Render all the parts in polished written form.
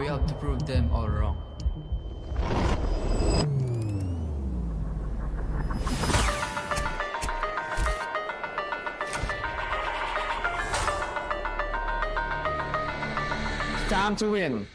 We have to prove them all wrong. It's time to win.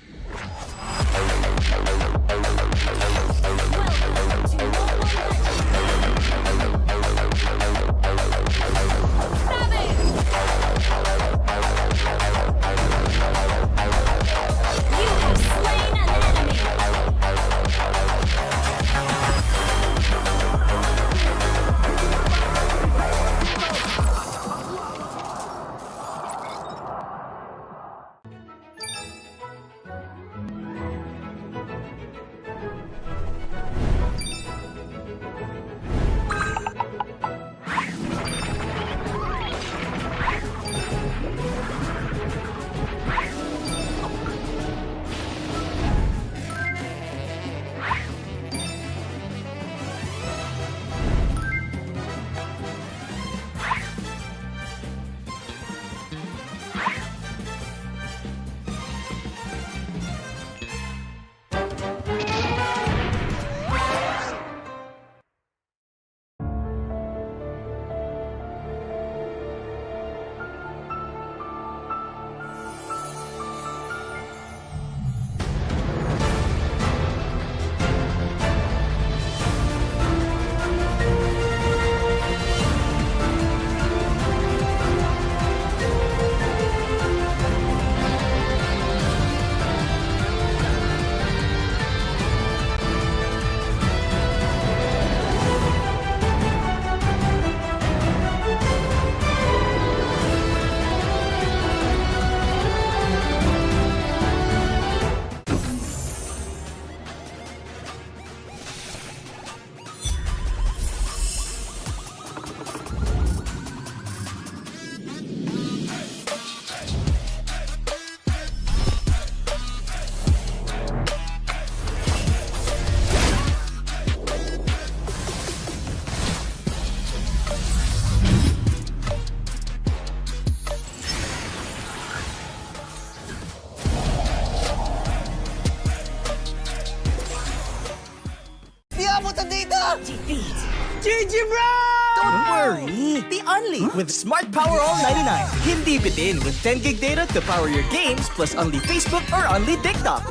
GG, bro! Don't worry, the Only with Smart Power All 99. Hindi bitin with 10 gig data to power your games plus Only Facebook or Only TikTok.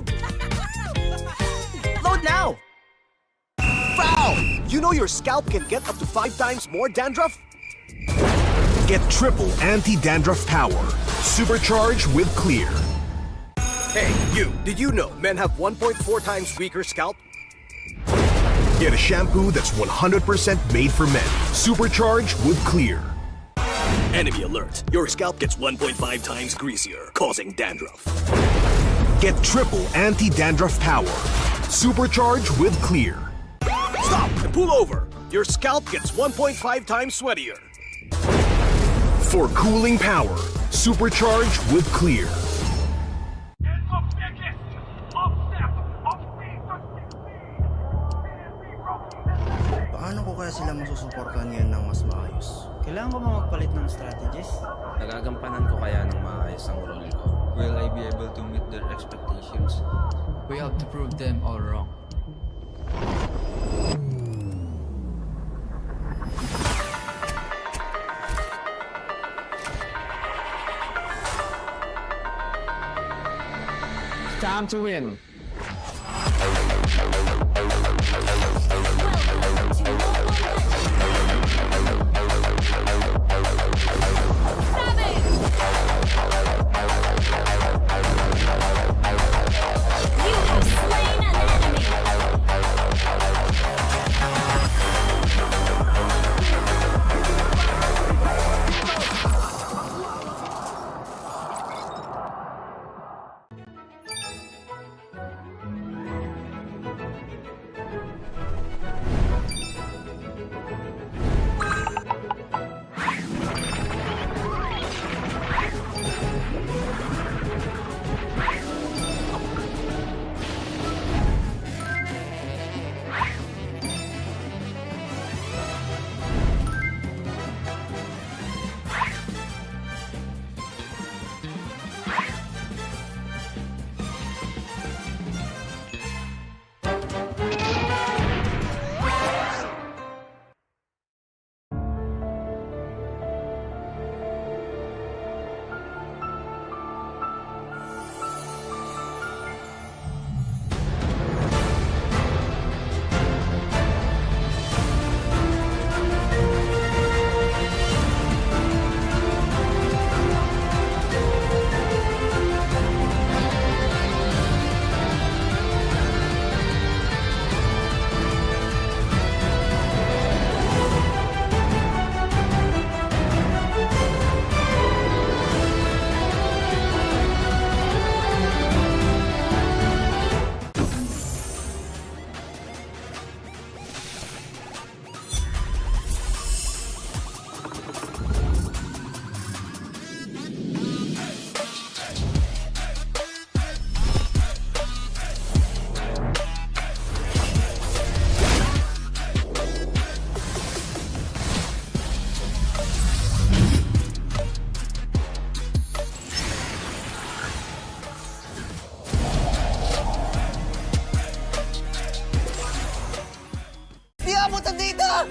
Load now! Foul! You know your scalp can get up to 5 times more dandruff? Get triple anti-dandruff power. Supercharged with Clear. Hey, you! Did you know men have 1.4 times weaker scalp? Get a shampoo that's 100% made for men. Supercharged with Clear. Enemy alert! Your scalp gets 1.5 times greasier, causing dandruff. Get triple anti-dandruff power. Supercharged with Clear. Stop and pull over! Your scalp gets 1.5 times sweatier. For cooling power, supercharged with Clear. Paano ko kaya sila masusuportahan ngayon ng mas maayos? Kailangan ko ba magpalit ng strategies? Nagagampanan ko kaya ng maayos ang role ko? Will I be able to meet their expectations? We have to prove them all wrong. It's time to win.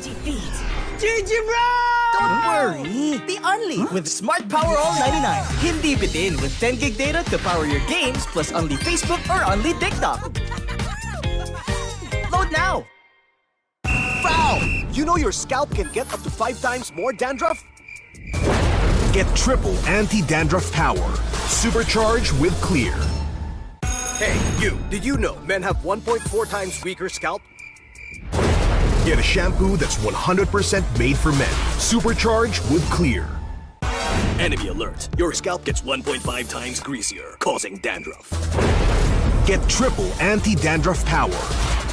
Defeat. GG, bro! Don't worry! The Only with Smart Power All 99. Hindi bitin with 10 gig data to power your games plus only Facebook or only TikTok. Load now! Foul! You know your scalp can get up to 5 times more dandruff? Get triple anti-dandruff power. Supercharged with Clear. Hey, you, did you know men have 1.4 times weaker scalp? Get a shampoo that's 100% made for men. Supercharged with Clear. Enemy alert. Your scalp gets 1.5 times greasier, causing dandruff. Get triple anti-dandruff power.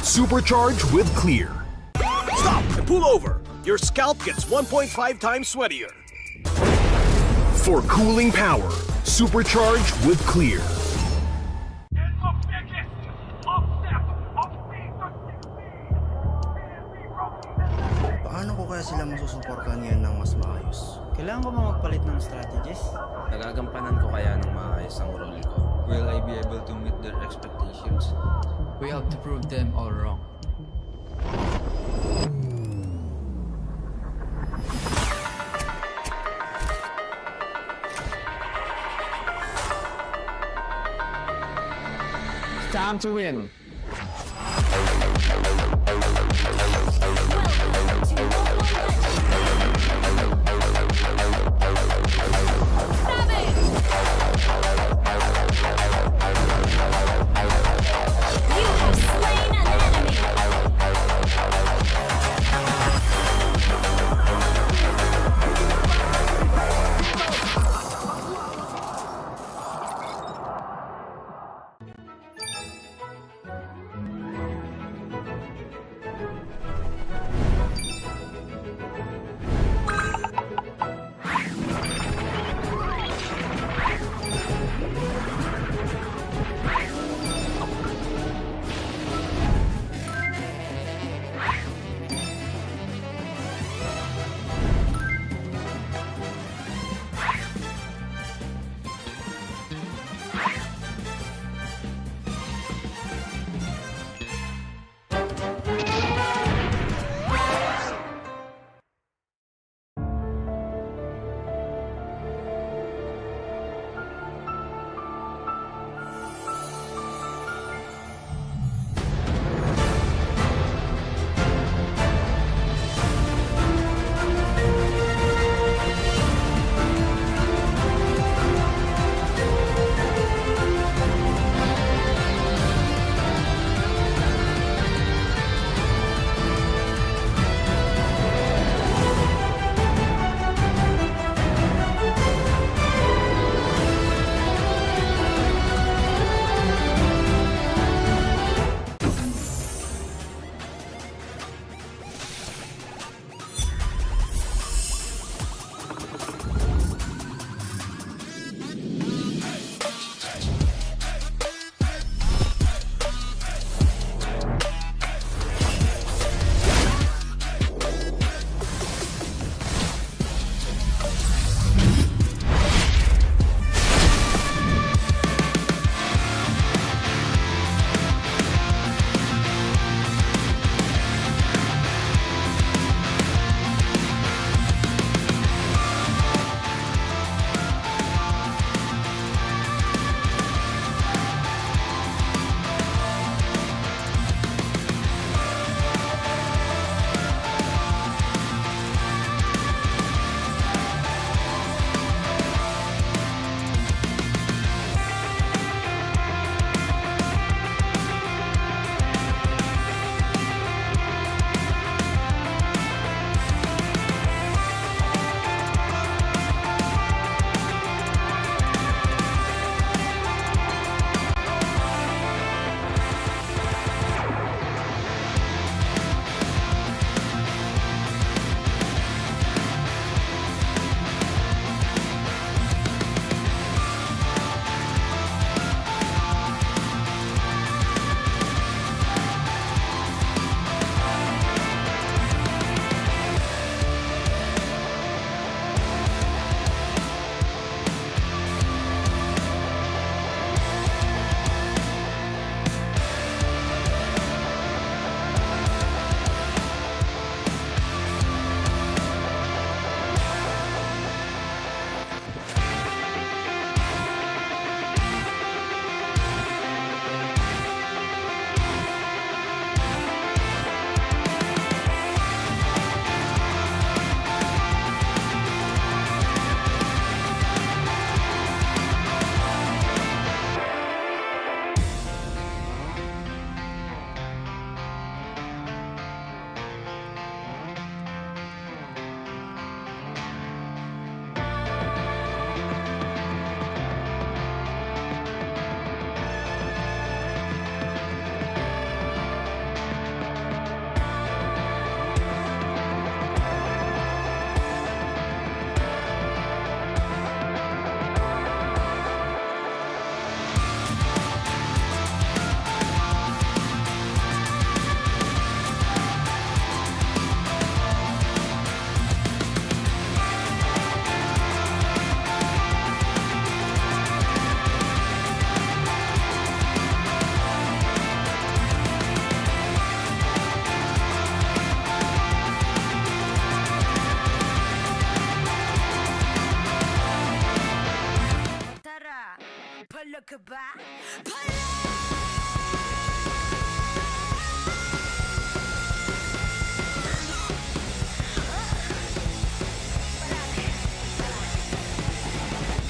Supercharged with Clear. Stop and pull over. Your scalp gets 1.5 times sweatier. For cooling power. Supercharged with Clear. Paano ko kaya sila masusuportahan ngayon ng mas maayos? Kailangan ko ba magpalit ng strategies? Nagagampanan ko kaya ng maayos ang role ko. Will I be able to meet their expectations? We have to prove them all wrong. It's time to win.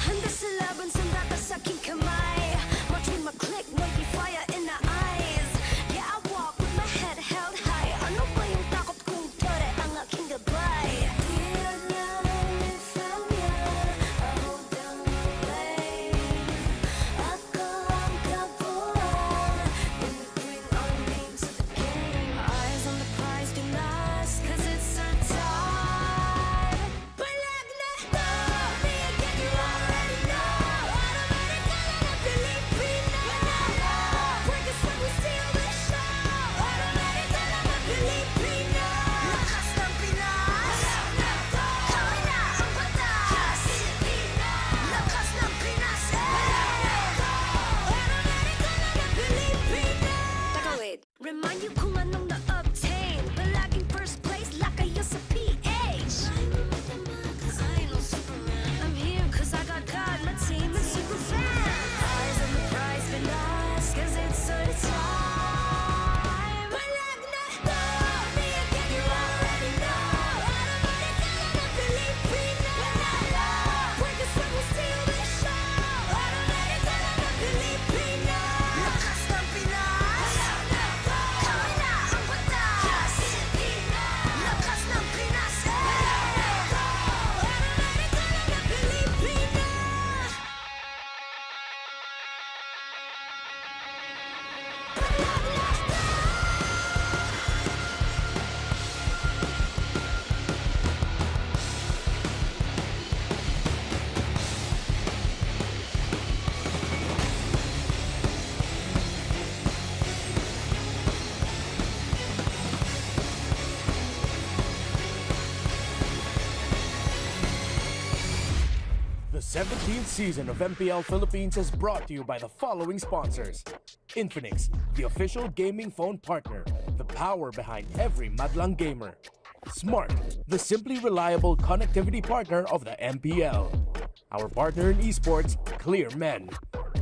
Handa sa laban, sandata sa aking kamay. Watching my click, may fire in the eyes. Yeah, I walk with my head held high. Ano ba yung takot kung tere ang aking gabay? Di alam from ya, I hold down the flame. Ako ang kabuuan, when we bring our name to the game. Eyes on the prize, do last, cause it's our time. Balag na to, me again, you already know. Automatic ka lang ang Pilipino. Break us when we steal the show. Automatic ka lang ang Pilipino. Lakas ng Pinas. Balag na to, kami na ang batas. Pilipino. Lakas ng Pinas. Balag na to, automatic ka lang ang Pilipino. Teka, wait. Remind you kung anong na-obtain. Palaging first place, like kayo sa PH. I know Superman. I'm here cause I got God, my team is super fan. Eyes on the prize, been lost cause it's our time. Balag na to, me again, you already know. Automatic ka lang ang Pilipino. Break us when we steal the show. Automatic ka lang ang Pilipino. Lakas ng Pinas. Balag na to, kami na ang batas. Pilipino. Lakas ng Pinas. Balag na to, automatic ka lang ang Pilipino. The 17th season of MPL Philippines is brought to you by the following sponsors. Infinix, the official gaming phone partner, the power behind every madlang gamer. Smart, the simply reliable connectivity partner of the MPL. Our partner in esports, Clear Men.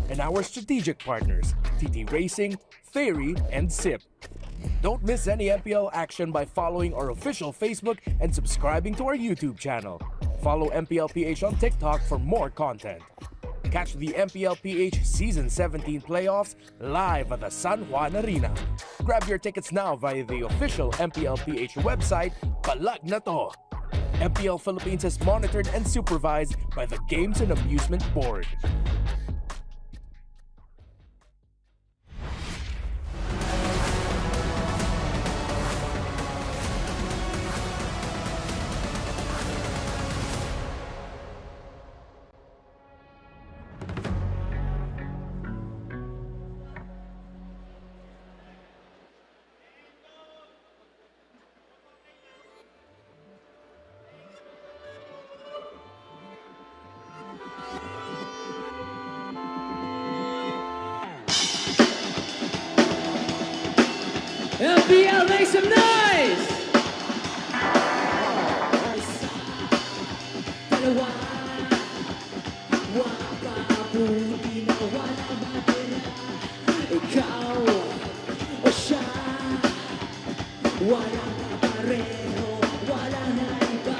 And our strategic partners, TRDC, Theory, and SIP. Don't miss any MPL action by following our official Facebook and subscribing to our YouTube channel. Follow MPLPH on TikTok for more content. Catch the MPLPH Season 17 playoffs live at the San Juan Arena. Grab your tickets now via the official MPLPH website, Balag na to. MPL Philippines is monitored and supervised by the Games and Amusement Board. MPL, make some noise! Ikaw o siya, walang pareho, wala na iba.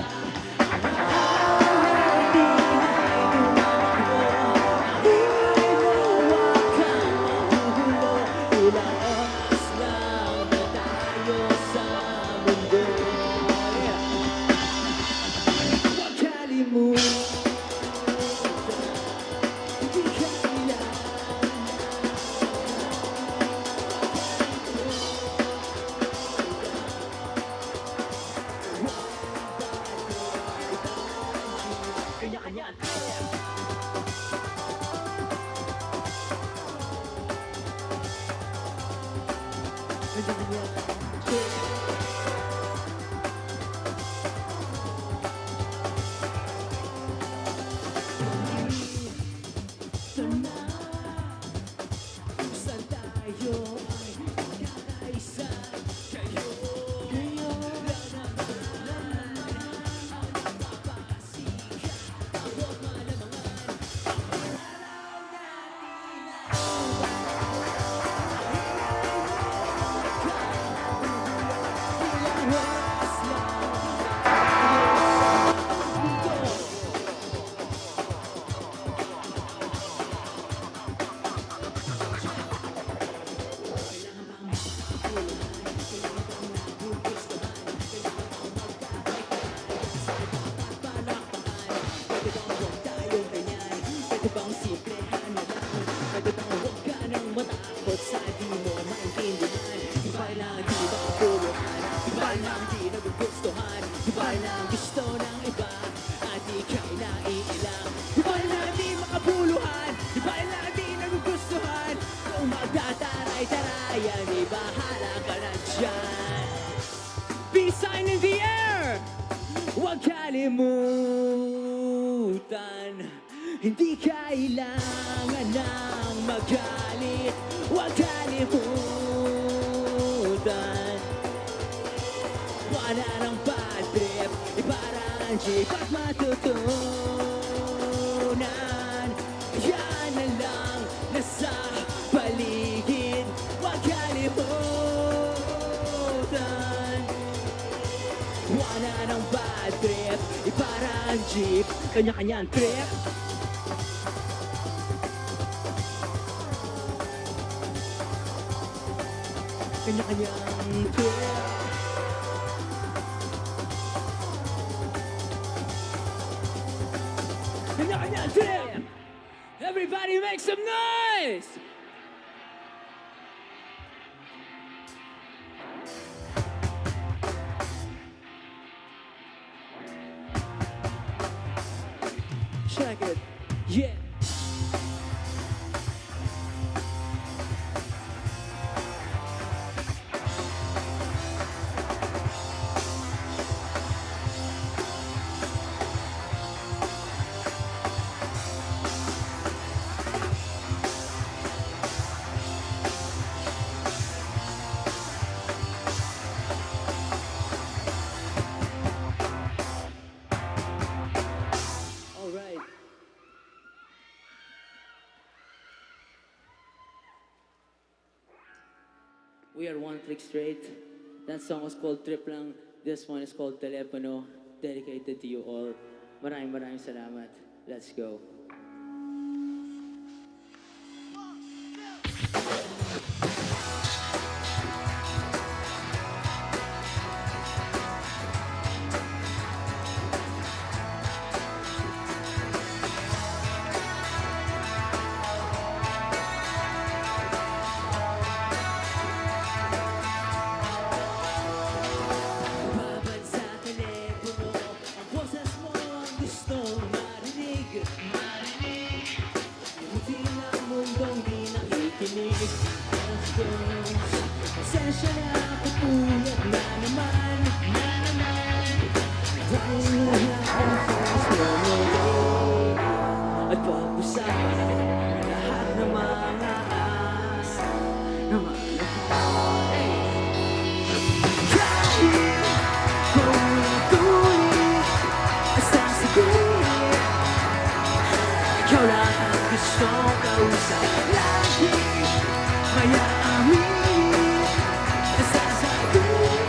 yan ay bahala ka na dyan. Peace sign in the air! Huwag kalimutan, hindi kailangan ng magalit. Huwag kalimutan, wala ng bad trip, iparang jeep at matutunan. Yan na lang nasa paligid. Huwag kalimutan, wala ng bad trip, iparang jeep, kanya-kanyang trip. Kanya-kanyang trip. Kanya-kanyang trip. Everybody make some noise! Check it, yeah. All right. We are one click straight. That song was called Trip Lang. This one is called Telepono, dedicated to you all. Maraming salamat. Let's go. Babad sa telepono, ang boses mo ang gustong marinig. Buti ng mundong di nakikinig. Pasensya na, kapulot na naman. Dahil lahat ang fans mo muli. At pag-usapan lahat ng mga asa na malaki. Ikaw lang ang gustong kausap. Lagi mayamin, nasasabihin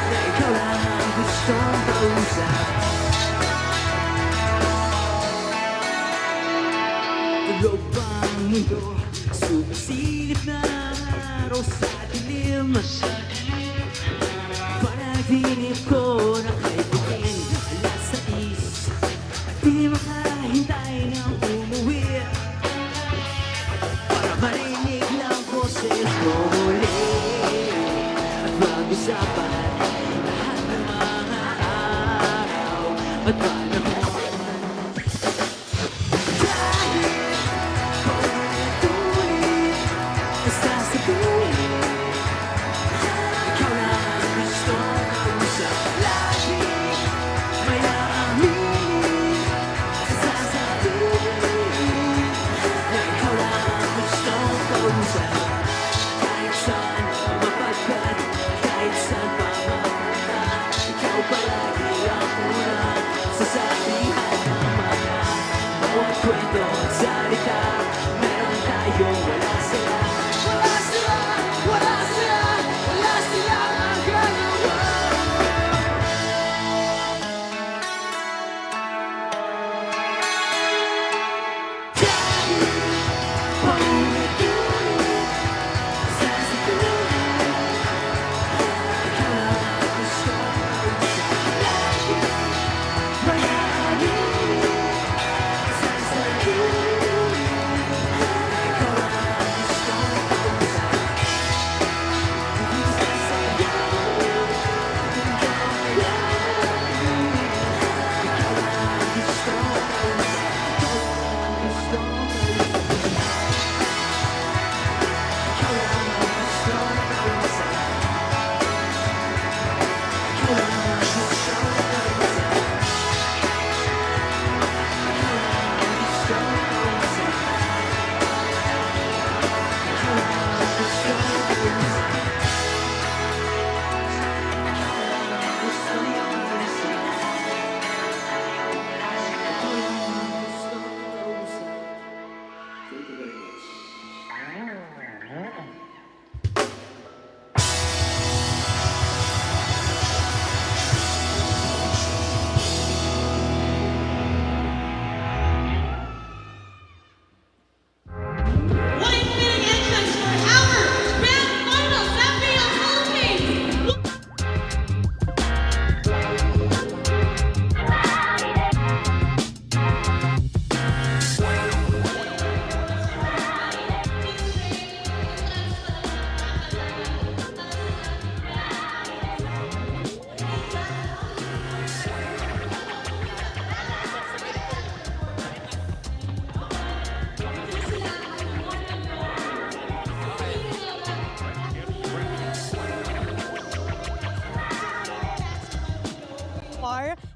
na ikaw lang ang gustong kausap. Tulog pa ang mundo, sumisilip na araw sa dilim. Panaginip ko na kay Putin, alas 6. Di makahintay ng umuwi para marinig ng boses mo muli. At mag-usapan lahat ng mga araw at panahon. Dahil paulit-ulit nasasabihin, ikaw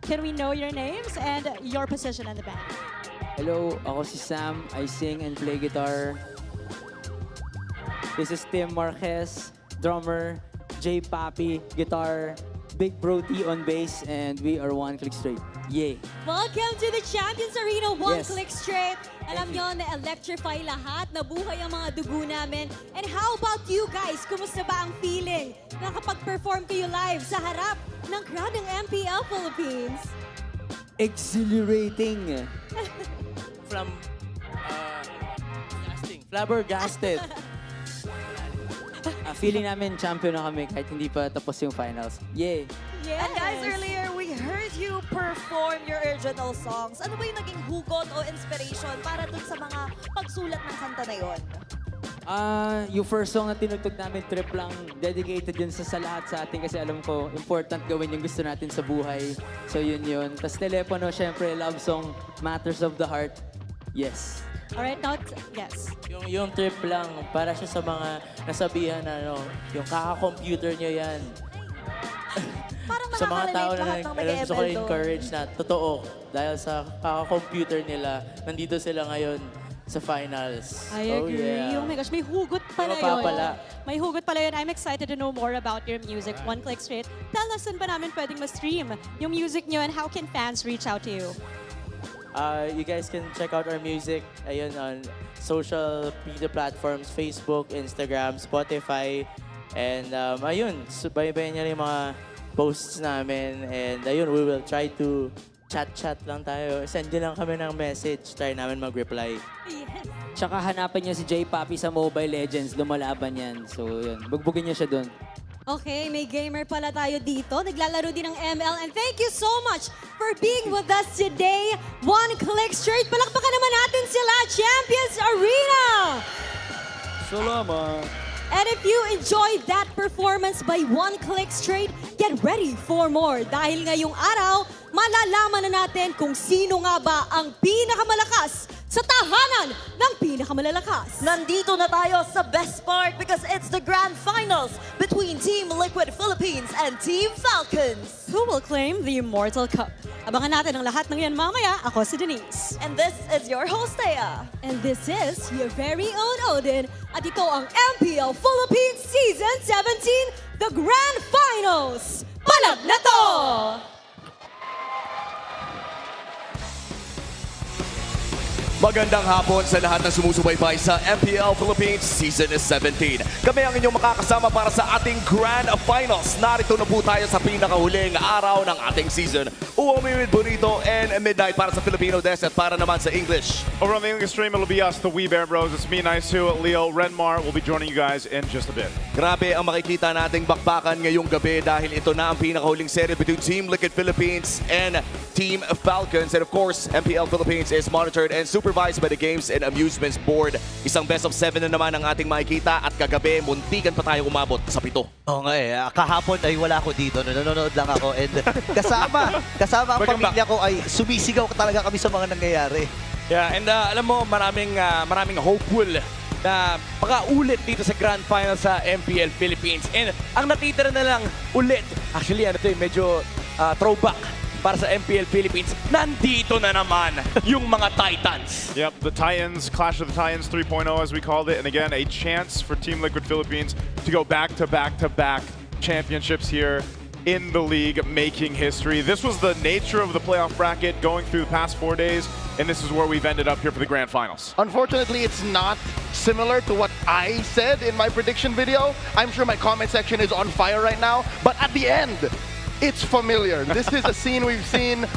Can we know your names and your position in the band? Hello, ako si Sam. I sing and play guitar. This is Tim Marquez, drummer. J Papi, guitar. Big Bro T on bass, and we are One Click Straight. Yay! Welcome to the Champions Arena, One Yes. Click Straight. Alam nyo na electrify lahat, nabuhay ang mga dugo namin. And how about you guys? Kumusta ba ang feeling? Nakapag-perform kayo live sa harap ng crowd ng MPL Philippines. Exhilarating! Flabbergasted. Feeling namin champion na kami kahit hindi pa tapos yung finals. Yay! Yes. And guys, earlier we heard you perform your original songs. Ano ba yung naging hugot o inspiration para dun sa mga pagsulat ng kanta na yon? Yung first song na tinugtog namin, Trip lang, dedicated yun sa lahat sa atin kasi alam ko, important gawin yung gusto natin sa buhay. So yun. Tapos Telepono, syempre, love song, Matters of the Heart. Yes. Alright, now, yes. Yung trip lang, para siya sa mga nasabihan na yung kaka-computer nyo yan. Parang sa mga tao na nag-ML gusto ko encourage na totoo dahil sa kaka-computer nila, nandito sila ngayon sa finals. I agree. Yeah. Oh my gosh, may hugot pala Diba, yun. pala? May hugot pala yun. I'm excited to know more about your music. One Click Straight. Tell us saan ba namin pwedeng ma-stream yung music nyo and how can fans reach out to you? You guys can check out our music on social media platforms, Facebook, Instagram, Spotify, and subaybayan niyo yung mga posts namin, and we will try to chat lang tayo. Send nyo lang kami ng message, try namin mag-reply. Yes. Tsaka hanapin niyo si J Papi sa Mobile Legends, lumalaban yan. So yun, bugbugin niyo siya doon. Okay, may gamer pala tayo dito. Naglalaro din ng ML. And thank you so much for being with us today. One Click Straight. Palakpakan naman natin sila, Champions Arena! Salamat! And if you enjoyed that performance by One Click Straight, get ready for more. Dahil ngayong araw, malalaman na natin kung sino nga ba ang pinakamalakas sa tahanan ng pinakamalalakas. Nandito na tayo sa best part because it's the grand finals between Team Liquid Philippines and Team Falcons. Who will claim the Immortal Cup? Abangan natin ang lahat ng yan mamaya. Ako si Denise. And this is your host, Thea. And this is your very own Odin. At ito ang MPL Philippines Season 17, the Grand Finals. Palag na to! Magandang hapon sa lahat ng sumusubaybay sa MPL Philippines Season 17. Kami ang inyong makakasama para sa ating Grand Finals. Narito na po tayo sa pinakahuling araw ng ating season. Uwami with Bonito and Midnight para sa Filipino Desk at para naman sa English. Over on the English stream, it'll be us, the We Bear Bros. It's me, Nice2, Leo, Renmar. We'll be joining you guys in just a bit. Grabe ang makikita nating bakbakan ngayong gabi dahil ito na ang pinakahuling serye between Team Liquid Philippines and Team Falcons. And of course, MPL Philippines is monitored and supervised by the Games and Amusements Board. Isang best of 7 na naman ang ating makikita at kagabi, muntikan pa tayo umabot sa 7. Oo nga kahapon ay wala ako dito. Nanonood lang ako and kasama ang pamilya ko ay sumisigaw talaga kami sa mga nangyayari. Yeah, and alam mo, maraming hopeful na makaulit dito sa Grand Final sa MPL Philippines. And ang natitira na lang ulit, actually medyo throwback para sa MPL Philippines, nandito na naman yung mga Titans. Yep, the Titans, Clash of the Titans 3.0 as we called it. And again, a chance for Team Liquid Philippines to go back-to-back-to-back championships here in the league, making history. This was the nature of the playoff bracket going through the past 4 days, and this is where we've ended up here for the Grand Finals. Unfortunately, it's not similar to what I said in my prediction video. I'm sure my comment section is on fire right now, but at the end, it's familiar. This is a scene we've seen,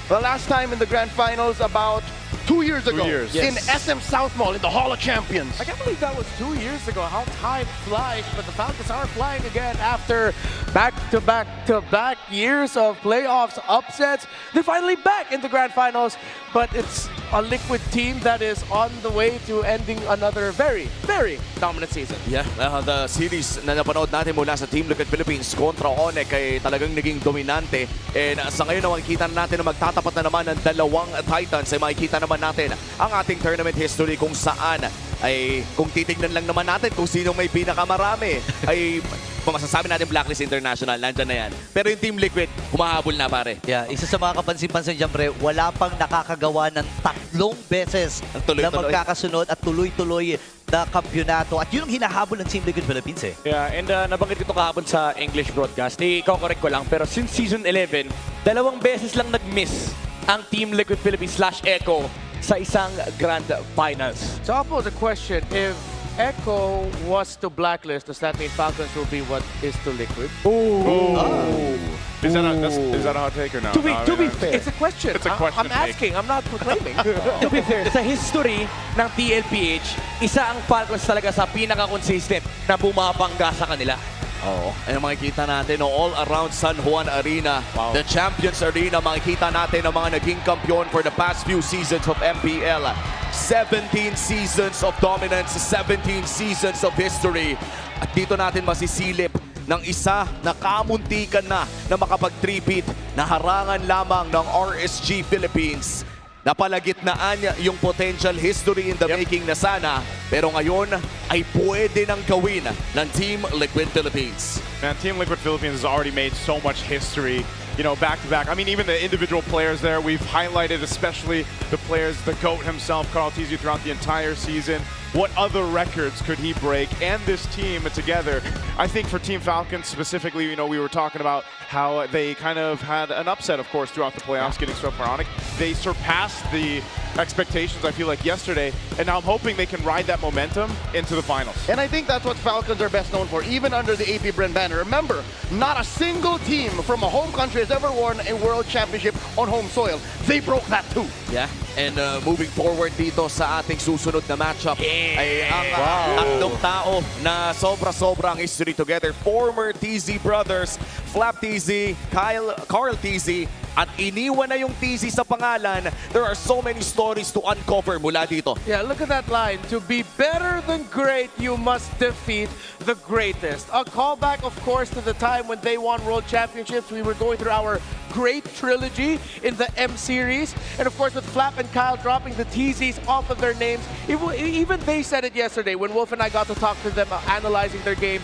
the last time in the Grand Finals about 2 years ago. 2 years. In SM South Mall, in the Hall of Champions. I can't believe that was 2 years ago. How time flies, but the Falcons are flying again after back-to-back years of playoffs, upsets. They're finally back in the Grand Finals, but it's a Liquid team that is on the way to ending another very, very dominant season. Yeah, the series na napanood natin mula sa Team Liquid Philippines kontra ONEC ay talagang naging dominante. And sa ngayon na makikita natin na magtatapat na naman ng dalawang Titans ay makikita naman natin ang ating tournament history kung saan ay kung titignan lang naman natin kung sino may pinakamarami ay kung masasabi natin Blacklist International, nandyan na yan. Pero yung Team Liquid, humahabol na pare. Yeah, isa sa mga kapansin-pansin dyan, pre, wala pang nakakagawa ng 3 beses na magkakasunod at tuloy-tuloy na kampyonato. At yun ang hinahabol ng Team Liquid Philippines eh. Yeah, and nabanggit ko ito kahapon sa English broadcast. Iko-correct ko lang, pero since Season 11, 2 beses lang nag-miss ang Team Liquid Philippines /Echo sa isang Grand Finals. So I'll pose a question. If Echo was to Blacklist, does that mean Falcons will be what is to Liquid? Ooh. Oh. Is that a hot take or no? To be fair. It's a question. It's a question. I'm asking. I'm not proclaiming. To be fair, sa history ng TLPH, isa ang Falcons talaga sa pinaka-consistent na bumabangga sa kanila. Oo. Ayun makikita natin, all around San Juan Arena, the Champions Arena, makikita natin ang mga naging kampiyon for the past few seasons of MPL. 17 seasons of dominance, 17 seasons of history. At dito natin masisilip ng isa na kamuntikan na makapag-3-peat na harangan lamang ng RSG Philippines. Napalagitnaan yung potential history in the making na sana, pero ngayon ay pwede nang gawin ng Team Liquid Philippines. Man, Team Liquid Philippines has already made so much history, you know, back-to-back. I mean, even the individual players there, we've highlighted especially the players, the GOAT himself, Carl Tizzy, throughout the entire season. What other records could he break? And this team together, I think for Team Falcons specifically, you know, we were talking about how they kind of had an upset, of course, throughout the playoffs, getting swept by Onyx. They surpassed the expectations, I feel like, yesterday, and now I'm hoping they can ride that momentum into the finals. And I think that's what Falcons are best known for, even under the AP Brand banner. Remember, not a single team from a home country has ever won a World Championship on home soil. They broke that too. Yeah, and moving forward dito sa ating susunod na matchup ay ang tatlong tao na sobra-sobra ang history together. Former TZ brothers, Flap TZ, Carl TZ, at iniwan na yung TZ sa pangalan. There are so many stories to uncover mula dito. Yeah, look at that line. To be better than great, you must defeat the greatest. A callback, of course, to the time when they won World Championships. We were going through our great trilogy in the M series. And of course, with Flap and Kyle dropping the TZs off of their names, even they said it yesterday when Wolf and I got to talk to them analyzing their game.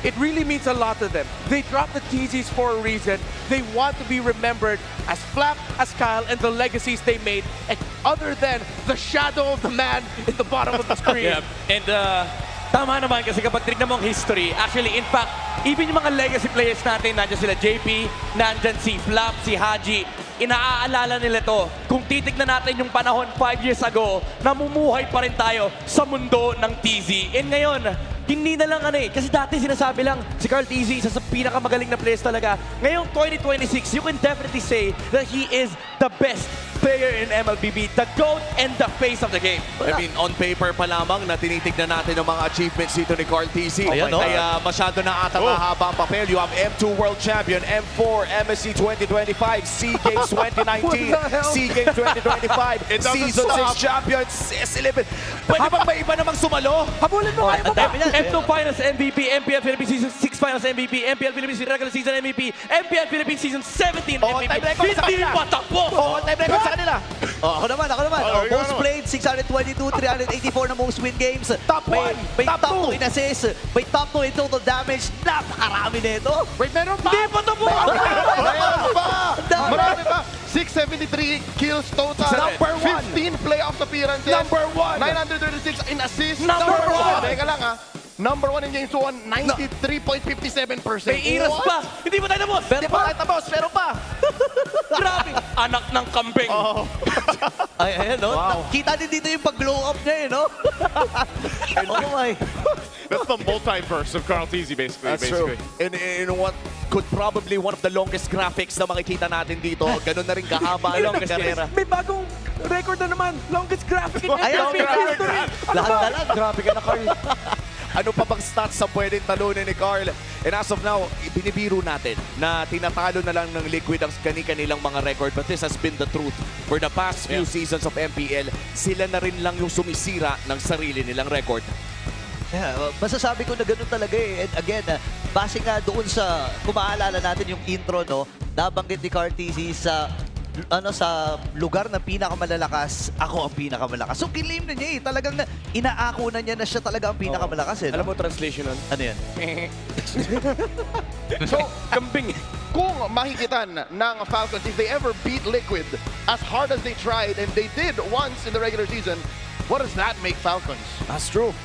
It really means a lot to them. They dropped the TZs for a reason. They want to be remembered as Flap, as Kyle, and the legacies they made, and other than the shadow of the man in the bottom of the screen. Yeah. And tama naman kasi kapag tignan mo ang history, actually, in fact, even yung mga legacy players natin, nandiyan sila JP, nandiyan si Flap, si Haji, inaaalala nila to. Kung titignan natin yung panahon 5 years ago, namumuhay pa rin tayo sa mundo ng TZ. And ngayon, hindi na lang kasi dati sinasabi lang si Carl TZ isa sa pinakamagaling na players talaga. Ngayong 2026, you can definitely say that he is the best player in MLBB, the GOAT and the face of the game. I mean, on paper pa lamang na tinitignan natin ang mga achievements dito ni Carl TZ. Kaya masyado na ata mahaba ang papel. You have M2 World Champion, M4, MSC 2025, SEA Games 2019, SEA Games 2025, Season 6 Champions, S17. Pwede bang may iba namang sumalo? Habulin mo kayo M2 Finals MVP, MPL Philippines Season 6 Finals MVP, MPL Philippines Regular Season MVP, MPL Philippines Season 17 MVP. Hindi patakbo! Time record sa kanila. Ako naman. Most played, 622, 384 na most win games. Top 1! May top 2 in assist. May top 2 in total damage. Napakarami nito. Wait, meron pa! Hindi patakbo! Marami pa! 673 kills total. Number 1! 15 playoff appearances. Number 1! 936 in assists. Number 1! Teka lang Number 1 in games 1, 93.57%. May iras pa! Hindi pa tayo tapos! Hindi pa tayo tapos, pero pa! Grabe! Anak ng kambing! Ayan, no? Wow. Kita din dito yung pag-glow up niya, no? Oh my. That's the multiverse of Carl Tizzy, basically. That's true. In what could probably one of the longest graphics na makikita natin dito. Ganun na rin kahaba ang karera. May bagong record na naman. Longest graphic in MLBB history. Lahat. Grabe ka na, Carl. Ano pa bang stats sa pwedeng talunin ni Carl? And as of now, binibiro natin na tinatalo na lang ng Liquid ang kanilang mga record. But this has been the truth. For the past few seasons of MPL, sila na rin lang yung sumisira ng sarili nilang record. Yeah, masasabi ko na ganun talaga eh. And again, base nga doon sa, kung maaalala natin yung intro, no, nabanggit ni Carl TZ sa sa lugar na pinakamalalakas, ako ang pinakamalakas. So kinlaim na niya talagang inaako na niya na siya talaga ang pinakamalakas. Alam mo translation nun? Ano yan? So, kambing. Kung makikitan ng Falcons, if they ever beat Liquid as hard as they tried, and they did once in the regular season, what does that make Falcons? That's true.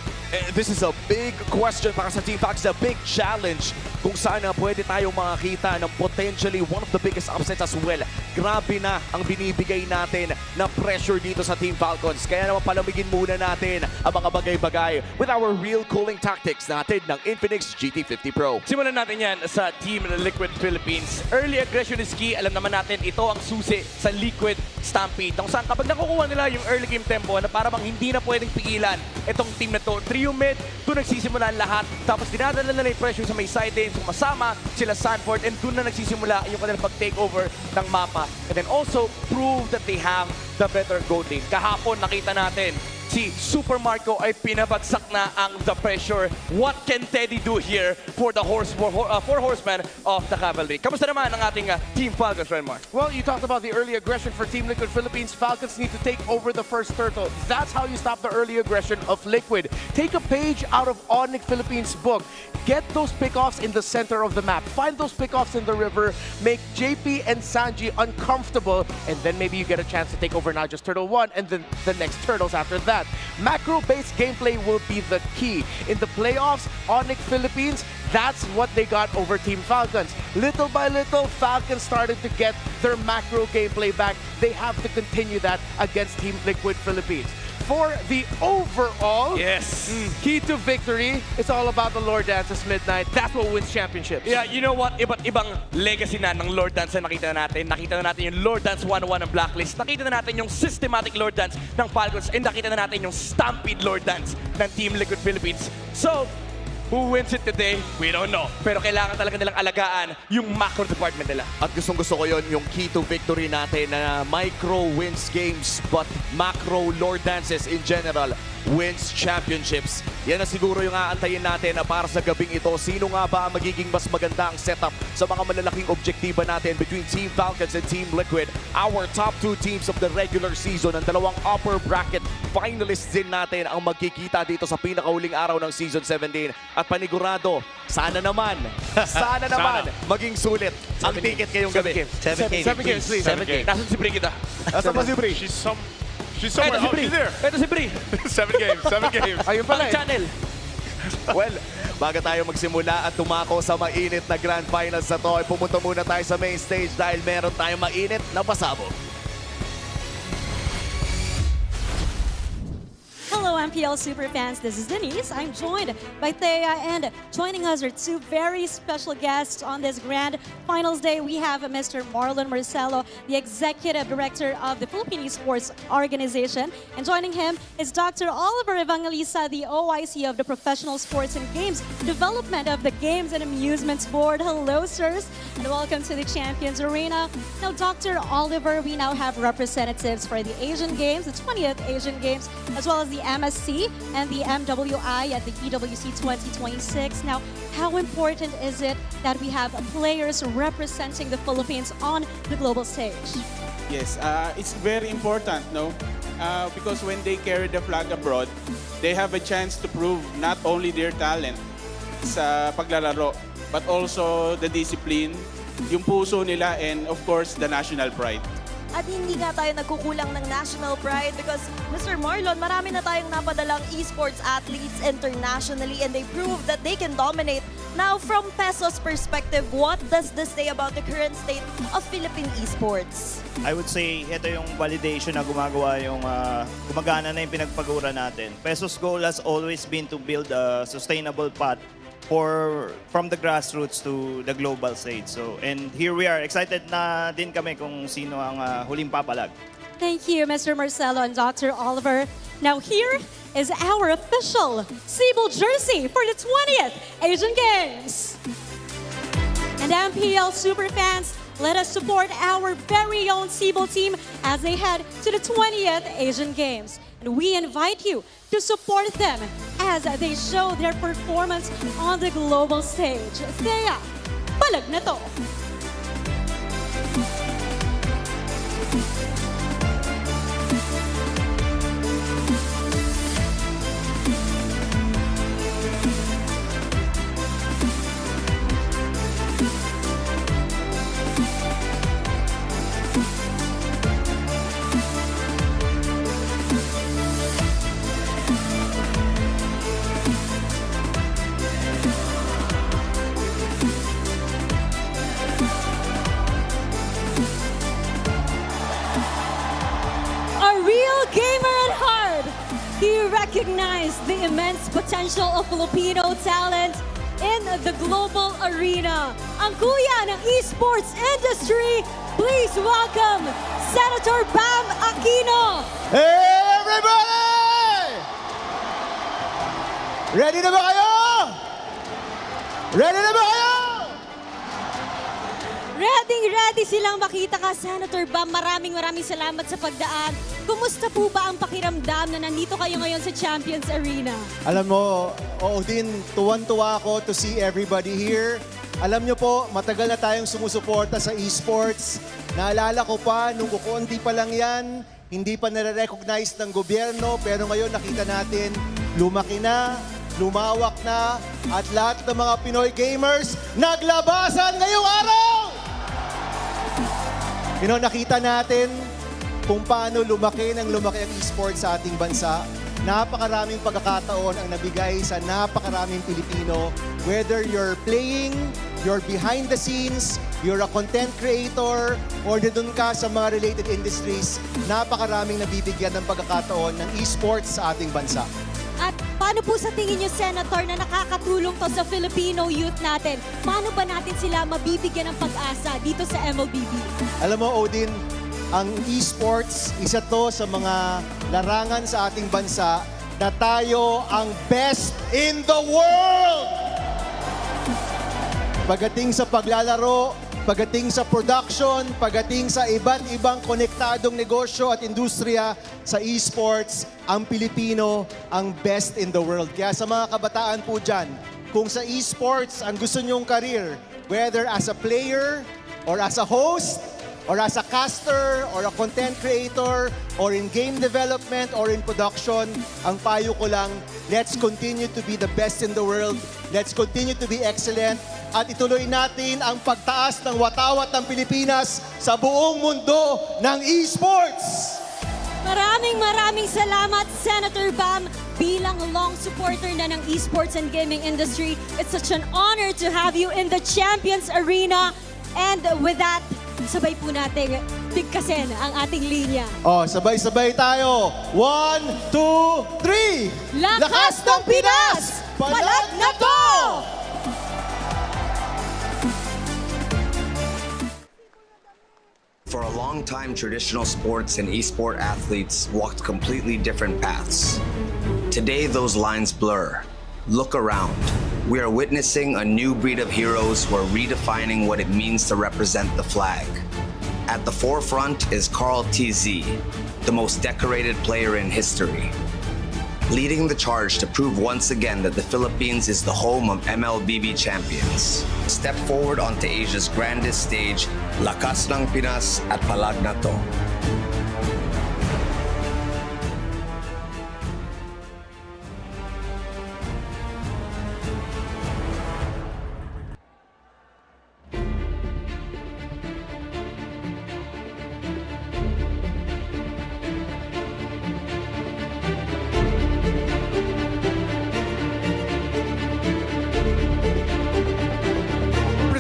This is a big question para sa Team Falcons, a big challenge kung saan pwede tayong makakita ng potentially one of the biggest upsets as well. Grabe na ang binibigay natin na pressure dito sa Team Falcons. Kaya naman palamigin muna natin ang mga bagay-bagay with our real cooling tactics natin ng Infinix GT50 Pro. Simulan natin yan sa Team Liquid Philippines. Early aggression is key. Alam naman natin ito ang susi sa Liquid Stampede. Kung saan kapag nakukuha nila yung early game tempo na para bang hindi na pwedeng pigilan itong team na to. Trio mid, doon nagsisimula ang lahat. Tapos dinadala nila yung pressure sa may side lane, sumasama sila Sanford, and doon na nagsisimula yung kanilang pag-takeover ng mapa. And then also prove that they have the better goal lane. Kahapon nakita natin si Super Marco ay pinabagsak na ang the pressure. What can Teddy do here for the four horsemen of the cavalry? Kamusta naman ang ating Team Falcons, Renmar? Well, you talked about the early aggression for Team Liquid Philippines. Falcons need to take over the first turtle. That's how you stop the early aggression of Liquid. Take a page out of Onyx Philippines' book. Get those pickoffs in the center of the map. Find those pickoffs in the river. Make JP and Sanji uncomfortable. And then maybe you get a chance to take over not just Turtle 1 and then the next turtles after that. Macro-based gameplay will be the key. In the playoffs, Onyx Philippines, that's what they got over Team Falcons. Little by little, Falcons started to get their macro gameplay back. They have to continue that against Team Liquid Philippines. For the overall key to victory, it's all about the Lord Dances Midnight. That's what wins championships. Yeah, you know what? Iba't ibang legacy na ng Lord Dance na nakita na natin. Nakita na natin yung Lord Dance 101 ng Blacklist. Nakita na natin yung systematic Lord Dance ng Falcons. And nakita na natin yung Stampede Lord Dance ng Team Liquid Philippines. So, who wins it today? We don't know. Pero kailangan talaga nilang alagaan yung macro department nila. At gustong-gusto ko yun, yung key to victory natin na micro wins games but macro Lord Dances in general wins championships. Yan na siguro yung aantayin natin na para sa gabing ito. Sino nga ba ang magiging mas maganda ang setup sa mga malalaking objektiba natin between Team Falcons and Team Liquid? Our top two teams of the regular season, ang dalawang upper bracket finalists din natin ang magkikita dito sa pinakahuling araw ng Season 17. At panigurado, sana naman maging sulit ang ticket ngayong gabi. 7 games, please. 7 games. Nasaan si Bri kita? Nasaan ba si Bri? She's somewhere. Oh, she's there. Ito si Bri. 7 games. Ayun pala channel. Well, bago tayo magsimula at tumako sa mainit na Grand Finals na to, ay pumunta muna tayo sa main stage dahil meron tayong mainit na pasabog. Hello, MPL superfans. This is Denise. I'm joined by Thea, and joining us are two very special guests on this Grand Finals Day. We have Mr. Marlon Marcelo, the Executive Director of the Philippine Esports Organization, and joining him is Dr. Oliver Evangelista, the OIC of the Professional Sports and Games Development of the Games and Amusements Board. Hello, sirs, and welcome to the Champions Arena. Now, Dr. Oliver, we now have representatives for the Asian Games, the 20th Asian Games, as well as the MSC and the MWI at the EWC 2026. Now, how important is it that we have players representing the Philippines on the global stage? Yes, it's very important, no? Because when they carry the flag abroad, they have a chance to prove not only their talent sa paglalaro, but also the discipline, yung puso nila, and of course, the national pride. At hindi nga tayo nagkukulang ng national pride because, Mr. Marlon, marami na tayong napadalang esports athletes internationally and they prove that they can dominate. Now, from Peso's perspective, what does this say about the current state of Philippine esports? I would say, ito yung validation na gumagana na yung pinagpagura natin. Peso's goal has always been to build a sustainable path from the grassroots to the global stage. So, and here we are. Excited na din kami kung sino ang huling papalag. Thank you, Mr. Marcelo and Dr. Oliver. Now here is our official Cebu jersey for the 20th Asian Games. And MPL superfans, let us support our very own Cebu team as they head to the 20th Asian Games. And we invite you to support them as they show their performance on the global stage. Thea, palag na to! Recognize the immense potential of Filipino talent in the global arena. Ang kuya ng esports industry, please welcome Senator Bam Aquino. Hey everybody! Ready na ba kayo? Ready na ba kayo? Ready silang makita ka, Senator Bam. Maraming salamat sa pagdaan. Kumusta po ba ang pakiramdam na nandito kayo ngayon sa Champions Arena? Alam mo, din, tuwan-tuwa ako to see everybody here. Alam nyo po, matagal na tayong sumusuporta sa esports. Naalala ko pa, nung kukunti pa lang yan, hindi pa nare-recognize ng gobyerno, pero ngayon nakita natin, lumaki na, lumawak na, at lahat ng mga Pinoy gamers naglabasan ngayong araw! Nakita natin kung paano lumaki ang esports sa ating bansa. Napakaraming pagkakataon ang nabigay sa napakaraming Pilipino. Whether you're playing, you're behind the scenes, you're a content creator, or doon ka sa mga related industries, napakaraming nabibigyan ng pagkakataon ng esports sa ating bansa. At paano po sa tingin niyo, Senator, na nakakatulong to sa Filipino youth natin? Paano ba natin sila mabibigyan ng pag-asa dito sa MLBB? Alam mo, Odin, ang esports, isa to sa mga larangan sa ating bansa na tayo ang best in the world! Pagdating sa paglalaro, pagdating sa production, pagdating sa iba't ibang konektadong negosyo at industriya sa esports, ang Pilipino ang best in the world. Kaya sa mga kabataan po dyan, kung sa esports ang gusto nyong career, whether as a player, or as a host, or as a caster, or a content creator, or in game development, or in production, ang payo ko lang, let's continue to be the best in the world. Let's continue to be excellent. At ituloy natin ang pagtaas ng watawat ng Pilipinas sa buong mundo ng esports! Maraming salamat, Senator Bam. Bilang long supporter na ng esports and gaming industry, it's such an honor to have you in the Champions Arena. And with that, sabay po natin bigkasin ang ating linya. Sabay-sabay tayo. 1, 2, 3! Lakas ng Pinas! Palag na to! For a long time, traditional sports and esport athletes walked completely different paths. Today, those lines blur. Look around. We are witnessing a new breed of heroes who are redefining what it means to represent the flag. At the forefront is TRDC, the most decorated player in history. Leading the charge to prove once again that the Philippines is the home of MLBB champions. Step forward onto Asia's grandest stage, Lakas ng Pinas at Palag na to.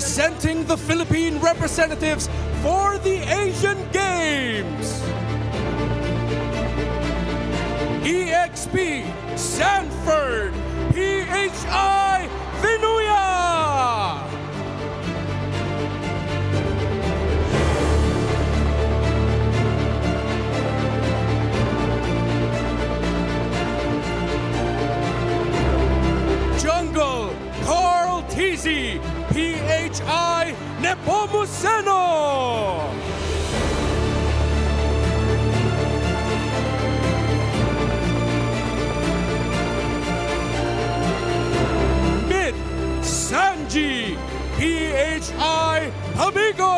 Presenting the Philippine representatives for the Asian Games. EXP Sanford PHI Vinuya. Jungle Carl Tizzy PHI Nepomuceno. Mid Sanji PHI Amigo.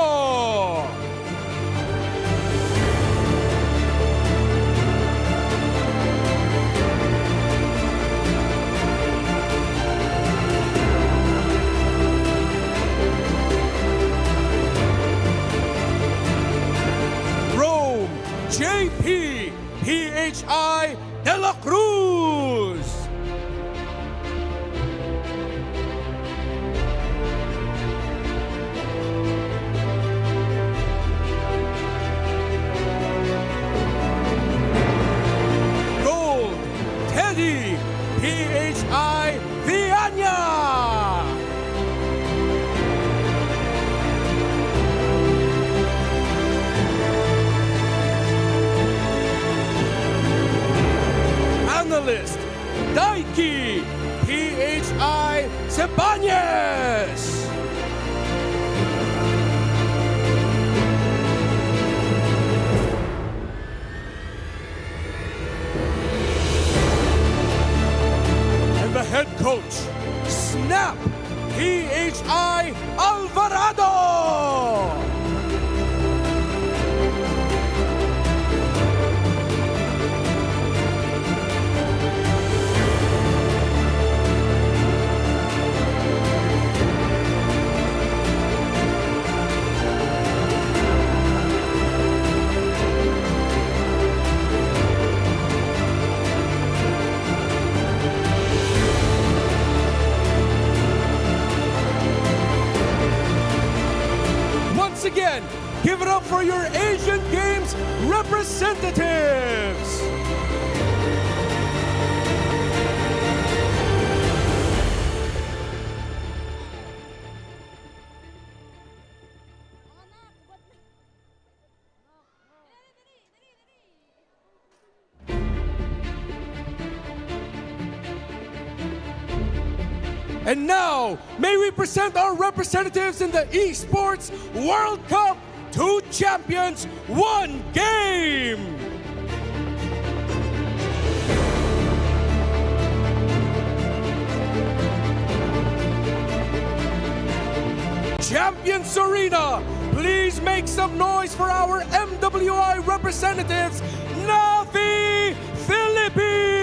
medalist, Daiki PHI Sebañez. And the head coach, Snap PHI Alvarado. Once again, give it up for your Asian Games representatives. And now, may we present our representatives in the Esports World Cup, 2 champions, 1 game! Champions Arena, please make some noise for our MWI representatives, Navi Philippines!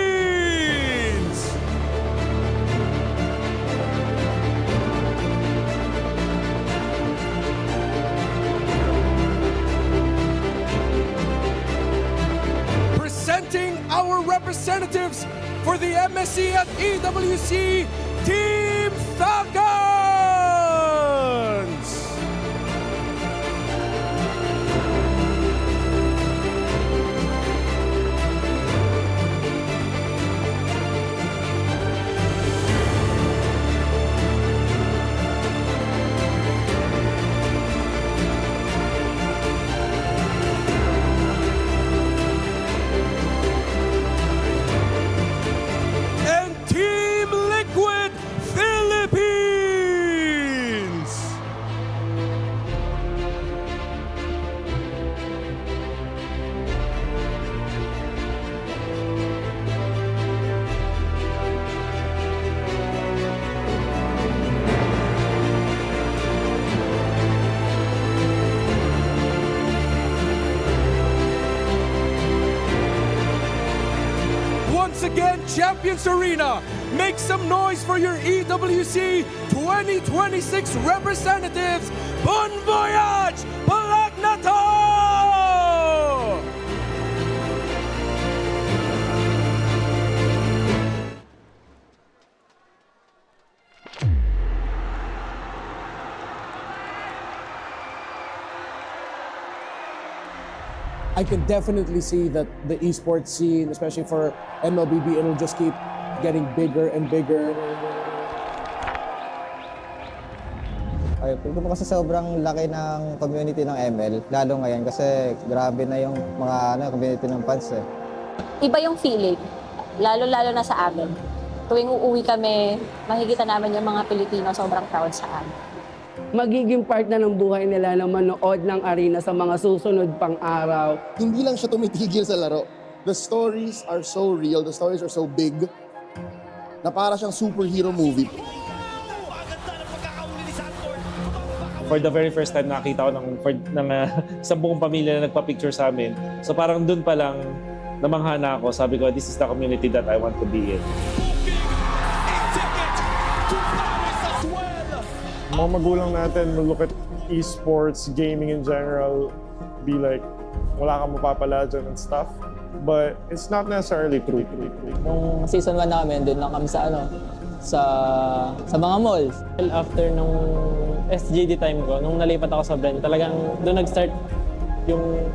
Presenting our representatives for the MSC at EWC, Team Falcons! Once again, Champions Arena, make some noise for your EWC 2026 representatives. Bon voyage, Palag na to! I can definitely see that the esports scene, especially for MLBB, it'll just keep getting bigger and bigger. Ay, ito po kasi sobrang laki ng community ng ML, lalo ngayon kasi grabe na yung mga community ng fans eh. Iba yung feeling, lalo-lalo na sa amin. Tuwing uuwi kami, makikita namin yung mga Pilipino sobrang proud sa amin. Magiging part na ng buhay nila na manood ng arena sa mga susunod pang araw. Hindi lang siya tumitigil sa laro. The stories are so real, the stories are so big, na para siyang superhero movie. For the very first time nakita ko sa buong pamilya na nagpa-picture sa amin. So parang dun pa lang namangha na ako. Sabi ko, this is the community that I want to be in. Mga magulang natin will look at esports, gaming in general, be like, wala kang mapapala dyan and stuff. But it's not necessarily true. Nung season 1 namin, doon lang kami sa sa mga malls. After nung SGD time ko, nung nalipat ako sa brand, talagang doon nag-start yung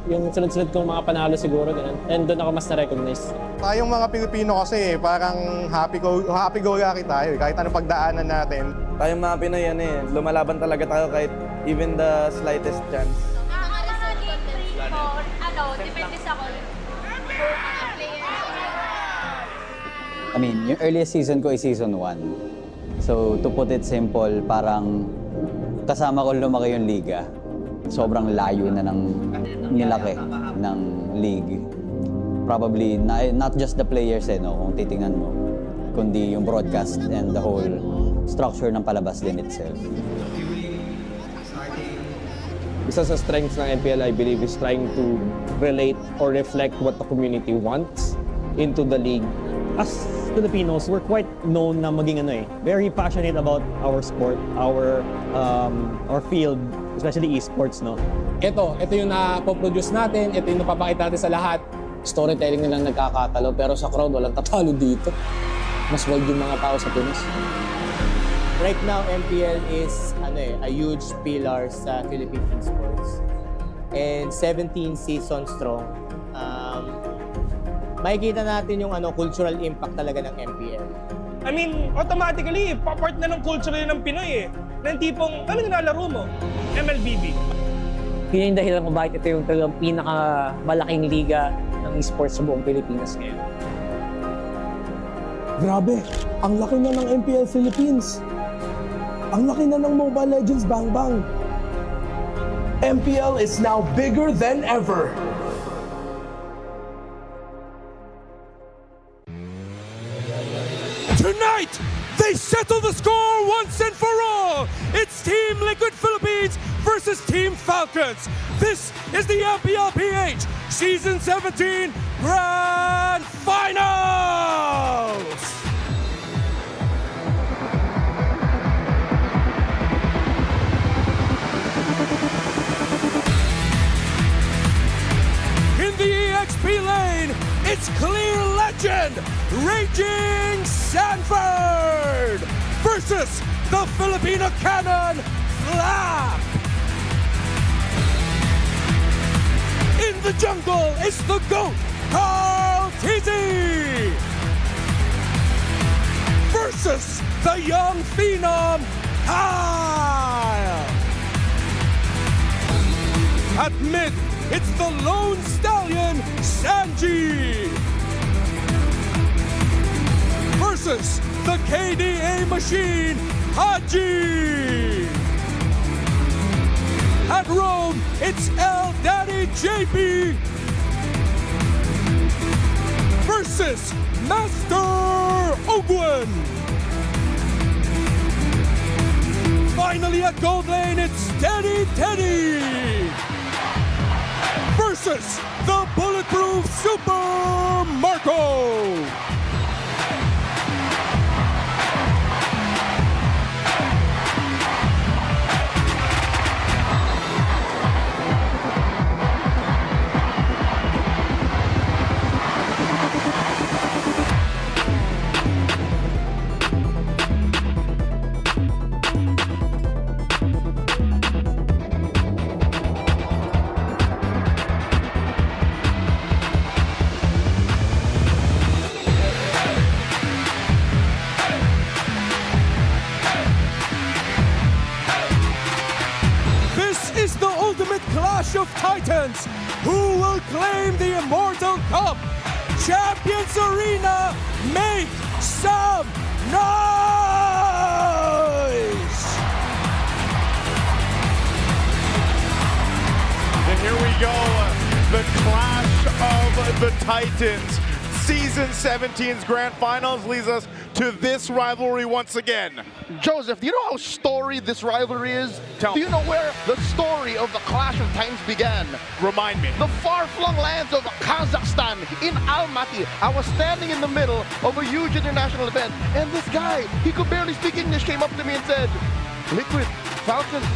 sunod-sunod kong mga panalo siguro, ganun. And doon ako mas na-recognize. Tayong mga Pilipino kasi parang happy-go-lucky tayo. Kahit anong pagdaanan natin. Tayong mga Pinoy lumalaban talaga tayo kahit even the slightest chance. Depende sa mean, yung earliest season ko is season 1. So, to put it simple, parang kasama ko lumaki yung liga. Sobrang layo na ng nilaki ng league. Probably not just the players no, kung titingnan mo, kundi yung broadcast and the whole structure ng palabas din itself. Isa sa strengths ng MPL, I believe, is trying to relate or reflect what the community wants into the league. As Filipinos, we're quite known na maging very passionate about our sport, our field, especially esports, no? Ito yung na-produce natin, ito yung napapakita natin sa lahat. Storytelling nilang nagkakatalo, pero sa crowd walang tatalo dito. Mas wild yung mga tao sa Pinas. Right now, MPL is a huge pillar sa Philippine esports. And 17 seasons strong. Makikita natin yung cultural impact talaga ng MPL. I mean, automatically, part na ng culture ng Pinoy Ng tipong, ano nilalaro mo? MLBB. Yun yung dahilan kung bakit ito yung talagang pinakamalaking liga ng esports sa buong Pilipinas ngayon. Grabe, ang laki na ng MPL Philippines. Ang laki na ng Mobile Legends Bang Bang. MPL is now bigger than ever. Tonight, they settle the score once and for all. It's Team Liquid Philippines versus Team Falcons. This is the MPLPH Season 17 Grand Finals! In the EXP lane, it's clear legend, Raging Sanford versus the Filipino cannon, Flap. In the jungle, it's the GOAT, Carl TZ versus the young phenom, Kyle. At mid, it's the lone stallion, Sanji versus the KDA machine, Haji. At Rome, it's El Daddy JP versus Master Ogwen. Finally at Gold Lane, it's Teddy versus the bulletproof Super Marco. Clash of Titans. Who will claim the Immortal Cup? Champions Arena, make some noise! And here we go, the Clash of the Titans. Season 17's Grand Finals leads us to this rivalry once again. Joseph, do you know how storied this rivalry is? Do you know where the story of the Clash of Titans began? Remind me. The far-flung lands of Kazakhstan in Almaty. I was standing in the middle of a huge international event, and this guy, he could barely speak English, came up to me and said, Liquid, Falcons,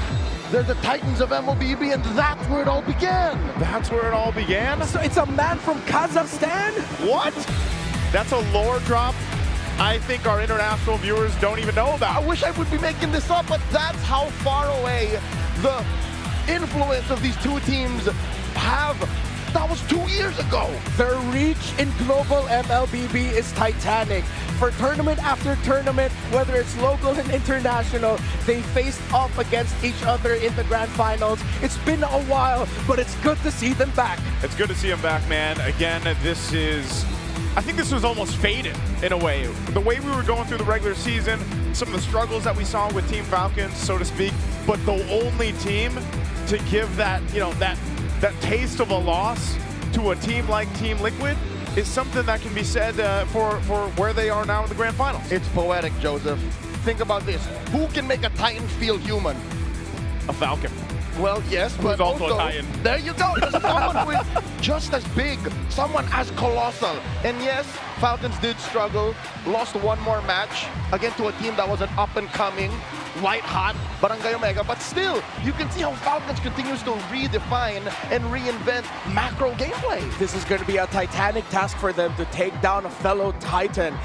they're the Titans of MLBB, and that's where it all began. That's where it all began? So it's a man from Kazakhstan? What? That's a lore drop I think our international viewers don't even know about. I wish I would be making this up, but that's how far away the influence of these two teams have. That was 2 years ago. Their reach in global MLBB is titanic. For tournament after tournament, whether it's local and international, they faced off against each other in the grand finals. It's been a while, but it's good to see them back. It's good to see them back, man. Again, this is I think this was almost faded in a way. The way we were going through the regular season, some of the struggles that we saw with Team Falcons, so to speak, but the only team to give that, you know, that taste of a loss to a team like Team Liquid is something that can be said for where they are now in the grand finals. It's poetic, Joseph. Think about this. Who can make a Titan feel human? A Falcon. Well, yes, Who's but also a Titan. There you go. There's someone who is just as big, someone as colossal. And yes, Falcons did struggle, lost one more match, again to a team that was an up-and-coming, white-hot Barangay Omega. But still, you can see how Falcons continues to redefine and reinvent macro gameplay. This is going to be a titanic task for them to take down a fellow Titan.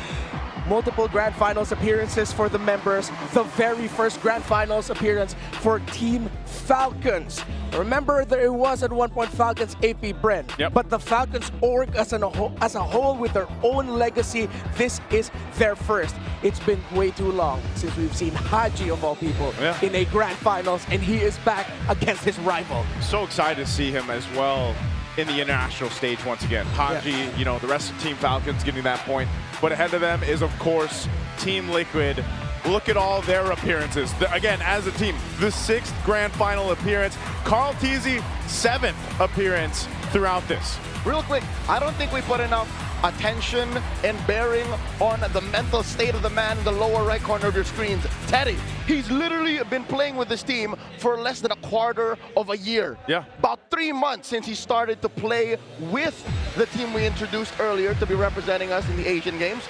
Multiple Grand Finals appearances for the members. The very first Grand Finals appearance for Team Falcons. Remember, there was at one point Falcons AP Bren. Yep. But the Falcons org as a whole with their own legacy, this is their first. It's been way too long since we've seen Haji, of all people, in a Grand Finals, and he is back against his rival. So excited to see him as well in the international stage once again. Haji, you know, the rest of Team Falcons getting that point. But ahead of them is, of course, Team Liquid. Look at all their appearances. Again, as a team, the 6th Grand Final appearance. CHUNG, 7th appearance throughout this. Real quick, I don't think we put enough attention and bearing on the mental state of the man in the lower right corner of your screens. Teddy, he's literally been playing with this team for less than a quarter of a year. Yeah. About 3 months since he started to play with the team we introduced earlier to be representing us in the Asian Games.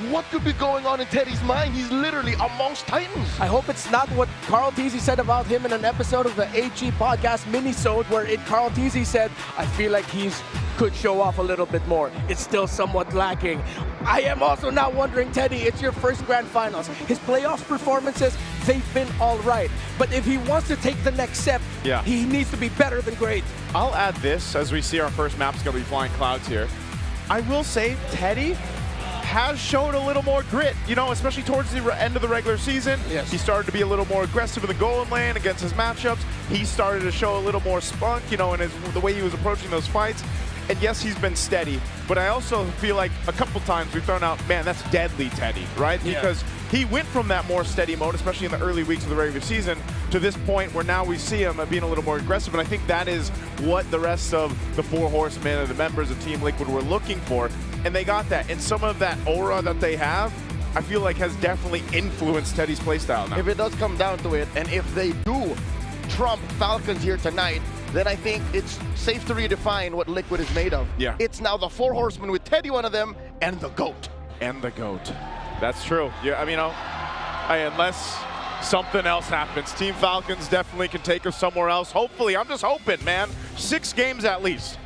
What could be going on in Teddy's mind? He's literally amongst Titans. I hope it's not what CHUNG said about him in an episode of the AG podcast minisode where CHUNG said, I feel like he's could show off a little bit more. It's still somewhat lacking. I am also now wondering, Teddy, it's your first Grand Finals. His playoffs performances, they've been all right. But if he wants to take the next step, he needs to be better than great. I'll add this as we see our first map's going to be Flying Clouds here. I will say Teddy has shown a little more grit, you know, especially towards the end of the regular season. He started to be a little more aggressive in the goal lane against his matchups. He started to show a little more spunk, you know, in the way he was approaching those fights. And yes, he's been steady, but I also feel like a couple times we've thrown out, man, that's deadly Teddy, right? Because he went from that more steady mode, especially in the early weeks of the regular season, to this point where now we see him being a little more aggressive. And I think that is what the rest of the 4 horsemen and the members of Team Liquid were looking for. And they got that. And some of that aura that they have, I feel like has definitely influenced Teddy's playstyle now. If it does come down to it, and if they do trump Falcons here tonight, then I think it's safe to redefine what Liquid is made of. Yeah. It's now the 4 horsemen with Teddy one of them, and the GOAT. And the GOAT. That's true. Yeah, I mean, unless something else happens, Team Falcons definitely can take us somewhere else. Hopefully, I'm just hoping, man. 6 games at least.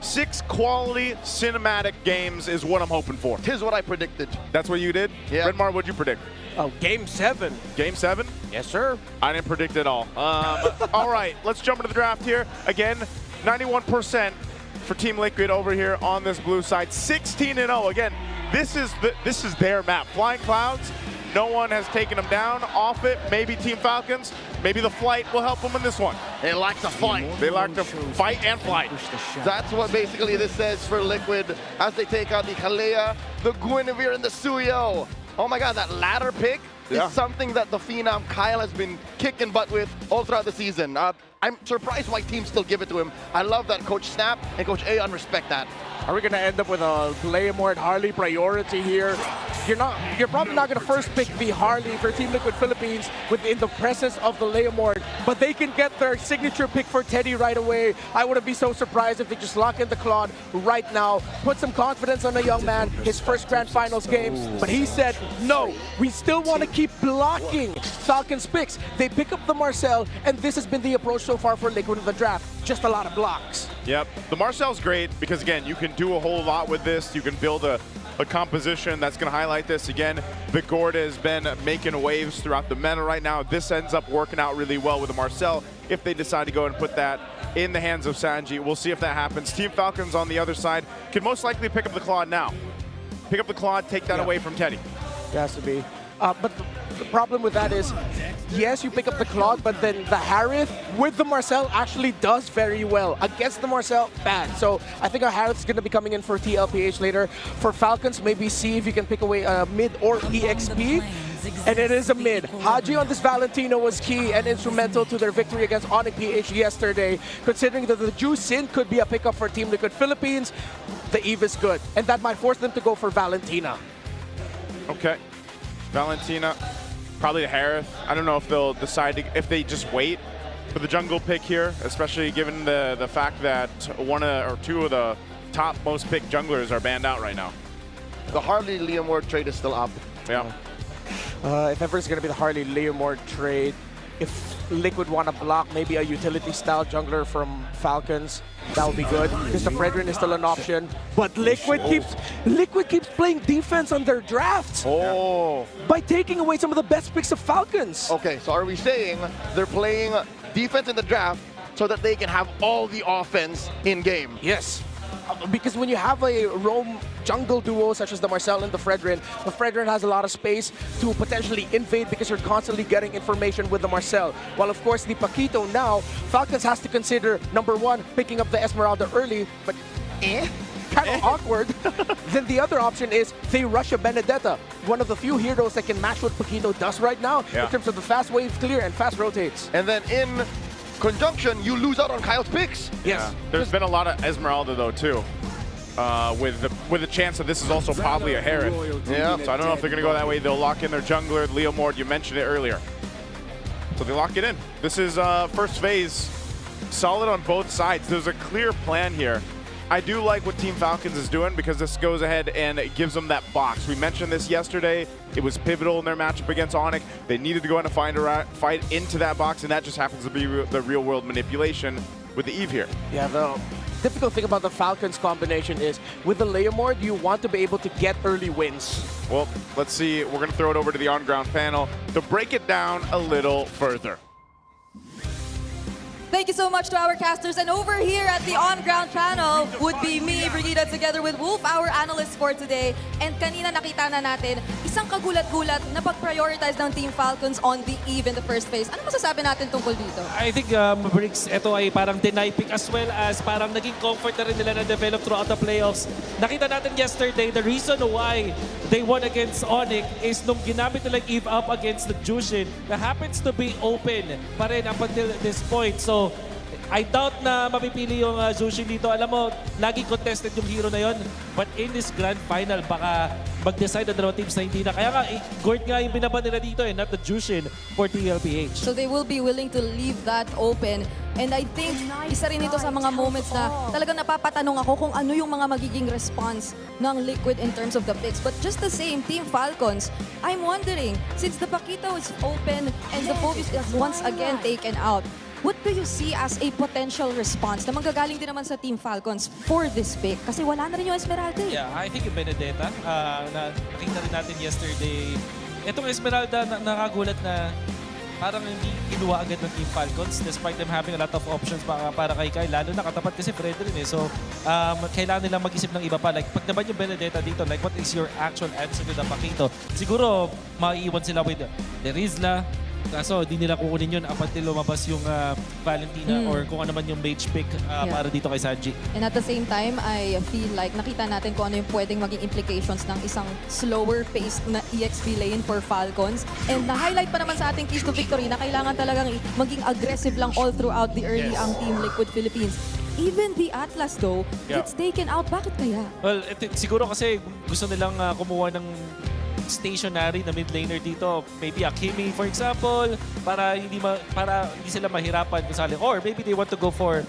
6 quality cinematic games is what I'm hoping for. Here's what I predicted. That's what you did? Yeah. Redmar, what'd you predict? Oh, Game 7. Game 7? Yes, sir. I didn't predict it all. All right, let's jump into the draft here. Again, 91% for Team Liquid over here on this blue side. 16-0. Again, this is their map. Flying Clouds, no one has taken them down. Off it, maybe Team Falcons. Maybe the flight will help them in this one. They like to fight. They like to fight and flight. That's what basically this says for Liquid as they take out the Kalea, the Guinevere, and the Suyo. Oh my god, that latter pick is something that the Phenom Kyle has been kicking butt with all throughout the season. I'm surprised why teams still give it to him. I love that Coach Snap and Coach Aeon respect that. Are we going to end up with a Leomord Harley priority here? You're probably not going to first pick the Harley for Team Liquid Philippines within the presence of the Leomord, but they can get their signature pick for Teddy right away. I wouldn't be so surprised if they just lock in the Claude right now, put some confidence on the young man, his first Grand Finals game. But he said, no, we still want to keep blocking Falcons picks. They pick up the Marcel, and this has been the approach so far for Liquid in the draft. Just a lot of blocks. Yep, the Marcel's great because, again, you can do a whole lot with this. You can build a composition that's going to highlight this. Again, the Gord has been making waves throughout the meta right now. This ends up working out really well with the Marcel if they decide to go and put that in the hands of Sanji. We'll see if that happens. Team Falcons on the other side can most likely pick up the Claude now. Pick up the Claude, take that away from Teddy. It has to be. But the problem with that is yes, you pick up the Claude, but then the Harith with the Marcel actually does very well. Against the Marcel, bad. So I think our Harith is going to be coming in for TLPH later. For Falcons, maybe see if you can pick away a mid or EXP. And it is a mid. Haji on this Valentino was key and instrumental to their victory against Onyx PH yesterday. Considering that the Ju Sin could be a pickup for Team Liquid Philippines, the Eve is good. And that might force them to go for Valentina. Okay. Valentina, probably the Harith. I don't know if they'll decide if they just wait for the jungle pick here, especially given the fact that one or two of the top most picked junglers are banned out right now. The Harley Leomord trade is still up. Yeah. If ever it's going to be the Harley Leomord trade, if Liquid want to block maybe a utility-style jungler from Falcons, that would be good, because the Fredrin is still an option. But Liquid keeps playing defense on their drafts by taking away some of the best picks of Falcons. Okay, so are we saying they're playing defense in the draft so that they can have all the offense in-game? Yes. Because when you have a roam jungle duo such as the Marcel and the Fredrin has a lot of space to potentially invade because you're constantly getting information with the Marcel. While of course the Paquito now, Falcons has to consider, number one, picking up the Esmeralda early, but kind of awkward. Then the other option is they rush a Benedetta, one of the few heroes that can match what Paquito does right now in terms of the fast wave clear and fast rotates. And then in conjunction, you lose out on Kyle's picks. Yes. There's been a lot of Esmeralda though too, with the chance that this is also probably a Harith. Yeah. So I don't know if they're gonna go that way. They'll lock in their jungler, Leomord. You mentioned it earlier. So they lock it in. This is first phase, solid on both sides. There's a clear plan here. I do like what Team Falcons is doing because this goes ahead and it gives them that box. We mentioned this yesterday. It was pivotal in their matchup against Onyx. They needed to go in and fight into that box, and that just happens to be the real-world manipulation with the Eve here. Yeah, the difficult thing about the Falcons combination is with the Leomord, you want to be able to get early wins. Well, let's see. We're going to throw it over to the on-ground panel to break it down a little further. Thank you so much to our casters. And over here at the on-ground panel would be me, Brigida, together with Wolf, our analyst for today. And kanina nakita na natin, isang kagulat-gulat na pag-prioritize ng Team Falcons on the Eve in the first phase. Ano masasabi natin tungkol dito? I think, Briggs, ito ay parang deny pick as well as parang naging comfort na rin nila na develop throughout the playoffs. Nakita natin yesterday, the reason why they won against Onyx is nung ginamit nilang Eve up against the Jushin na happens to be open pa rin up until this point. So, I doubt na mapipili yung Jushin dito. Alam mo, laging contested yung hero na yon. But in this grand final, baka mag-decide na dalawang teams na hindi na. Kaya nga, Gord nga yung binaban nila dito not the Jushin for TLPH. So they will be willing to leave that open. And I think, isa rin ito sa mga moments na talagang napapatanong ako kung ano yung mga magiging response ng Liquid in terms of the picks. But just the same, Team Falcons, I'm wondering, since the Paquito is open and the Phoebus is once again taken out, what do you see as a potential response na manggagaling din naman sa Team Falcons for this pick? Kasi wala na rin yung Esmeralda eh. Yeah, I think yung Benedetta, na nakita rin natin yesterday. Itong Esmeralda, nakagulat na parang hindi kinuha agad ng Team Falcons despite them having a lot of options para kay Kyle. Lalo na katapat kasi Fred rin eh. So, kailangan nilang mag-isip ng iba pa. Like, pag naman yung Benedetta dito, like, what is your actual answer to the Paquito? Siguro, maiiwan sila with the Rizla. Kaso, hindi nila kukunin yun up until lumabas yung Valentina or kung ano man yung mage pick para dito kay Sanji. And at the same time, I feel like nakita natin kung ano yung pwedeng maging implications ng isang slower paced na EXP lane for Falcons. And na-highlight pa naman sa ating keys to victory na kailangan talagang maging aggressive lang all throughout the early ang Team Liquid Philippines. Even the Atlas though, gets taken out. Bakit kaya? Well, siguro kasi gusto nilang kumuha ng stationary na mid laner dito, maybe Akimi for example, para hindi sila mahirapan kung sali, or maybe they want to go for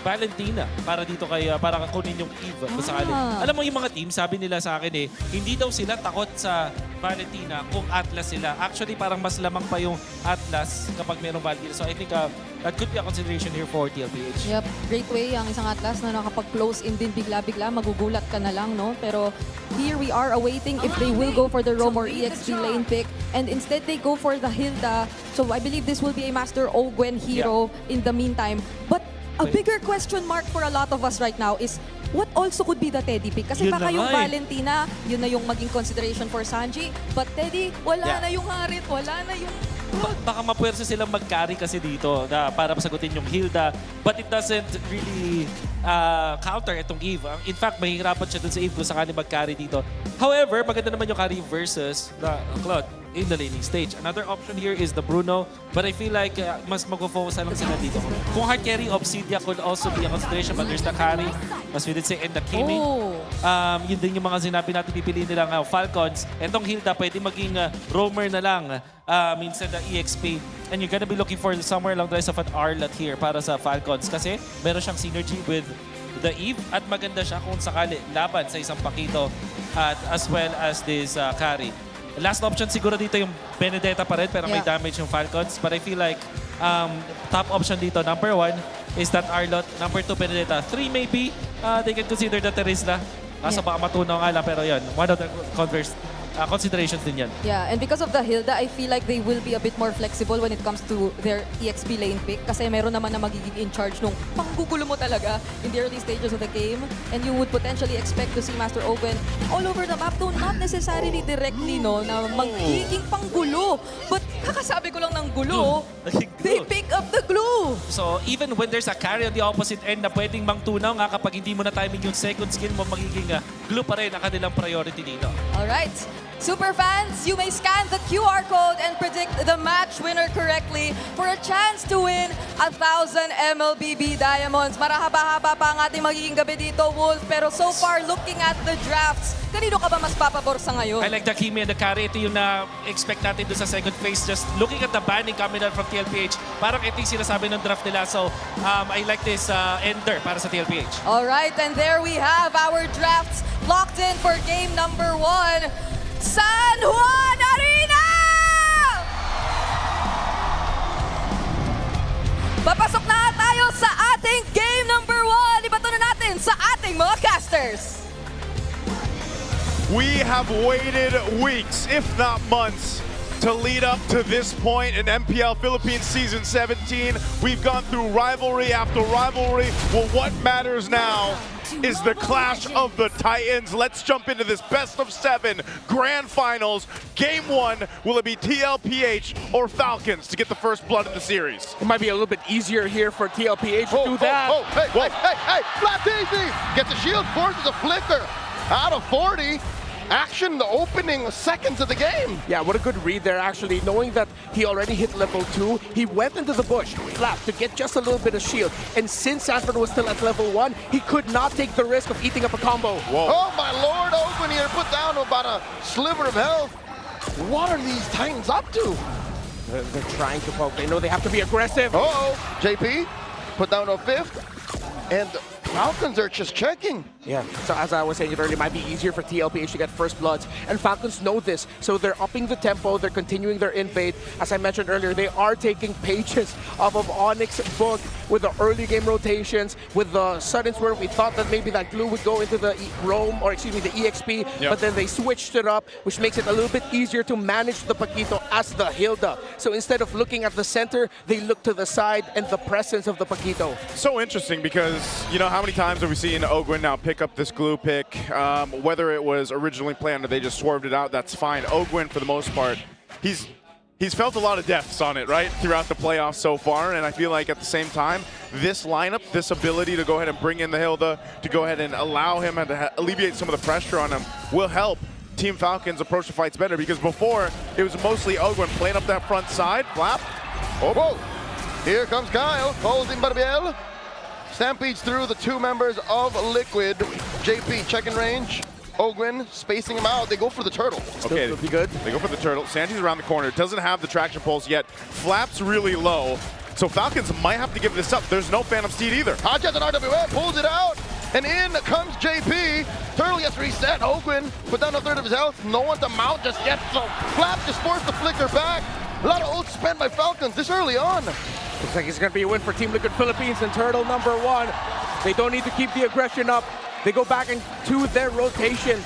Valentina para dito para kunin yung Eve kung sakali. Alam mo yung mga team, sabi nila sa akin hindi daw sila takot sa Valentina kung Atlas sila. Actually, parang mas lamang pa yung Atlas kapag merong Valentina. So I think that could be a consideration here for TLPH. Yep, great way ang isang Atlas na nakapag-close in din bigla-bigla, magugulat ka na lang, no? Pero here we are awaiting if they will go for the Roam or EXP lane pick, and instead they go for the Hilda. So I believe this will be a Master Ogwen hero in the meantime. But a bigger question mark for a lot of us right now is what also could be the Teddy pick? Kasi Yun baka na yung nga eh. Valentina, yun na yung maging consideration for Sanji. But Teddy, wala Yeah. na yung Harit, wala na yung... Baka mapuwersa silang mag-carry kasi dito na para masagutin yung Hilda. But it doesn't really counter itong Eve. In fact, mahihirapan siya dun sa Eve kung sakali mag-carry dito. However, maganda naman yung carry versus the Claude in the laning stage. Another option here is the Bruno, but I feel like mas mag-focus lang sila dito. Kung hard carry, Obsidia could also be a consideration, but there's the carry, as we did say, and the Kimi. Yun din yung mga sinabi natin pipiliin nilang Falcons. Itong Hilda, pwede maging roamer na lang minsan the EXP. And you're gonna be looking for somewhere along the lines of an Arlot here para sa Falcons kasi meron siyang synergy with the Eve at maganda siya kung sakali laban sa isang Pakito at as well as this carry. Last option siguro dito yung Benedetta pa rin pero may damage yung Falcons. But I feel like top option dito, number 1 is that Arlot. Number 2, Benedetta. 3 maybe, they can consider the Terizla. Kaso baka matunaw nga lang pero yun, one of the considerations din yan. Yeah, and because of the Hilda, I feel like they will be a bit more flexible when it comes to their EXP lane pick kasi meron naman na magiging in charge nung panggugulo mo talaga in the early stages of the game. And you would potentially expect to see Master Owen all over the map, though not necessarily directly, no, na magiging panggulo. But kakasabi ko lang ng gulo, they pick up the glue. So even when there's a carry on the opposite end na pwedeng mangtunaw nga kapag hindi mo na timing yung second skill mo, magiging glue pa rin ang kanilang priority dito. Alright. Super fans, you may scan the QR code and predict the match winner correctly for a chance to win 1,000 MLBB Diamonds. Marahaba-haba pa ang ating magiging gabi dito, Wolf. Pero so far, looking at the drafts, kanino ka ba mas papabor sa ngayon? I like the Kimi and the carry. Ito yung na-expect natin doon sa second phase. Just looking at the banning coming out from TLPH, parang ito yung sinasabi ng draft nila. So I like this ender para sa TLPH. Alright, and there we have our drafts locked in for game number 1. San Juan Arena! Papasok na tayo sa ating game number 1. Ibato na natin sa ating mga casters. We have waited weeks, if not months, to lead up to this point in MPL Philippines Season 17. We've gone through rivalry after rivalry. Well, what matters now is the clash of the Titans. Let's jump into this best-of-7 grand finals. Game 1, will it be TLPH or Falcons to get the first blood in the series? It might be a little bit easier here for TLPH to do that. Hey, flat easy! Gets a shield, forces a flicker. Out of 40. Action the opening seconds of the game. Yeah, what a good read there, actually. Knowing that he already hit level 2, he went into the bush, flat, to get just a little bit of shield. And since Sanford was still at level 1, he could not take the risk of eating up a combo. Whoa. Oh my lord, Open here put down about a sliver of health. What are these Titans up to? They're trying to poke. They know they have to be aggressive. Uh-oh, JP put down a 5th. And Falcons are just checking. Yeah, so as I was saying earlier, it might be easier for TLPH to get first bloods, and Falcons know this, so they're upping the tempo, they're continuing their invade. As I mentioned earlier, they are taking pages off of Onyx's book with the early game rotations, with the suddens where we thought that maybe that glue would go into the Roam, or excuse me, the EXP, but then they switched it up, which makes it a little bit easier to manage the Paquito as the Hilda. So instead of looking at the center, they look to the side and the presence of the Paquito. So interesting because, you know, how many times have we seen Ogwin now pick up this glue pick? Whether it was originally planned or they just swerved it out, that's fine. Ogwin, for the most part, he's felt a lot of deaths on it, right, throughout the playoffs so far, and I feel like at the same time, this lineup, this ability to go ahead and bring in the Hilda, to go ahead and allow him and to alleviate some of the pressure on him, will help Team Falcons approach the fights better, because before, it was mostly Ogwin playing up that front side, flap. Oh, whoa. Here comes Kyle, calls in Barbiel. Stampedes through the 2 members of Liquid. JP checking range. Ogwin spacing him out. They go for the turtle. Okay, be good. They go for the turtle. Sanji's around the corner. Doesn't have the traction pulse yet. Flap's really low. So Falcons might have to give this up. There's no Phantom Steed either. Hodges and RWA pulls it out. And in comes JP. Turtle gets reset. Ogwin put down a 1/3 of his health. No one to mount just yet. So Flap just forced the flicker back. A lot of ult spent by Falcons this early on. Looks like it's going to be a win for Team Liquid Philippines and Turtle number 1. They don't need to keep the aggression up. They go back into their rotations.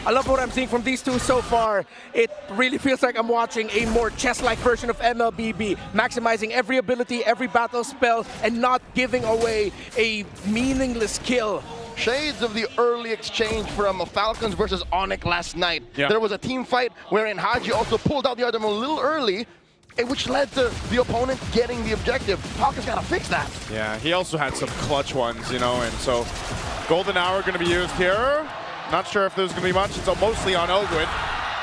I love what I'm seeing from these two so far. It really feels like I'm watching a more chess-like version of MLBB, maximizing every ability, every battle spell, and not giving away a meaningless kill. shades of the early exchange from Falcons versus Onyx last night. Yeah. There was a team fight wherein Haji also pulled out the other one a little early, which led to the opponent getting the objective. Falcons gotta fix that. Yeah, he also had some clutch ones, you know, and so golden hour going to be used here. Not sure if there's going to be much. It's mostly on Ogwin.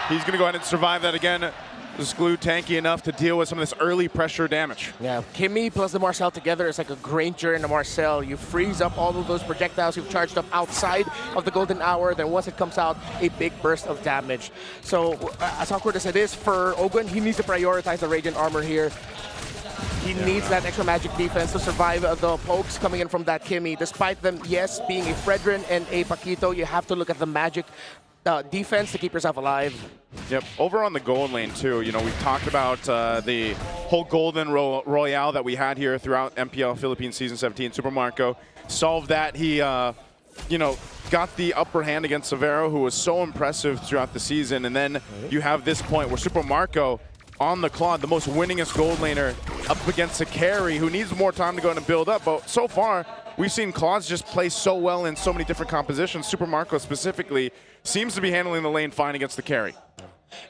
He's going to go ahead and survive that again. This glue tanky enough to deal with some of this early pressure damage. Yeah, Kimmy plus the Marcel together is like a Granger and a Marcel. You freeze up all of those projectiles you've charged up outside of the golden hour, then once it comes out, a big burst of damage. So, as awkward as it is for Ogwin, he needs to prioritize the Radiant Armor here. He needs that extra magic defense to survive the pokes coming in from that Kimmy. Despite them, yes, being a Fredrin and a Paquito, you have to look at the magic defense to keep yourself alive. Yep, over on the gold lane too, you know, we've talked about the whole golden royale that we had here throughout MPL Philippines Season 17. Super Marco solved that. He, you know, got the upper hand against Severo, who was so impressive throughout the season. And then you have this point where Super Marco on the Claude, the most winningest gold laner, up against a carry who needs more time to go and build up. But so far, we've seen Claude just play so well in so many different compositions. Super Marco specifically seems to be handling the lane fine against the carry.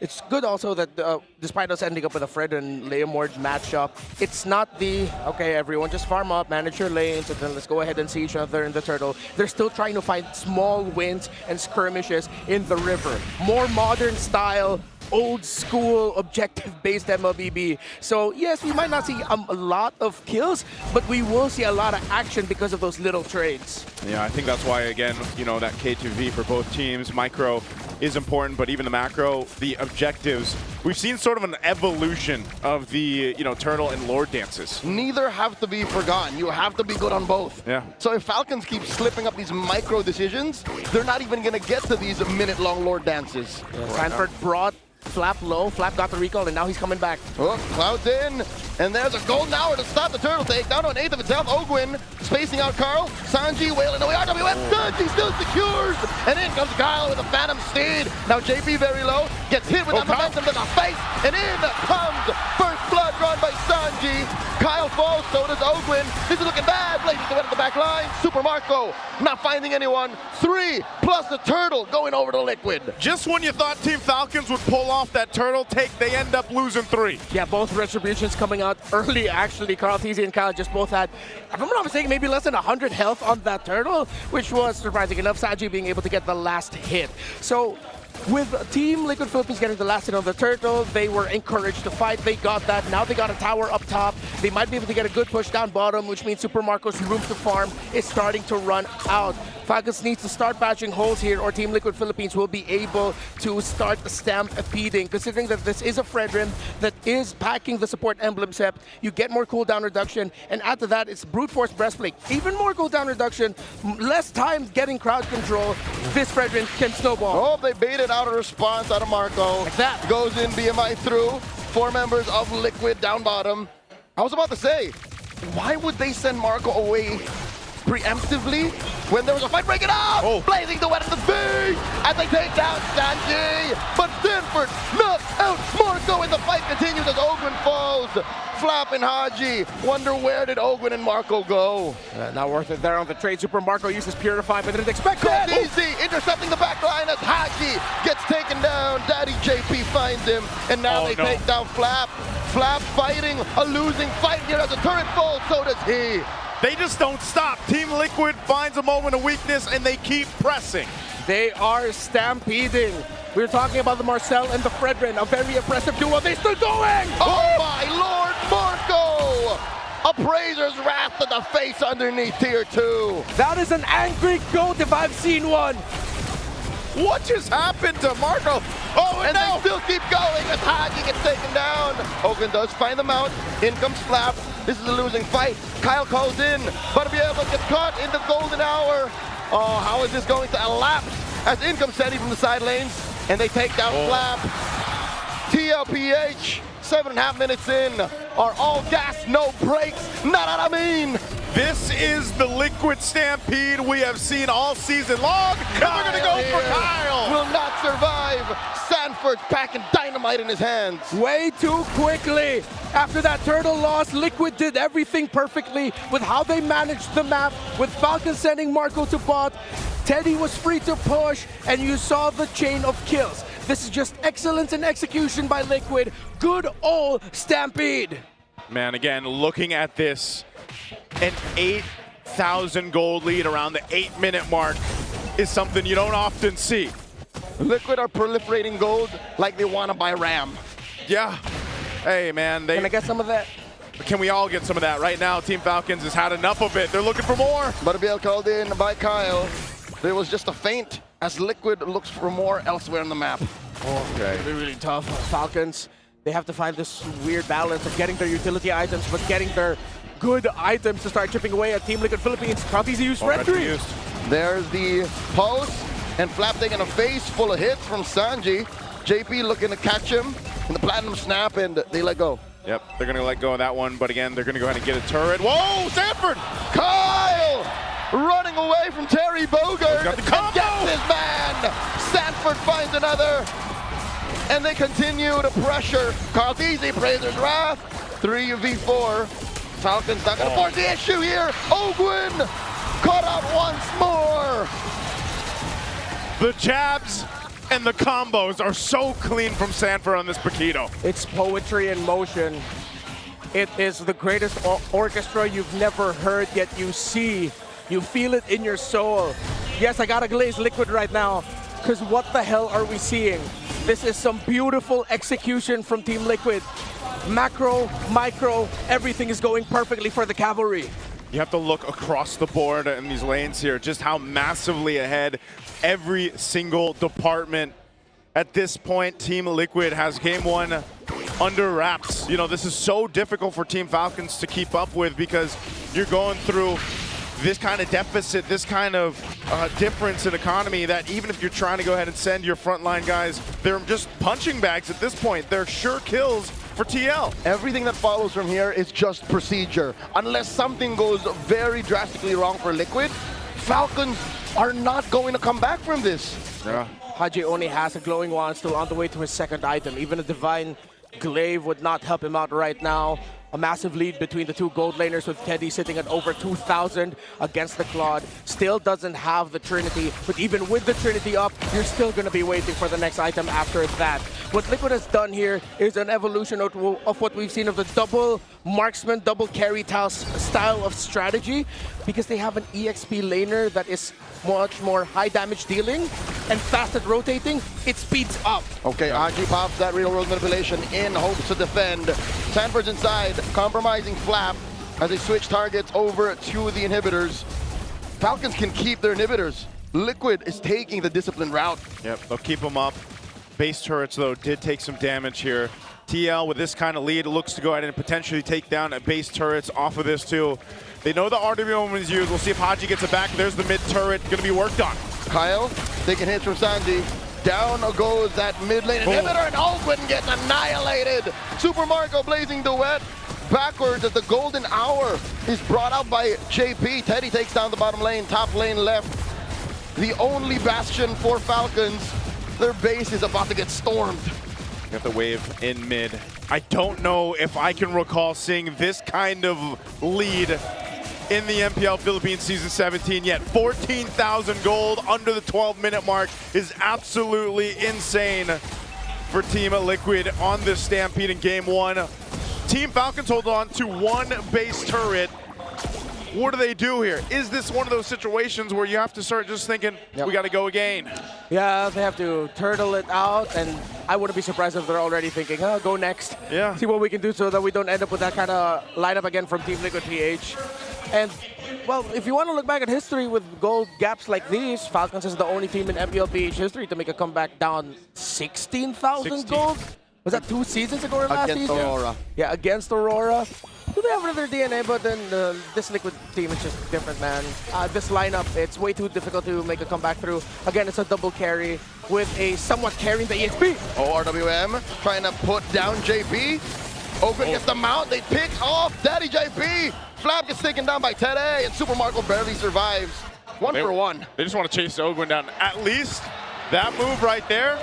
It's good also that despite us ending up with a Fred and Leomord matchup, it's not the, okay, everyone just farm up, manage your lanes, and then let's go ahead and see each other in the turtle. They're still trying to find small wins and skirmishes in the river. More modern style, old school objective-based MLBB. So yes, we might not see a lot of kills, but we will see a lot of action because of those little trades. Yeah, I think that's why, again, you know, that K2V for both teams, micro is important, but even the macro, the objectives, we've seen sort of an evolution of the, you know, turtle and lord dances. Neither have to be forgotten. You have to be good on both. Yeah. So if Falcons keep slipping up these micro decisions, they're not even going to get to these minute-long lord dances. Yeah, Sanford brought Flap low, Flap got the recall, and now he's coming back. Oh, Cloud's in, and there's a golden hour to stop the turtle take. Down to an eighth of itself. Ogwin spacing out Carl. Sanji wailing away. RWF Sanji still secures, and in comes Kyle with a Phantom Steed. Now JP very low, gets hit with that momentum to the face, and in comes first blood drawn by Sanji. Kyle falls, so does Ogwin. This is looking bad. Blazing to win at the back line. Super Marco not finding anyone. 3 plus the turtle going over to Liquid. Just when you thought Team Falcons would pull off that turtle take, they end up losing 3. Yeah, both retributions coming out early, actually. Carl TZ and Kyle just both had, if I'm not mistaken, maybe less than 100 health on that turtle, which was surprising enough. Sanji being able to get the last hit. So, with Team Liquid Philippines getting the last hit on the turtle, they were encouraged to fight. They got that. Now they got a tower up top. They might be able to get a good push down bottom, which means Super Marco's room to farm is starting to run out. Falcons needs to start patching holes here, or Team Liquid Philippines will be able to start stampeding. Considering that this is a Fredrin that is packing the support emblem sept, you get more cooldown reduction, and after that, it's brute force breastplate. Even more cooldown reduction, less time getting crowd control. This Fredrin can snowball. Oh, they baited out a response out of Marco. Like that. Goes in BMI through. 4 members of Liquid down bottom. I was about to say, why would they send Marco away preemptively when there was a fight breaking out? Oh. Blazing the wet at the face as they take down Sanji. But Stanford knocks out Marco, and the fight continues as Ogwin falls. Flap and Haji wonder, where did Ogwin and Marco go? Not worth it there on the trade. Super Marco uses Purify, but didn't expect that. Goes easy, intercepting the back line as Haji gets taken down. Daddy JP finds him, and now they take down Flap. Flap fighting a losing fight here as the turret falls, so does he. They just don't stop. Team Liquid finds a moment of weakness, and they keep pressing. They are stampeding. We were talking about the Marcel and the Fredrin, a very impressive duo. They're still going! Oh my Lord, Marco! Appraiser's wrath to the face underneath tier 2. That is an angry goat if I've seen one. What just happened to Marco? Oh, and they still keep going as Haji gets taken down. Ogwin does find them out. In comes Flap. This is a losing fight. Kyle calls in, but BMI gets caught in the golden hour. Oh, how is this going to elapse? As in comes Seti from the side lanes, and they take down Flap. TLPH, 7.5 minutes in, are all gas, no brakes. Not what I mean. This is the Liquid Stampede we have seen all season long. And we're going to go for Kyle. Will not survive. Sanford's packing dynamite in his hands. Way too quickly. After that turtle loss, Liquid did everything perfectly with how they managed the map, with Falcon sending Marco to bot. Teddy was free to push, and you saw the chain of kills. This is just excellence in execution by Liquid. Good old Stampede. Man, again, looking at this, an 8,000 gold lead around the 8-minute mark is something you don't often see. Liquid are proliferating gold like they want to buy RAM. Yeah. Hey, man. Can I get some of that? Can we all get some of that? Right now, Team Falcons has had enough of it. They're looking for more. Butterbeal called in by Kyle. There was just a feint as Liquid looks for more elsewhere on the map. Okay. It's really tough. Falcons, they have to find this weird balance of getting their utility items, but getting their good items to start chipping away at Team Liquid Philippines. Not easy to use Red 3. There's the pulse, and Flap taking a face full of hits from Sanji. JP looking to catch him in the Platinum Snap, and they let go. Yep, they're going to let go of that one, but again, they're going to go ahead and get a turret. Whoa, Sanford! Kyle running away from Terry Bogard. Got the combo! And gets his man! Sanford finds another, and they continue to pressure. Cartesi, Praetor's Wrath, 3v4. Falcons not going to force the issue here. Ogwin caught out once more. The jabs and the combos are so clean from Sanford on this Paquito. It's poetry in motion. It is the greatest orchestra you've never heard, yet you see. You feel it in your soul. Yes, I gotta glaze Liquid right now, because what the hell are we seeing? This is some beautiful execution from Team Liquid. Macro, micro, everything is going perfectly for the Cavalry. You have to look across the board in these lanes here, just how massively ahead every single department. At this point, Team Liquid has game one under wraps. You know, this is so difficult for Team Falcons to keep up with because you're going through this kind of deficit, this kind of difference in economy that even if you're trying to go ahead and send your frontline guys, they're just punching bags at this point. They're sure kills for TL. Everything that follows from here is just procedure. Unless something goes very drastically wrong for Liquid, Falcons are not going to come back from this. Yeah. Haji only has a glowing wand still on the way to his second item. Even a divine glaive would not help him out right now. A massive lead between the two gold laners with Teddy sitting at over 2,000 against the Claude. Still doesn't have the Trinity, but even with the Trinity up, you're still going to be waiting for the next item after that. What Liquid has done here is an evolution of what we've seen of the double marksman, double carry style of strategy, because they have an EXP laner that is much more high damage dealing and fast at rotating. It speeds up. Okay, Aji pops that real world manipulation in hopes to defend. Sanford's inside, compromising Flap as they switch targets over to the inhibitors. Falcons can keep their inhibitors. Liquid is taking the disciplined route. Yep, they'll keep them up. Base turrets, though, did take some damage here. TL, with this kind of lead, looks to go ahead and potentially take down base turrets off of this, too. They know the RWM is used. We'll see if Haji gets it back. There's the mid turret going to be worked on. Kyle taking hits from Sanji. Down goes that mid lane inhibitor, and Ogwin gets annihilated. Super Marco blazing duet. Backwards as the golden hour is brought out by JP. Teddy takes down the bottom lane, top lane left. The only bastion for Falcons. Their base is about to get stormed. Got the wave in mid. I don't know if I can recall seeing this kind of lead in the MPL Philippines Season 17 yet. 14,000 gold under the 12-minute mark is absolutely insane for Team Liquid on this Stampede in Game 1. Team Falcons hold on to one base turret. What do they do here? Is this one of those situations where you have to start just thinking, we got to go again? Yeah, they have to turtle it out, and I wouldn't be surprised if they're already thinking, oh, go next. Yeah. See what we can do so that we don't end up with that kind of lineup again from Team Liquid PH. And, well, if you want to look back at history with gold gaps like these, Falcons is the only team in MPL PH history to make a comeback down 16,000 gold. Was that 2 seasons ago or last season? Against Aurora. Yeah, against Aurora. Do they have another DNA, but then this Liquid team is just different, man. This lineup, it's way too difficult to make a comeback through. Again, it's a double carry with a somewhat carrying the EXP. Oh, RWM trying to put down JP. Ogwin gets the mount, they pick off Daddy JP. Flap gets taken down by Tere, and Super Marco barely survives. One for one. They just want to chase Ogwin down. At least that move right there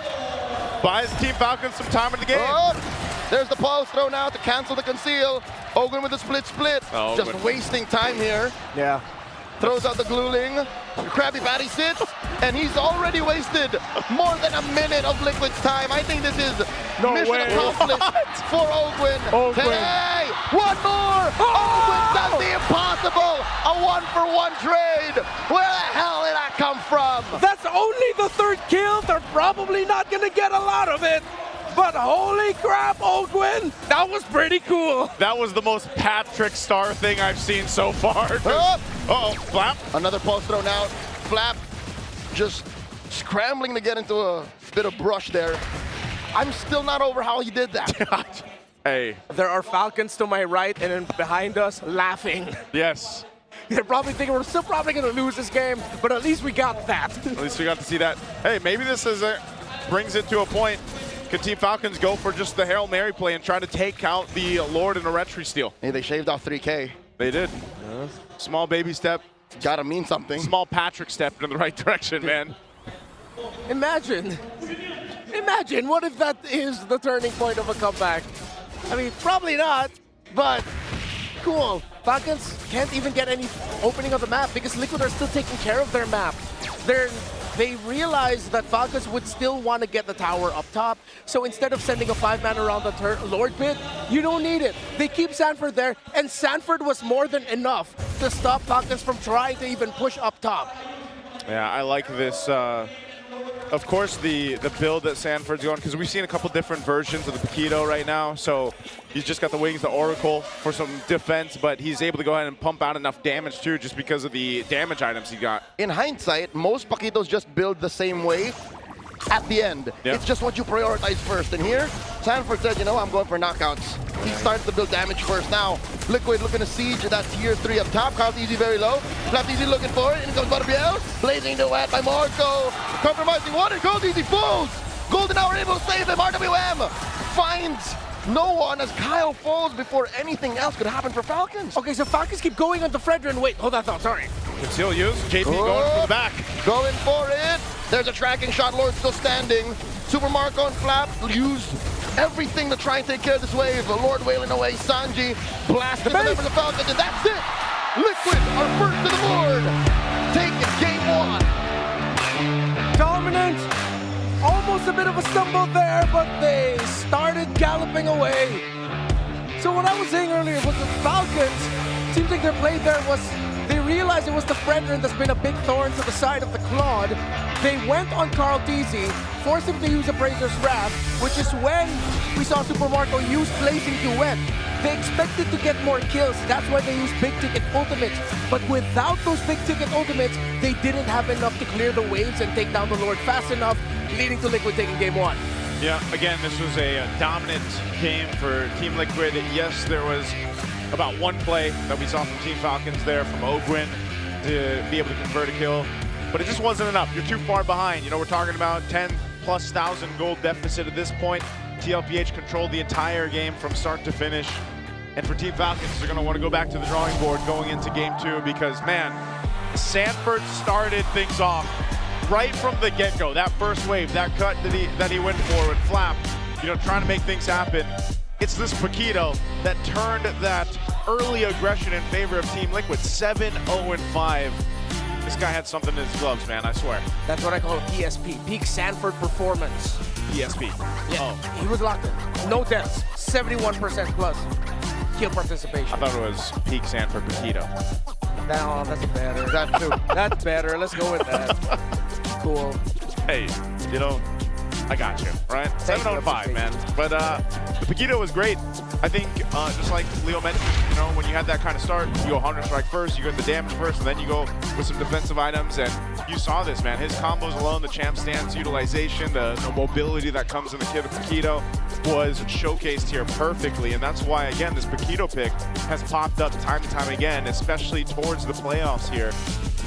buys Team Falcons some time in the game. Oh, there's the pulse throw now to cancel the conceal. Ogwin with the split. Oh, just wasting time here. Yeah. Throws out the glueling. Krabby Patty sits, and he's already wasted more than a minute of Liquid's time. I think this is mission accomplished for Ogwin. Hey, one more! Ogwin does the impossible! A 1-for-1 trade! Where the hell did that come from? That's only the third kill. They're probably not going to get a lot of it. But holy crap, Ogwin, that was pretty cool. That was the most Patrick Star thing I've seen so far. Uh-oh, Flap. Another pulse throw now. Flap just scrambling to get into a bit of brush there. I'm still not over how he did that. Hey. There are Falcons to my right and then behind us laughing. Yes. They're probably thinking we're still probably going to lose this game, but at least we got that. At least we got to see that. Hey, maybe this is brings it to a point. Could Team Falcons go for just the Hail Mary play and try to take out the Lord and a retry steal? Hey, they shaved off 3K. They did. Small baby step. Gotta mean something. Small Patrick step in the right direction, man. Imagine what if that is the turning point of a comeback? I mean, probably not, but cool. Falcons can't even get any opening of the map because Liquid are still taking care of their map. They realized that Falcons would still want to get the tower up top, so instead of sending a 5-man around the Lord pit, you don't need it. They keep Sanford there, and Sanford was more than enough to stop Falcons from trying to even push up top. Yeah, I like this. Of course, the build that Sanford's going, because we've seen a couple different versions of the Paquito right now. So he's just got the wings, the Oracle for some defense, but he's able to go ahead and pump out enough damage too, just because of the damage items he got. In hindsight, most Paquitos just build the same way at the end. Yeah. It's just what you prioritize first. And here, Sanford said, you know, I'm going for knockouts. He starts to build damage first now. Liquid looking to siege that tier 3 up top. Count Easy very low. Flap Easy looking for it. In comes Butterfield. Blazing the wet by Marco. Compromising one and Gold Easy falls. Golden Hour able to save him. RWM finds no one as Kyle falls before anything else could happen for Falcons. Okay, so Falcons keep going on the Fredrin. Wait, hold that thought, sorry. Conceal use. JP going for the back. Going for it. There's a tracking shot. Lord still standing. Super Marco and Flap use everything to try and take care of this wave. The Lord wailing away. Sanji blasting the members of Falcons, and that's it. Liquid are first to the board. Taking game 1. Dominant. Almost a bit of a stumble there, but they started galloping away. So what I was saying earlier was the Falcons, seems like their play there was, they realized it was the Fredrin that's been a big thorn to the side of the Claude. They went on Carl Teasy, forced him to use Appraiser's Wrath, which is when we saw Super Marco use Blazing Duet. They expected to get more kills, that's why they used big ticket ultimates. But without those big ticket ultimates, they didn't have enough to clear the waves and take down the Lord fast enough, leading to Liquid taking game 1. Yeah, again, this was a dominant game for Team Liquid. Yes, there was about one play that we saw from Team Falcons there from Ogwin to be able to convert a kill, but it just wasn't enough. You're too far behind. You know, we're talking about 10,000+ gold deficit at this point. TLPH controlled the entire game from start to finish. And for Team Falcons, they're going to want to go back to the drawing board going into game 2 because, man, Sanford started things off right from the get-go. That first wave, that cut that he went for with Flap, you know, trying to make things happen. It's this Paquito that turned that early aggression in favor of Team Liquid. 7-0-5. This guy had something in his gloves, man, I swear. That's what I call a PSP, Peak Sanford Performance. PSP. Yeah, Oh. he was locked in. No deaths, 71% plus kill participation. I thought it was Peak Sanford Paquito. No, that's better. That too. That's better. Let's go with that. Cool. Hey, you know, I got you, right? 7-0-5, man. But the Paquito was great. I think, just like Leo mentioned, you know, when you had that kind of start, you go 100 strike first, you get the damage first, and then you go with some defensive items. And you saw this, man. His combos alone, the champ stance utilization, the mobility that comes in the kit of Paquito was showcased here perfectly. And that's why, again, this Paquito pick has popped up time and time again, especially towards the playoffs here.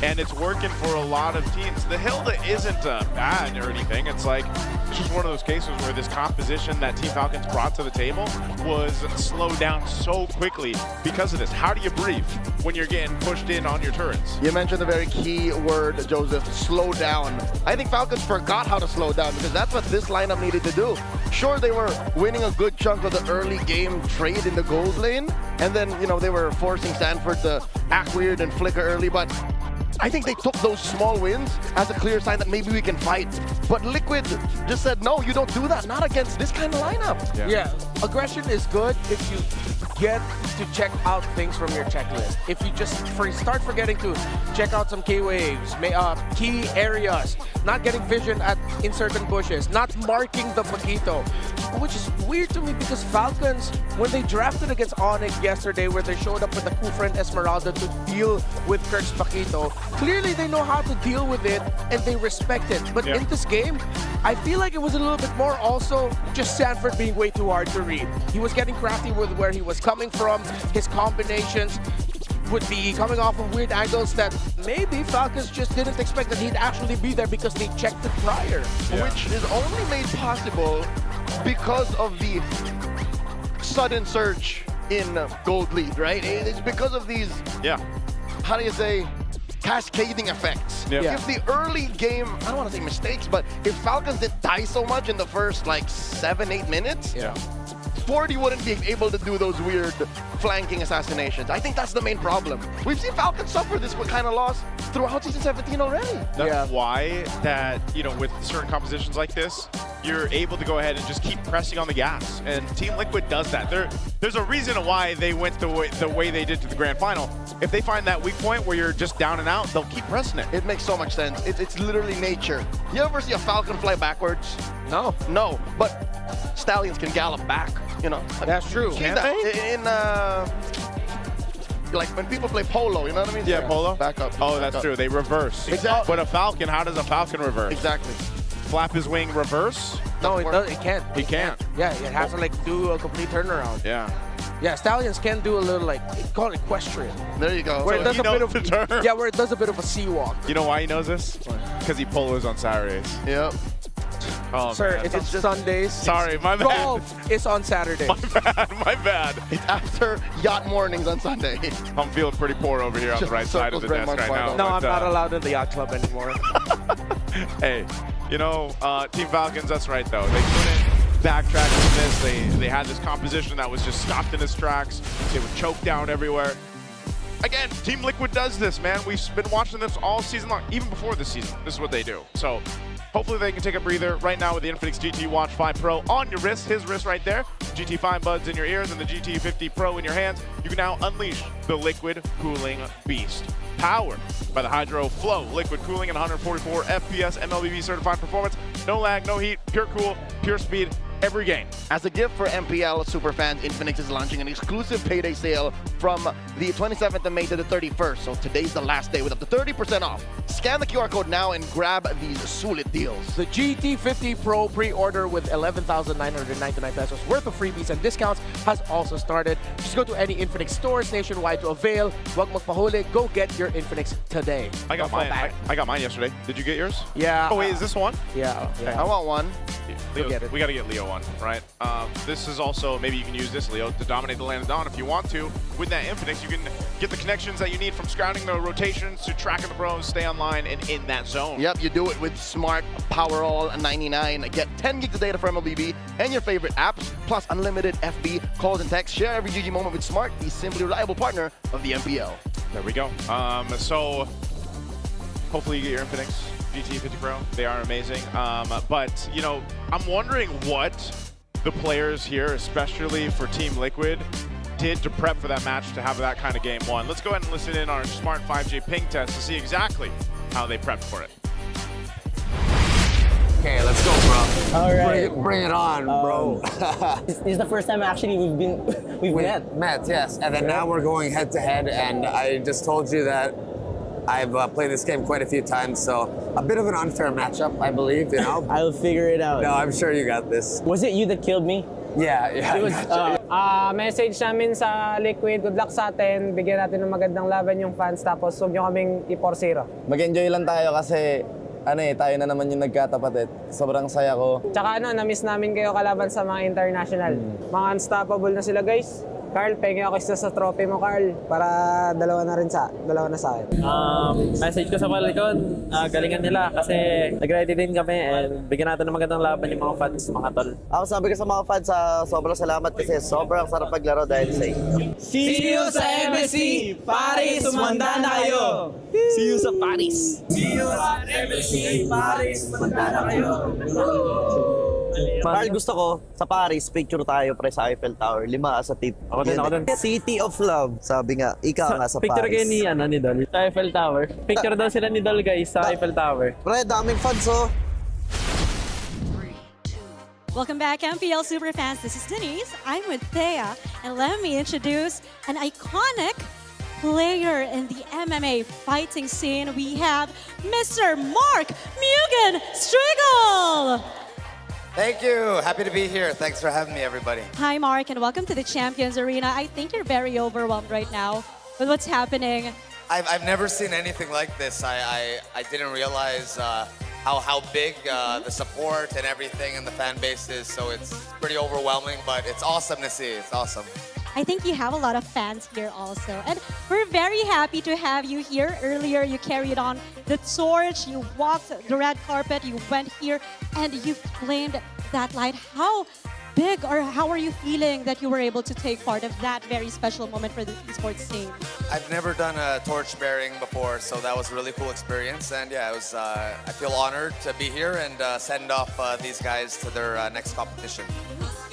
and it's working for a lot of teams. The Hilda isn't bad or anything. It's like, it's just one of those cases where this composition that Team Falcons brought to the table was slowed down so quickly because of this. How do you breathe when you're getting pushed in on your turrets? You mentioned a very key word, Joseph, slow down. I think Falcons forgot how to slow down because that's what this lineup needed to do. Sure, they were winning a good chunk of the early game trade in the gold lane, and then, you know, they were forcing Sanford to act weird and flicker early, but I think they took those small wins as a clear sign that maybe we can fight. But Liquid just said, no, you don't do that, not against this kind of lineup. Yeah, aggression is good if you get to check out things from your checklist. If you just start forgetting to check out some key waves, key areas, not getting vision in certain bushes, not marking the Paquito, which is weird to me because Falcons, when they drafted against Onyx yesterday, where they showed up with the Kufra and Esmeralda to deal with QUÄC's Paquito, clearly they know how to deal with it and they respect it. But in this game, I feel like it was a little bit more also just Sanford being way too hard to read. He was getting crafty with where he was coming from. His combinations would be coming off of weird angles that maybe Falcons just didn't expect that he'd actually be there because they checked it prior. Which is only made possible because of the sudden surge in gold lead, right? It's because of these, how do you say, cascading effects. If the early game, I don't want to say mistakes, but if Falcons didn't die so much in the first like 7-8 minutes, 40 wouldn't be able to do those weird flanking assassinations. I think that's the main problem. We've seen Falcons suffer this kind of loss throughout Season 17 already. That's why that, you know, with certain compositions like this, you're able to go ahead and just keep pressing on the gas. And Team Liquid does that. There's a reason why they went the way they did to the grand final. If they find that weak point where you're just down and out, they'll keep pressing it. It makes so much sense. It's literally nature. You ever see a falcon fly backwards? No. No, but stallions can gallop back, you know. That's true. Can they? In like when people play polo, you know what I mean? Yeah, polo. Back up. Oh, that's true. They reverse. Exactly. But a falcon, how does a falcon reverse? Exactly. Flap his wing, reverse? No, it can't. He can't. Yeah, it has to like do a complete turnaround. Yeah. Yeah, stallions can do a little like, call it equestrian. There you go. Where it does a bit of the term. Yeah, where it does a bit of a sea walk. You know why he knows this? Because he polos on Saturdays. Yep. Oh, sir, man. it's on Sundays. Sorry, my bad. Golf is on Saturdays. My bad. It's after yacht mornings on Sunday. I'm feeling pretty poor over here on the right side of the desk right now. No, I'm not allowed in the yacht club anymore. Hey, you know, Team Falcons, that's right though. They couldn't backtrack from this. They had this composition that was just stopped in its tracks. They were choked down everywhere. Again, Team Liquid does this, man. We've been watching this all season long, even before this season. This is what they do. So hopefully they can take a breather right now with the Infinix GT Watch 5 Pro on your wrist, his wrist right there. GT 5 buds in your ears and the GT 50 Pro in your hands. You can now unleash the liquid cooling beast. Powered by the Hydro Flow liquid cooling and 144 FPS MLBB certified performance. No lag, no heat, pure cool, pure speed. Every game. As a gift for MPL superfans, Infinix is launching an exclusive payday sale from the 27th of May to the 31st. So today's the last day with up to 30% off. Scan the QR code now and grab these sulit deals. The GT50 Pro pre-order with 11,999 pesos worth of freebies and discounts has also started. Just go to any Infinix stores nationwide to avail. Huwag magpahuli. Go get your Infinix today. I got mine. I got mine yesterday. Did you get yours? Yeah. Oh wait, is this one? Yeah. I want one. Leo, we got to get Leo one, right? This is also, maybe you can use this, Leo, to dominate the land of Dawn if you want to. With that Infinix, you can get the connections that you need from scouting the rotations to tracking the pros, stay online, and in that zone. Yep, you do it with Smart Powerall 99. Get 10 gigs of data for MLBB and your favorite apps, plus unlimited FB calls and texts. Share every GG moment with Smart, the simply reliable partner of the MPL. There we go. So hopefully you get your Infinix GT 50 Pro. They are amazing. But, you know, I'm wondering what the players here, especially for Team Liquid, did to prep for that match to have that kind of game one. Let's go ahead and listen in on our Smart 5G ping test to see exactly how they prepped for it. Okay, let's go, bro. All right. Bring it on, bro. This is the first time actually we've met. Met, yes. And then now we're going head to head, and I just told you that I've played this game quite a few times, so a bit of an unfair matchup, I believe, you know? I'll figure it out. No, I'm sure you got this. Was it you that killed me? Yeah. It was, message namin sa Liquid, good luck sa atin, bigyan natin ng magandang laban yung fans, tapos huwag nyo kaming i-4-0. Mag-enjoy lang tayo kasi tayo na naman yung nagkatapat. Sobrang saya ko. Tsaka na-miss namin kayo kalaban sa mga international. Mga unstoppable na sila, guys. Carl, pengi ako isa sa trophy mo, Carl, para dalawa na sa akin. Message ko sa Falcon, galingan nila kasi nag-ready din kami and bigyan natin ng magandang laban yung mga fans, mga tol. Ako sabi ko sa mga fans, sobrang salamat kasi sobrang sarap maglaro dahil sa inyo. See you sa MSC! Paris, sumanda na kayo! See you sa Paris! See you sa MSC! Paris, sumanda na kayo! Carl, gusto ko sa Paris, picture tayo pre sa Eiffel Tower. 5 sa tip. Ako din. City of Love. Sabi nga, ikaw nga sa picture Paris. Picture kayo ni Dol. Sa Eiffel Tower. Picture daw sila ni Dol, guys, sa Eiffel Tower. Pre, daming fans oh. Welcome back, MPL Superfans. This is Denise. I'm with Thea. And let me introduce an iconic player in the MMA fighting scene. We have Mr. Mark Mugen Striegel. Thank you. Happy to be here. Thanks for having me, everybody. Hi, Mark, and welcome to the Champions Arena. I think you're very overwhelmed right now with what's happening. I've never seen anything like this. I didn't realize how big the support and everything and the fan base is. So it's pretty overwhelming, but it's awesome to see. It's awesome. I think you have a lot of fans here also. And we're very happy to have you here. Earlier, you carried on the torch, you walked the red carpet, you went here, and you flamed that light. How big or how are you feeling that you were able to take part of that very special moment for the esports scene? I've never done a torch bearing before, so that was a really cool experience. And yeah, it was. I feel honored to be here and send off these guys to their next competition.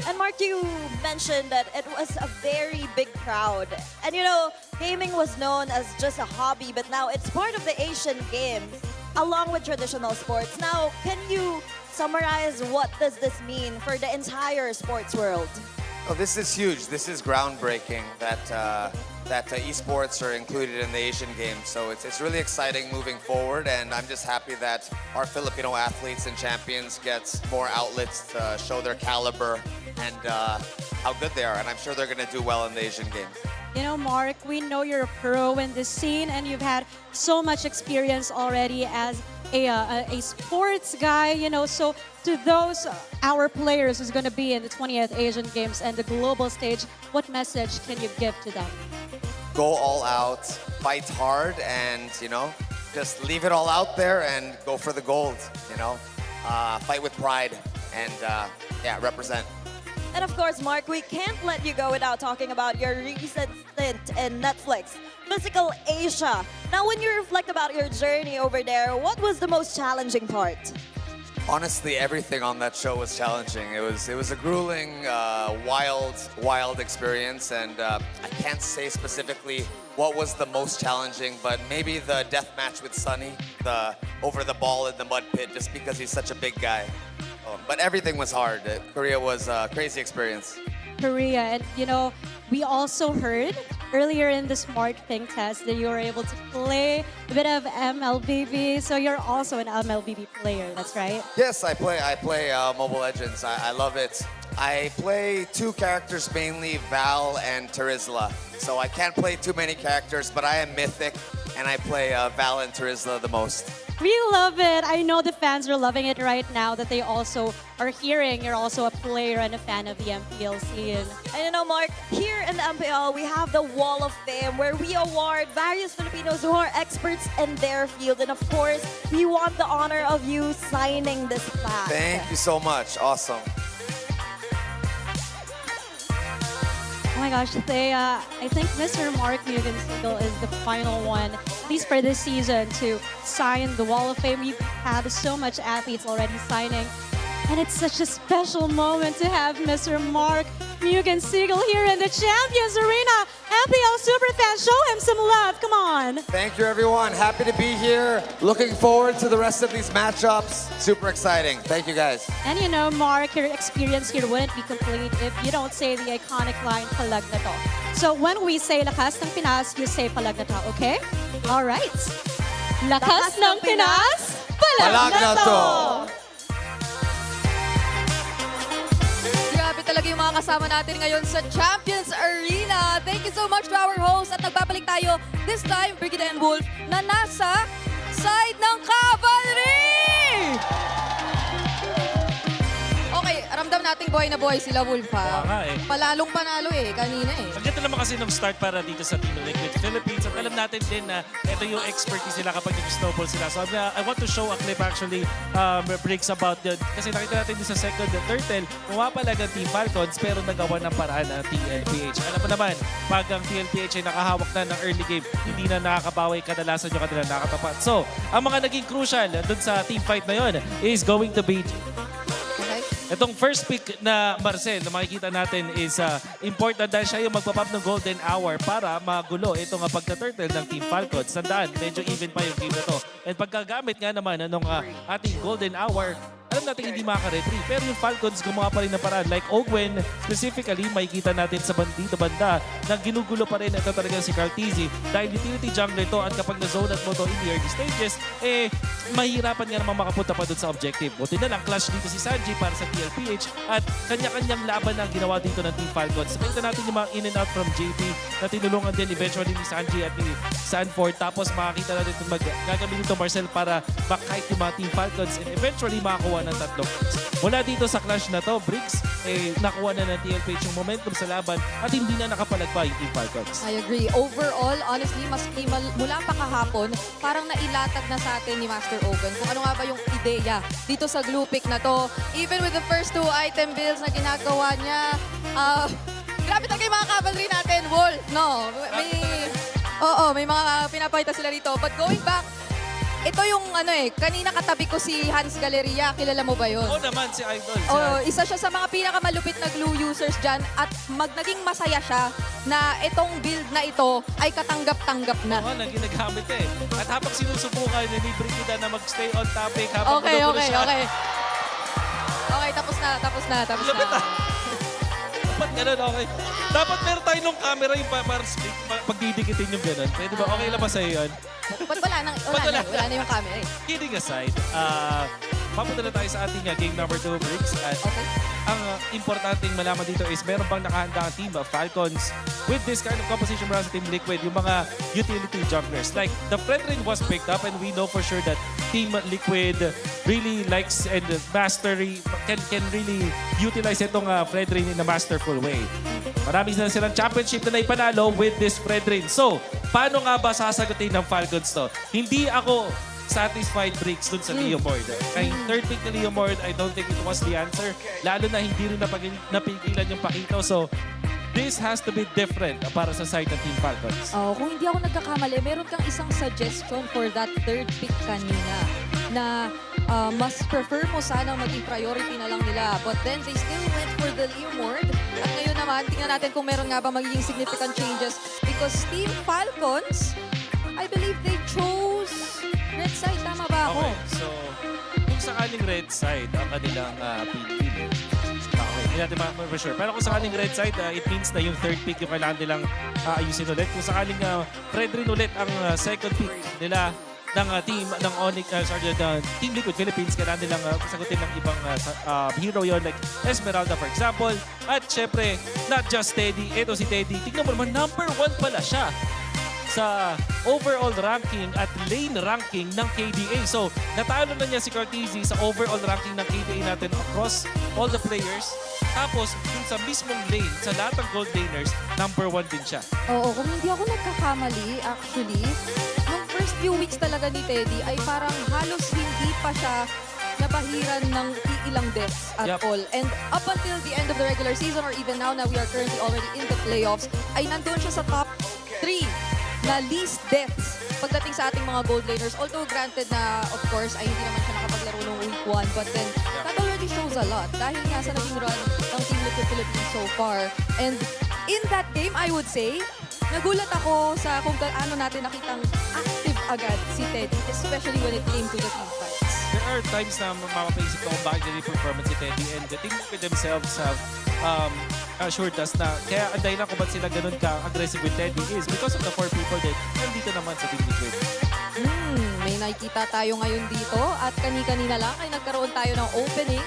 And Mark, you mentioned that it was a very big crowd. And you know, gaming was known as just a hobby, but now it's part of the Asian Games, along with traditional sports. Now, can you summarize what does this mean for the entire sports world? Oh, this is huge. This is groundbreaking that esports are included in the Asian Games. So it's really exciting moving forward, and I'm just happy that our Filipino athletes and champions get more outlets to show their caliber and how good they are. And I'm sure they're going to do well in the Asian Games. You know, Mark, we know you're a pro in this scene, and you've had so much experience already as a sports guy, you know, so to those our players who's going to be in the 20th Asian Games and the global stage, what message can you give to them? Go all out, fight hard, and, you know, just leave it all out there and go for the gold, you know. Fight with pride and, yeah, represent. And of course, Mark, we can't let you go without talking about your recent stint in Netflix, Physical Asia. Now, when you reflect about your journey over there, what was the most challenging part? Honestly, everything on that show was challenging. It was a grueling, wild experience, and I can't say specifically what was the most challenging, but maybe the death match with Sunny, the over the ball in the mud pit, just because he's such a big guy. But everything was hard. Korea was a crazy experience. Korea, and you know, we also heard earlier in the Smart Ping test that you were able to play a bit of MLBB, so you're also an MLBB player, that's right? Yes, I play Mobile Legends. I love it. I play two characters mainly, Val and Terizla. So I can't play too many characters, but I am Mythic, and I play Val and Terizla the most. We love it. I know the fans are loving it right now that they also are hearing you're also a player and a fan of the MPL scene. And you know, Mark, here in the MPL, we have the Wall of Fame where we award various Filipinos who are experts in their field. And of course, we want the honor of you signing this plaque. Thank you so much. Awesome. Oh my gosh, I think Mr. Mark Mugen Striegel is the final one, at least for this season, to sign the Wall of Fame. We've had so much athletes already signing, and it's such a special moment to have Mr. Mark Mugen Striegel here in the Champions Arena. MPL Superfans, show him some love, come on. Thank you, everyone. Happy to be here. Looking forward to the rest of these matchups. Super exciting. Thank you, guys. And you know, Mark, your experience here wouldn't be complete if you don't say the iconic line, palag na to. So when we say lakas ng Pinas, you say palag na to, okay? All right. Lakas ng Pinas, palag na to! Grabe talaga yung mga kasama natin ngayon sa Champions Arena. Thank you so much to our host. At nagbabalik tayo this time, Brigida and Wolf, na nasa side ng Cavalry! Okay, ramdam nating buhay na buhay sila, Wolf, ha? nga eh. Palalong panalo eh, kanina eh. Ang ganda naman kasi ng start para dito sa Team Liquid Philippines. At alam natin din na ito yung expertise nila kapag nag-snowball sila. So I want to show a clip actually, breaks about that. Kasi nakita natin din sa second turtle, pumapalag ang Team Falcons pero nagawa ng paraan ang TLPH. Alam mo naman, pag ang TLPH ay nakahawak na ng early game, hindi na nakakabawi, kadalasan yung kanila nakatapat. So, ang mga naging crucial dun sa team fight na yun is going to be itong first pick na Marcel na makikita natin is important dahil siya yung magpapap ng golden hour para magulo itong pagka-turtle ng Team Falcons. Tandaan, medyo even pa yung game na to. And pagkagamit nga naman ng ating golden hour, alam natin hindi makaka-retrieve. Pero yung Falcons gumawa pa rin ng paraan. Like Ogwen, specifically, makikita natin sa dito banda na ginugulo pa rin ito talagang si QUÄC dahil utility jungler to at kapag na-zone at mo to in the early stages, mahirapan nga naman makapunta pa dun sa objective. Buti na lang, clash dito si Sanji para sa TLPH at kanya-kanyang laban na ginawa dito ng Team Falcons. Makita natin yung mga in and out from JP na tinulungan din eventually ni Sanji at ni Sanford. Tapos makakita natin itong gagamitin ito Marcel para back-kite yung mga Team Falcons and eventually makakuha ng tatlong kills. Mula dito sa clash na to, Briggs, nakuha na ng TLPH yung momentum sa laban at hindi na nakapalagpa yung Team Falcons. I agree. Overall, honestly, maski mula pa kahapon, parang nailatag na sa atin ni Master Ogun kung ano nga ba yung ideya dito sa glue pick na to. Even with the first 2 item builds na ginagawa niya, grabe talaga yung mga cavalry natin, Wolf, no? May mga pinapakita sila dito. But going back, ito yung kanina katabi ko si Hans Galleria. Kilala mo ba yun? Oo naman, si Idol. Isa siya sa mga pinakamalupit na glue users dyan at naging masaya siya na itong build na ito ay katanggap-tanggap na. Oo, ginagamit eh. At habang sinusubukan ni Brigida na mag-stay on topic habang Okay, tapos na. Dapat ganun, okay. Dapat meron tayo ng camera yung para pagdidikitin yung ganun. Pwede ba? Okay lang ba sa'yo yun? Ba't wala na yung camera eh. Kidding aside, papunta na tayo sa ating game number 2, Briggs. At ang importanteng malaman dito is meron bang nakahanda ang Team Falcons with this kind of composition mula sa Team Liquid, yung mga utility junglers. Like, the Fredrin was picked up and we know for sure that Team Liquid really likes and mastery, can really utilize itong Fredrin in a masterful way. Marami na silang championship na naipanalo with this Fredrin. So, paano nga ba sasagutin ng Falcons to? Hindi ako satisfied Briggs dun sa Leomord. Kay third pick na Leomord, I don't think it was the answer. Lalo na hindi rin napigilan yung Pakito. So, this has to be different para sa side ng Team Falcons. Kung hindi ako nagkakamali, meron kang isang suggestion for that third pick kanina na mas prefer mo sana maging priority na lang nila. But then they still went for the Leomord. At ngayon naman, tingnan natin kung meron nga ba magiging significant changes because Team Falcons, I believe they chose red side. Tama ba ako? Okay, so kung sakaling red side ang kanilang pinili, hindi natin for sure. Pero kung sakaling red side, it means na yung third pick yung kailangan nilang ayusin ulit. Kung sakaling Fredrin ulit ang second pick nila ng team ng Team Liquid Philippines, kailangan nilang sagutin ng ibang hero yon like Esmeralda for example. At syempre, not just Teddy, ito si Teddy. Tingnan mo naman, number 1 pala siya sa overall ranking at lane ranking ng KDA. So, natalo na niya si QUÄC sa overall ranking ng KDA natin across all the players. Tapos, dun sa mismong lane, sa lahat ng gold laners, number 1 din siya. Oo, kung hindi ako nagkakamali, actually, nung first few weeks talaga ni Teddy ay parang halos hindi pa siya nabahiran ng ilang deaths at all. And up until the end of the regular season or even now na we are currently already in the playoffs, ay nandun siya sa top 3 na least deaths pagdating sa ating mga gold laners. Although granted na, of course, ay hindi naman siya nakapaglaro ng week 1. But then, that already shows a lot. Dahil nga sa naging run ng Team Liquid Philippines so far. And in that game, I would say, nagulat ako sa kung gaano natin nakitang active agad si Teddy, especially when it came to the team fights. There are times na mapapaisip ko kung bakit ganyan performance si Teddy and the Team Liquid themselves have assured us na kaya ang dahilan kung ba't sila ganun ka-aggressive with Teddy is because of the 4 people that nandito naman sa Team Liquid. May nakikita tayo ngayon dito at kani-kanina lang ay nagkaroon tayo ng opening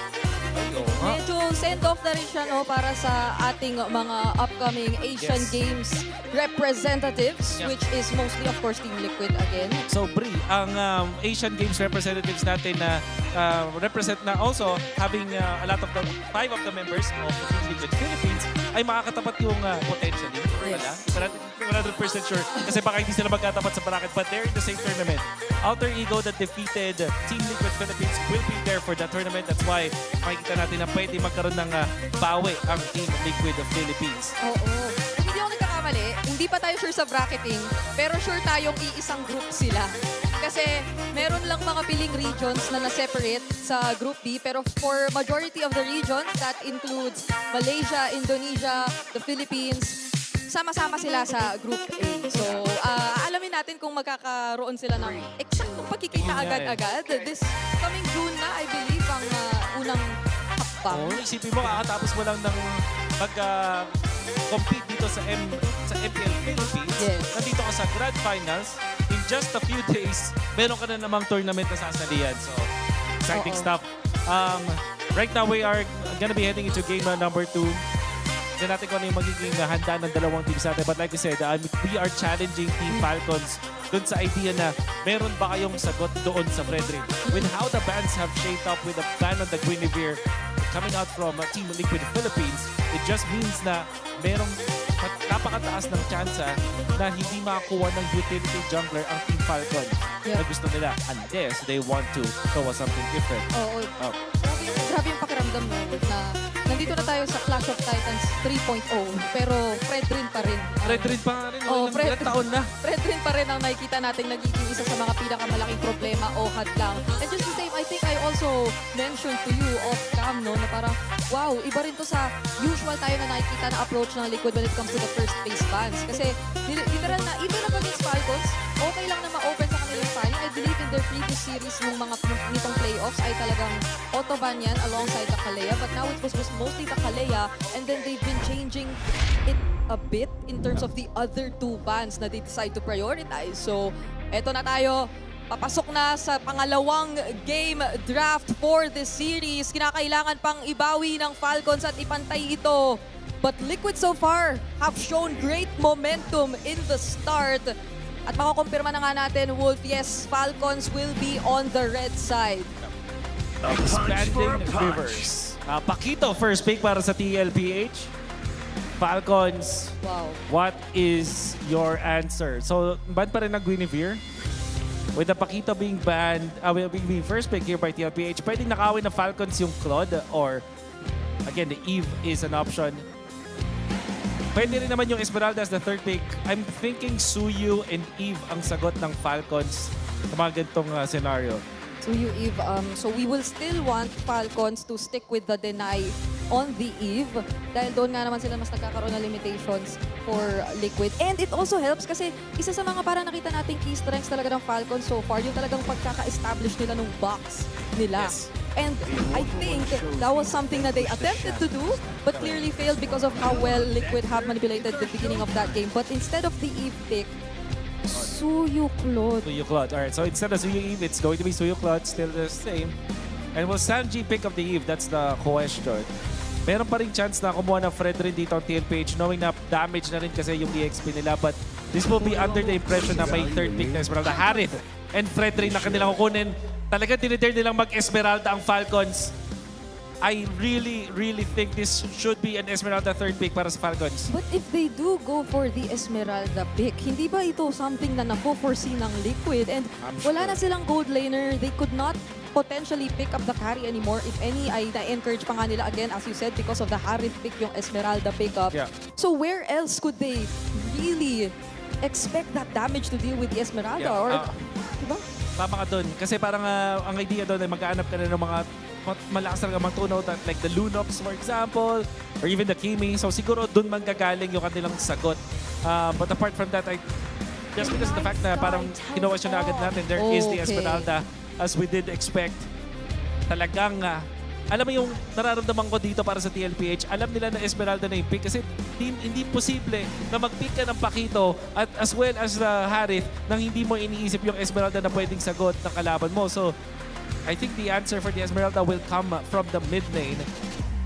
Medyo send-off na rin siya no, para sa ating mga upcoming Asian Games representatives, which is mostly, of course, Team Liquid again. So, Bri, ang Asian Games representatives natin na represent na also having a lot of the 5 of the members of the Team Liquid Philippines ay makakatapat yung potentially. Wala? 100% sure. Kasi baka hindi sila magkatapat sa bracket, but they're in the same tournament. Alter Ego that defeated Team Liquid Philippines will be there for that tournament. That's why makikita natin na pwede magkaroon ng bawi ang Team Liquid of Philippines. Oo. Kung hindi ako nagkakamali, hindi pa tayo sure sa bracketing, pero sure tayong iisang group sila. Kasi meron lang mga piling regions na na-separate sa Group B, pero for majority of the regions, that includes Malaysia, Indonesia, the Philippines, sama-sama sila sa Group A. So, alamin natin kung magkakaroon sila ng eksaktong pagkikita agad-agad. This coming June na, I believe, ang unang hakbang. Isipin mo, kakatapos mo lang ng compete dito sa MPL Philippines. Nandito ka sa Grand Finals. In just a few days, meron ka na namang tournament na sasalihan. So, exciting stuff. Right now, we are gonna be heading into game number 2. Hindi natin kung ano yung magiging handa ng dalawang teams natin. But like I said, we are challenging Team Falcons dun sa idea na meron ba kayong sagot doon sa Fredrin. With how the bands have shaped up with the ban on the Guinevere coming out from Team Liquid Philippines, it just means na merong napakataas ng tsansa na hindi makakuha ng utility jungler ang Team Falcon na gusto nila unless they want to show us something different. Grabe yung pakiramdam mo na nandito na tayo sa Clash of Titans 3.0 pero Fredrin pa rin. Fredrin pa rin. Ilang taon na. Fredrin pa rin ang nakikita nating nagiging isa sa mga pinakamalaking problema o hadlang. And just the same, I think I also mentioned to you off cam no, na parang wow, iba rin to sa usual tayo na nakikita na approach ng Liquid when it comes to the first phase bans. Kasi literal na even up against Falcons, okay lang na ma-open sa kanilang fan. I believe in their previous series nitong playoffs ay talagang auto-ban yan alongside the Kalea. But now it was mostly the Kalea and then they've been changing it a bit in terms of the other 2 bans na they decide to prioritize. So, eto na tayo. Papasok na sa pangalawang game draft for this series. Kinakailangan pang ibawi ng Falcons at ipantay ito. But Liquid so far have shown great momentum in the start. At makukumpirma na nga natin, Wolf, yes, Falcons will be on the red side. Expanding Rivers. Pakito, first pick para sa TLPH. Falcons, what is your answer? So, ban pa rin ng Guinevere. With the Pakito being banned, will be first pick here by TLPH, pwedeng nakawin ng Falcons yung Claude or, again, the Eve is an option. Pwede rin naman yung Esmeralda as the third pick. I'm thinking Suyu and Eve ang sagot ng Falcons sa mga ganitong scenario. Suyu, Eve. So we will still want Falcons to stick with the deny on the Eve dahil doon nga naman sila mas nagkakaroon ng limitations for Liquid. And it also helps kasi isa sa mga parang nakita nating key strengths talaga ng Falcons so far, yung talagang pagkaka-establish nila ng box nila. Yes. And I think that was something that they attempted to do, but clearly failed because of how well Liquid have manipulated the beginning of that game. But instead of the Eve pick, Suyu Claude. Suyu Claude. Alright, so instead of Suyu Eve, it's going to be Suyu Claude, still the same. And will Sanji pick of the Eve? That's the question. Meron pa rin chance na kumuha ng Fredrin dito ang TLPH, knowing na damage na rin kasi yung EXP nila. But this will be under the impression na may third pick na Esmeralda. Harith and Fredrin na kanilang kukunin. Talagang tinitare nilang mag-Esmeralda ang Falcons. I really think this should be an Esmeralda third pick para sa Falcons. But if they do go for the Esmeralda pick, hindi ba ito something na napo-foresee ng Liquid? And wala na silang gold laner. They could not potentially pick up the carry anymore. If any, ay na-encourage pa nga nila again, as you said, because of the Harith pick, yung Esmeralda pickup. So where else could they really expect that damage to deal with the Esmeralda? Or, diba? Tama ka doon. Kasi parang ang idea doon ay mag-aanap ka na ng mga malakas talaga magtunaw like the Lunox for example or even the Kimi. So siguro doon manggagaling yung kanilang sagot. But apart from that, just because of the fact na parang kinawasyon na agad natin, there is the Esmeralda as we did expect. Talagang alam mo yung nararamdaman ko dito para sa TLPH, alam nila na Esmeralda na yung pick kasi hindi posible na mag-pick ka ng Pakito at as well as the Harith nang hindi mo iniisip yung Esmeralda na pwedeng sagot ng kalaban mo. So, I think the answer for the Esmeralda will come from the mid lane.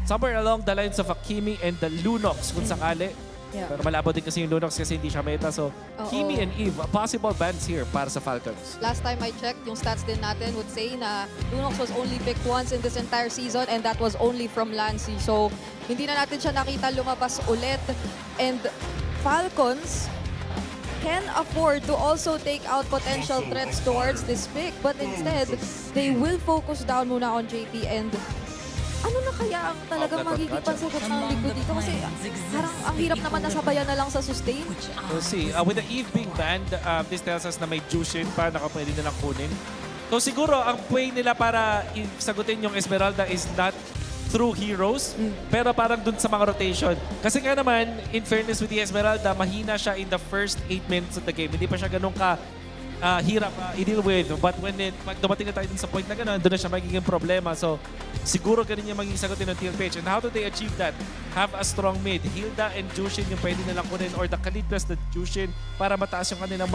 Somewhere along the lines of Kimi and the Lunox kung sakali. Yeah. Pero malabo din kasi yung Lunox kasi hindi siya meta. So, Kimi and Eve, possible bans here para sa Falcons. Last time I checked, yung stats din natin would say na Lunox was only picked once in this entire season and that was only from Lancy. So, hindi na natin siya nakita lumabas ulit. And Falcons can afford to also take out potential threats towards this pick. But instead, they will focus down muna on JP and ano na kaya ang talagang magiging pansagot ng Liquid dito? Kasi parang ang hirap naman nasabayan na lang sa sustain. We'll see. With the Eve being banned, this tells us na may Jushin pa na pwede nilang kunin. So siguro, ang way nila para sagutin yung Esmeralda is not through heroes, pero parang dun sa mga rotation. Kasi nga naman, in fairness with the Esmeralda, mahina siya in the first 8 minutes of the game. Hindi pa siya ganun ka hirap i-deal with. But when pag dumating na tayo dun sa point na gano'n, doon na siya magiging problema. So, siguro ganun yung magiging sagutin ng TLPH. And how do they achieve that? Have a strong mid. Hilda and Jushin yung pwede nilang kunin or the Khalid plus the Jushin para mataas yung kanilang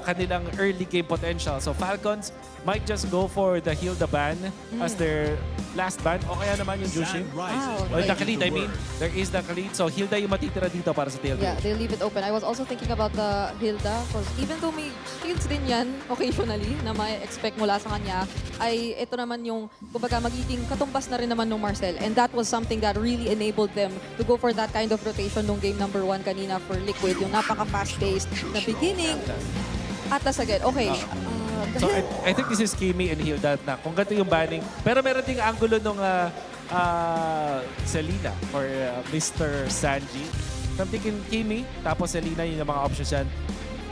kanilang early game potential. So, Falcons might just go for the Hilda ban as their last ban. O kaya naman yung Jushin. Or the Khalid, I mean. There is the Khalid. So, Hilda yung matitira dito para sa TLPH. Yeah, they'll leave it open. I was also thinking about the Hilda because even though may shields din yan occasionally na may expect mula sa kanya, ay ito naman yung kumbaga magiging katumbas na rin naman ng Marcel. And that was something that really enabled them to go for that kind of rotation nung game number 1 kanina for Liquid. Yung napaka-fast-paced na beginning. Atlas again. Okay. So I think this is Kimi and Hilda na kung ganito yung banning. Pero meron ding angulo nung Selena or Mr. Sanji. So I'm thinking Kimi, tapos Selena yung mga options yan.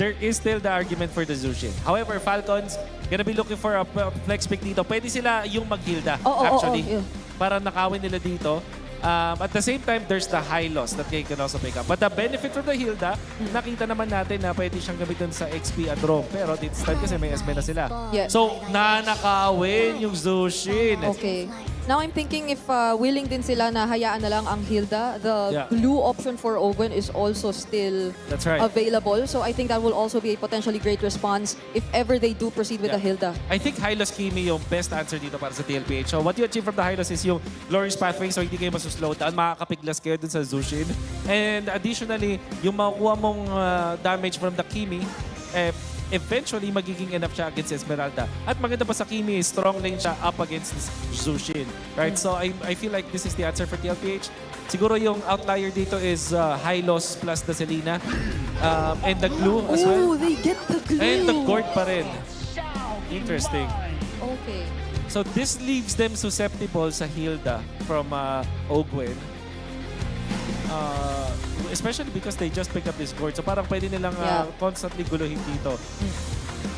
There is still the argument for the Zushin. However, Falcons gonna be looking for a flex pick dito. Pwede sila yung mag-Hilda, actually. Para nakawin nila dito. At the same time, there's the high loss that they can also pick up. But the benefit from the Hilda, nakita naman natin na pwede siyang gamitin sa XP at roam. Pero this time kasi may SB na sila. Yes. So, nanakawin yung Zushin. Okay. Now I'm thinking if willing din sila na hayaan na lang ang Hilda, the glue option for Owen is also still available. So I think that will also be a potentially great response if ever they do proceed with the Hilda. I think Hylos Kimi yung best answer dito para sa TLPH. So what you achieve from the Hylos is yung Glorious Pathway, so hindi kayo masuslow down, makakapiglas kayo dun sa Zushin. And additionally, yung makukuha mong damage from the Kimi, eventually magiging enough siya against Esmeralda. At maganda pa sa Kimi, strong lane siya up against this Zushin. Right? So I feel like this is the answer for TLPH. Siguro yung outlier dito is high loss plus the Selena. And the glue as well. Oh, they get the glue. And the gourd pa rin. Interesting. Okay. So this leaves them susceptible sa Hilda from Ogwen. Especially because they just picked up this gourd. So parang pwede nilang constantly guluhin dito.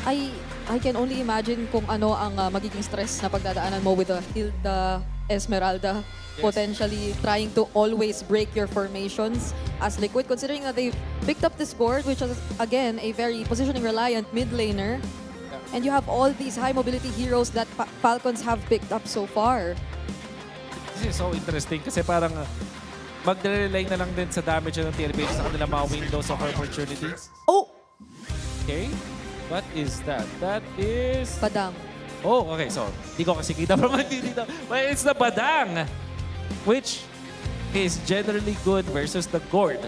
I can only imagine kung ano ang magiging stress na pagdadaanan mo with the Hilda Esmeralda. Potentially trying to always break your formations as Liquid, considering that they've picked up this gourd, which is, again, a very positioning-reliant mid laner. And you have all these high-mobility heroes that Falcons have picked up so far. This is so interesting kasi parang mag-rely na lang din sa damage ng TLPH sa kanilang mga windows of opportunity. Oh! Okay. What is that? That is... Badang. Oh, okay. So, di ko kasi kita from my dito. But it's the Badang, which is generally good versus the gourd.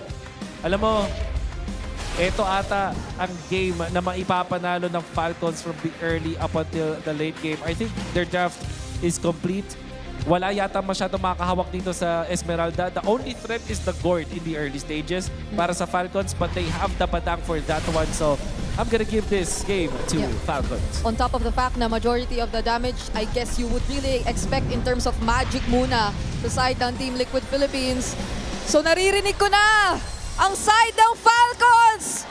Alam mo, ito ata ang game na maipapanalo ng Falcons from the early up until the late game. I think their draft is complete. Wala yata masyadong makakahawak dito sa Esmeralda. The only threat is the gourd in the early stages para sa Falcons, but they have the Badang for that one. So, I'm gonna give this game to Falcons. On top of the fact na majority of the damage, I guess you would really expect in terms of magic muna sa side ng Team Liquid Philippines. So, naririnig ko na ang side ng Falcons!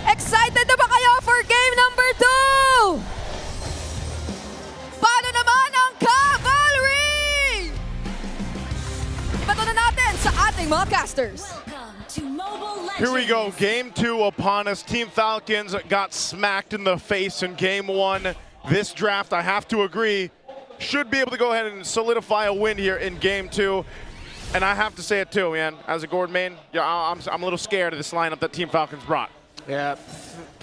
Excited na ba kayo for game number 2? Paano naman ang Cavalry? Ibato na natin sa ating mga casters. Here we go, game 2 upon us. Team Falcons got smacked in the face in game 1. This draft, I have to agree, should be able to go ahead and solidify a win here in game 2. And I have to say it too, man. As a Gord main, I'm a little scared of this lineup that Team Falcons brought. Yeah,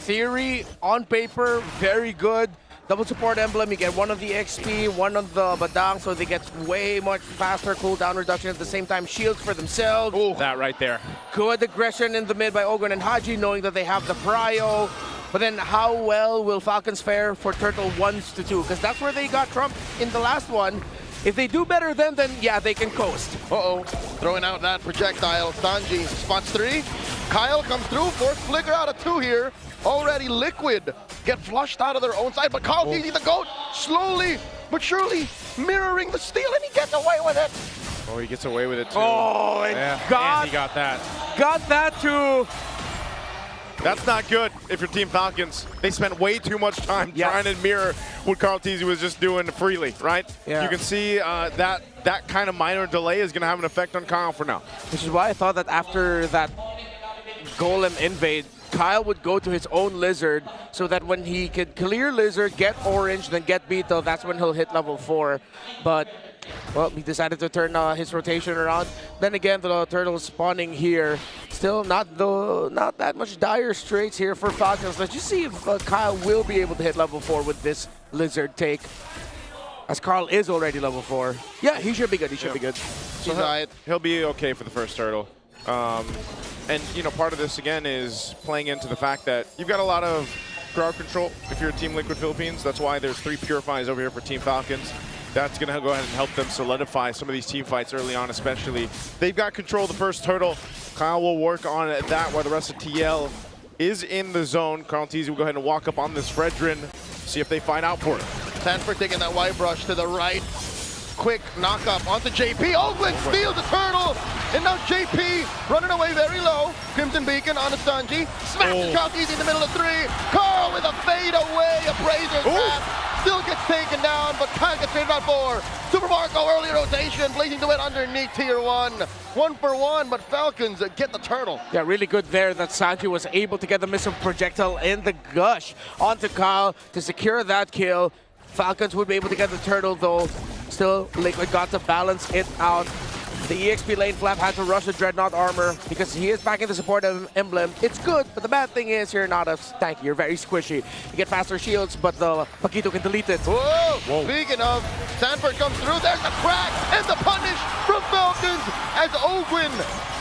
theory, on paper, very good. double support emblem, you get one of the XP, one of the Badang, so they get way much faster cooldown reduction at the same time, shields for themselves. Ooh, that right there. Good aggression in the mid by Ogren and Haji, knowing that they have the prio. But then how well will Falcons fare for Turtle 1s to 2? Because that's where they got trumped in the last one. If they do better then yeah, they can coast. Uh-oh, throwing out that projectile. Sanji spots 3. Kyle comes through, force flicker out of 2 here. Already Liquid get flushed out of their own side, but QUÄC, the GOAT, slowly but surely mirroring the steal, and he gets away with it. Oh, he gets away with it too. Oh, and he got that. Got that too. That's not good if you're Team Falcons. They spent way too much time trying to mirror what QuÄC was just doing freely, right? Yeah. You can see that kind of minor delay is going to have an effect on Kyle for now. Which is why I thought that after that Golem invade, Kyle would go to his own Lizard so that when he could clear Lizard, get Orange, then get Beetle, that's when he'll hit level 4. But, well, he decided to turn his rotation around. Then again, the Turtles spawning here. Still not that much dire straits here for Falcons. Let's just see if Kyle will be able to hit level 4 with this Lizard take. As Carl is already level 4. Yeah, he should be good. He should be good. So he'll be okay for the first Turtle. And, you know, part of this, again, is playing into the fact that you've got a lot of crowd control if you're Team Liquid Philippines. That's why there's 3 Purifies over here for Team Falcons. That's going to go ahead and help them solidify some of these team fights early on, especially. They've got control of the first Turtle. Kyle will work on that while the rest of TL is in the zone. QuÄC will go ahead and walk up on this Fredrin, see if they find out for it. Sanford taking that Y brush to the right. Quick knock up onto JP. Oglen steals the Turtle. And now JP running away very low. Crimson Beacon on Sanji. Smashes QuÄC in the middle of 3. Carl with a fade away. Appraiser's path. Still gets taken down, but can't get traded out for. Super Marco early rotation. Blazing to it underneath tier 1. 1 for 1, but Falcons get the Turtle. Yeah, really good there that Sanji was able to get the missile projectile in the gush onto Kyle to secure that kill. Falcons would be able to get the Turtle though. Still, Liquid got to balance it out. The EXP lane Flap had to rush the Dreadnought armor because he is back in the support emblem. It's good, but the bad thing is you're not as tanky. You're very squishy. You get faster shields, but the Paquito can delete it. Whoa! Speaking of, Sanford comes through. There's the crack and the punish from Falcons as Ogren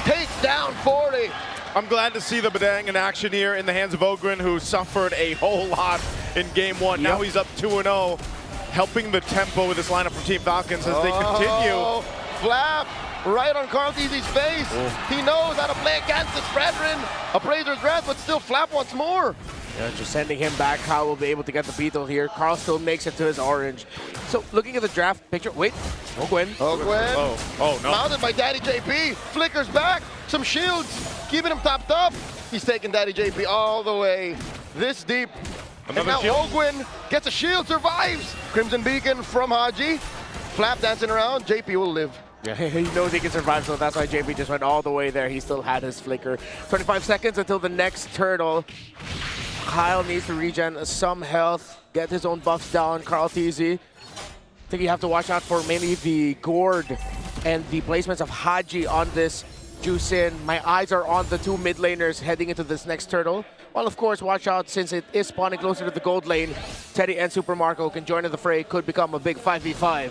takes down 40. I'm glad to see the Badang in action here in the hands of Ogren, who suffered a whole lot in game 1. Now he's up 2-0, helping the tempo with this lineup from Team Falcons as they continue. Flap right on QuÄC's face. He knows how to play against this Fredrin. Appraiser's Wrath, but still Flap wants more. Yeah, just sending him back. Kyle will be able to get the Beetle here. Carl still makes it to his orange. So looking at the draft picture, wait, Ogwen. Oh no. Mounted by Daddy JP. Flickers back. Some shields. Keeping him topped up. He's taking Daddy JP all the way this deep. And now Ogwen gets a shield, survives. Crimson Beacon from Haji. Flap dancing around. JP will live. Yeah, he knows he can survive, so that's why JP just went all the way there. He still had his flicker. 25 seconds until the next Turtle. Kyle needs to regen some health, get his own buffs down. QuÄC. I think you have to watch out for mainly the Gourd and the placements of Haji on this Juicin. My eyes are on the 2 mid laners heading into this next Turtle. Well, of course, watch out since it is spawning closer to the gold lane. Teddy and Super Marco can join in the fray. Could become a big 5v5.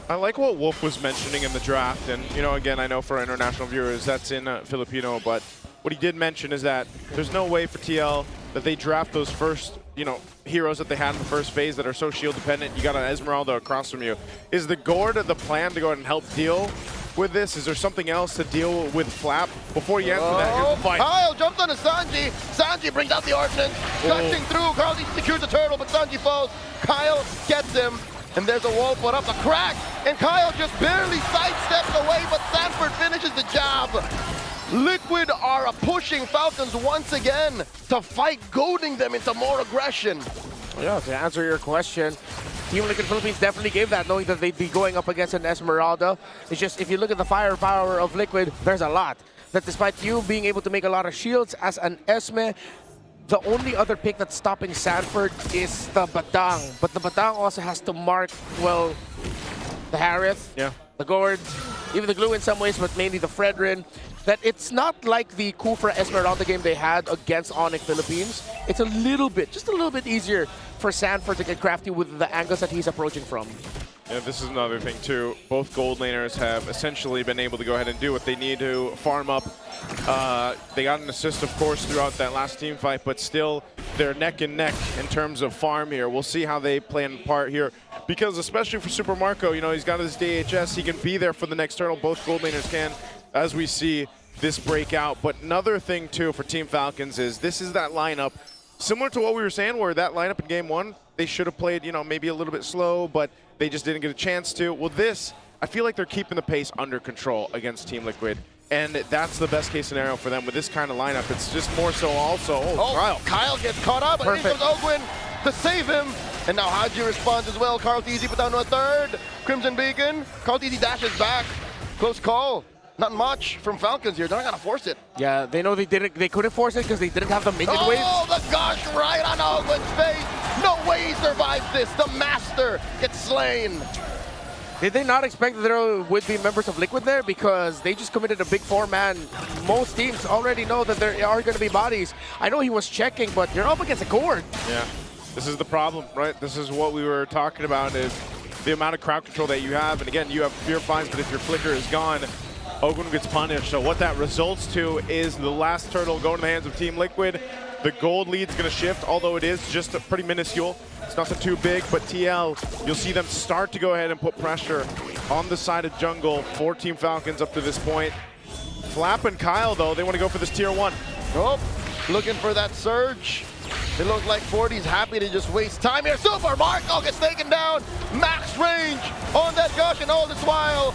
I like what Wolf was mentioning in the draft, and you know, again, I know for our international viewers that's in Filipino, but what he did mention is that there's no way for TL that they draft those first, you know, heroes that they had in the first phase that are so shield dependent. You got an Esmeralda across from you. Is the Gourd the plan to go ahead and help deal with this? Is there something else to deal with Flap? Before you answer that, here's the fight. Kyle jumps on to Sanji. Sanji brings out the ordnance, touching through. Carl secures the Turtle, but Sanji falls. Kyle gets him. And there's a wall put up, the crack, and Kyle just barely sidesteps away, but Sanford finishes the job. Liquid are pushing Falcons once again to fight, goading them into more aggression. Yeah, to answer your question, Team Liquid Philippines definitely gave that, knowing that they'd be going up against an Esmeralda. It's just, if you look at the firepower of Liquid, there's a lot. That despite you being able to make a lot of shields as an Esme, the only other pick that's stopping Sanford is the Badang. But the Badang also has to mark, well, the Harith. Yeah. the Gord, even the Glue in some ways, but mainly the Fredrin, that it's not like the Kufra Esmeralda game they had against Onyx Philippines. It's a little bit, just a little bit easier for Sanford to get crafty with the angles that he's approaching from. Yeah, this is another thing too. Both gold laners have essentially been able to go ahead and do what they need to farm up. They got an assist, of course, throughout that last team fight, but still they're neck and neck in terms of farm here. We'll see how they play in part here, because especially for Super Marco, you know, he's got his DHS. He can be there for the next turtle. Both gold laners can, as we see this breakout. But another thing too for Team Falcons is this is that lineup, similar to what we were saying, where that lineup in game one, they should have played, you know, maybe a little bit slow, but they just didn't get a chance to. Well, this, I feel like they're keeping the pace under control against Team Liquid, and that's the best case scenario for them with this kind of lineup. It's just more so also, Kyle gets caught up, and in comes Ogwin to save him. And now Haji responds as well. Carl-TZ put down to a third. Crimson Beacon. Carl-TZ dashes back. Close call. Not much from Falcons here. They're not gonna force it. Yeah, they know they couldn't force it because they didn't have the minion waves. Oh, the gush right on Ogwin's face. No way he survives this. The master gets slain. Did they not expect that there would be members of Liquid there? Because they just committed a big four-man. Most teams already know that there are going to be bodies. I know he was checking, but you're up against a Gord. Yeah, this is the problem, right? This is what we were talking about, is the amount of crowd control that you have. And again, you have Fear Finds, but if your flicker is gone, Ogwin gets punished. So what that results to is the last turtle going to the hands of Team Liquid. The gold lead's going to shift, although it is just pretty minuscule. It's nothing too big, but TL, you'll see them start to go ahead and put pressure on the side of jungle for Team Falcons up to this point. Flap and Kyle, though, they want to go for this tier 1. Oh, looking for that surge. It looks like 40's happy to just waste time here. Super Marco gets taken down. Max range on that gush, and all this while,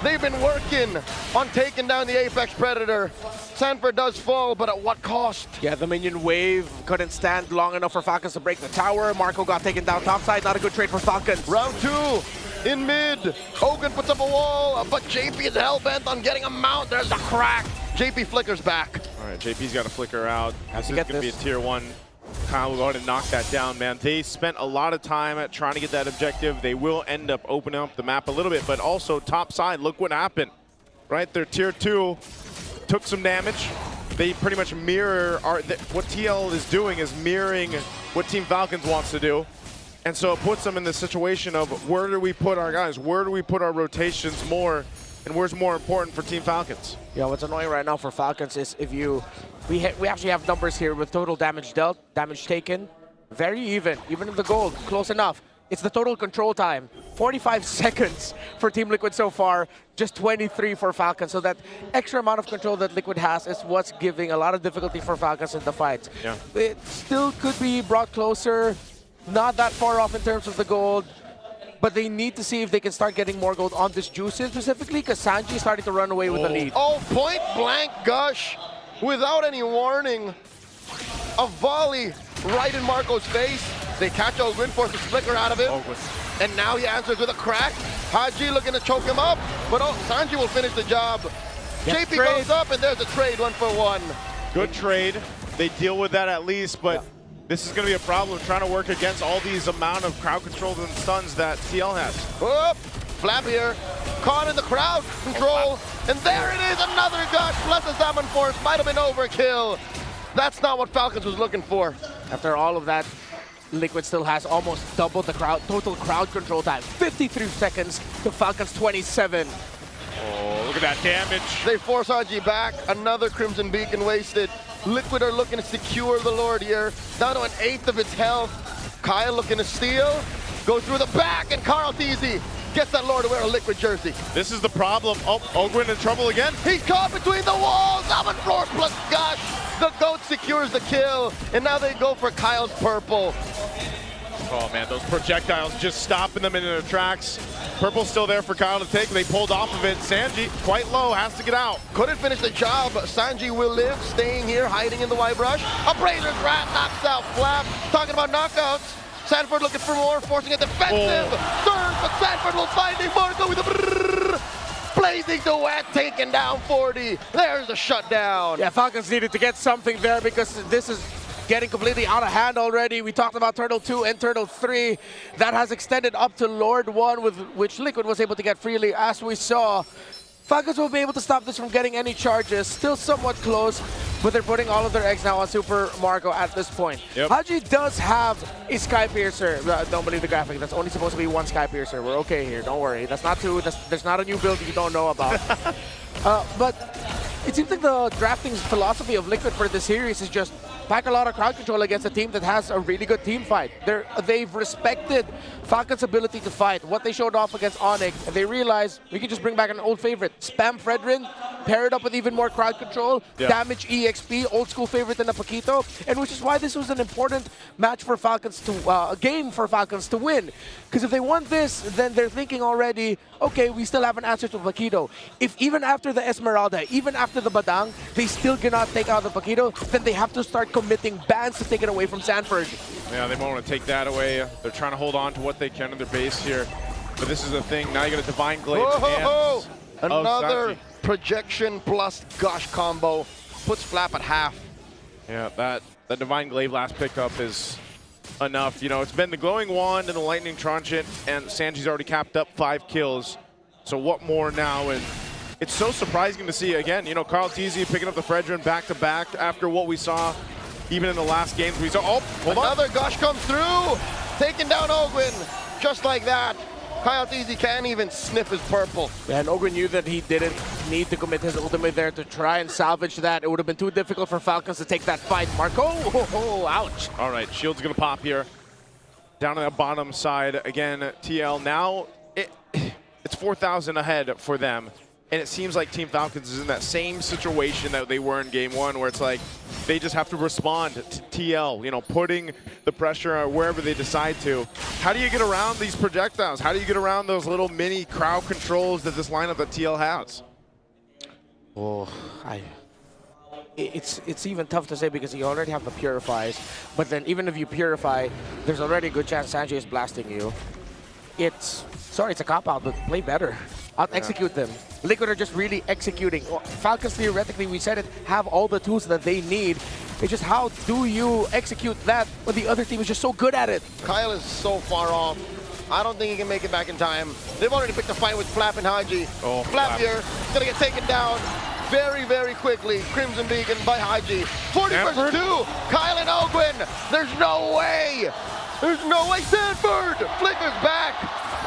they've been working on taking down the Apex Predator. Sanford does fall, but at what cost? Yeah, the minion wave couldn't stand long enough for Falcons to break the tower. Marco got taken down topside. Not a good trade for Falcons. Round 2 in mid. Hogan puts up a wall, but JP is hell-bent on getting a mount. There's a crack. JP flickers back. All right, JP's got to flicker out. This is going to be a tier 1. Kyle will go ahead and knock that down, man. They spent a lot of time at trying to get that objective. They will end up opening up the map a little bit, but also top side, look what happened. Right, their tier 2 took some damage. They pretty much mirror what TL is doing is mirroring what Team Falcons wants to do. And so it puts them in the situation of where do we put our guys? Where do we put our rotations more? And where's more important for Team Falcons? Yeah, what's annoying right now for Falcons is if we actually have numbers here with total damage dealt, damage taken, very even in the gold, close enough. It's the total control time, 45 seconds for Team Liquid so far, just 23 for Falcons. So that extra amount of control that Liquid has is what's giving a lot of difficulty for Falcons in the fight. Yeah. It still could be brought closer, not that far off in terms of the gold, but they need to see if they can start getting more gold on this Juicin specifically, because Sanji is starting to run away with the lead. Oh, point blank gush without any warning. A volley right in Marco's face. They catch Ogwin, force a flicker out of him. And now he answers with a crack. Haji looking to choke him up, but Sanji will finish the job. JP goes up, and there's a trade 1-for-1. Good trade. They deal with that at least, but this is going to be a problem trying to work against all these amount of crowd controls and stuns that TL has. Whoop! Flap here, caught in the crowd control, and there it is, another gush plus a Salmon Force. Might have been overkill. That's not what Falcons was looking for. After all of that, Liquid still has almost double the total crowd control time. 53 seconds to Falcons 27. Oh, look at that damage. They force RG back. Another Crimson Beacon wasted. Liquid are looking to secure the Lord here. Down to an 1/8 of its health. Kyle looking to steal. Go through the back, and Carl-TZ gets that Lord to wear a Liquid jersey. This is the problem. Oh, Ogwin in trouble again. He's caught between the walls. Salmon Force plus gush. The GOAT secures the kill, and now they go for Kyle's purple. Oh man, those projectiles just stopping them in their tracks. Purple's still there for Kyle to take. They pulled off of it. Sanji, quite low, has to get out. Couldn't finish the job. Sanji will live, staying here, hiding in the Y brush. A Brazer's Rat knocks out Flap. Talking about knockouts. Sanford looking for more, forcing a defensive surge, but Sanford will find a Marco with a brrrr. Blazing duet, taking down 40. There's the shutdown. Yeah, Falcons needed to get something there because this is getting completely out of hand already. We talked about Turtle 2 and Turtle 3. That has extended up to Lord 1, with which Liquid was able to get freely, as we saw. Falcons will be able to stop this from getting any charges. Still somewhat close, but they're putting all of their eggs now on Super Marco at this point. Yep. Haji does have a Sky Piercer. Don't believe the graphic. That's only supposed to be one Sky Piercer. We're okay here. Don't worry. That's not two. There's not a new build you don't know about. But it seems like the drafting philosophy of Liquid for this series is just pack a lot of crowd control against a team that has a really good team fight. They've respected Falcons' ability to fight, what they showed off against Onyx, and they realized we can just bring back an old favorite. Spam Fredrin, pair it up with even more crowd control, damage EXP, old school favorite in a Paquito, and which is why this was an important match for Falcons to, a game for Falcons to win. Because if they won this, then they're thinking already, okay, we still have an answer to Paquito. If even after the Esmeralda, even after the Badang, they still cannot take out the Paquito, then they have to start committing bans to take it away from Sanford. Yeah, they won't want to take that away. They're trying to hold on to what they can in their base here. But this is the thing. Now you got a Divine Glaive. Another projection plus gush combo puts Flap at half. Yeah, that Divine Glaive last pickup is enough. You know, it's been the Glowing Wand and the Lightning Tranchant, and Sanji's already capped up 5 kills. So what more now? And it's so surprising to see, again, you know, QUÄC picking up the Fredrin back-to-back after what we saw even in the last games we saw. Oh, hold on. Another gush comes through, taking down Ogwin, just like that. QUÄC can't even sniff his purple. Yeah, and Ogwin knew that he didn't need to commit his ultimate there to try and salvage that. It would have been too difficult for Falcons to take that fight. Marco, ouch. All right, shield's gonna pop here. Down on the bottom side, again, TL now, it's 4,000 ahead for them. And it seems like Team Falcons is in that same situation that they were in Game 1, where it's like they just have to respond to TL, you know, putting the pressure wherever they decide to. How do you get around these projectiles? How do you get around those little mini crowd controls that this lineup that TL has? Oh, it's even tough to say because you already have the Purifies, but then even if you Purify, there's already a good chance Sanji is blasting you. It's a cop-out, but play better. Out-execute them. Liquid are just really executing. Falcons, theoretically, we said it, have all the tools that they need. It's just how do you execute that when the other team is just so good at it? Kyle is so far off. I don't think he can make it back in time. They've already picked a fight with Flap and Haji. Flap here, gonna get taken down very, very quickly. Crimson Beacon by Haji. 40 versus 2, Kyle and Ogwin. There's no way. There's no way. Sanford flickers back.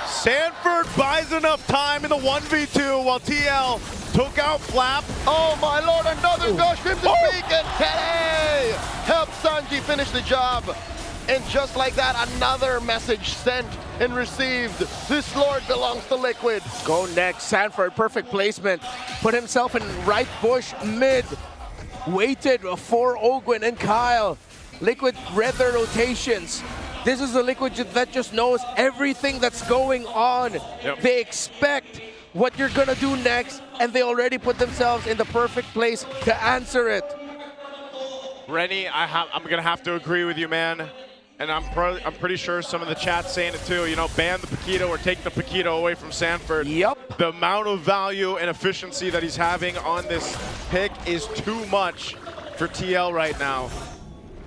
Sanford buys enough time in the 1v2 while TL took out Flap. Oh my lord, another gush, Crimson Beacon. Kelly helps Sanji finish the job. And just like that, another message sent and received. This lord belongs to Liquid. Go next, Sanford, perfect placement. Put himself in right bush mid. Waited for Ogwin and Kyle. Liquid read their rotations. This is the Liquid that just knows everything that's going on. Yep. They expect what you're gonna do next, and they already put themselves in the perfect place to answer it. Rennie, I'm gonna have to agree with you, man. And I'm pretty sure some of the chat's saying it too. You know, ban the Paquito or take the Paquito away from Sanford. Yep. The amount of value and efficiency that he's having on this pick is too much for TL right now.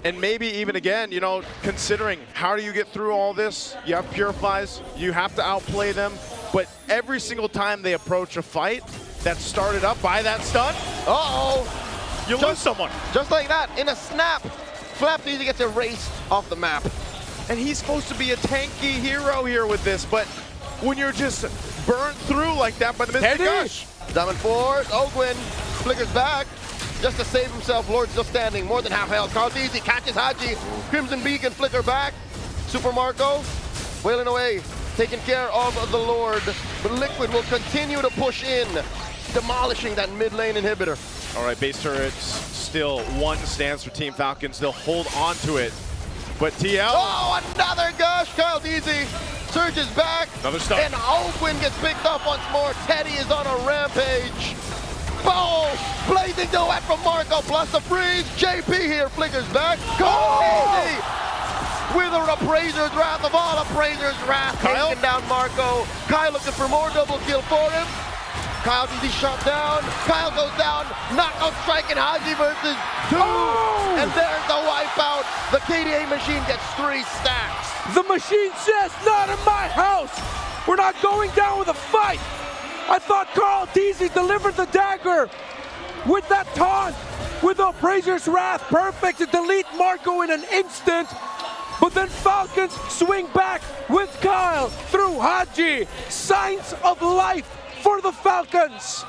And maybe even again, you know, considering how do you get through all this? You have Purifies, you have to outplay them, but every single time they approach a fight that's started up by that stun, you lose someone. Just like that, in a snap, Flap easily gets erased off the map. And he's supposed to be a tanky hero here with this, but when you're just burnt through like that by the Mystic Gush. Diamond Force, Ogwin flickers back. Just to save himself, Lord still standing, more than half health. QUÄC catches Haji, Crimson Beacon flicker back. Super Marco, wailing away, taking care of the Lord. But Liquid will continue to push in, demolishing that mid lane inhibitor. All right, base turrets still one stands for Team Falcons. They'll hold on to it. But TL. Oh, another gush, QUÄC surges back. Another stun. And Ogwin gets picked up once more. Teddy is on a rampage. Boom! Blazing duet from Marco plus the freeze. JP here flickers back. QUÄC with an Appraiser's Wrath of all Appraiser's Wrath. Taking down Marco. Kyle looking for more double kill for him. Kyle easy shot down. Kyle goes down. Knockout strike in Haji versus 2. And there's the wipeout. The KDA machine gets 3 stacks. The machine says, not in my house. We're not going down with a fight. I thought Carl Teasy delivered the dagger with that taunt, with Appraiser's Wrath, perfect to delete Marco in an instant. But then Falcons swing back with Kyle through Haji. Signs of life for the Falcons.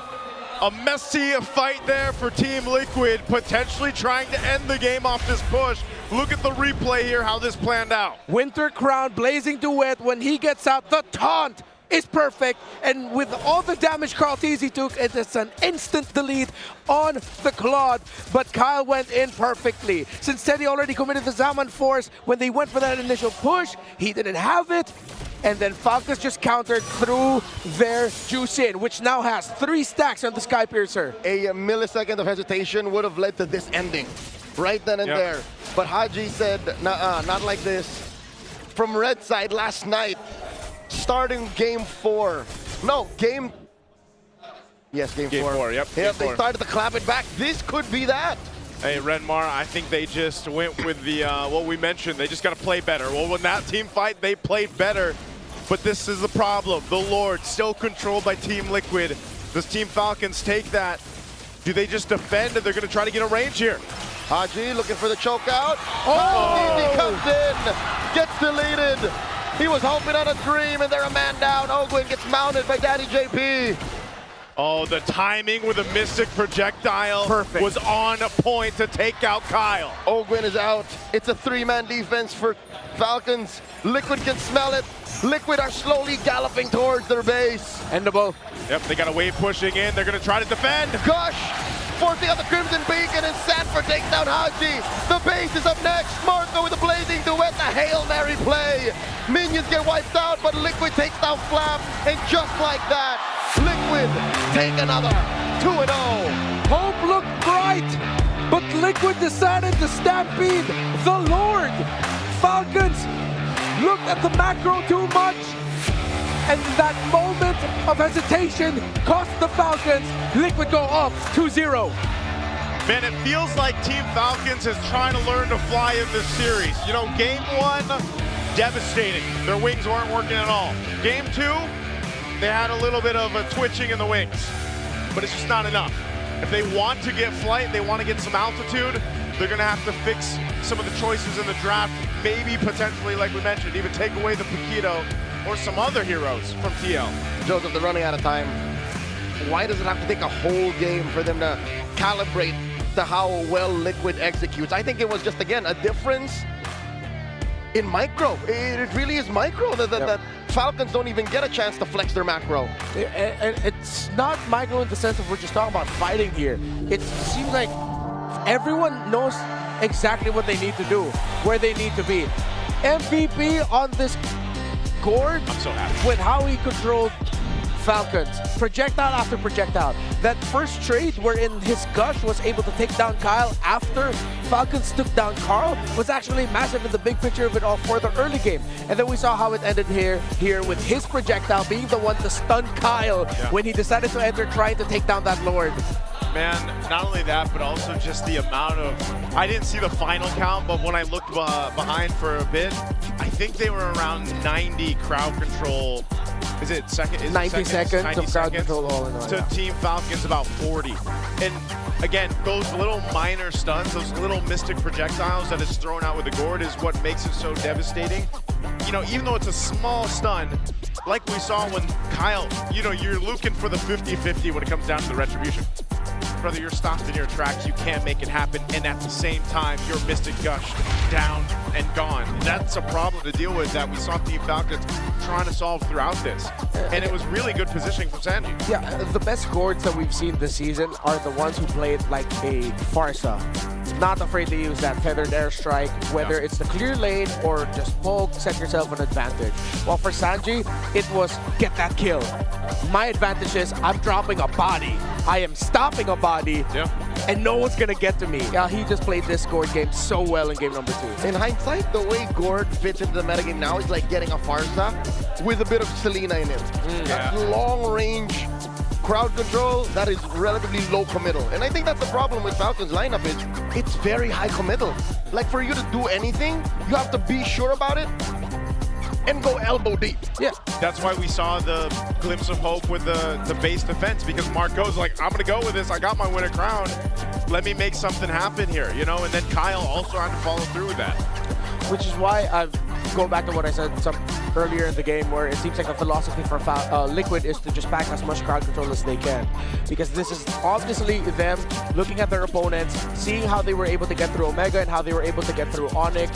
A messy fight there for Team Liquid, potentially trying to end the game off this push. Look at the replay here, how this planned out. Winter Crown blazing duet. When he gets out, the taunt is perfect. And with all the damage Carl Teasy took, it is an instant delete on the Claude. But Kyle went in perfectly. Since Teddy already committed the Zaman Force, when they went for that initial push, he didn't have it. And then Falcons just countered through their juice in, which now has 3 stacks on the Sky Piercer. A millisecond of hesitation would have led to this ending right then and there. But Haji said, nah, not like this. From red side last night, starting game 4. No, game... Yes, game 4. Yep, they started to clap it back. This could be that. Hey, Renmar, I think they just went with the, what we mentioned, they just got to play better. Well, when that team fight, they played better. But this is the problem. The Lord still controlled by Team Liquid. Does Team Falcons take that? Do they just defend and they're going to try to get a range here? Haji looking for the choke out. He comes in, gets deleted. He was hoping on a dream, and they're a man down. Ogwin gets mounted by Daddy JP. Oh, the timing with a Mystic projectile was on point to take out Kyle. Ogwin is out. It's a 3-man defense for Falcons. Liquid can smell it. Liquid are slowly galloping towards their base. Endable. Yep, they got a wave pushing in. They're going to try to defend. Gush forcing out the Crimson Beacon, and Sanford takes down Haji. The base is up next. Marco with a blazing duet, a Hail Mary play. Minions get wiped out, but Liquid takes down Flam, and just like that, Liquid take another 2-0. Hope looked bright, but Liquid decided to stampede the Lord. Falcons looked at the macro too much, and that moment of hesitation cost the Falcons. Liquid go up 2-0. Man, it feels like Team Falcons is trying to learn to fly in this series. You know, game 1, devastating. Their wings weren't working at all. Game 2, they had a little bit of a twitching in the wings, but it's just not enough. If they want to get flight, they want to get some altitude, they're going to have to fix some of the choices in the draft. Maybe potentially, like we mentioned, even take away the Paquito or some other heroes from TL. Joseph, they're running out of time. Why does it have to take a whole game for them to calibrate to how well Liquid executes? I think it was just, again, a difference in micro. It really is micro that Falcons don't even get a chance to flex their macro. It's not micro in the sense of we're just talking about fighting here. It seems like everyone knows exactly what they need to do, where they need to be. MVP on this Gord, I'm so happy with how he controlled Falcons, projectile after projectile. That first trade wherein his Gush was able to take down Kyle after Falcons took down Carl was actually massive in the big picture of it all for the early game. And then we saw how it ended here with his projectile being the one to stun Kyle when he decided to enter trying to take down that Lord. Man, not only that, but also just the amount of... I didn't see the final count, but when I looked behind for a bit, I think they were around 90 crowd control. Is it second? 90 seconds of crowd control all in all. To Team Falcons, about 40. And again, those little minor stuns, those little Mystic projectiles that is thrown out with the Gord is what makes it so devastating. You know, even though it's a small stun, like we saw when Kyle, you know, you're looking for the 50-50 when it comes down to the retribution. Brother, you're stopped in your tracks, you can't make it happen, and at the same time, your Mystic Gush down and gone. That's a problem to deal with that we saw Team Falcons trying to solve throughout this. And it was really good positioning from Sanji. Yeah, the best Gords that we've seen this season are the ones who played like a Farsa. Not afraid to use that feathered airstrike, whether it's the clear lane or just poke, set yourself an advantage. While for Sanji, it was get that kill. My advantage is I'm dropping a body. I am stopping a body, and no one's gonna get to me. Yeah, he just played this Gord game so well in game number 2. In hindsight, the way Gord fits into the metagame now is like getting a Farsa with a bit of Selena in it. That long-range crowd control, that is relatively low committal. And I think that's the problem with Falcons lineup is it's very high committal. Like for you to do anything, you have to be sure about it and go elbow deep. Yeah. That's why we saw the glimpse of hope with the base defense, because Mark goes like, I'm gonna go with this, I got my winner crown. Let me make something happen here, you know? And then Kyle also had to follow through with that. Which is why I've go back to what I said earlier in the game, where it seems like the philosophy for Liquid is to just pack as much crowd control as they can. Because this is obviously them looking at their opponents, seeing how they were able to get through Omega and how they were able to get through Onyx.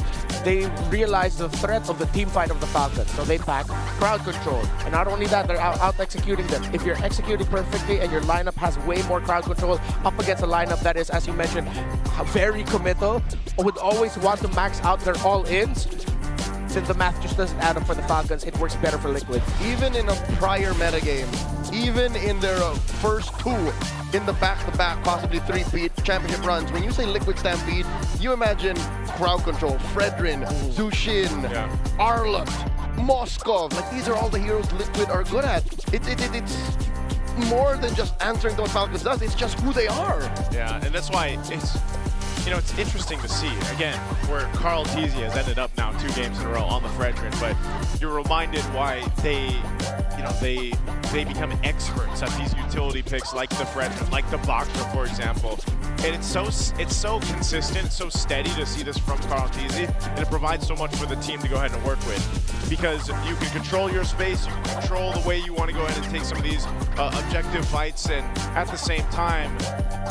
They realized the threat of the team fight of the Falcons, so they pack crowd control. And not only that, they're out executing them. If you're executing perfectly and your lineup has way more crowd control up against a lineup that is, as you mentioned, very committal, would always want to max out their all-ins, then the math just doesn't add up for the Falcons. It works better for Liquid. Even in a prior metagame, even in their first two in the back-to-back, possibly three-peat championship runs, when you say Liquid Stampede, you imagine crowd control, Fredrin, Zushin, Arlott, Moskov. Like, these are all the heroes Liquid are good at. It's more than just answering to what Falcons does, it's just who they are. Yeah, and that's why it's, you know, it's interesting to see, again, where Carl Teasy has ended up now 2 games in a row on the Fredrin, but you're reminded why they, you know, they become experts at these utility picks like the Fredrin, like the Boxer, for example. And it's so consistent, so steady to see this from Carl Teasy, and it provides so much for the team to go ahead and work with. Because you can control your space, you can control the way you want to go ahead and take some of these objective fights, and at the same time,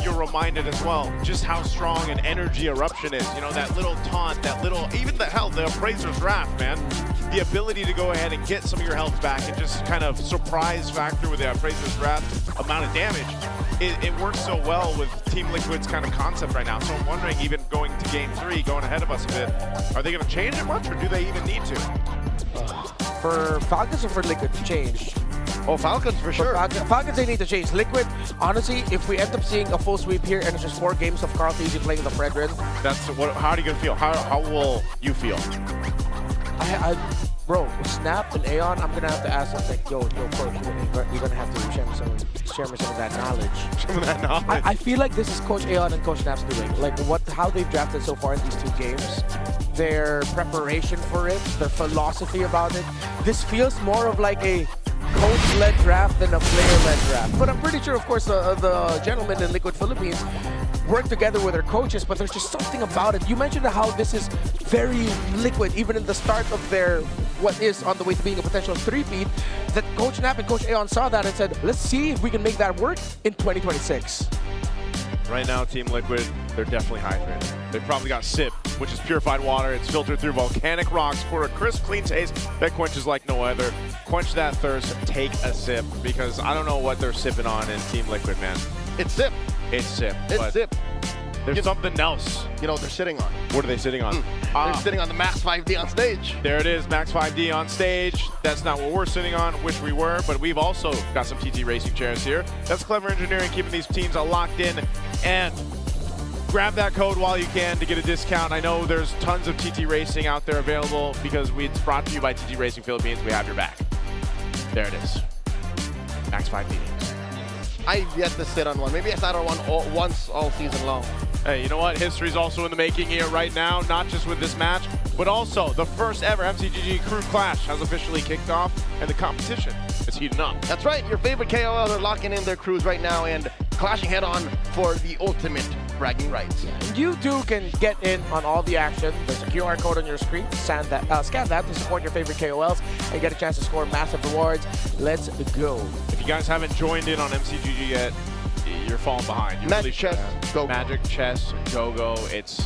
you're reminded as well just how strong an energy eruption is. You know, that little taunt, that little, even the health, the Appraiser's Wrath, man. The ability to go ahead and get some of your health back and just kind of surprise factor with the Appraiser's Wrath amount of damage. It works so well with Team Liquid's kind of concept right now. So I'm wondering, even going to Game 3, going ahead of us a bit, are they going to change it much, or do they even need to? For Falcons or for Liquid to change? Oh, Falcons for sure. Falcons, they need to change. Liquid, honestly, if we end up seeing a full sweep here and it's just 4 games of Carl Teasy playing the Fredrin. That's what. How are you gonna feel? How will you feel? Bro, Snap and Aeon, I'm gonna have to ask them, like, yo, coach, you're gonna have to share me some of that knowledge. Some of that knowledge. I feel like this is Coach Aeon and Coach Snap's doing. Like how they've drafted so far in these 2 games, their preparation for it, their philosophy about it. This feels more of like a coach-led draft than a player-led draft. But I'm pretty sure, of course, the gentlemen in Liquid Philippines work together with their coaches, but there's just something about it. You mentioned how this is very Liquid, even in the start of their, what is on the way to being a potential 3-peat, that Coach Nap and Coach Aeon saw that and said, let's see if we can make that work in 2026. Right now, Team Liquid, they're definitely hydrated. They've probably got SIP, which is purified water. It's filtered through volcanic rocks for a crisp, clean taste that quenches like no other. Quench that thirst, take a sip, because I don't know what they're sipping on in Team Liquid, man. It's SIP. It's SIP. It's SIP. There's something else. You know, they're sitting on. What are they sitting on? They're sitting on the Max 5D on stage. There it is, Max 5D on stage. That's not what we're sitting on, wish we were, but we've also got some TT Racing chairs here. That's clever engineering, keeping these teams locked in. And grab that code while you can to get a discount. I know there's tons of TT Racing out there available because it's brought to you by TT Racing Philippines. We have your back. There it is. Max 5D. I've yet to sit on one. Maybe I sat on one once all season long. Hey, you know what? History's also in the making here right now, not just with this match, but also the first ever MCGG Crew Clash has officially kicked off, and the competition is heating up. That's right. Your favorite KOLs are locking in their crews right now and clashing head-on for the ultimate bragging rights. You too can get in on all the action. There's a QR code on your screen. Scan that to support your favorite KOLs and get a chance to score massive rewards. Let's go. If you guys haven't joined in on MCGG yet, you're falling behind. You Magic Chess, Go-Go. Magic Chess, Go-Go. It's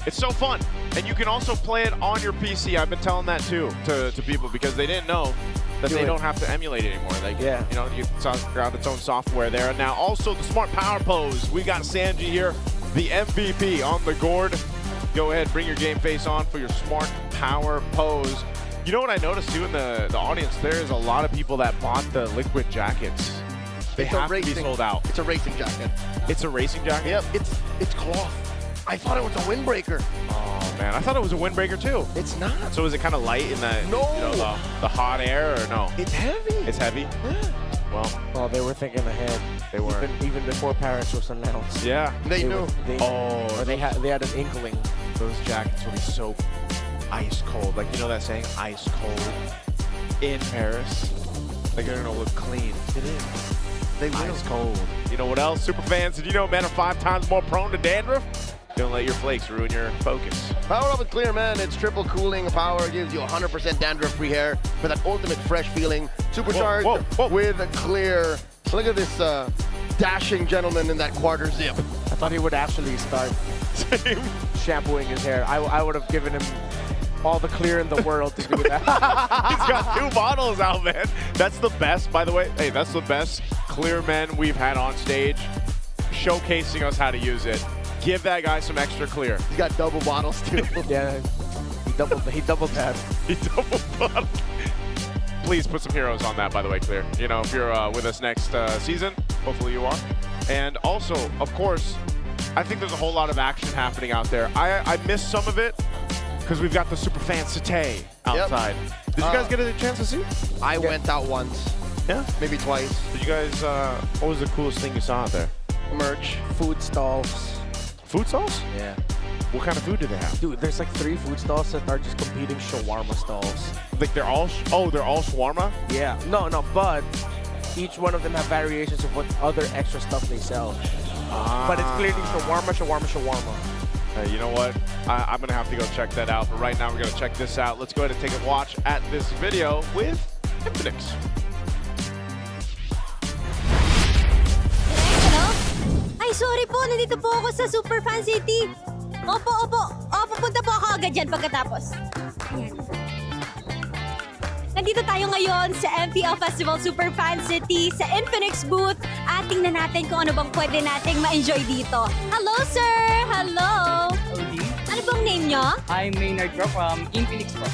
so fun. And you can also play it on your PC. I've been telling that too to people because they didn't know that they don't have to emulate it anymore. Like, you know, you got its own software there. And now also the Smart Power Pose. We got Sanji here, the MVP on the gourd. Go ahead, bring your game face on for your Smart Power Pose. You know what I noticed too in the audience? There is a lot of people that bought the Liquid jackets. They have to be sold out. It's a racing jacket. It's a racing jacket? Yep, it's cloth. I thought it was a windbreaker. Oh man, I thought it was a windbreaker too. It's not. So is it kind of light in the, no. you know, the hot air, or no? It's heavy. It's heavy? Yeah. Well, they were thinking ahead. They were. Even before Paris was announced. Yeah. They knew. They had an inkling. Those jackets will be so ice cold. Like, you know that saying, ice cold in Paris? Like, they're gonna look clean. It is. They will. Ice cold. You know what else, super fans? Did you know men are 5 times more prone to dandruff? Don't let your flakes ruin your focus. Power up with Clear, man. It's triple cooling power. Gives you 100% dandruff-free hair for that ultimate fresh feeling. Supercharged with Clear. Look at this dashing gentleman in that quarter zip. I thought he would actually start shampooing his hair. I would have given him all the Clear in the world to do that. He's got 2 bottles out, man. That's the best, by the way. Hey, that's the best Clear men we've had on stage, showcasing us how to use it. Give that guy some extra Clear. He's got double bottles too. Yeah, he doubled that. He double bottled. Please put some heroes on that, by the way, Clear. You know, if you're with us next season, hopefully you are. And also, of course, I think there's a whole lot of action happening out there. I missed some of it because we've got the super fan Satay outside. Did you guys get a chance to see? I went out once. Yeah? Maybe twice. Did you guys, what was the coolest thing you saw out there? Merch, food stalls. Food stalls? Yeah. What kind of food do they have? Dude, there's like 3 food stalls that are just competing shawarma stalls. Like they're all, they're all shawarma? Yeah. No, but each one of them have variations of what other extra stuff they sell. But it's clearly shawarma. You know what? I'm going to have to go check that out. But right now, we're going to check this out. Let's go ahead and take a watch at this video with Infinix. Ay, sorry po. Nandito po ako sa Superfan City. Opo. Pupunta po ako agad dyan pagkatapos. Ayan. Nandito tayo ngayon sa MPL Festival Superfan City sa Infinix booth at tingnan natin kung ano bang pwede nating ma-enjoy dito. Hello, sir! Hello! Ano bang name nyo? I'm Maynard from Infinix po.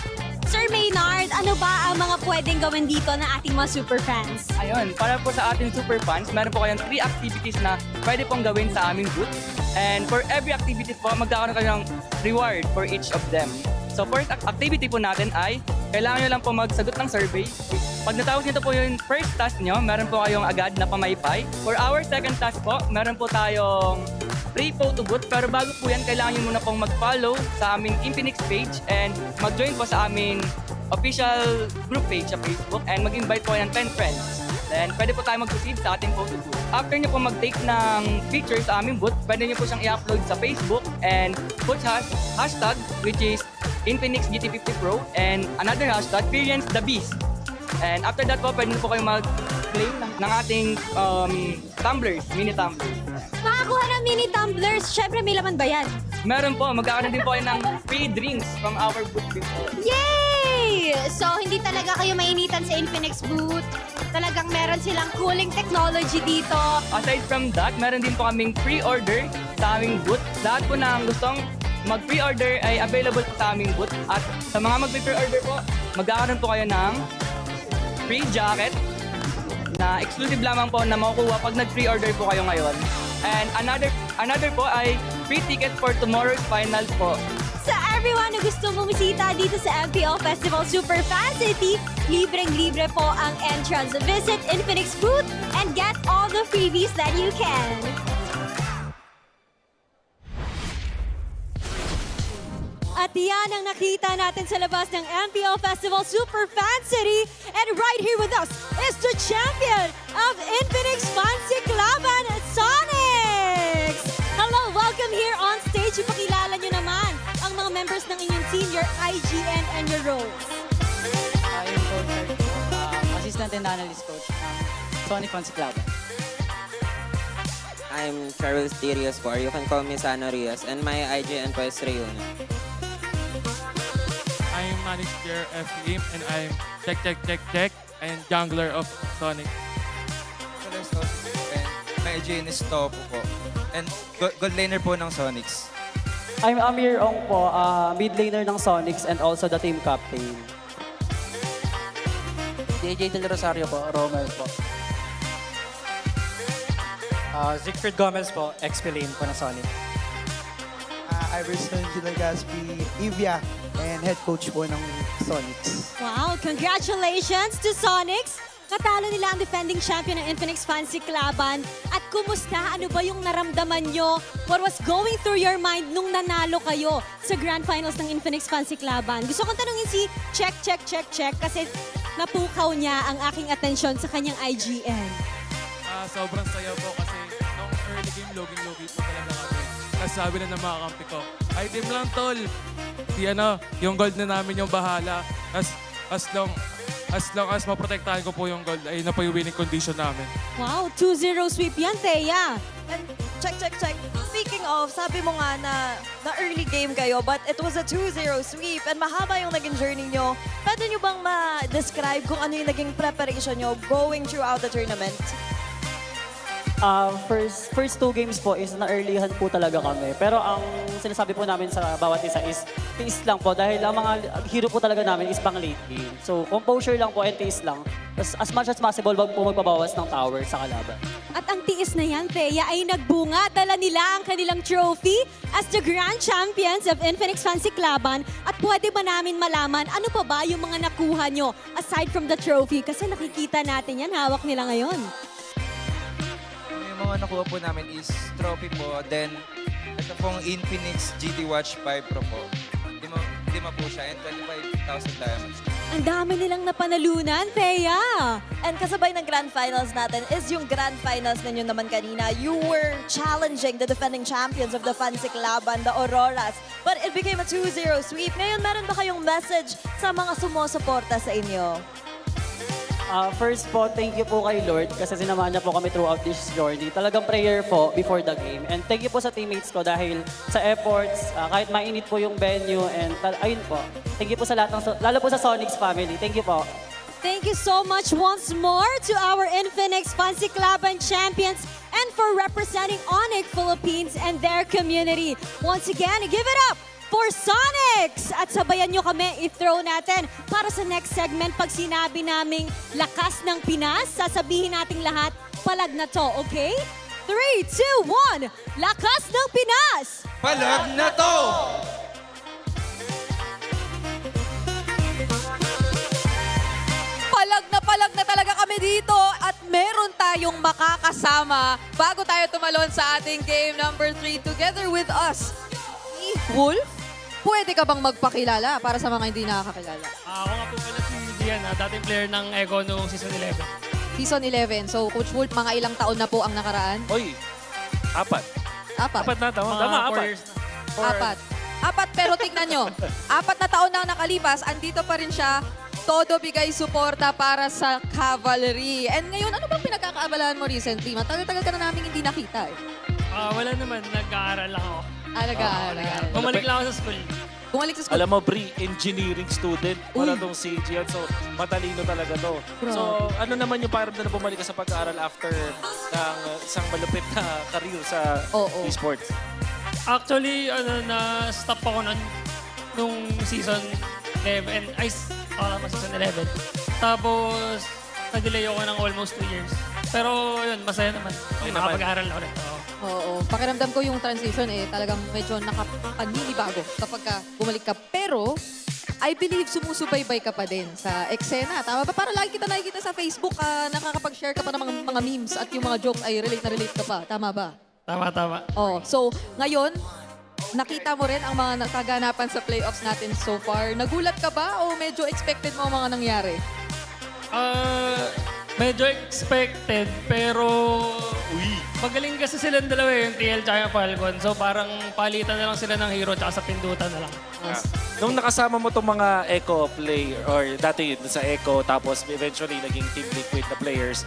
Sir Maynard, ano ba ang mga pwedeng gawin dito ng ating mga superfans? Ayun, para po sa ating superfans, meron po kayong 3 activities na pwede pong gawin sa aming booth. And for every activity po, magkakaroon kayo ng reward for each of them. So first activity po natin ay, kailangan nyo lang po magsagot ng survey. Pag natapos nito po yung first task nyo, meron po kayong agad na pamaypay. For our second task po, meron po tayong free photo booth. Pero bago po yan, kailangan nyo muna pong mag-follow sa aming Infinix page and mag-join po sa aming official group page sa Facebook and mag-invite po ng 10 friends. Then, pwede po tayo mag-proceed sa ating photo booth. After nyo po mag-take ng picture sa aming booth, pwede nyo po siyang i-upload sa Facebook and put hashtag which is Infinix GT50 Pro and another hashtag, Experience the Beast. And after that po, pwede nyo po kayo mag-claim ng ating tumblers, mini tumblers. Makakuha ng mini tumblers, syempre may laman ba yan? Meron po, magkakaroon din po kayo ng free drinks from our booth din po. Yay! So, hindi talaga kayo mainitan sa Infinix booth. Talagang meron silang cooling technology dito. Aside from that, meron din po kaming pre-order sa aming booth. Lahat po na gustong mag-pre-order ay available po sa aming booth. At sa mga mag-pre-order po, magkakaroon po kayo ng free jacket na exclusive lamang po na makukuha pag nag-pre-order po kayo ngayon. And another po ay free ticket for tomorrow's finals po. Sa everyone na gusto bumisita dito sa MPL Festival Superfan City, libreng-libre po ang entrance. Visit Infinix booth and get all the freebies that you can. At yan ang nakita natin sa labas ng MPL Festival Superfan City. And right here with us is the champion of Infinix Fancy Klaban, Sonics! Hello, welcome here on stage. Ipakilala nyo naman ang mga members ng inyong team, your IGN and your roles. Yung coach, assistant and analyst coach ng Sonic Fancy Klaban. I'm TRtrebuC, or you can call me Sana Rios, and my IGN po is Reuna. I'm manager FLCN and I'm check and jungler of Sonic. My IGN is Topo po and gold laner po ng Sonics. I'm Amir Ong po, mid laner ng Sonics and also the team captain. DJ Del Rosario po, Romel po. Siegfried Gomez po, XP lane po ng Sonic. Iverson Gilgaspi, Ivia, and head coach po ng Sonics. Wow, congratulations to Sonics! Natalo nila ang defending champion ng Infinix Fancy Laban. At kumusta? Ano ba yung naramdaman nyo? What was going through your mind nung nanalo kayo sa Grand Finals ng Infinix Fancy Laban? Gusto kong tanungin si Check kasi napukaw niya ang aking atensyon sa kanyang IGN. Sobrang saya po kasi nung early game, loging-logi po talaga kami. Tapos sabi na ng mga kampi ko, item lang tol. Yung gold na namin yung bahala. As long as maprotektahan ko po yung gold, ay na po yung winning condition namin. Wow, 2-0 sweep yan, Thea. And check. Speaking of, sabi mo nga na early game kayo, but it was a 2-0 sweep and mahaba yung naging journey nyo. Pwede nyo bang ma-describe kung ano yung naging preparation nyo going throughout the tournament? First 2 games po is na-earlyhan po talaga kami. Pero ang sinasabi po namin sa bawat isa is tiis lang po dahil ang mga hero po talaga namin is pang late game. So composure lang po and tiis lang. As much as possible, wag po magpabawas ng tower sa kalaban. At ang tiis na yan, Thea, ay nagbunga. Dala nila ang kanilang trophy as the Grand Champions of Infinix Fancy Laban. At pwede ba namin malaman ano pa ba yung mga nakuha nyo aside from the trophy? Kasi nakikita natin yan, hawak nila ngayon. Yung mga nakuha po namin is trophy po. Then, ito pong Infinix GT Watch 5 Pro po. Lima po siya and 25,000 diamonds. Ang dami nilang napanalunan, Thea! And kasabay ng Grand Finals natin is yung Grand Finals ninyo naman kanina. You were challenging the defending champions of the Fancy Laban, the Auroras. But it became a 2-0 sweep. Ngayon, meron ba kayong message sa mga sumusuporta sa inyo? First po, thank you po kay Lord kasi sinamahan niya po kami throughout this journey. Talagang prayer po before the game. And thank you po sa teammates ko dahil sa efforts, kahit mainit po yung venue and ayun po. Thank you po sa lahat ng, lalo po sa Sonics family. Thank you po. Thank you so much once more to our Infinix Fancy Laban champions and for representing Onyx Philippines and their community. Once again, give it up for Sonics! At sabayan nyo kami i-throw natin para sa next segment. Pag sinabi naming lakas ng Pinas, sasabihin nating lahat, palag na to, okay? 3, 2, 1, lakas ng Pinas! Palag na to! Palag na talaga kami dito at meron tayong makakasama bago tayo tumalon sa ating game number 3 together with us. Wolf? Pwede ka bang magpakilala para sa mga hindi nakakakilala? Ako nga po pala si Dian, dating player ng Echo noong Season 11. Season 11. So, Coach Wolf, mga ilang taon na po ang nakaraan? Oy, 4. 4 na taon. Tama, 4. 4, pero tignan nyo. 4 na taon na nakalipas, andito pa rin siya. Todo bigay suporta para sa Cavalry. And ngayon, ano bang pinagkakaabalahan mo recently? Matagal-tagal ka na namin hindi nakita eh. Wala naman, nag-aaral lang ako. Nag-aaral. Bumalik lang ako sa school. Bumalik sa school? Alam mo, Bri, engineering student. Wala tong CGN, so matalino talaga to. So, ano naman yung parang na bumalik ka sa pag-aaral after ng isang malupit na career sa esports? Actually, na-stop ako nung season 11. Season 11. Tapos, nag-delay ako ng almost 2 years. Pero yun, masaya naman. Nakapag-aaral na ulit. Oo. Pakiramdam ko yung transition talagang medyo nakapaninibago kapag bumalik ka. Pero, I believe sumusubaybay ka pa din sa eksena. Tama ba? Para lagi kita nakikita sa Facebook, nakakapag-share ka pa ng mga memes at yung mga jokes ay relate na relate ka pa. Tama ba? Tama. So, ngayon, nakita mo rin ang mga kaganapan sa playoffs natin so far. Nagulat ka ba o medyo expected mo ang mga nangyari? Medyo expected, pero magaling kasi silang dalawa yung TL at Falcon. So parang palitan na lang sila ng hero tsaka sa pindutan na lang. Nung nakasama mo itong mga Echo player, or dati yun sa Echo, tapos eventually naging Team Liquid na players,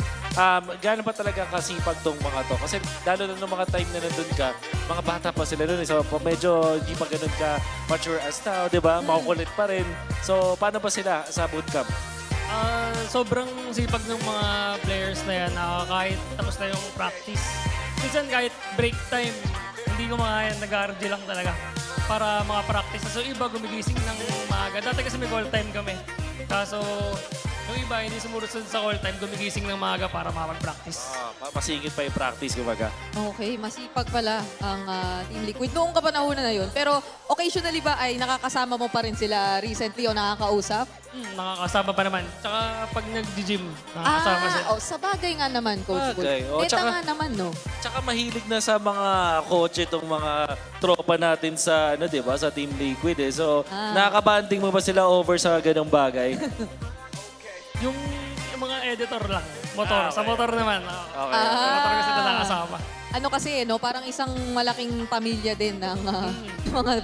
gano'n ba talaga kasipag tong mga to? Kasi lalo na nung mga time na nandun ka, mga bata pa sila nun. So medyo hindi pa ganun ka mature as now, di ba? Makukulit pa rin. So paano ba sila sa bootcamp? Sobrang sipag ng mga players na yan. Kahit tapos na yung practice. Minsan kahit break time, hindi ko makaya. Nag-RG lang talaga para mga practice. So iba gumigising ng maaga. Dati kasi may goal time kami. Kaso Yung iba, hindi sumusunod sa call time, gumigising ng maaga para makapag-practice. Masingit pa yung practice, kumbaga. Okay, masipag pala ang Team Liquid. Noong kapanahunan na yun. Pero occasionally ba ay nakakasama mo pa rin sila recently o nakakausap? Nakakasama pa naman. Tsaka pag nag-gym, nakakasama sila. Sa bagay nga naman, Coach Bull. Bagay. Neta nga naman, no? Tsaka mahilig na sa mga kotse itong mga tropa natin sa, ano, di ba, sa Team Liquid eh. So, nakakabanding mo ba sila over sa ganong bagay? Yung mga editor lang. Motor. Sa motor naman. Okay. Motor kasi na nakasama. Ano kasi, no? Parang isang malaking pamilya din ng mga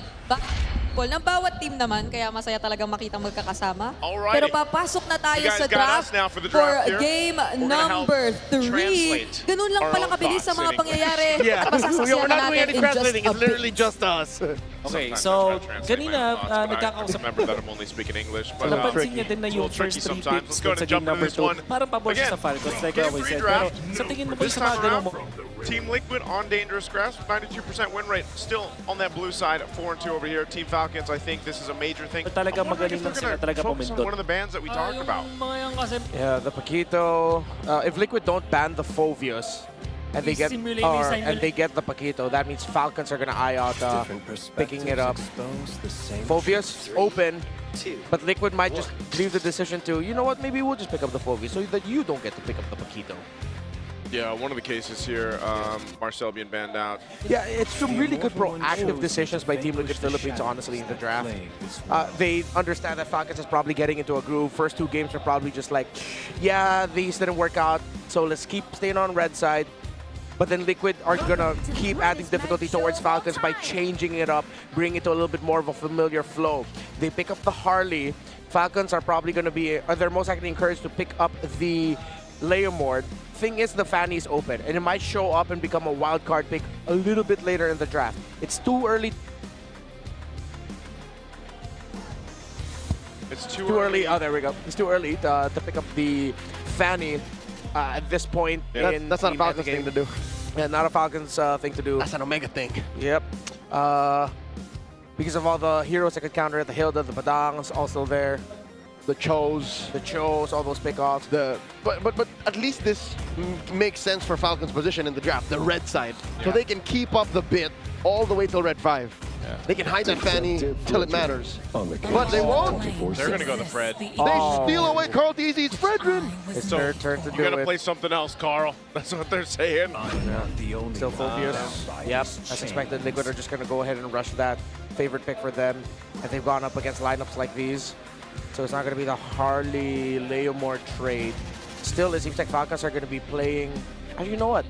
ng bawat team naman, kaya masaya talagang makita magkakasama. Alrighty. Pero papasok na tayo You guys sa got draft us now for the for draft here. game We're gonna number help 3. translate Ganun lang our pala own kabilis sa thoughts mga in pangyayari. Yeah, At masasaksihan we're na not doing natin any in just translating. a It's bit. literally just us. Okay, Sometimes so I try to translate kanina my thoughts, but I nagkakausap. remember that I'm only speaking English. But Napansin niya din na it's a yung little first tricky 3 sometimes. picks Let's go sa and game jump into number this 2. one. Parang pabor siya Again, sa Falcons, like I game always 3 said. draft. Pero sa tingin mo ba This sa mga time ganun around, Team Liquid on dangerous grass, 92% win rate, still on that blue side, 4-2 over here. Team Falcons, I think this is a major thing. talaga I'm wondering magaling if lang they're sila gonna talaga focus on pumindot. one of the bands that we talked about. Mga yan kasi, Yeah, the Paquito. If Liquid don't ban the Phobius, and they get the Paquito, that means Falcons are gonna eye out picking it up. Phobius open, but Liquid might just leave the decision to, you know what, maybe we'll just pick up the Phobius so that you don't get to pick up the Paquito. Yeah, one of the cases here, Marcel being banned out. Yeah, it's some really good proactive decisions by Team Liquid Philippines, honestly, in the draft. They understand that Falcons is probably getting into a groove. First 2 games are probably just like, yeah, these didn't work out, so let's keep staying on red side. But then Liquid are gonna keep adding difficulty towards Falcons by changing it up, bring it to a little bit more of a familiar flow. They pick up the Harley. Falcons are probably gonna be, they're most likely encouraged to pick up the Leomord. Thing is, the Fanny is open, and it might show up and become a wild card pick a little bit later in the draft. It's too early. It's too early. Oh, there we go. It's too early to pick up the Fanny at this point. Yeah, that's not a the Falcons game. thing to do. Yeah, not a Falcons thing to do. That's an Omega thing. Yep. Because of all the heroes that could counter it, the Hilda, the Padangs also there. The Chos, all those pickoffs. But at least this makes sense for Falcons' position in the draft, the red side, so they can keep up the bit all the way till red 5. Yeah. They can hide that Fanny till it matters, but they won't. They're gonna go the Fred. They steal away Carl Teasy's Fredrin. It's their turn to do it. You gotta play something else, Carl. That's what they're saying. Still Phobius. Yep, as expected, Liquid are just gonna go ahead and rush that favorite pick for them, and they've gone up against lineups like these. So it's not going to be the Harley Leomord trade. Still, it seems like Falcons are going to be playing... And you know what?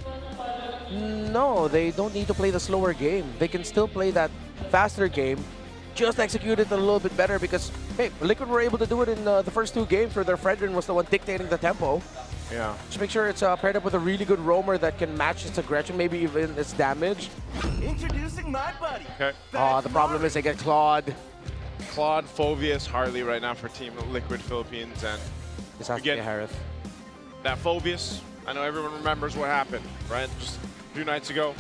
No, they don't need to play the slower game. They can still play that faster game. Just execute it a little bit better because, hey, Liquid were able to do it in the first 2 games where their Fredrin was the one dictating the tempo. Yeah. Just make sure it's paired up with a really good roamer that can match its aggression, maybe even its damage. Introducing my buddy. Okay. The problem is they get clawed. Claude, Phobius, Harley right now for Team Liquid Philippines, and this has again, to be Harith. That Phobius, I know everyone remembers what happened, right? Just a few nights ago,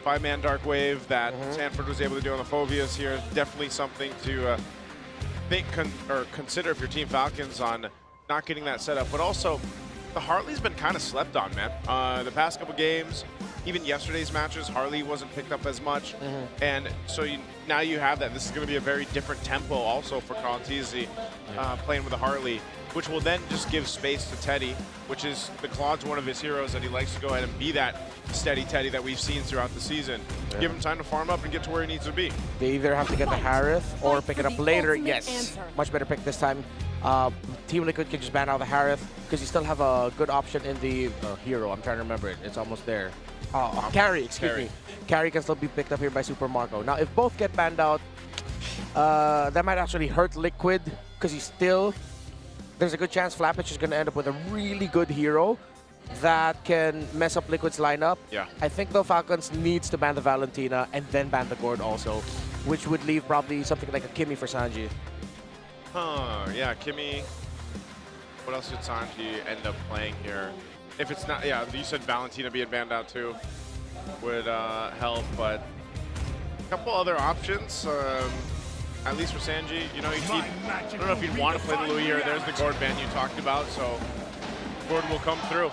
5-man Dark Wave that Sanford was able to do on the Phobius here. Definitely something to think or consider if you're Team Falcons on not getting that set up, but also the Harley's been kind of slept on, man. The past couple games, even yesterday's matches, Harley wasn't picked up as much. And so now you have that. This is going to be a very different tempo also for Carl Teasy playing with the Harley, which will then just give space to Teddy, which is the Claude's one of his heroes that he likes to go ahead and be that steady Teddy that we've seen throughout the season. Give him time to farm up and get to where he needs to be. They either have to get the Harith or pick it up later. Yes, much better pick this time. Team Liquid can just ban out the Harith because you still have a good option in the hero. I'm trying to remember it. It's almost there. Carry, excuse me. Carry can still be picked up here by Super Marco. Now, if both get banned out, that might actually hurt Liquid because there's a good chance Flappage is going to end up with a really good hero that can mess up Liquid's lineup. Yeah. I think the Falcons needs to ban the Valentina and then ban the Gord also, which would leave probably something like a Kimmy for Sanji. Yeah, Kimmy. What else would Sanji end up playing here? If it's not, yeah, you said Valentina being banned out too would help, but a couple other options. at least for Sanji, you know, I don't know if he'd want to play the Louis or there's the Gord ban you talked about, so Gord will come through.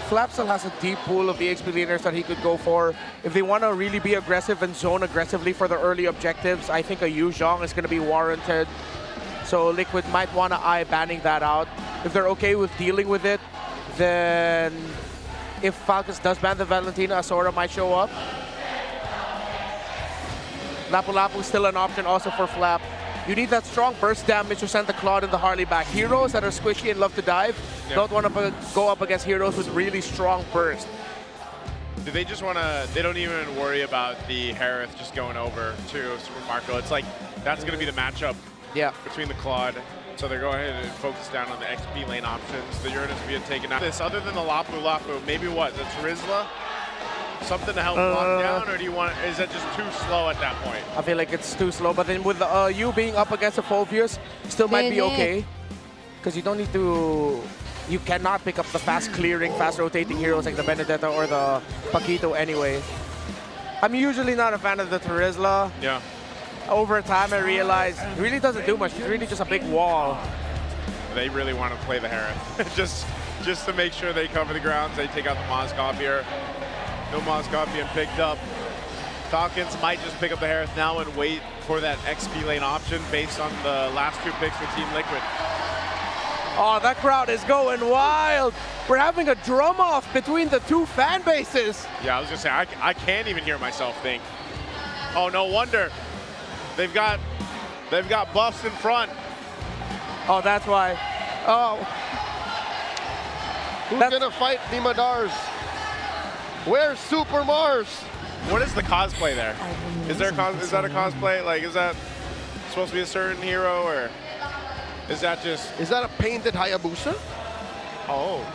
Flap still has a deep pool of EXP leaders that he could go for. If they want to really be aggressive and zone aggressively for the early objectives, I think a Yuzhong is going to be warranted. So Liquid might want to eye banning that out. If they're okay with dealing with it, then if Falcons does ban the Valentina, Asura might show up. Lapu Lapu still an option also for Flap. You need that strong burst damage to send the Claude and the Harley back. Heroes that are squishy and love to dive don't want to go up against heroes with really strong burst. Do they just want to, they don't even worry about the Harith just going over to Super Marco. It's like, that's going to be the matchup between the Claude. So they're going ahead and focus down on the XP lane options. The Uranus being taken out. This, other than the Lapu Lapu, maybe what, the Terizla? Something to help lock down, or do you want, is that just too slow at that point? I feel like it's too slow, but then with you being up against a Phobius, still might be okay. Because you don't need to, you cannot pick up the fast clearing, fast rotating heroes like the Benedetta or the Paquito anyway. I'm usually not a fan of the Terizla. Yeah. Over time, I realized it really doesn't do much. It's really just a big wall. They really want to play the Harith. just to make sure they cover the grounds. They take out the Moskov here. No Moskov being picked up. Falcons might just pick up the Harith now and wait for that XP lane option based on the last two picks for Team Liquid. Oh, that crowd is going wild. We're having a drum off between the two fan bases. Yeah, I was just saying, I can't even hear myself think. Oh, no wonder. They've got buffs in front. Oh, that's why. Oh. Who's gonna fight the Madars? Where's Super Mars? What is the cosplay there? Is that a cosplay? Like, is that supposed to be a certain hero, or is that just? Is that a painted Hayabusa? Oh,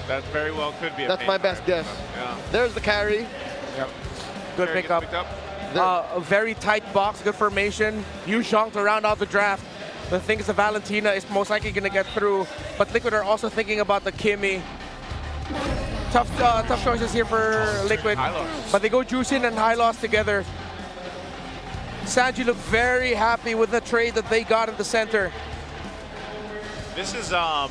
that very well could be. That's my best guess. Yeah. There's the carry. Yep. Good Carry pickup. A very tight box, good formation. Yuzhong to round out the draft. The thing is, the Valentina is most likely going to get through, but Liquid are also thinking about the Kimmy. Tough choices here for Liquid, but they go Juicin and Hylos together. Sanji looked very happy with the trade that they got in the center. This is, I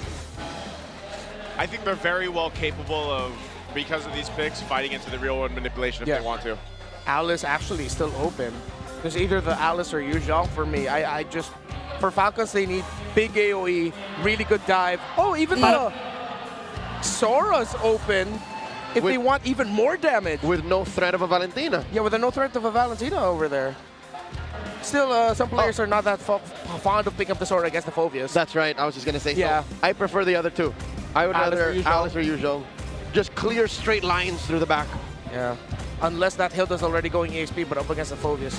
think they're very well capable of, because of these picks, fighting into the real world manipulation if they want to. Alice actually still open. There's either the Alice or Yuzhong for me. I just, for Falcons, they need big AoE, really good dive. Oh, even the Sora's open if they want even more damage. With no threat of a Valentina. Yeah, with no threat of a Valentina over there. Still, some players are not that fond of picking up the Sora against the Phobius. That's right, I was just going to say yeah. so. I prefer the other two. I would rather Alice or Yuzhong. Just clear straight lines through the back. Yeah. Unless that Hilda's already going EXP, but up against the Phobius.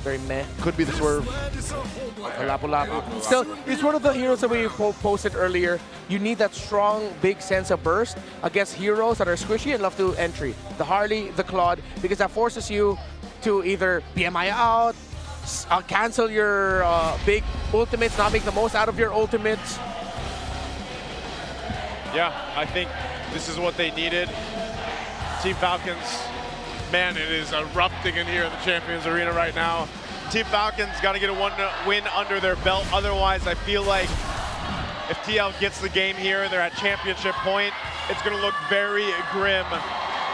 Very meh. Could be the swerve. Lapu Lapu. Still, it's one of the heroes that we posted earlier. You need that strong, big sense of burst against heroes that are squishy and love to entry. The Harley, the Claude, because that forces you to either BMI out, cancel your big ultimates, not make the most out of your ultimates. Yeah, I think this is what they needed. Team Falcons, man, it is erupting in here in the Champions Arena right now. Team Falcons got to get a win under their belt. Otherwise, I feel like if TL gets the game here, they're at championship point. It's going to look very grim.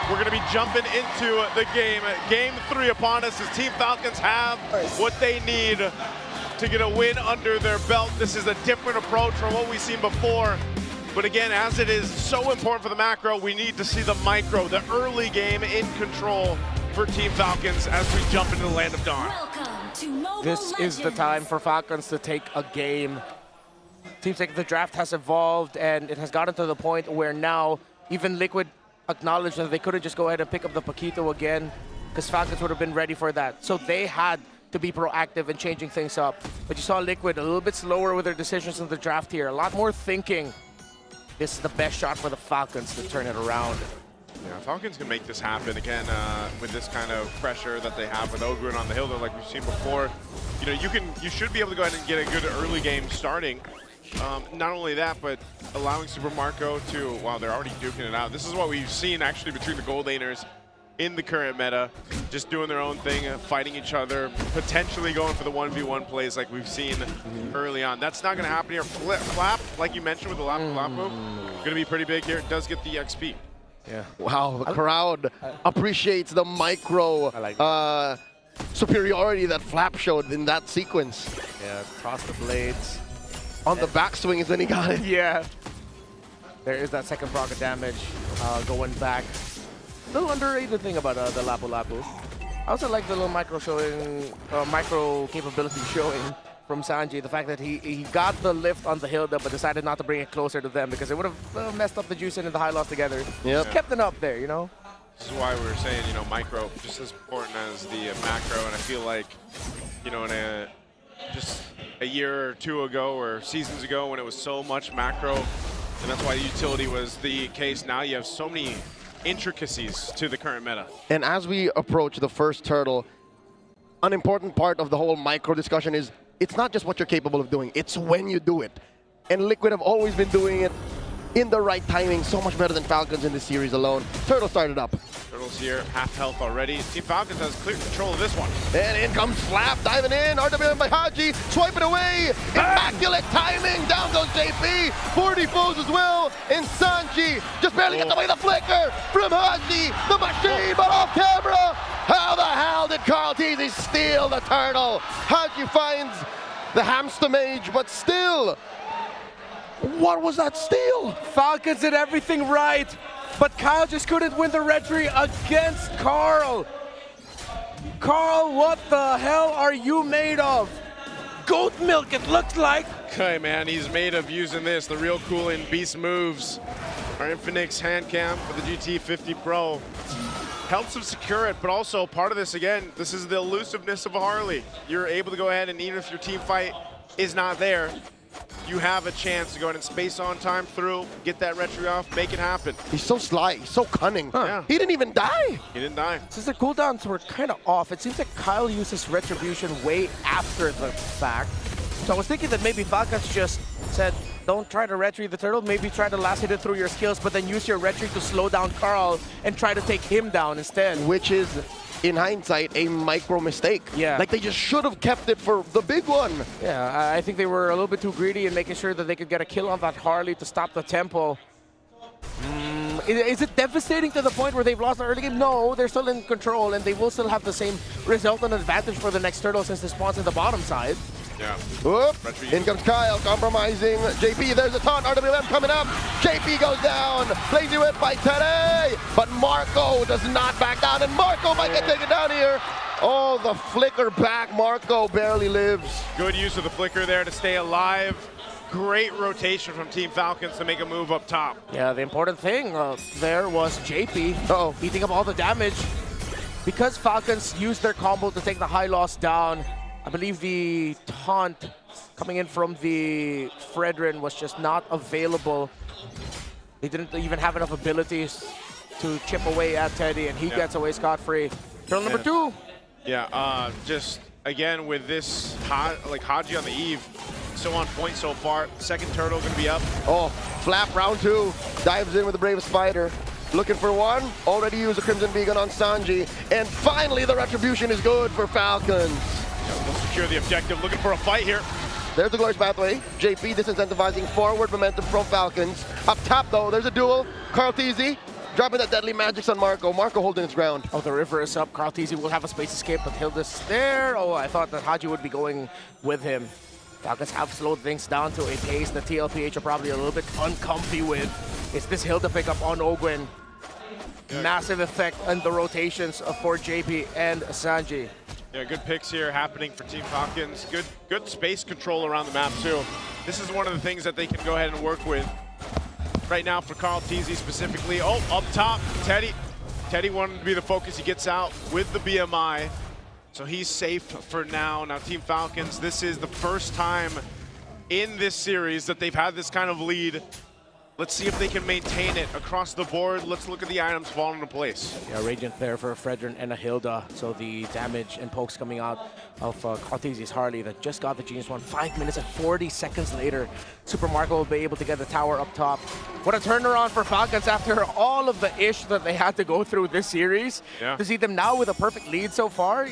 We're going to be jumping into the game. Game 3 upon us as Team Falcons have what they need to get a win under their belt. This is a different approach from what we've seen before. But again, as it is so important for the macro, we need to see the micro, the early game in control for Team Falcons as we jump into the Land of Dawn. This is the time for Falcons to take a game. Seems like the draft has evolved and it has gotten to the point where now even Liquid acknowledged that they couldn't just go ahead and pick up the Paquito again because Falcons would have been ready for that. So they had to be proactive in changing things up. But you saw Liquid a little bit slower with their decisions in the draft here. A lot more thinking. This is the best shot for the Falcons to turn it around. Yeah, Falcons can make this happen again with this kind of pressure that they have with Ogrun on the Hilda, like we've seen before. You know, you should be able to go ahead and get a good early game starting. Not only that, but allowing Super Marco to, wow, they're already duking it out. This is what we've seen actually between the gold laners in the current meta, just doing their own thing, fighting each other, potentially going for the 1v1 plays like we've seen early on. That's not going to happen here. Flap, like you mentioned with the Lap move, going to be pretty big here. It does get the XP. Yeah. Wow, the crowd appreciates the micro superiority that Flap showed in that sequence. Yeah, cross the blades. On the backswing is when he got it. Yeah. There is that second proc of damage going back. Little underrated thing about the Lapu Lapu. I also like the little micro capability showing from Sanji. The fact that he got the lift on the Hilda but decided not to bring it closer to them because it would have messed up the Juice and the high loss together. Yep. Just kept it up there, you know? This is why we were saying, you know, micro just as important as the macro, and I feel like, you know, just a year or two ago or seasons ago when it was so much macro, and that's why utility was the case. Now you have so many intricacies to the current meta. And as we approach the first turtle, an important part of the whole micro discussion is it's not just what you're capable of doing, it's when you do it. And Liquid have always been doing it in the right timing, so much better than Falcons in this series alone. Turtle started up. Turtles here, half health already. Team Falcons has clear control of this one. And in comes Flap, diving in, RWM by Haji, swiping away, immaculate timing, down goes JP, 40 foes as well, and Sanji just barely gets away the flicker from Haji, the machine, but off camera. How the hell did CHUNG steal the turtle? Haji finds the hamster mage, but still, what was that steal? Falcons did everything right, but Kyle just couldn't win the retry against Carl. Carl, what the hell are you made of? Goat milk, it looks like. Okay, man, he's made of using this, the real cool in beast moves. Our Infinix hand cam for the GT50 Pro. Helps him secure it, but also part of this, again, this is the elusiveness of a Harley. You're able to go ahead and even if your team fight is not there, you have a chance to go ahead and space on time through, get that retry off, make it happen. He's so sly, he's so cunning. Yeah. He didn't even die. He didn't die. Since the cooldowns were kind of off, it seems like Kyle uses Retribution way after the fact. So I was thinking that maybe Falcons just said, don't try to retry the turtle, maybe try to last hit it through your skills, but then use your retry to slow down Carl and try to take him down instead. Which is, in hindsight, a micro mistake. Yeah. Like they just should have kept it for the big one. Yeah, I think they were a little bit too greedy in making sure that they could get a kill on that Harley to stop the tempo. Is it devastating to the point where they've lost the early game? No, they're still in control and they will still have the same resultant advantage for the next turtle since it spawns in the bottom side. Yeah. Whoop. In comes Kyle, compromising JP. There's a taunt. RWM coming up. JP goes down. Lazy whip by Teddy. But Marco does not back down, and Marco might get taken down here. Oh, the flicker back. Marco barely lives. Good use of the flicker there to stay alive. Great rotation from Team Falcons to make a move up top. Yeah, the important thing there was JP eating up all the damage. Because Falcons used their combo to take the high loss down, I believe the taunt coming in from the Fredrin was just not available. They didn't even have enough abilities to chip away at Teddy, and he gets away scot-free. Turtle number 2. Yeah, just again with this Haji on the eve, so on point so far. Second turtle gonna be up. Oh, Flap round 2, dives in with the Brave Spider. Looking for one, already used a Crimson Beacon on Sanji, and finally the retribution is good for Falcons. We'll secure the objective, looking for a fight here. There's the glorious pathway. JP disincentivizing forward momentum from Falcons. Up top though, there's a duel. CharlTZ dropping that deadly magic on Marco. Marco holding its ground. Oh, the river is up. CharlTZ will have a space escape, but Hilda's there. Oh, I thought that Haji would be going with him. Falcons have slowed things down to a pace that TLPH are probably a little bit uncomfy with. It's this Hilda pickup on Ogwen. Massive effect on the rotations for JP and Sanji. Yeah, good picks here happening for Team Falcons. Good space control around the map too. This is one of the things that they can go ahead and work with right now for CharlTZ specifically. Oh, up top, Teddy. Teddy wanted to be the focus. He gets out with the BMI. So he's safe for now. Now Team Falcons, this is the first time in this series that they've had this kind of lead Let's see if they can maintain it across the board. Let's look at the items falling into place. Yeah, Radiant there for Fredrin and a Hilda. So the damage and pokes coming out of Cartesius Harley that just got the Genius one. 5 minutes and 40 seconds later, Super Marco will be able to get the tower up top. What a turnaround for Falcons after all of the ish that they had to go through this series. Yeah. To see them now with a perfect lead so far,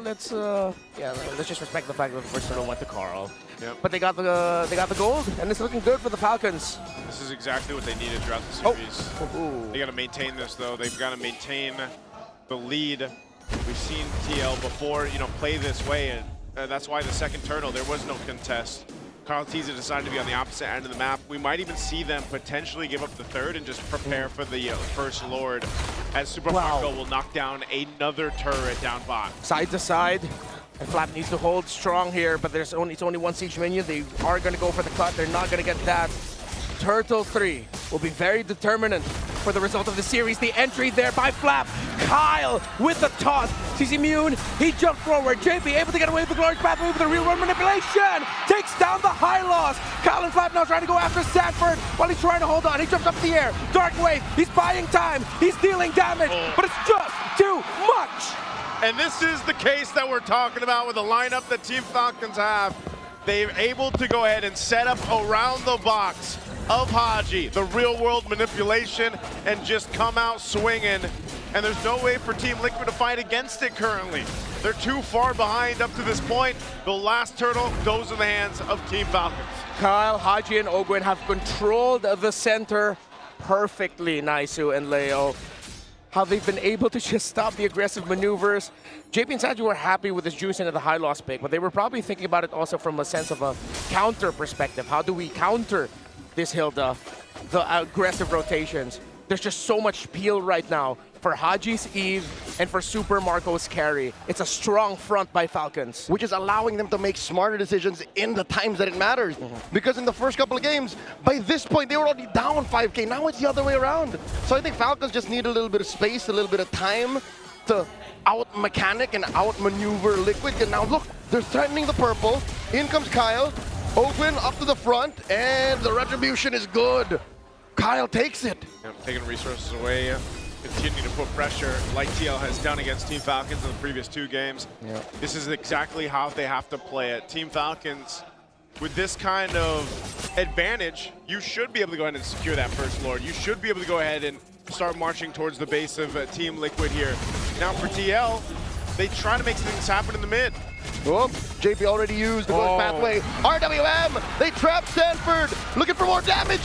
let's just respect the fact that the first turtle went to Carl. Yep. But they got the gold, and it's looking good for the Falcons. This is exactly what they needed throughout the series. They got to maintain this, though. They've got to maintain the lead. We've seen TL before, play this way, and that's why the second turtle, there was no contest. Carl Teza decided to be on the opposite end of the map. We might even see them potentially give up the third and just prepare for the first Lord, as Super Marco will knock down another turret down bot. Side to side. And Flap needs to hold strong here, but it's only one siege minion. They are going to go for the cut. They're not going to get that. Turtle 3 will be very determinant for the result of the series. The entry there by Flap. Kyle with the toss. He's immune. He jumped forward. JP able to get away with the glorious pathway with the real world manipulation. Takes down the high loss. Kyle and Flap now trying to go after Sanford while he's trying to hold on. He jumps up in the air. Dark Wave. He's buying time. He's dealing damage, but it's just too much. And this is the case that we're talking about with the lineup that Team Falcons have. They're able to go ahead and set up around the box of Haji, the real-world manipulation, and just come out swinging. And there's no way for Team Liquid to fight against it currently. They're too far behind up to this point. The last turtle goes in the hands of Team Falcons. Kyle, Haji, and Ogwin have controlled the center perfectly, Naisu and Leo. How they've been able to just stop the aggressive maneuvers. JP and Sanji were happy with this juice into the high loss pick, but they were probably thinking about it also from a sense of a counter perspective. How do we counter this Hilda, the aggressive rotations? There's just so much peel right now for Haji's Eve and for Super Marco's carry. It's a strong front by Falcons. Which is allowing them to make smarter decisions in the times that it matters. Because in the first couple of games, by this point, they were already down 5K. Now it's the other way around. So I think Falcons just need a little bit of space, a little bit of time to out-mechanic and out-maneuver Liquid. And now look, they're threatening the purple. In comes Kyle. Open up to the front, and the retribution is good. Kyle takes it. Taking resources away. Continue to put pressure like TL has done against Team Falcons in the previous 2 games. This is exactly how they have to play it. Team Falcons, with this kind of advantage, you should be able to go ahead and secure that first Lord. You should be able to go ahead and start marching towards the base of Team Liquid here. Now for TL, they try to make things happen in the mid. Oh, JP already used the good pathway. RWM, they trap Sanford, looking for more damage.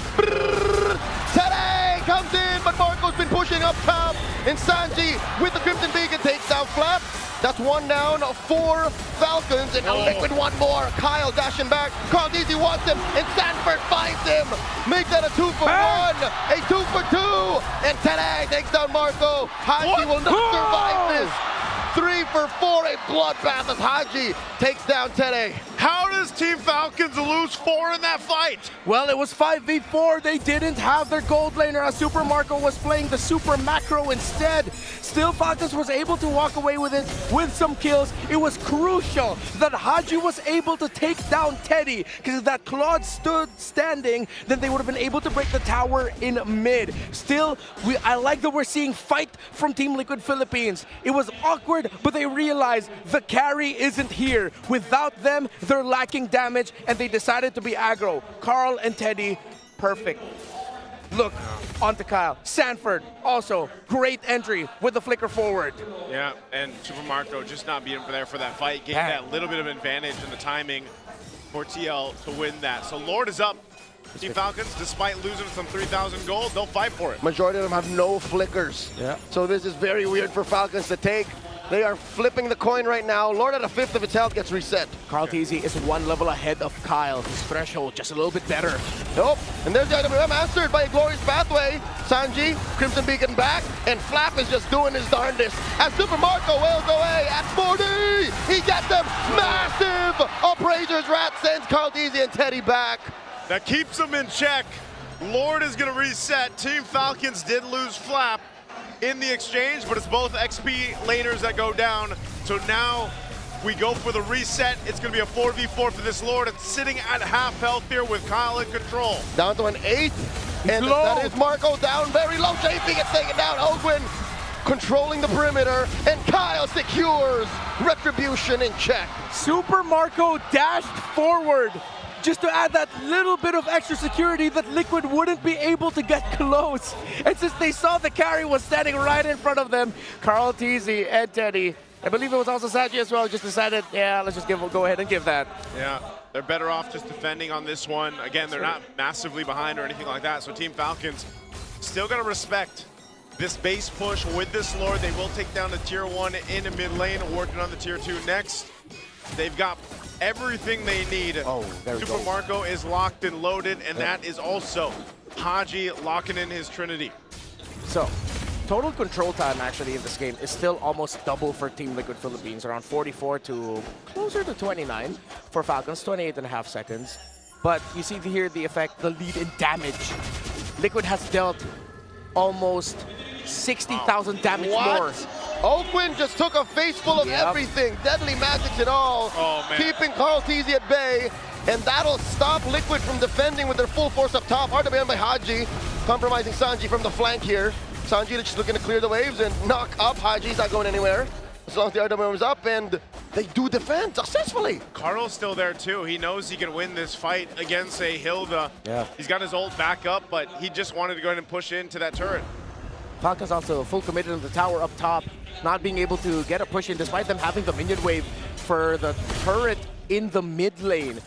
Today comes in, but Marco's been pushing up top. And Sanji with the Crimson Beacon takes down Flap. That's 1 down for Falcons, and now Liquid 1 more. Kyle dashing back. Carl Deasy wants him, and Sanford finds him. Make that a 2 for 1, a 2 for 2, and today takes down Marco. Haji will not survive this. 3 for 4, a bloodbath as Haji takes down Tede. How does Team Falcons lose 4 in that fight? Well, it was 5v4. They didn't have their gold laner as Super Marco was playing the Super Macro instead. Still, Falcons was able to walk away with it with some kills. It was crucial that Haji was able to take down Teddy, because if that Claude stood standing, then they would have been able to break the tower in mid. Still, I like that we're seeing fight from Team Liquid Philippines. It was awkward, but they realized the carry isn't here. Without them, they're lacking damage, and they decided to be aggro. Carl and Teddy, perfect. Look, onto Kyle. Sanford, also great entry with the flicker forward. Yeah, and Super Marco just not being there for that fight, getting that little bit of advantage in the timing for TL to win that. So Lord is up. Team Falcons, despite losing some 3,000 gold, they'll fight for it. Majority of them have no flickers. So this is very weird for Falcons to take. They are flipping the coin right now. Lord at a 5th of its health gets reset. Carl Teasy is 1 level ahead of Kyle. His threshold just a little bit better. Nope. And there's the IWM answered by a glorious pathway. Sanji, Crimson Beacon back, and Flap is just doing his darndest. As Super Marco wails away at 40. He gets them. Massive Appraiser's Rat sends Carl Teasy and Teddy back. That keeps them in check. Lord is going to reset. Team Falcons did lose Flap in the exchange, but it's both XP laners that go down. So now We go for the reset. It's going to be a 4v4 for this Lord. It's sitting at half health here with Kyle in control. Down to an 8. And that is Marco down very low. JP gets taken down. Ogwin controlling the perimeter. And Kyle secures retribution in check. Super Marco dashed forward just to add that little bit of extra security that Liquid wouldn't be able to get close. And since they saw the carry was standing right in front of them, TRDC and Teddy, I believe it was also Saji as well, just decided, yeah, let's just go ahead and give that. Yeah, they're better off just defending on this one. Again, they're not massively behind or anything like that, so Team Falcons still gonna respect this base push with this Lord. They will take down the tier 1 in the mid lane, working on the tier 2 next. They've got everything they need. Super Marco is locked and loaded, and that is also Haji locking in his Trinity. So, total control time actually in this game is still almost double for Team Liquid Philippines, around 44 to closer to 29. For Falcons, 28.5 seconds. But you see here the effect, the lead in damage. Liquid has dealt almost 60,000 damage more. Ogwin just took a face full of everything. Deadly magics and all. Keeping TRDC at bay. And that'll stop Liquid from defending with their full force up top. RWM by Haji, compromising Sanji from the flank here. Sanji just looking to clear the waves and knock up. Haji's not going anywhere. As long as the RWM is up, and they do defend successfully. Carl's still there too. He knows he can win this fight against a Hilda. Yeah. He's got his ult back up, but he just wanted to go ahead and push into that turret. Falcons also full committed to the tower up top, not being able to get a push in despite them having the minion wave for the turret in the mid lane.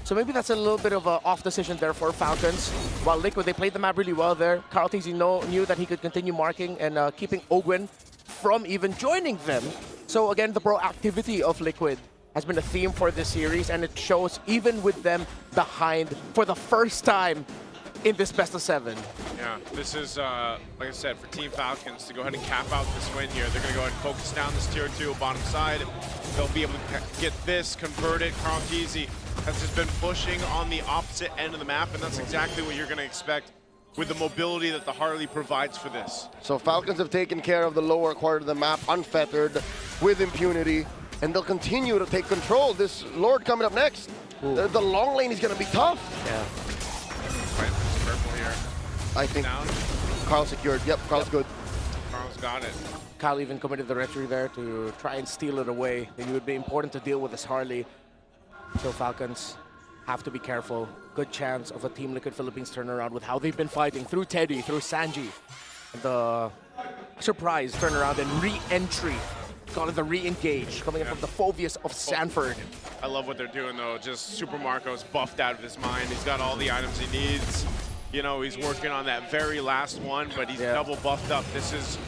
So maybe that's a little bit of an off decision there for Falcons. While Liquid, they played the map really well there. TRDC knew that he could continue marking and keeping Ogwin from even joining them. So again, the proactivity of Liquid has been a theme for this series, and it shows even with them behind for the first time in this best of 7. Yeah, this is, like I said, for Team Falcons to go ahead and cap out this win here. They're going to go ahead and focus down this tier 2 bottom side. They'll be able to get this, convert it. TRDC has just been pushing on the opposite end of the map, and that's exactly what you're going to expect with the mobility that the Harley provides for this. So Falcons have taken care of the lower quarter of the map, unfettered, with impunity, and they'll continue to take control. This Lord coming up next. The long lane is going to be tough. Yeah. Right, purple here. I think down. Carl secured. Yep, Carl's good. Carl's got it. Kyle even committed the retry there to try and steal it away. It would be important to deal with this Harley. So Falcons have to be careful. Good chance of a Team Liquid Philippines turnaround with how they've been fighting through Teddy, through Sanji. The surprise turnaround and re-entry. Call it the re-engage, coming in from the Phobius of Sanford. I love what they're doing though. Just Super Marco's buffed out of his mind. He's got all the items he needs. You know, he's working on that very last one, but he's double buffed up. This is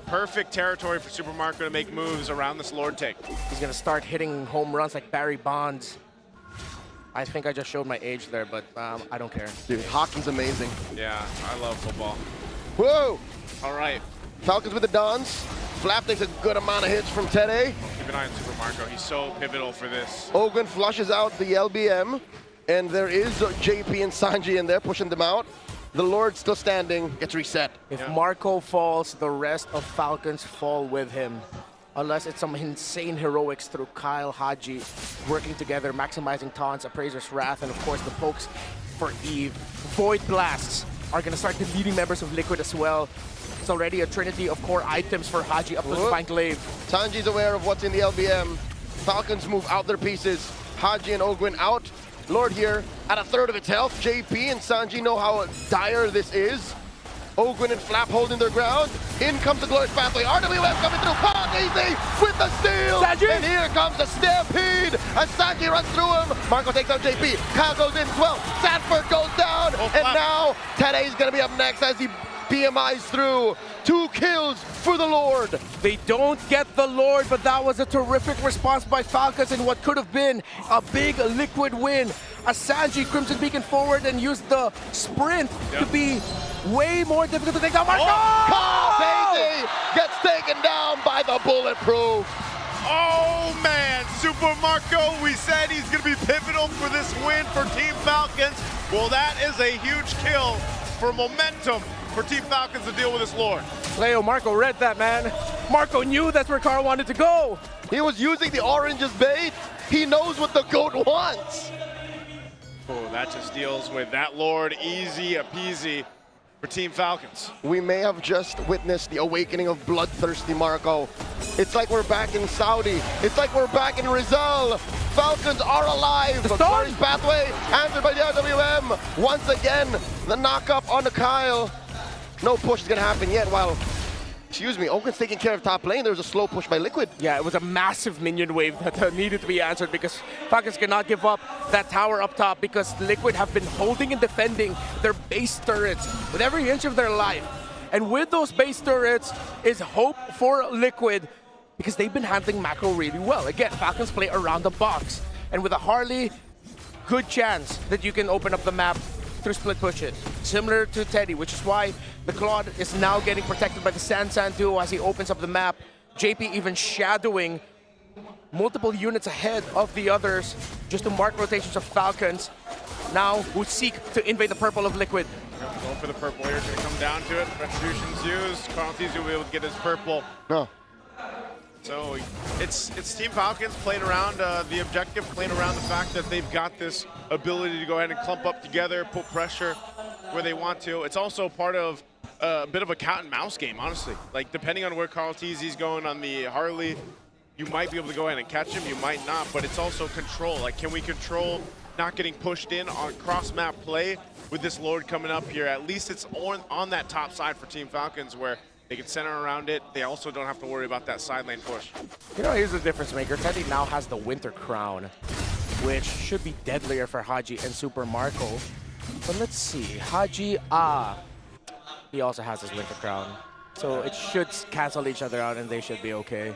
perfect territory for Super Marco to make moves around this Lord take. He's gonna start hitting home runs like Barry Bonds. I think I just showed my age there, but I don't care. Dude, hockey's amazing. Yeah, I love football. Whoa! All right. Falcons with the Dons. Flap takes a good amount of hits from Teddy. Keep an eye on Super Marco. He's so pivotal for this. Ogwin flushes out the LBM, and there is JP and Sanji in there pushing them out. The Lord still standing, gets reset. If Marco falls, the rest of Falcons fall with him. Unless it's some insane heroics through Kyle, Haji, working together, maximizing taunts, Appraiser's Wrath, and of course the pokes for Eve. Void Blasts are going to start deleting members of Liquid as well. It's already a trinity of core items for Haji up to the Spine Glaive. Sanji's aware of what's in the LBM. Falcons move out their pieces. Haji and Ogwin out. Lord here at a third of its health. JP and Sanji know how dire this is. Ogwin and Flap holding their ground. In comes the glorious pathway. RWM coming through. TRDC with the steal. Sanji. And here comes the stampede as Sanji runs through him. Marco takes out JP. Kyle goes in as well. Sanford goes down. And now Teddy's going to be up next as he BMIs through. 2 kills for the Lord. They don't get the Lord, but that was a terrific response by Falcons in what could have been a big Liquid win. As Sanji Crimson Beacon forward and used the sprint to be way more difficult to take down. Marco! Daisy gets taken down by the Bulletproof. Oh man, Super Marco, we said he's going to be pivotal for this win for Team Falcons. Well, that is a huge kill for momentum for Team Falcons to deal with this Lord. Leo, Marco read that, man. Marco knew that's where Carl wanted to go. He was using the orange as bait. He knows what the GOAT wants. Oh, that just deals with that Lord easy peasy for Team Falcons. We may have just witnessed the awakening of bloodthirsty Marco. It's like we're back in Saudi. It's like we're back in Rizal. Falcons are alive. Glory's pathway answered by the RWM. Once again, the knock-up on the Kyle. No push is going to happen yet while, excuse me, Oakland's taking care of top lane. There was a slow push by Liquid. Yeah, it was a massive minion wave that needed to be answered because Falcons cannot give up that tower up top because Liquid have been holding and defending their base turrets with every inch of their life. And with those base turrets is hope for Liquid because they've been handling macro really well. Again, Falcons play around the box. And with a Harley, good chance that you can open up the map through split pushes, similar to Teddy, which is why the Claude is now getting protected by the San duo as he opens up the map. JP even shadowing multiple units ahead of the others just to mark rotations of Falcons. Now who seek to invade the purple of Liquid. Going for the purple here, it's going to come down to it. Retribution's used. Carlton's will be able to get his purple. No. So it's Team Falcons playing around the objective, playing around the fact that they've got this ability to go ahead and clump up together, put pressure where they want to. It's also part of a bit of a cat and mouse game, honestly. Like, depending on where Carl Teasy's going on the Harley, you might be able to go ahead and catch him, you might not, but it's also control. Like, can we control not getting pushed in on cross-map play with this Lord coming up here? At least it's on that top side for Team Falcons where they can center around it. They also don't have to worry about that side lane push. You know, here's the difference maker. Teddy now has the Winter Crown, which should be deadlier for Haji and Super Marco. But let's see. Haji, he also has his Winter Crown. So it should cancel each other out and they should be okay.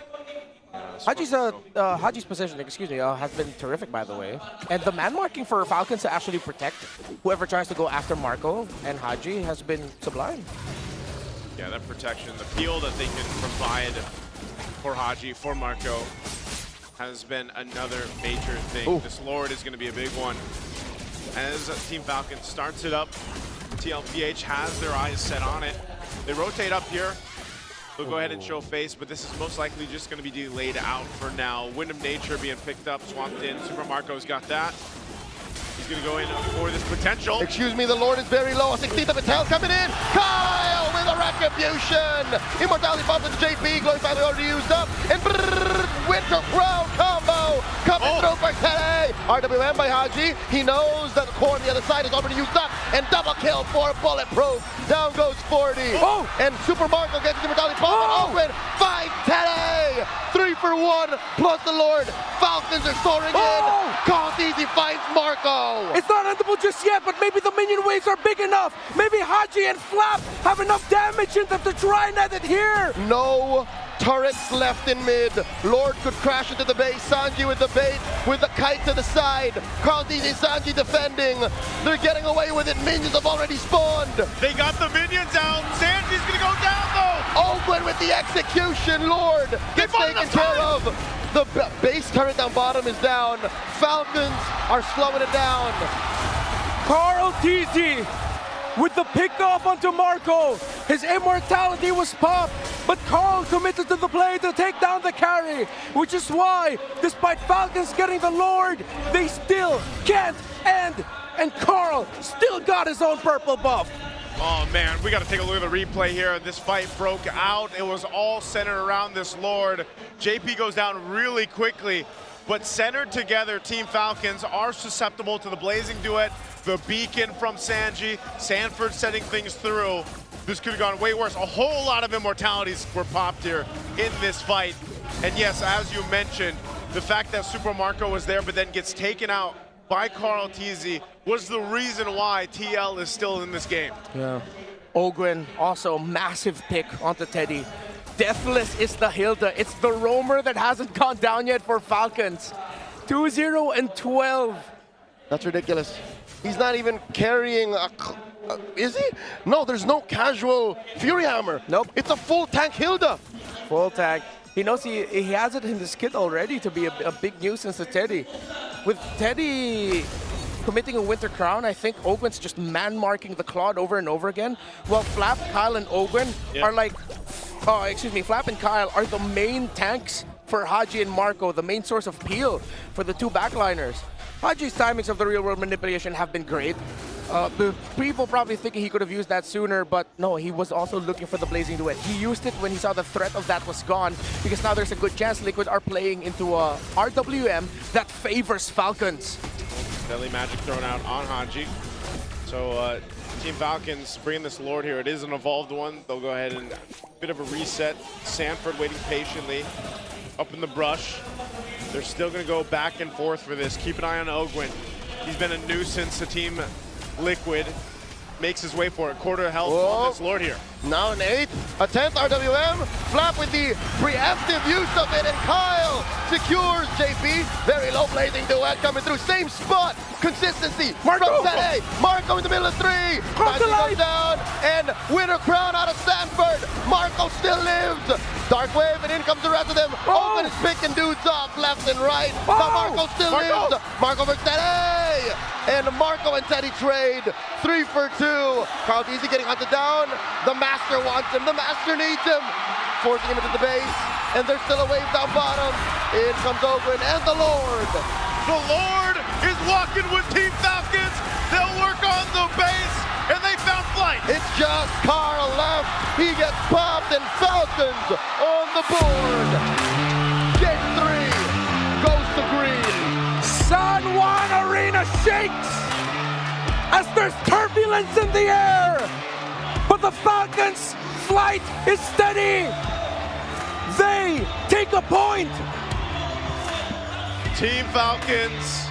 Haji's position, has been terrific, by the way. And the man marking for Falcons to actually protect whoever tries to go after Marco and Haji has been sublime. Yeah, that protection, the peel that they can provide for Haji, for Marco, has been another major thing. Ooh. This Lord is going to be a big one. As Team Falcons starts it up, TLPH has their eyes set on it. They rotate up here. They'll go ahead and show face, but this is most likely just going to be delayed out for now. Wind of Nature being picked up, swamped in. Super Marco's got that. He's going to go in for this potential. Excuse me, the Lord is very low. 16th Patel coming in. Kyle with a retribution. Immortality bomb to JP. Glory Family already used up. And Winter Crown combo coming through for Tele. RWM by Haji. He knows that the core on the other side is already used up. And double kill for Bulletproof. Down goes 40. And Super Marco gets the Immortality bomb. Open. Find Tele. 3 for 1 plus the Lord. Falcons are soaring in. Call Easy finds Marco. It's not endable just yet, but maybe the minion waves are big enough. Maybe Haji and Flap have enough damage in them to try and end it here. No turrets left in mid. Lord could crash into the base. Sanji with the bait, with the kite to the side. Carl DZ, Sanji defending. They're getting away with it. Minions have already spawned. They got the minions out. Sanji's gonna go down though. Oakland with the execution. Lord gets taken care of. The base turret down bottom is down. Falcons are slowing it down. Carl TZ with the pickoff onto Marco. His immortality was popped, but Carl committed to the play to take down the carry, which is why, despite Falcons getting the Lord, they still can't end, and Carl still got his own purple buff. Oh man, we got to take a look at the replay here. This fight broke out. It was all centered around this Lord. JP goes down really quickly, but centered together, Team Falcons are susceptible to the Blazing Duet, the Beacon from Sanji, Sanford setting things through. This could have gone way worse. A whole lot of immortalities were popped here in this fight. And yes, as you mentioned, the fact that Super Marco was there but then gets taken out by Carl TZ was the reason why TL is still in this game. Yeah. Ogren, also massive pick onto Teddy. Deathless is the Hilda. It's the roamer that hasn't gone down yet for Falcons. 2-0 and 12. That's ridiculous. He's not even carrying a... is he? No, there's no casual Fury Hammer. Nope. It's a full tank Hilda. Full tank. He knows he has it in his kit already to be a big nuisance to Teddy. With Teddy committing a Winter Crown, I think Ogren's just man-marking the Claude over and over again, while Flap, Kyle, and Ogren are like... Flap and Kyle are the main tanks for Haji and Marco, the main source of peel for the two backliners. Haji's timings of the real-world manipulation have been great. The people probably thinking he could have used that sooner, but no, he was also looking for the Blazing Duet. He used it when he saw the threat of that was gone, because now there's a good chance Liquid are playing into a RWM that favors Falcons. Deadly Magic thrown out on Haji. So Team Falcons bringing this Lord here. It is an evolved one. They'll go ahead and bit of a reset. Sanford waiting patiently up in the brush. They're still going to go back and forth for this. Keep an eye on Ogwin. He's been a nuisance to Team Liquid. Makes his way for it. Quarter health on this Lord here. Now an 8th, a 10th RWM. Flap with the preemptive use of it, and Kyle secures JP. Very low blazing duet coming through. Same spot. Consistency from Teddy. Marco in the middle of 3. Magic goes down, and winner crown out of Sanford. Marco still lives. Dark wave, and in comes the rest of them. Open is picking dudes off left and right. But Marco still lives. Marco versus Teddy. And Marco and Teddy trade 3 for 2. Carl Easy getting hunted down. The Master wants him. The Master needs him. Forcing him into the base. And there's still a wave down bottom. In comes Ogwin and the Lord. The Lord is walking with Team Falcons. They'll work on the base, and they found flight. It's just Carl left. He gets popped, and Falcons on the board. Game 3 goes to green. San Juan Arena shakes as there's turbulence in the air, but the Falcons' flight is steady. They take a point. Team Falcons,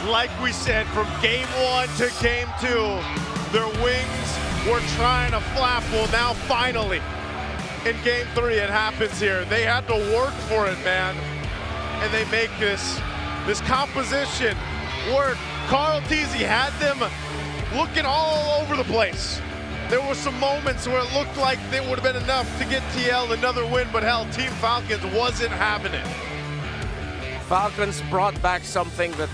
like we said, from game 1 to game 2, their wings were trying to flap. Well, now finally, in game 3, it happens here. They had to work for it, man, and they make this composition work. Carl Teasy had them looking all over the place. There were some moments where it looked like they would have been enough to get TL another win, but hell, Team Falcons wasn't having it. Falcons brought back something that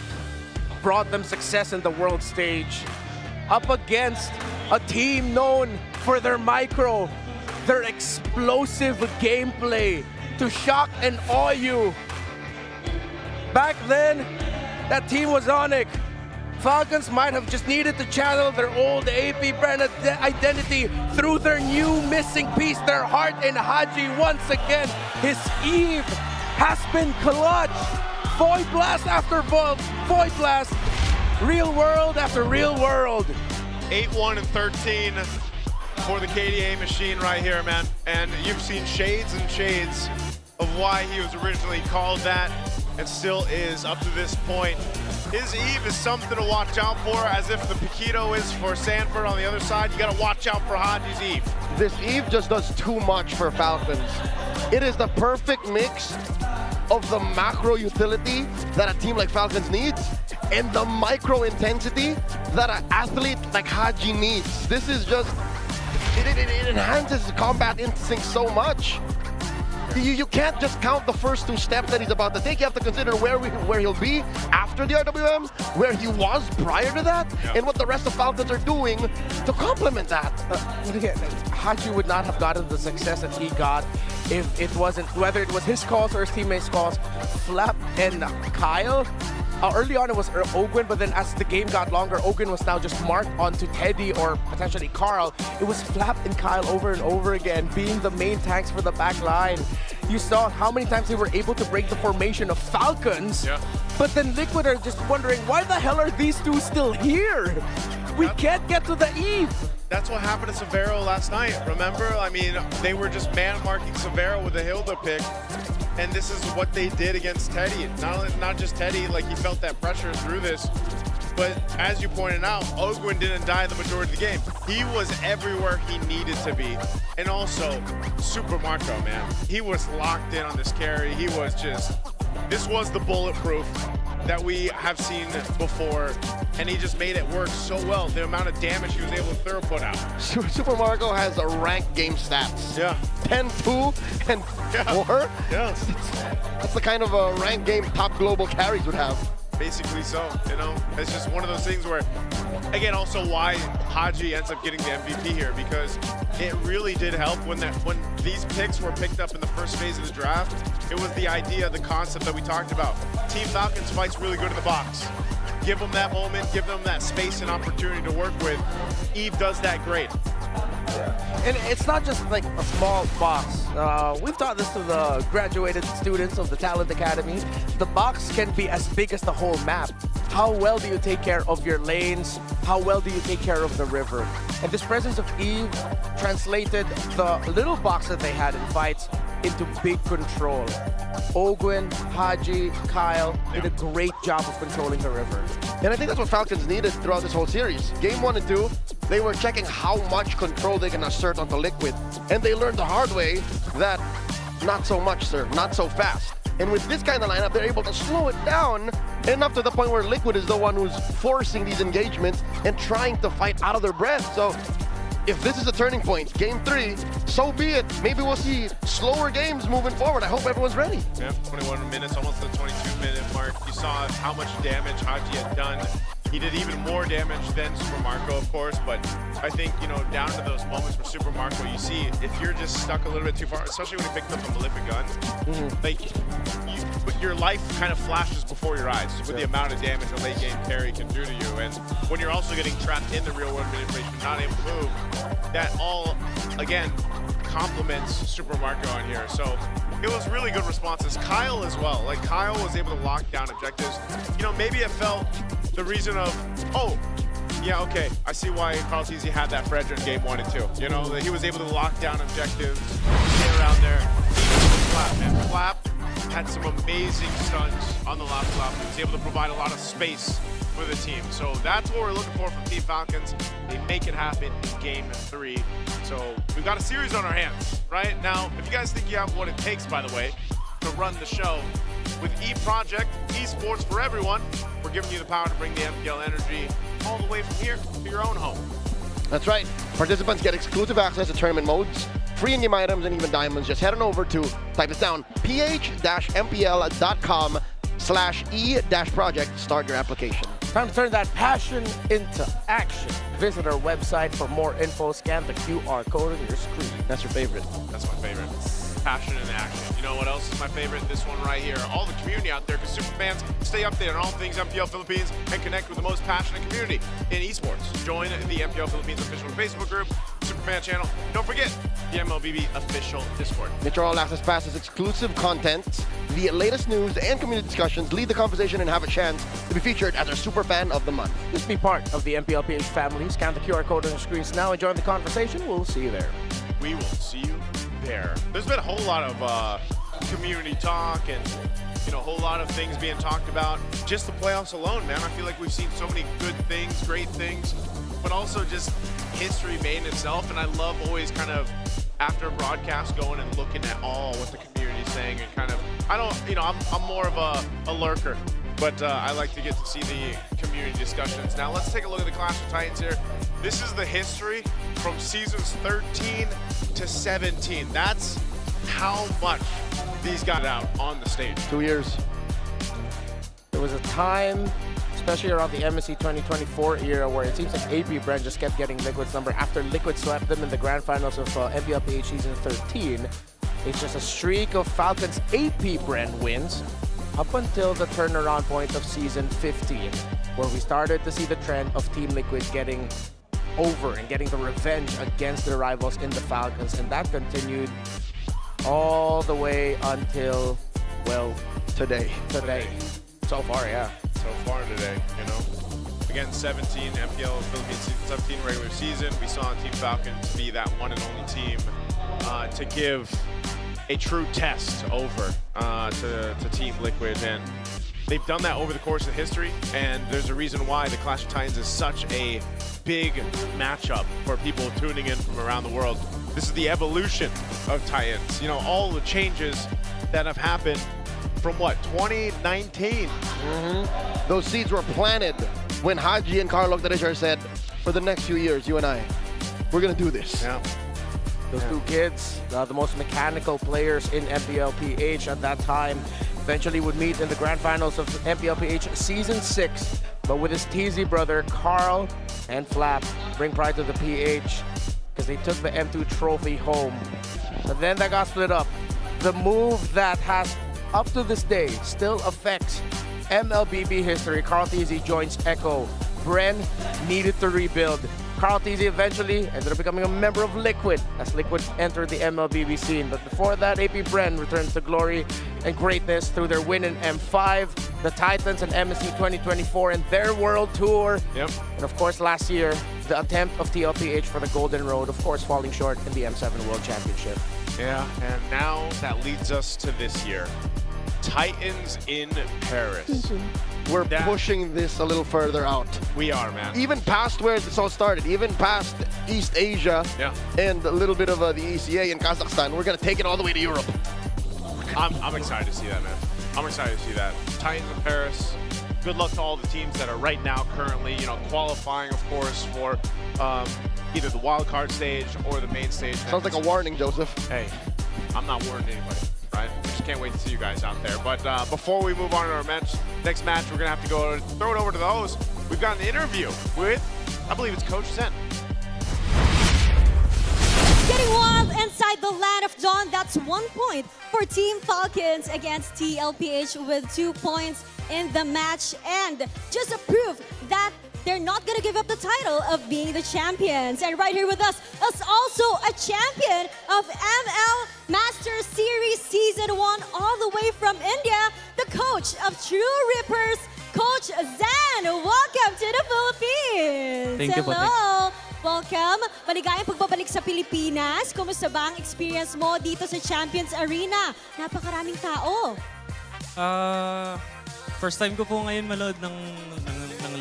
brought them success in the world stage. Up against a team known for their micro, their explosive gameplay to shock and awe you. Back then, that team was Onyx. Falcons might have just needed to channel their old AP brand identity through their new missing piece, their heart in Haji once again. His Eve has been clutch. Void Blast after Void Blast. Real world after real world. 8-1 and 13 for the KDA machine right here, man. And you've seen shades and shades of why he was originally called that, and still is up to this point. His Eve is something to watch out for, as if the Paquito is for Sanford on the other side. You gotta watch out for Haji's Eve. This Eve just does too much for Falcons. It is the perfect mix of the macro utility that a team like Falcons needs and the micro intensity that an athlete like Haji needs. This is just, it enhances combat instinct so much. You can't just count the first 2 steps that he's about to take. You have to consider where he'll be after the RWM, where he was prior to that, and what the rest of Falcons are doing to complement that. Haji would not have gotten the success that he got if it wasn't, whether it was his calls or his teammates' calls. Flap and Kyle. Early on it was Ogwin, but then as the game got longer, Ogwin was now just marked onto Teddy or potentially Carl. It was Flap and Kyle over and over again, being the main tanks for the back line. You saw how many times they were able to break the formation of Falcons, but then Liquid are just wondering, why the hell are these two still here? We can't get to the Eve. That's what happened to Severo last night, remember? I mean, they were just man-marking Severo with a Hilda pick, and this is what they did against Teddy. Not just Teddy, like he felt that pressure through this, but as you pointed out, Ogwin didn't die the majority of the game. He was everywhere he needed to be, and also Super Marco, man. He was locked in on this carry. He was just, this was the bulletproof that we have seen before, and he just made it work so well. The amount of damage he was able to put out. Super Marco has a ranked game stats. 10-2 and 4. That's the kind of a ranked game top global carries would have. Basically so, you know? It's just one of those things where, again, also why Haji ends up getting the MVP here, because it really did help when these picks were picked up in the first phase of the draft, it was the idea, the concept that we talked about. Team Falcons fights really good in the box. Give them that moment, give them that space and opportunity to work with. Eve does that great. And it's not just like a small box. We've taught this to the graduated students of the Talent Academy. The box can be as big as the whole map. How well do you take care of your lanes? How well do you take care of the river? And this presence of Eve translated the little box that they had in fights into big control. Ogwin, Haji, Kyle did a great job of controlling the river. And I think that's what Falcons needed throughout this whole series. Game 1 and 2, they were checking how much control they can assert onto Liquid. And they learned the hard way that not so much, sir, not so fast. And with this kind of lineup, they're able to slow it down enough to the point where Liquid is the one who's forcing these engagements and trying to fight out of their breath. So if this is a turning point, Game 3, so be it. Maybe we'll see slower games moving forward. I hope everyone's ready. Yeah, 21 minutes, almost the 22-minute mark. You saw how much damage Haji had done. He did even more damage than Super Marco, of course, but I think, you know, down to those moments where Super Marco, you see, if you're just stuck a little bit too far, especially when he picked up a malefic gun, like, your life kind of flashes before your eyes with the amount of damage a late game carry can do to you. And when you're also getting trapped in the real world manipulation, not able to move, that all, again, complements Super Marco on here. So it was really good responses. Kyle as well. Like, Kyle was able to lock down objectives. You know, maybe it felt the reason of, oh, yeah, okay, I see why Carl Teasy had that Fredra in Game 1 and 2. You know, that he was able to lock down objectives, stay around there. Flap, man. Flap had some amazing stunts on the lap flap. He was able to provide a lot of space for the team. So that's what we're looking for from Team Falcons. They make it happen in Game 3. So we've got a series on our hands, right? Now, if you guys think you have what it takes, by the way, to run the show, with eProject, esports for everyone, we're giving you the power to bring the MPL energy all the way from here to your own home. That's right. Participants get exclusive access to tournament modes, free in-game items, and even diamonds. Just head on over to, type this down, ph-mpl.com/e-project. Start your application. Time to turn that passion into action. Visit our website for more info. Scan the QR code on your screen. That's your favorite. That's my favorite. Passion and action. You know what else is my favorite? This one right here. All the community out there, because super fans stay updated on all things MPL Philippines and connect with the most passionate community in esports. Join the MPL Philippines official Facebook group, Superfan channel. Don't forget the MLBB official Discord. Get your all access passes, exclusive content, the latest news and community discussions. Lead the conversation and have a chance to be featured as our Superfan of the Month. Just be part of the MPLPH family. Scan the QR code on your screens now and join the conversation. We'll see you there. We will see you there. There's been a whole lot of community talk and, you know, a whole lot of things being talked about. Just the playoffs alone, man. I feel like we've seen so many good things, great things, but also just history made in itself. And I love always kind of after a broadcast going and looking at all what the community is saying and kind of, I don't, you know, I'm more of a lurker, but I like to get to see the community discussions. Now let's take a look at the Clash of Titans here. This is the history from seasons 13 to 17. That's how much these got out on the stage. 2 years. There was a time, especially around the MSC 2024 era, where it seems like AP brand just kept getting Liquid's number after Liquid swept them in the grand finals of MPLPH season 13. It's just a streak of Falcons AP brand wins up until the turnaround point of season 15, where we started to see the trend of Team Liquid getting over and getting the revenge against their rivals in the Falcons, and that continued all the way until, well, today. So far, yeah. So far today, you know. Again, 17 MPL Philippines season 17 regular season. We saw Team Falcons be that one and only team to give a true test over to Team Liquid, and they've done that over the course of history, and there's a reason why the Clash of Titans is such a big matchup for people tuning in from around the world. This is the evolution of Titans. You know, all the changes that have happened from what, 2019? Those seeds were planted when Haji and Carlo said, for the next few years, you and I, we're gonna do this. Yeah. Those two kids, the most mechanical players in MPLPH at that time, eventually would meet in the grand finals of MPLPH Season 6. But with his TZ brother, Carl and Flap, bring pride to the PH because they took the M2 trophy home But then that got split up. The move that has, up to this day, still affects MLBB history. Carl Tizzy joins Echo. Bren needed to rebuild. Carl Tizzy eventually ended up becoming a member of Liquid as Liquid entered the MLBB scene. But before that, AP Bren returns to glory and greatness through their win in M5, the Titans and MSC 2024 and their World Tour. Yep. And of course, last year, the attempt of TLPH for the Golden Road, of course, falling short in the M7 World Championship. Yeah, and now that leads us to this year. Titans in Paris. We're pushing this a little further out. We are, man. Even past where this all started, even past East Asia and a little bit of the ECA in Kazakhstan, we're going to take it all the way to Europe. I'm excited to see that, man. I'm excited to see that. Titans in Paris. Good luck to all the teams that are right now currently, qualifying, of course, for either the wild card stage or the main stage. Sounds like a warning, Joseph. Hey, I'm not warning anybody, right? I just can't wait to see you guys out there. But before we move on to our next match, we're going to have to go throw it over to the host. We've got an interview with, I believe it's Coach Zen. Getting wild inside the land of Dawn. That's 1 point for Team Falcons against TLPH with 2 points in the match. And just a proof that they're not going to give up the title of being the champions. And right here with us is also a champion of ML Master Series Season 1 all the way from India, the coach of True Rippers, Coach Zen. Welcome to the Philippines. Thank you, Hello. Welcome. Maligayang pagbabalik sa Pilipinas. Kumusta ba ang experience mo dito sa Champions Arena? Napakaraming tao. First time ko po ngayon manood ng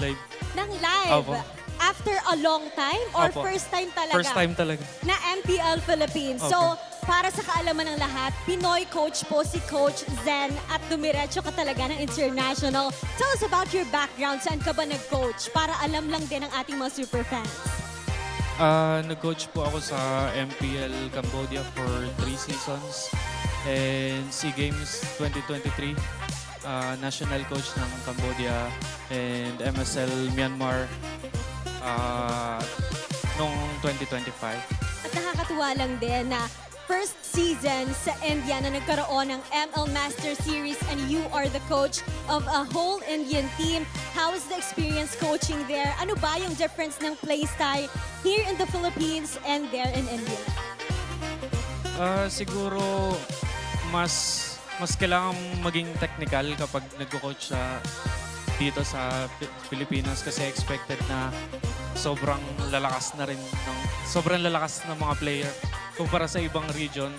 live. Ng live? Opo. After a long time? Or Opo. first time talaga? First time talaga. Na MPL Philippines. Opo. So, para sa kaalaman ng lahat, Pinoy coach po si Coach Zen at dumiretso ka talaga ng international. Tell us about your background. Saan ka ba nag-coach? Para alam lang din ng ating mga super fans. Nag-coach po ako sa MPL Cambodia for 3 seasons. And SEA Games 2023, national coach ng Cambodia. And MSL Myanmar noong 2025. At nakakatuwa lang din na first season sa India na nagkaroon ng ML Master Series and you are the coach of a whole Indian team. How is the experience coaching there? Ano ba yung difference ng playstyle here in the Philippines and there in India? Siguro mas kailangan maging technical kapag nagko-coach dito sa Pilipinas kasi expected na sobrang lalakas na rin sobrang lalakas ng mga player kumpara sa ibang region.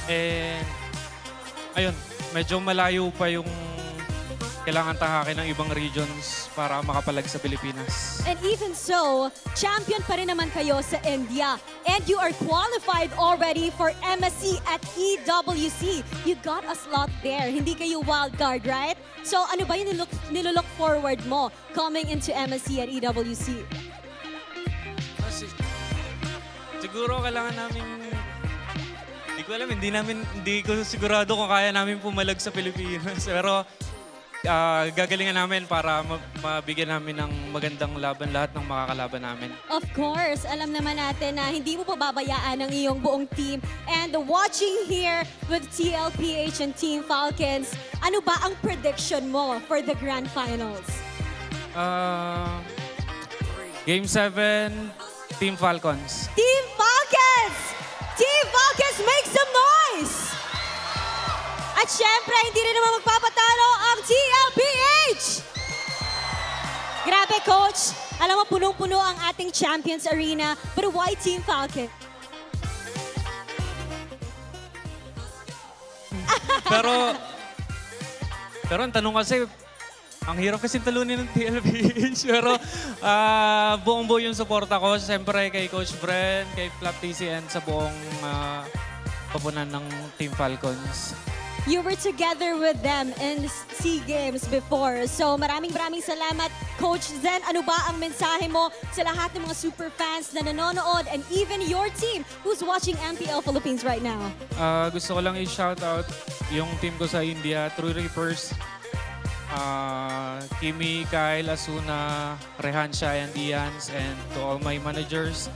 And ayun, medyo malayo pa yung kailangan tahakin ng ibang regions para makapalag sa Pilipinas. And even so, champion pa rin naman kayo sa India. And you are qualified already for MSC at EWC. You got a slot there. Hindi kayo wild card, right? So ano ba yung nilook forward mo coming into MSC at EWC? Siguro kailangan namin, hindi ko alam, hindi ko sigurado kung kaya namin pumalag sa Pilipinas. Pero gagalingan namin para mabigyan namin ng magandang laban lahat ng makakalaban namin. Of course, alam naman natin na hindi mo pababayaan ang iyong buong team. And watching here with TLPH and Team Falcons, ano ba ang prediction mo for the Grand Finals? Game 7, Team Falcons. Team Falcons! Team Falcons, make some noise! At syempre, hindi rin naman magpapatalo ang TLPH! Grabe, Coach. Alam mo, punong-puno ang ating Champions Arena. But why Team Falcon? Pero ang tanong kasi, ang hirap kasi talunin ng TLPH. Pero buong-buo yung suporta ko. Siyempre kay Coach Bren, kay Flap TCN sa buong papunan ng Team Falcons. You were together with them in SEA Games before. So maraming salamat, Coach Zen. Ano ba ang mensahe mo sa lahat ng mga super fans na nanonood and even your team who's watching MPL Philippines right now? Gusto ko lang i-shout out yung team ko sa India, True Rippers, Kimi, Kyle, Asuna, Rehansha, and Ians, and to all my managers.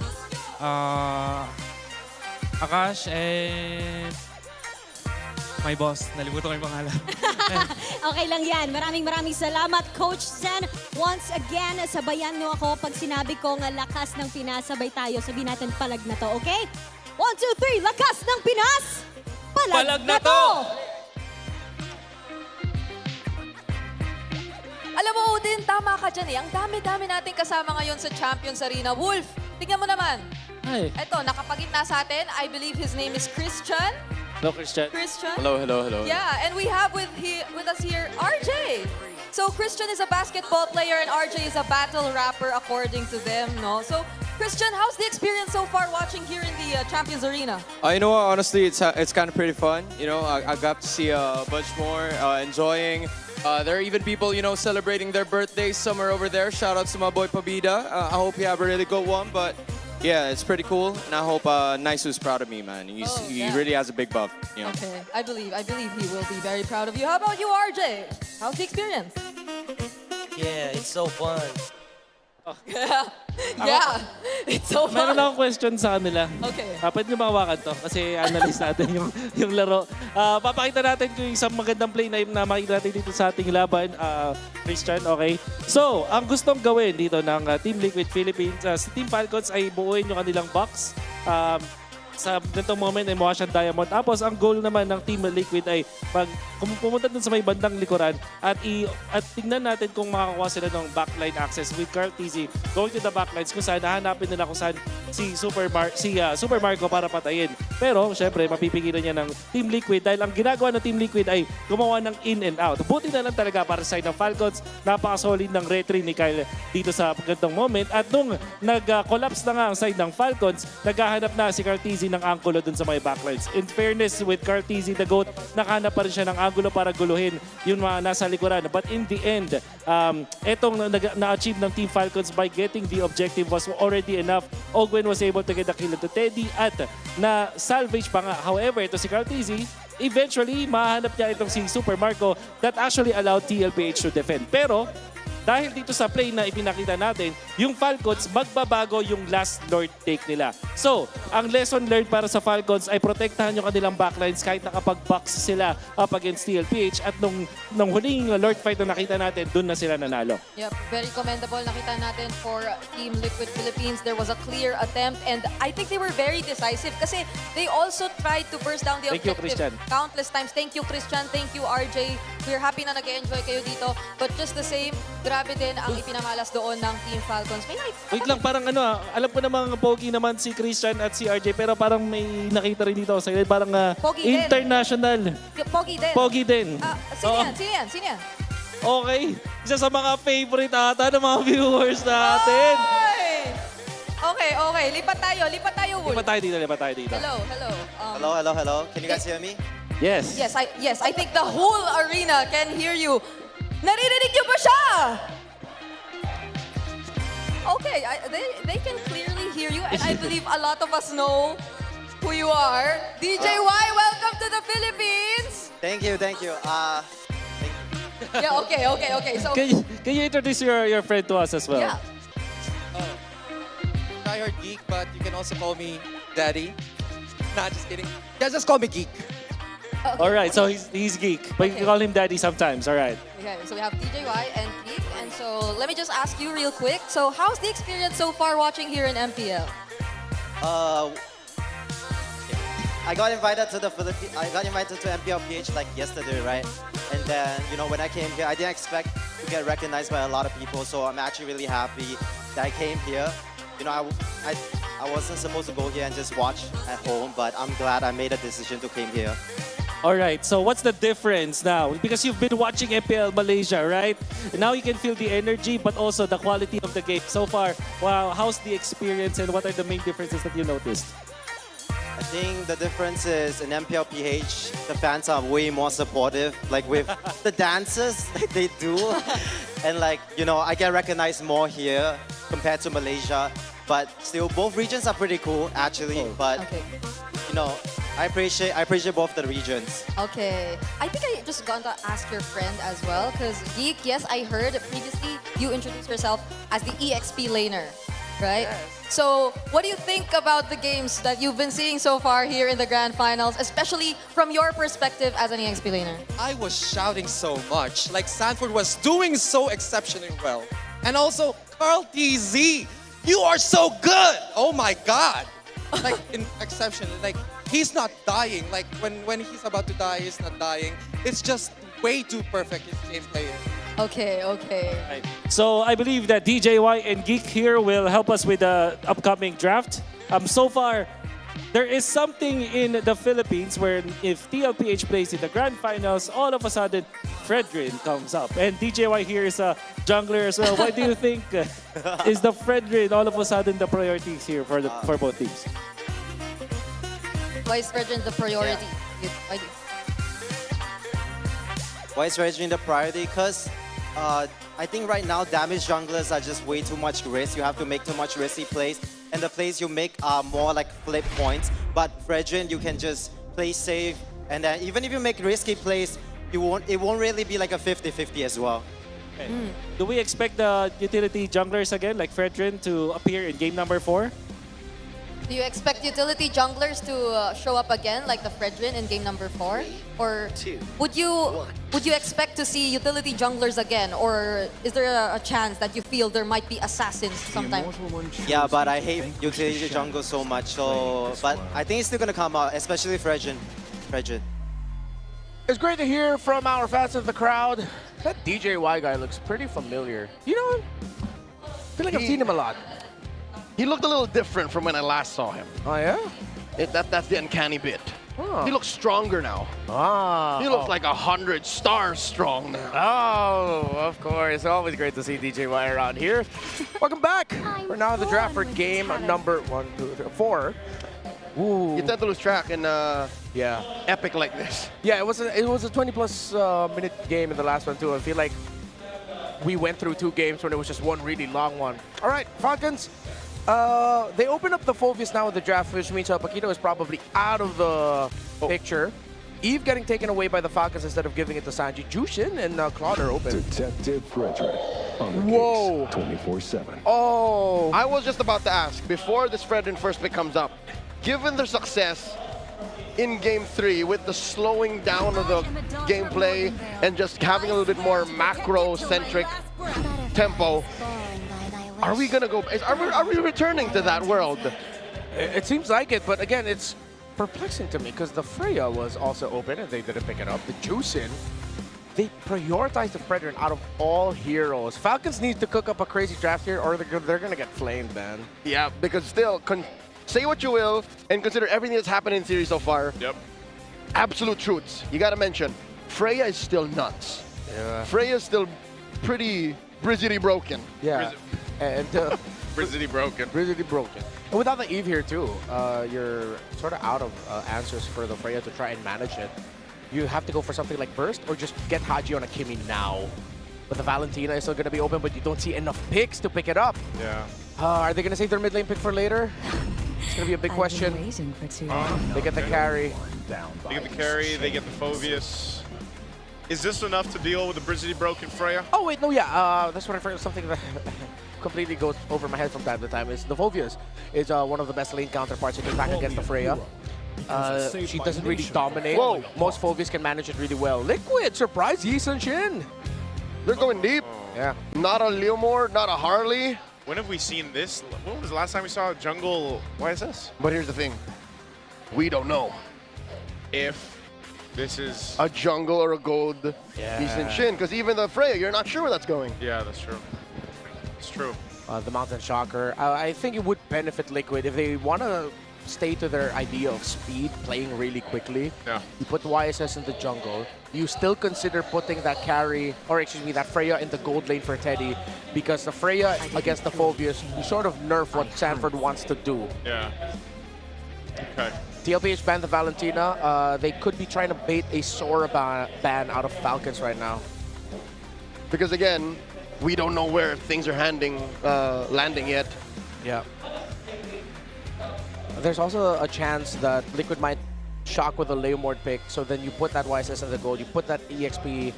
Akash and my boss. Nalimutan ko yung pangalan. Okay lang yan. Maraming salamat, Coach Zen. Once again, sabayan nyo ako pag sinabi kong lakas ng Pinas, sabay tayo. Sabihin natin palag na to, okay? 1, 2, 3, lakas ng Pinas! Palag na to! Alam mo, Odin, tama ka dyan eh. Ang dami-dami natin kasama ngayon sa Champions Arena. Wolf, tingnan mo naman. Hi. Eto, nakapagitna sa atin. I believe his name is Christian. Hello, Christian. Christian? Hello. Yeah, and we have with us here RJ. So Christian is a basketball player and RJ is a battle rapper according to them, no? So Christian, how's the experience so far watching here in the Champions Arena? You know what, honestly, it's kind of pretty fun. You know, I got to see a bunch more, enjoying. There are even people, you know, celebrating their birthdays somewhere over there. Shout out to my boy Pabida. I hope you have a really good one, but yeah, it's pretty cool, and I hope Naisu's proud of me, man. He really has a big buff, you know. Okay, I believe he will be very proud of you. How about you, RJ? How's the experience? Yeah, it's so fun. Yeah, it's so fun. Meron akong question sa kanila. Okay. Pwede nyo mahawakan to kasi analyze natin yung laro. Papakita natin kung isang magandang play na makita natin dito sa ating laban. Christian, okay? So, ang gustong gawin dito ng Team Liquid Philippines, si Team Falcons ay buuin yung kanilang box. Sa ganitong moment ay mukha siyang diamond. Tapos ang goal naman ng Team Liquid ay pumunta dun sa may bandang likuran at tingnan natin kung makakuha sila ng backline access with QUÄC going to the backlines kung saan nahanapin nila kung saan si Super Marco para patayin. Pero syempre mapipigilan niya ng Team Liquid dahil ang ginagawa ng Team Liquid ay gumawa ng in and out. Buti na lang talaga para sa side ng Falcons, napaka-solid ng retry ni Kyle dito sa ganitong moment. At nung nag-collapse na nga ang side ng Falcons, naghahanap na si QUÄC ng angulo dun sa may backlines. In fairness with QUÄC, the GOAT, nakahanap pa rin siya ng angulo para guluhin yung mga nasa likuran. But in the end, etong na-achieve ng Team Falcons by getting the objective was already enough. Ogwen was able to get the kill to Teddy at na-salvage pa nga. However, ito si QUÄC, eventually, mahanap niya itong si Super Marco that actually allowed TLPH to defend. Pero, dahil dito sa play na ipinakita natin, yung Falcons, magbabago yung last Lord take nila. So, ang lesson learned para sa Falcons ay protektahan yung kanilang backlines kahit nakapag-box sila up against TLPH. At nung huling Lord fight na nakita natin, dun na sila nanalo. Yep, very commendable. Nakita natin for Team Liquid Philippines, there was a clear attempt and I think they were very decisive kasi they also tried to burst down the objective countless times. Thank you, Christian. Thank you, RJ. We're happy na nag-enjoy kayo dito. But just the same, grabe din ang ipinamalas doon ng Team Falcons. May Wait lang, parang alam ko namang pogi naman si Christian at si RJ, pero parang may nakita rin dito sa side, parang international. Pogi din. Pogi din. Sino yan? Okay. Isa sa mga favorite ata ng mga viewers natin. Okay. Lipat tayo, Wolf. Lipat tayo dito. Hello. Can you guys hear me? Yes. Yes, I think the whole arena can hear you. Naririnig niyo ba siya? Okay, they can clearly hear you and I believe a lot of us know who you are. DJ Y, welcome to the Philippines! Thank you. Yeah, okay. So, Can you introduce your friend to us as well? Yeah. I heard Geek, but you can also call me Daddy. Nah, just kidding. Yeah, just call me Geek. All right, so he's geek, but you can call him daddy sometimes. All right. Okay, so we have TJY and Geek, and so let me just ask you real quick. So how's the experience so far watching here in MPL? I got invited to MPL PH like yesterday, right? And then, you know, when I came here, I didn't expect to get recognized by a lot of people, so I'm actually really happy that I came here. You know, I wasn't supposed to go here and just watch at home, but I'm glad I made a decision to come here. All right, so what's the difference now? Because you've been watching MPL Malaysia, right? Now you can feel the energy, but also the quality of the game. So far, wow, how's the experience and what are the main differences that you noticed? I think the difference is in MPL PH, the fans are way more supportive, like with the dances like they do. And like, you know, I get recognized more here compared to Malaysia. But still, both regions are pretty cool, actually. But, you know, I appreciate both the regions. Okay. I think I just got to ask your friend as well, because Geek, yes, I heard previously you introduced yourself as the EXP laner. right? So, what do you think about the games that you've been seeing so far here in the grand finals, especially from your perspective as an EXP laner? I was shouting so much. Like, Sanford was doing so exceptionally well. And also, Carl TZ, you are so good! Oh my God! Like, in exception, like, he's not dying. Like, when he's about to die, he's not dying. It's just way too perfect, his gameplay is. Okay, okay. So I believe that DJY and Geek here will help us with the upcoming draft. So far, there is something in the Philippines where if TLPH plays in the grand finals, all of a sudden, Fredrin comes up. And DJY here is a jungler as well. Why do you think is the Fredrin all of a sudden the priority here for both teams? Why is Fredrin the priority? Why is Fredrin the priority? Because I think right now damage junglers are just way too much risk. You have to make too much risky plays. And the plays you make are more like flip points. But Fredrin, you can just play safe. And then even if you make risky plays, it won't really be like a 50-50 as well. Do we expect the utility junglers again, like Fredrin, to appear in game number 4? Do you expect utility junglers to show up again, like the Fredrin in game number 4? Or would you expect to see utility junglers again? Or is there a chance that you feel there might be assassins sometime? Yeah, but I hate utility jungle so much. So, but I think it's still gonna come out, especially Fredrin. It's great to hear from our fans in the crowd. That DJY guy looks pretty familiar. You know, I feel like I've seen him a lot. He looked a little different from when I last saw him. Oh, yeah? That's the uncanny bit. Oh. He looks stronger now. Ah. He looks like 100 stars strong now. Oh, of course. Always great to see DJY around here. Welcome back. We're now in the draft for game number 4. Ooh. You tend to lose track in epic like this. Yeah, it was a 20-plus minute game in the last one, too. I feel like we went through 2 games when it was just one really long one. All right, Falcons. They open up the Phoveus now in the draft, which means Paquito is probably out of the picture. Eve getting taken away by the Falcons instead of giving it to Sanji. Jushin and Claude are open. Detective Frederick on the Whoa. case 24/7. Oh. I was just about to ask, before this Fredrin first pick comes up, given their success in Game 3 with the slowing down of the gameplay and just having a little bit more macro-centric tempo, are we gonna go? Are we returning to that world? It seems like it, but again, it's perplexing to me because the Freya was also open and they didn't pick it up. The Juicin, they prioritized the Fredrin out of all heroes. Falcons need to cook up a crazy draft here or they're gonna get flamed, man. Yeah, because still, say what you will and consider everything that's happened in the series so far. Yep. Absolute truths. You gotta mention, Freya is still nuts. Yeah. Freya is still pretty Brizzity broken. Yeah. And Brizzity broken. Brizzity broken. And without the Eve here too, you're sort of out of answers for the Freya to try and manage it. You have to go for something like Burst or just get Haji on a Kimi now. But the Valentina is still going to be open, but you don't see enough picks to pick it up. Yeah. Are they going to save their mid lane pick for later? It's going to be a big question. They get the carry. They get the carry, they get the Phoveus. Is this enough to deal with the Brizzity broken Freya? Oh, wait, no, yeah. That's what I forgot. Something that completely goes over my head from time to time is the Phoveus is one of the best lane counterparts you can back against the Freya. She doesn't really dominate. Whoa. Most Phoveus can manage it really well. Liquid, surprise, Yi Sun-shin. They're going deep. Yeah. Not a Leomore, not a Harley. When have we seen this? When was the last time we saw a jungle YSS? But here's the thing. We don't know. If this is a jungle or a gold Yi Sun-shin, because even the Freya, you're not sure where that's going. Yeah, that's true. It's true. The Mountain Shocker. I think it would benefit Liquid if they want to stay to their idea of speed, playing really quickly. Yeah. You put YSS in the jungle. You still consider putting that carry, or excuse me, that Freya in the gold lane for Teddy, because the Freya against the Phoveus, you sort of nerf what Sanford wants to do. Yeah. Okay. TLPH banned the Valentina. They could be trying to bait a Sora ban out of Falcons right now. Because again, we don't know where things are landing yet. Yeah. There's also a chance that Liquid might shock with a Leomord pick, so then you put that YSS in the gold, you put that EXP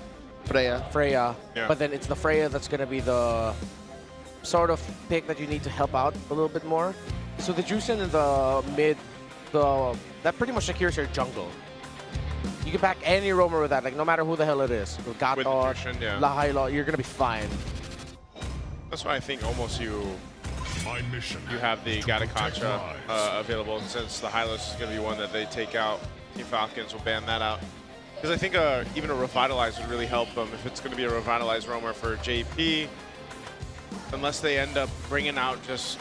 Freya, but then it's the Freya that's going to be the sort of pick that you need to help out a little bit more. So the Juicing in the mid, that pretty much secures your jungle. You can back any roamer with that, like no matter who the hell it is. With Gatot, nutrition, yeah. Lahailo, you're gonna be fine. That's why I think almost you have the Gatakacha available, since the Hylos is going to be one that they take out. Team Falcons will ban that out. Because I think even a Revitalize would really help them if it's going to be a Revitalize roamer for JP. Unless they end up bringing out just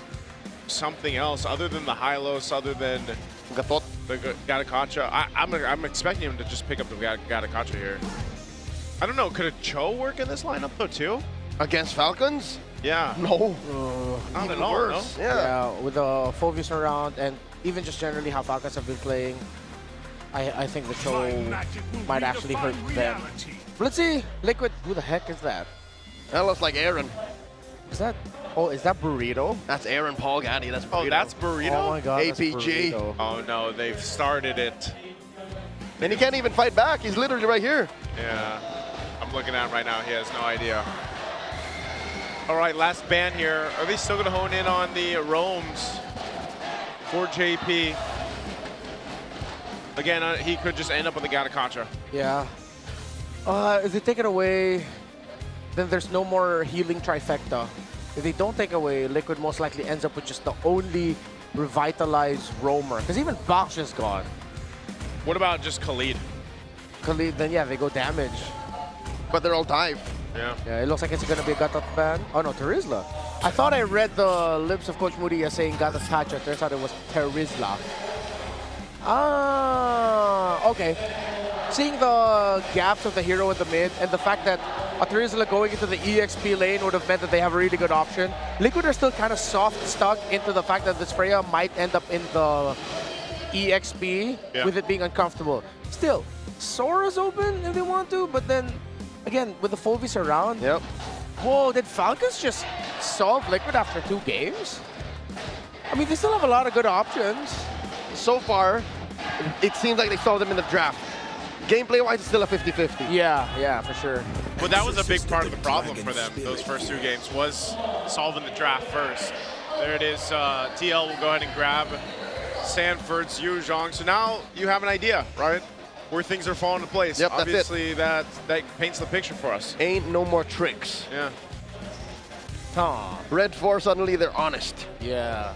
something else other than the Hylos, other than the Gatakacha. I'm expecting him to just pick up the Gatakacha here. I don't know, could a Cho work in this lineup though too? Against Falcons? Yeah. No. Not at all, worse. no? Yeah, with the Phobius around and even just generally how Falcons have been playing, I think the Cho might actually hurt them. But let's see, Liquid, who the heck is that? That looks like Aaron. Is that, oh, is that Burrito? That's Aaron Paul Gatti, that's Burrito. Oh, that's Burrito? Oh my god, that's APG. Burrito. Oh no, they've started it. And he can't even fight back, he's literally right here. Yeah, I'm looking at him right now, he has no idea. All right, last ban here. Are they still going to hone in on the roams for JP? Again, he could just end up with the Gatakacha. Yeah. If they take it away, then there's no more healing trifecta. If they don't take away, Liquid most likely ends up with just the only revitalized roamer. Because even Box is gone. What about just Khalid? Khalid, then yeah, they go damage. But they're all dive. Yeah. Yeah, it looks like it's going to be a Gatot ban. Oh no, Terizla. I thought I read the lips of Coach Muria saying Gatot Kacha. Turns out it was Terizla. Ah, okay. Seeing the gaps of the hero in the mid and the fact that a Terizla going into the EXP lane would have meant that they have a really good option. Liquid are still kind of soft stuck into the fact that this Freya might end up in the EXP with it being uncomfortable. Still, Sora's open if they want to, but then again, with the Phobius around. Yep. Whoa, did Falcons just solve Liquid after 2 games? I mean, they still have a lot of good options. So far, it seems like they solved them in the draft. Gameplay-wise, it's still a 50-50. Yeah, for sure. But that was a big part of the problem for them, those first 2 games, was solving the draft first. There it is. TL will go ahead and grab Sanford's Yuzhong. So now you have an idea, right? Where things are falling into place. Yep, obviously that paints the picture for us. Ain't no more tricks. Yeah. Red 4, suddenly they're honest. Yeah.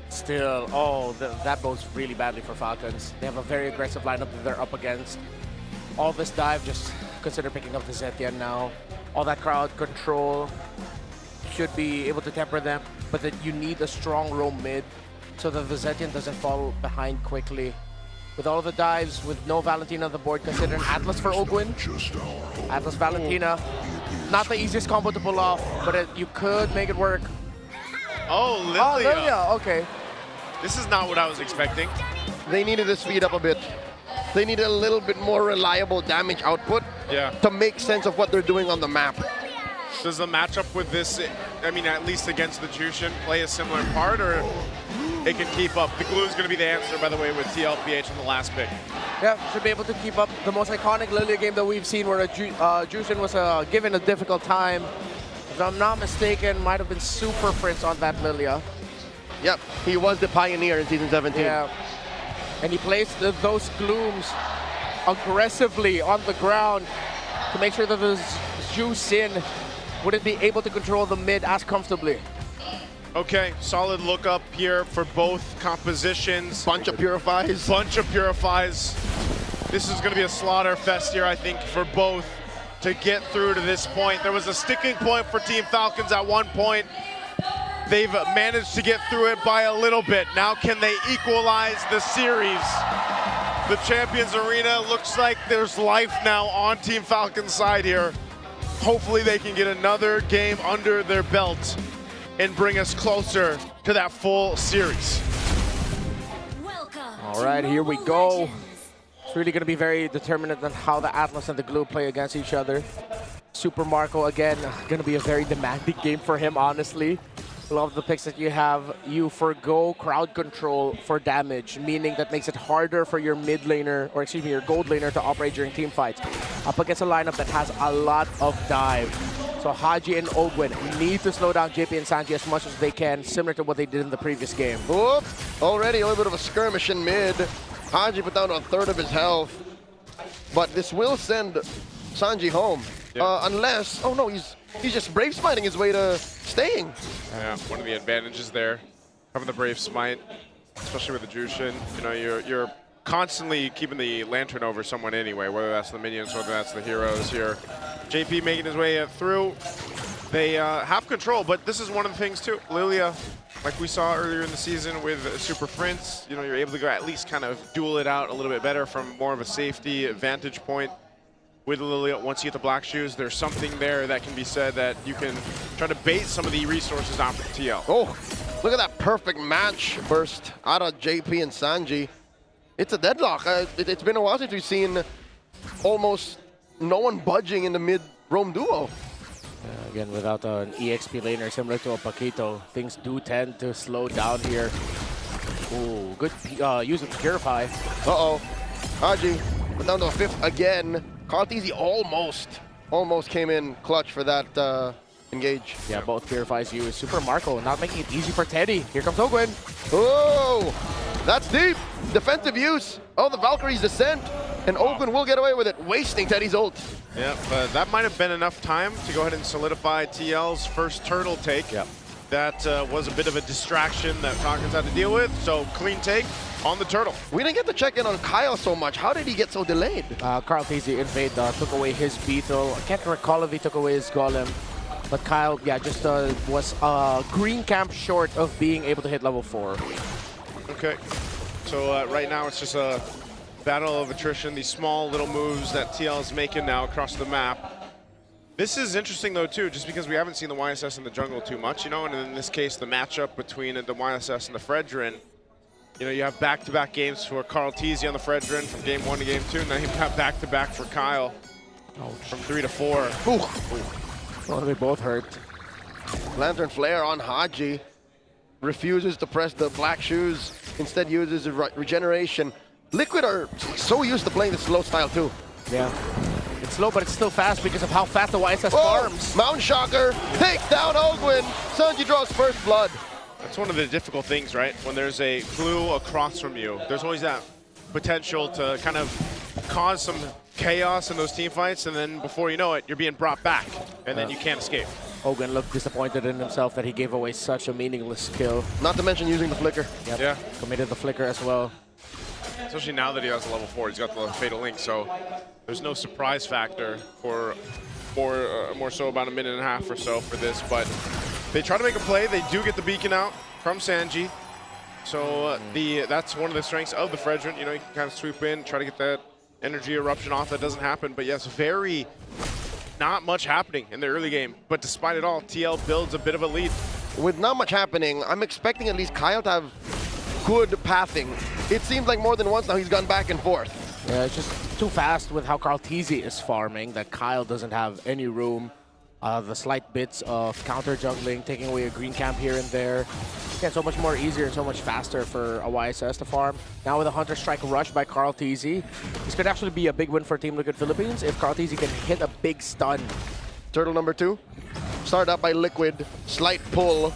Still, oh, that bodes really badly for Falcons. They have a very aggressive lineup that they're up against. All this dive, just consider picking up the Zetian now. All that crowd control should be able to temper them, but that you need a strong roam mid so that the Zetian doesn't fall behind quickly. With all of the dives, with no Valentina on the board, consider an Atlas for Ogwin. Atlas Valentina. Not the easiest combo to pull off, but you could make it work. Oh, Lilia. Oh, Lilia, okay. This is not what I was expecting. They needed to speed up a bit. They needed a little bit more reliable damage output to make sense of what they're doing on the map. Does the matchup with this, I mean, at least against the Jushin, play a similar part, or it can keep up? The glue is going to be the answer, by the way, with TLPH in the last pick. Yeah, should be able to keep up the most iconic Lilia game that we've seen, where Jushin was given a difficult time. If I'm not mistaken, might have been Super Prince on that Lilia. Yep, he was the pioneer in Season 17. Yeah, and he placed those glooms aggressively on the ground to make sure that the Jushin wouldn't be able to control the mid as comfortably. Okay, solid look up here for both compositions. Bunch of Purifies. Bunch of Purifies. This is going to be a slaughter fest here, I think, for both to get through to this point. There was a sticking point for Team Falcons at one point. They've managed to get through it by a little bit. Now can they equalize the series? The Champions Arena looks like there's life now on Team Falcons' side here. Hopefully they can get another game under their belt and bring us closer to that full series. All right, here we go. It's really going to be very determinant on how the Atlas and the Glue play against each other. Super Marco, again, going to be a very demanding game for him, honestly. Love the picks that you have. You forgo crowd control for damage, meaning that makes it harder for your mid laner, or excuse me, your gold laner to operate during team fights. up against a lineup that has a lot of dive. So Haji and Ogwin need to slow down JP and Sanji as much as they can, similar to what they did in the previous game. Oop, already a little bit of a skirmish in mid. Haji put down a third of his health. But this will send Sanji home. Unless, oh no, he's just brave smiting his way to staying. Yeah, one of the advantages there, having the brave smite, especially with the Jushin. You know, you're constantly keeping the lantern over someone anyway, whether that's the minions, whether that's the heroes here. JP making his way through. They have control, but this is one of the things too. Lilia, like we saw earlier in the season with Super Prince, you know, you're able to go at least kind of duel it out a little bit better from more of a safety vantage point. With Lilia, once you get the black shoes, there's something there that can be said that you can try to bait some of the resources out from TL. Oh, look at that perfect match burst out of JP and Sanji. It's a deadlock. It's been a while since we've seen almost no one budging in the mid-roam duo. Again, without an EXP laner similar to a Paquito, things do tend to slow down here. Ooh, good use of Purify. Uh-oh. Haji went down to a 5th again. QUÄC almost came in clutch for that engage. Yeah, both Purifies used. Super Marco not making it easy for Teddy. Here comes Ogwin. Oh, that's deep. Defensive use. Oh, the Valkyrie's descent. And Ogwin will get away with it, wasting Teddy's ult. Yeah, but that might have been enough time to go ahead and solidify TL's first turtle take. Yep. That was a bit of a distraction that Falcons had to deal with, so clean take on the turtle. We didn't get to check in on Kyle so much. How did he get so delayed? QUÄC invade took away his Beetle. I can't recall if he took away his Golem. But Kyle, yeah, just was green camp short of being able to hit level 4. Okay, so right now it's just a battle of attrition, these small little moves that TL is making now across the map. This is interesting though too, just because we haven't seen the YSS in the jungle too much, you know, and in this case the matchup between the YSS and the Fredrin. You know, you have back-to-back games for QUÄC on the Fredrin from game 1 to game 2, and then you've got back-to-back for Kyle from 3 to 4. Ooh. Well, they both hurt. Lantern Flare on Haji. Refuses to press the black shoes, instead uses regeneration. Liquid are so used to playing the slow style too. Yeah. It's slow, but it's still fast because of how fast the YSS farms. Mount Shocker takes down Ogwin. Sanji draws first blood. That's one of the difficult things, right? When there's a glue across from you, there's always that potential to kind of cause some chaos in those team fights, and then before you know it, you're being brought back, and then you can't escape. Ogwin looked disappointed in himself that he gave away such a meaningless kill. Not to mention using the flicker. Yep. Yeah. Committed the flicker as well. Especially now that he has a level 4, he's got the Fatal Link, so there's no surprise factor for more so about a minute and a half or so for this, but they try to make a play. They do get the beacon out from Sanji, so that's one of the strengths of the Fredrin. You know, you can kind of swoop in, try to get that energy eruption off. That doesn't happen, but yes, very not much happening in the early game, but despite it all, TL builds a bit of a lead. With not much happening, I'm expecting at least Kyle to have good pathing. It seems like more than once now he's gone back and forth. Yeah, it's just too fast with how QUÄC is farming that Kyle doesn't have any room. The slight bits of counter jungling, taking away a green camp here and there. Again, so much more easier and so much faster for a YSS to farm. Now with a Hunter Strike rush by QUÄC, this could actually be a big win for Team Liquid Philippines if QUÄC can hit a big stun. Turtle number 2, started up by Liquid, slight pull,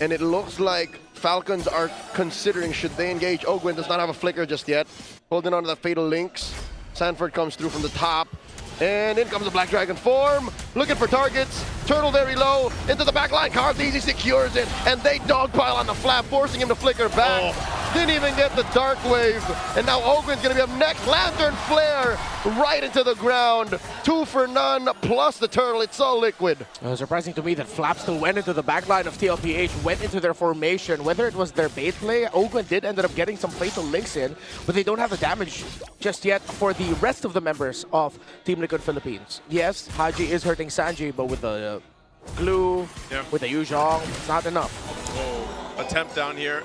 and it looks like Falcons are considering should they engage. Ogwin does not have a flicker just yet. Holding on to the Fatal Links. Sanford comes through from the top. And in comes the Black Dragon form. Looking for targets. Turtle very low. Into the back line. QUÄC secures it. And they dogpile on the flap, forcing him to flicker back. Didn't even get the Dark Wave. And now Ogwin's going to be up next. Lantern Flare right into the ground. 2 for none, plus the Turtle. It's all Liquid. It was surprising to me that Flap still went into the backline of TLPH, went into their formation. Whether it was their bait play, Ogwin did end up getting some Fatal Links in, but they don't have the damage just yet for the rest of the members of Team Liquid Philippines. Yes, Haji is hurting Sanji, but with the glue, with the Yuzhong, it's not enough. Attempt down here.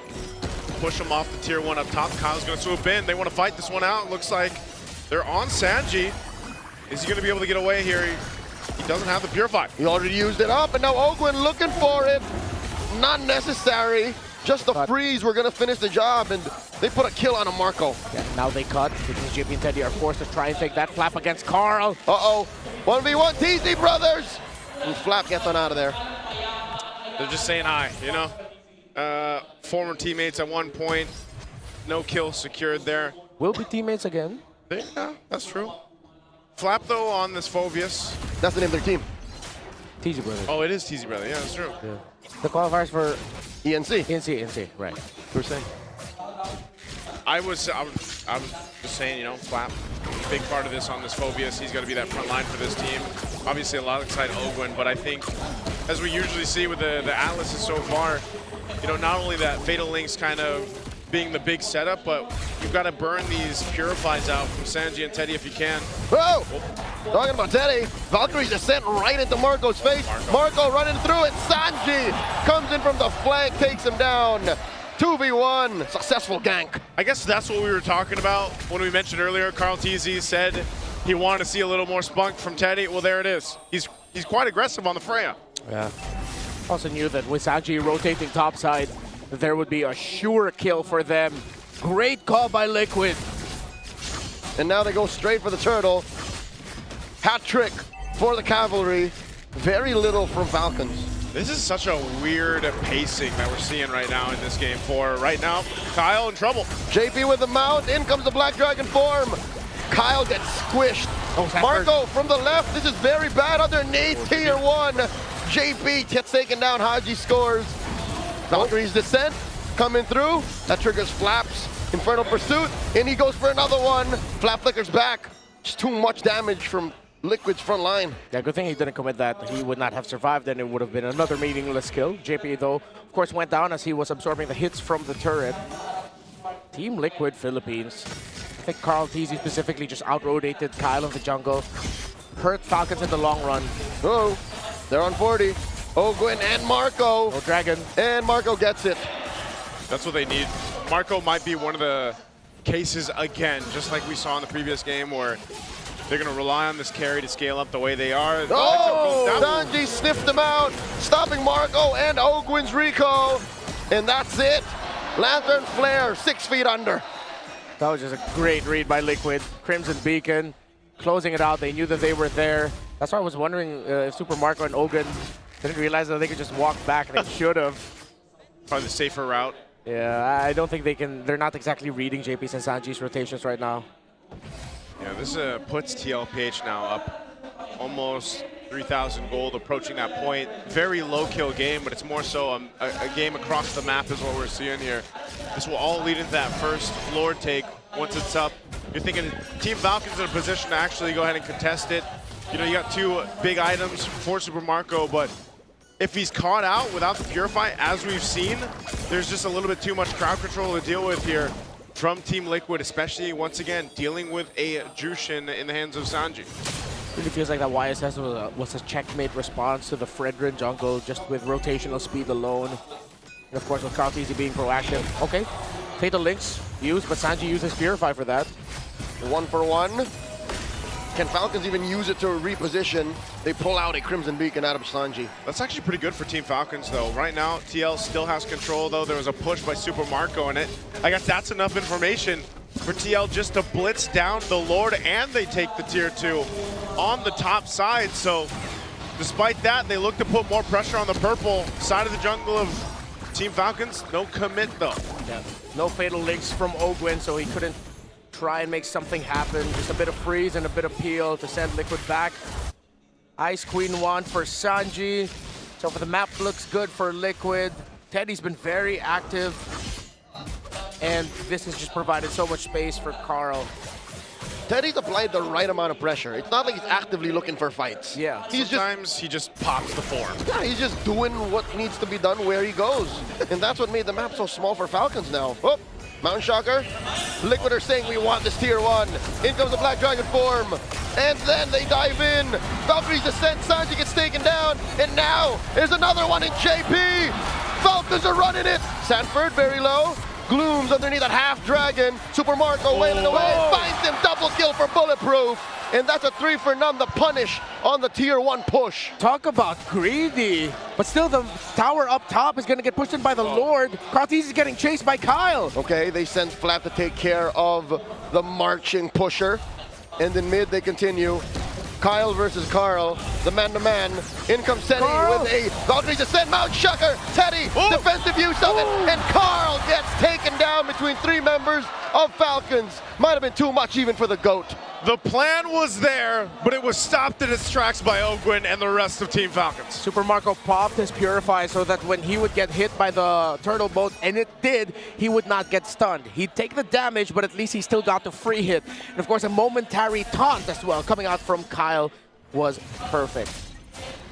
Push him off the tier 1 up top. Kyle's going to swoop in. They want to fight this one out. Looks like they're on Sanji. Is he going to be able to get away here? He doesn't have the Purify. He already used it up, and now Ogwin looking for it. Not necessary. Just the freeze. We're going to finish the job, and They put a kill on a Marco. Yeah, now they cut because JP and Teddy are forced to try and take that flap against Carl. Uh-oh. 1v1 TZ brothers. And Flap gets on out of there. They're just saying hi, you know? Former teammates at one point. No kill secured there. Will be teammates again. Yeah, that's true. Flap, though, on this Phobius. That's the name of their team. TZ Brothers. Oh, it is TZ Brother. Yeah, that's true. Yeah. The qualifiers for ENC. ENC, right. We're saying. I was just saying, you know, Flap, a big part of this on this Phobius. He's got to be that front line for this team. Obviously, a lot inside Ogwin, but I think, as we usually see with the Atlases so far, you know, not only that Fatal Links kind of being the big setup, but you've got to burn these Purifies out from Sanji and Teddy if you can. Whoa! Talking about Teddy, Valkyrie's descent right into Marco's face. Marco running through it. Sanji comes in from the flank, takes him down. 2v1, successful gank. I guess that's what we were talking about when we mentioned earlier. Carl TZ said he wanted to see a little more spunk from Teddy. Well, there it is. He's quite aggressive on the Freya. Yeah. Also knew that with Sanji rotating topside, there would be a sure kill for them. Great call by Liquid. And now they go straight for the turtle. Hat trick for the Cavalry. Very little from Falcons. This is such a weird pacing that we're seeing right now in this game. For right now, Kyle in trouble. JP with the mount. In comes the Black Dragon form. Kyle gets squished. Marco from the left. This is very bad underneath tier 1. JP gets taken down. Haji scores. Valkyrie's descent coming through. That triggers Flap's Infernal Pursuit. And he goes for another one. Flap flickers back. Just too much damage from Liquid's front line. Yeah, good thing he didn't commit that. He would not have survived, and it would have been another meaningless kill. JP, though, of course, went down as he was absorbing the hits from the turret. Team Liquid Philippines. I think Carl TZ specifically just out-rotated Kyle of the jungle. Hurt Falcons in the long run. Oh, they're on 40. Ogwin and Marco. No dragon. And Marco gets it. That's what they need. Marco might be one of the cases again, just like we saw in the previous game, where they're going to rely on this carry to scale up the way they are. Oh, Sanji sniffed them out, stopping Marco and Ogwin's Rico. And that's it. Lantern Flare, 6 feet under. That was just a great read by Liquid. Crimson Beacon, closing it out. They knew that they were there. That's why I was wondering if Super Marco and Ogwin didn't realize that they could just walk back. They should have. Probably the safer route. Yeah, I don't think they can. They're not exactly reading JP's and Sanji's rotations right now. Yeah, this puts TLPH now up almost 3,000 gold, approaching that point. Very low kill game, but it's more so a game across the map is what we're seeing here. This will all lead into that first Lord take. Once it's up, you're thinking Team Falcons in a position to actually go ahead and contest it. You know, you got 2 big items for Super Marco, but if he's caught out without the Purify, as we've seen, there's just a little bit too much crowd control to deal with here from Team Liquid, especially, once again, dealing with a Jushin in the hands of Sanji. Really feels like that YSS was a checkmate response to the Fredrin jungle, just with rotational speed alone. And of course, with Carl TZ being proactive. Okay, Fatal Links used, but Sanji uses Purify for that. 1 for 1. Can Falcons even use it to reposition? They pull out a Crimson Beacon out of Sanji. That's actually pretty good for Team Falcons, though. Right now, TL still has control, though. There was a push by Super Marco in it. I guess that's enough information for TL just to blitz down the Lord, and they take the tier 2 on the top side. So despite that, they look to put more pressure on the purple side of the jungle of Team Falcons. No commit, though. Yeah. No Fatal Links from Ogwin, so he couldn't try and make something happen. Just a bit of freeze and a bit of peel to send Liquid back. Ice Queen 1 for Sanji. So for the map looks good for Liquid. Teddy's been very active. And this has just provided so much space for Carl. Teddy's applied the right amount of pressure. It's not like he's actively looking for fights. Yeah. Sometimes he just pops the form. Yeah, he's just doing what needs to be done where he goes. And that's what made the map so small for Falcons now. Oh, Mountain Shocker. Liquid are saying we want this tier 1. In comes the Black Dragon form. And then they dive in. Valkyrie's descent. Sanji gets taken down. And now there's another one in JP. Falcons are running it. Sanford very low. Glooms underneath that half dragon. Super Marco wailing away. Finds him. Double kill for Bulletproof. and that's a 3 for none, the punish on the Tier 1 push. Talk about greedy. But still, the tower up top is going to get pushed in by the Lord. QUÄC is getting chased by Kyle. Okay, they send Flap to take care of the marching pusher. And in mid, they continue. Kyle versus Carl, the man-to-man. In comes Teddy with a Valkyrie descent, Mount Shucker. Teddy, defensive use of it, and Carl gets taken down between 3 members of Falcons. Might have been too much even for the GOAT. The plan was there, but it was stopped in its tracks by Ogwin and the rest of Team Falcons. Super Marco popped his Purify so that when he would get hit by the turtle boat, and it did, he would not get stunned. He'd take the damage, but at least he still got the free hit. And of course, a momentary taunt as well coming out from Kyle was perfect.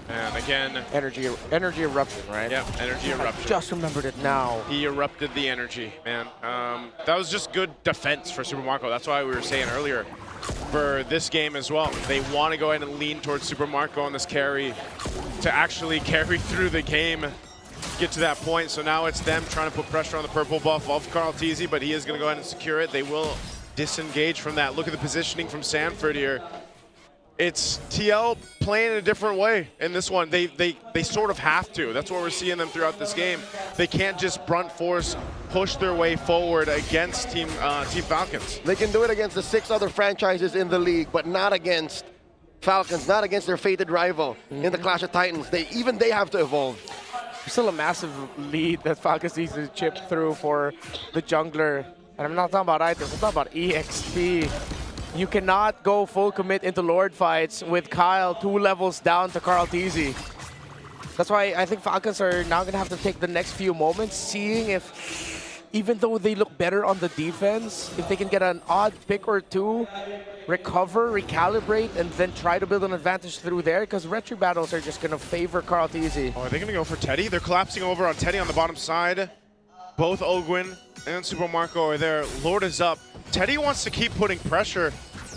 And again, energy eruption, right? Yep, energy eruption. I just remembered it now. He erupted the energy, man. That was just good defense for Super Marco. That's why we were saying earlier, for this game as well, they want to go ahead and lean towards Super Marco on this carry to actually carry through the game, get to that point. So now it's them trying to put pressure on the purple buff of CarlTZ, but he is going to go ahead and secure it. They will disengage from that. Look at the positioning from Sanford here. It's TL playing in a different way in this one. They sort of have to. That's what we're seeing them throughout this game. They can't just brunt force push their way forward against Team Falcons. They can do it against the 6 other franchises in the league, but not against Falcons, not against their fated rival in the Clash of Titans. Even they have to evolve. Still a massive lead that Falcons needs to chip through for the jungler. And I'm not talking about items, I'm talking about EXP. You cannot go full commit into Lord fights with Kyle 2 levels down to CarlTZ. That's why I think Falcons are now going to have to take the next few moments, seeing if, even though they look better on the defense, if they can get an odd pick or 2, recover, recalibrate, and then try to build an advantage through there, because retro battles are just going to favor CarlTZ. Oh, are they going to go for Teddy? They're collapsing over on Teddy on the bottom side. Both Ogwin and Super Marco are there. Lord is up. Teddy wants to keep putting pressure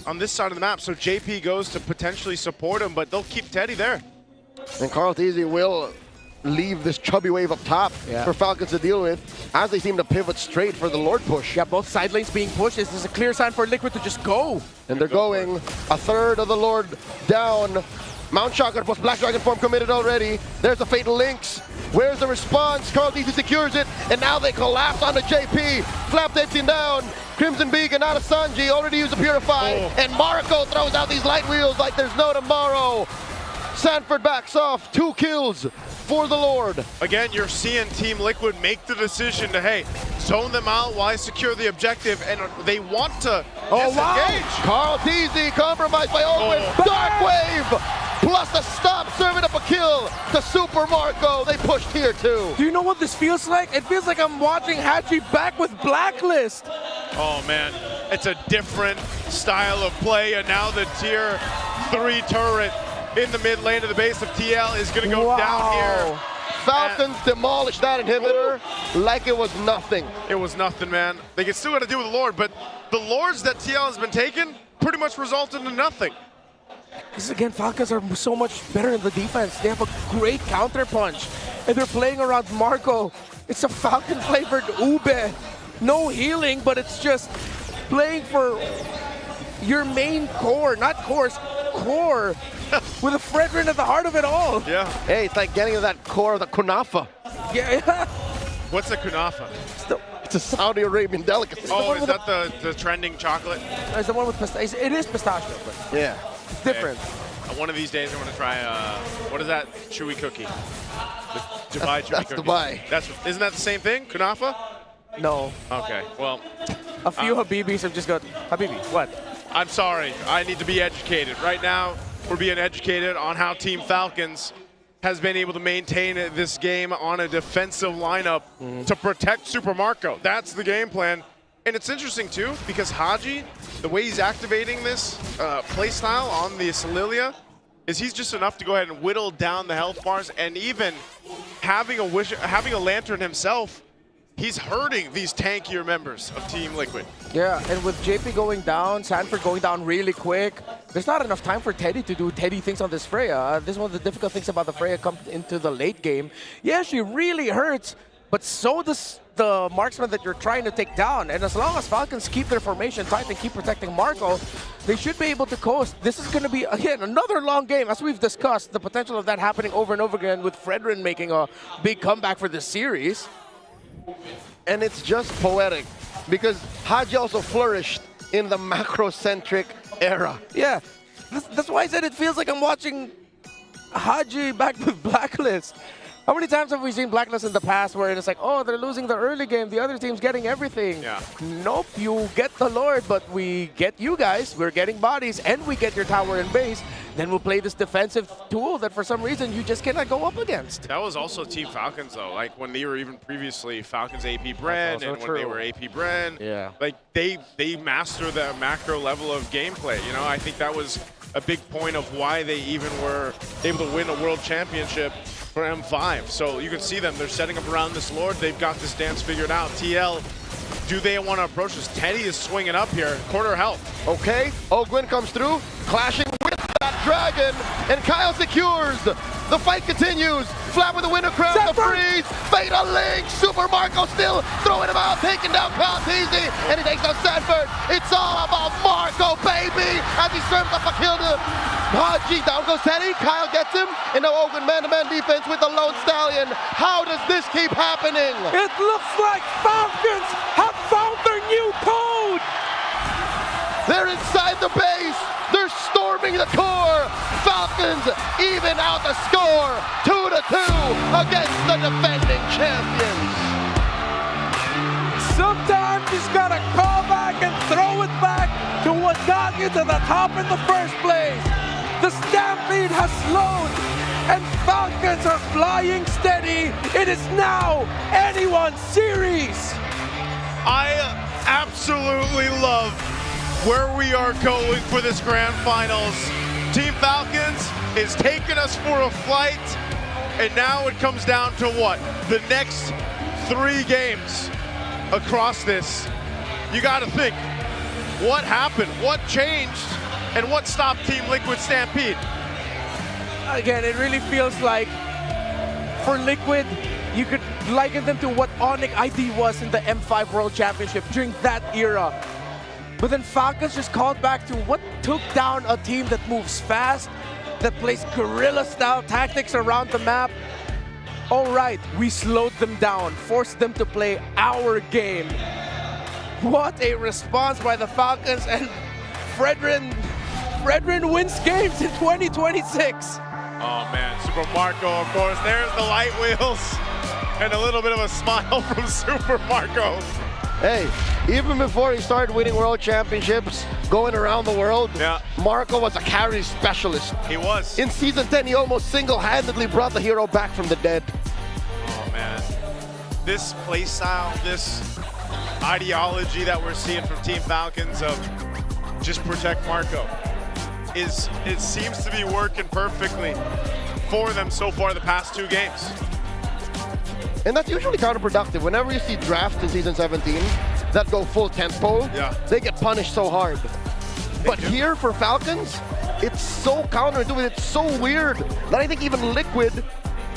on this side of the map, so JP goes to potentially support him, but they'll keep Teddy there. And CarlTZ will leave this chubby wave up top for Falcons to deal with, as they seem to pivot straight for the Lord push. Yeah, both side lanes being pushed. This is a clear sign for Liquid to just go. And they're going. A third of the Lord down. Mount Shocker plus Black Dragon form committed already. There's the Fatal Links. Where's the response? CarlTZ secures it, and now they collapse onto JP. Flap takes him down. Crimson Beacon out of Sanji, already used to Purify. And Marco throws out these light wheels like there's no tomorrow. Sanford backs off, 2 kills for the Lord. Again, you're seeing Team Liquid make the decision to, hey, zone them out while I secure the objective, and they want to disengage. CarlTZ compromised by Ogwin. Dark Wave plus the stop, serving up a kill to Super Marco. They pushed here too. Do you know what this feels like? It feels like I'm watching Hachi back with Blacklist. Oh man, it's a different style of play, and now the tier 3 turret in the mid lane of the base of TL is going to go down here. Falcons demolished that inhibitor like it was nothing. It was nothing, man. They can still got to deal with the Lord, but the Lords that TL has been taking pretty much resulted in nothing. Because again, Falcons are so much better in the defense. They have a great counter punch, and they're playing around Marco. It's a Falcon-flavored ube. No healing, but it's just playing for your main core, not cores, core, with a Fredrin at the heart of it all. Yeah. Hey, it's like getting to that core of the kunafa. Yeah. What's a kunafa? It's a Saudi Arabian delicacy. Oh, is that the trending chocolate? It's the one with pistachio. It is pistachio, but yeah, it's different. One of these days, I'm going to try, what is that? Chewy cookie. The Dubai chewy that's cookie. Dubai. Isn't that the same thing? Kunafa? No. Okay, well. A few Habibis have just got, Habibi, what? I'm sorry, I need to be educated. Right now, we're being educated on how Team Falcons has been able to maintain this game on a defensive lineup to protect Super Marco. That's the game plan. And it's interesting too, because Haji, the way he's activating this playstyle on the Solilia, is he's just enough to go ahead and whittle down the health bars, and even having a lantern himself, he's hurting these tankier members of Team Liquid. Yeah, and with JP going down, Sanford going down really quick, there's not enough time for Teddy to do Teddy things on this Freya. This is one of the difficult things about the Freya come into the late game. Yeah, she really hurts, but so does the marksman that you're trying to take down. And as long as Falcons keep their formation tight and keep protecting Marco, they should be able to coast. This is going to be, again, another long game. As we've discussed, the potential of that happening over and over again with Fredrin making a big comeback for this series. And it's just poetic because Haji also flourished in the macro-centric era. Yeah, that's why I said it feels like I'm watching Haji back with Blacklist. How many times have we seen Blacklist in the past where it's like, oh, they're losing the early game, the other team's getting everything. Yeah. Nope, you get the Lord, but we get you guys, we're getting bodies, and we get your tower and base. Then we'll play this defensive tool that for some reason you just cannot go up against. That was also Team Falcons, though. Like when they were even previously Falcons AP Bren, and when they were AP Bren, yeah, like they master the macro level of gameplay. You know, I think that was a big point of why they even were able to win a world championship for M5. So you can see them, they're setting up around this Lord. They've got this dance figured out. TL, do they want to approach this? Teddy is swinging up here, quarter health. Okay, Ogwin comes through, clashing with that dragon, and Kyle secures. The fight continues. Flap with the winner crown, the freeze, Fatal Link, Super Marco still throwing him out, taking down QUÄC, and he takes out Sanford. It's all about Marco, baby, as he serves up a kill to Haji. Down goes Teddy, Kyle gets him, and now Ogwin man-to-man defense with the Lone Stallion. How does this keep happening? It looks like Falcons have found their new code! They're inside the base. They're storming the core. Falcons even out the score. 2-2 against the defending champions. Sometimes you just gotta call back and throw it back to what got you to the top in the first place. The stampede has slowed and Falcons are flying steady. It is now anyone's series. I absolutely love where we are going for this grand finals. Team Falcons is taking us for a flight, and now it comes down to what? The next 3 games across this. You gotta think, what happened? What changed? And what stopped Team Liquid Stampede? Again, it really feels like for Liquid, you could liken them to what Onyx ID was in the M5 World Championship during that era. But then Falcons just called back to what took down a team that moves fast, that plays guerrilla-style tactics around the map. All right, we slowed them down, forced them to play our game. What a response by the Falcons, and Fredrin wins games in 2026. Oh man, Super Marco, of course. There's the light wheels and a little bit of a smile from Super Marco. Hey, even before he started winning world championships, going around the world, Marco was a carry specialist. He was. In Season 10, he almost single-handedly brought the hero back from the dead. Oh man, this playstyle, this ideology that we're seeing from Team Falcons of just protect Marco, it seems to be working perfectly for them so far the past 2 games. And that's usually counterproductive. Whenever you see drafts in Season 17 that go full tempo, they get punished so hard. But here for Falcons, it's so counterintuitive, it's so weird that I think even Liquid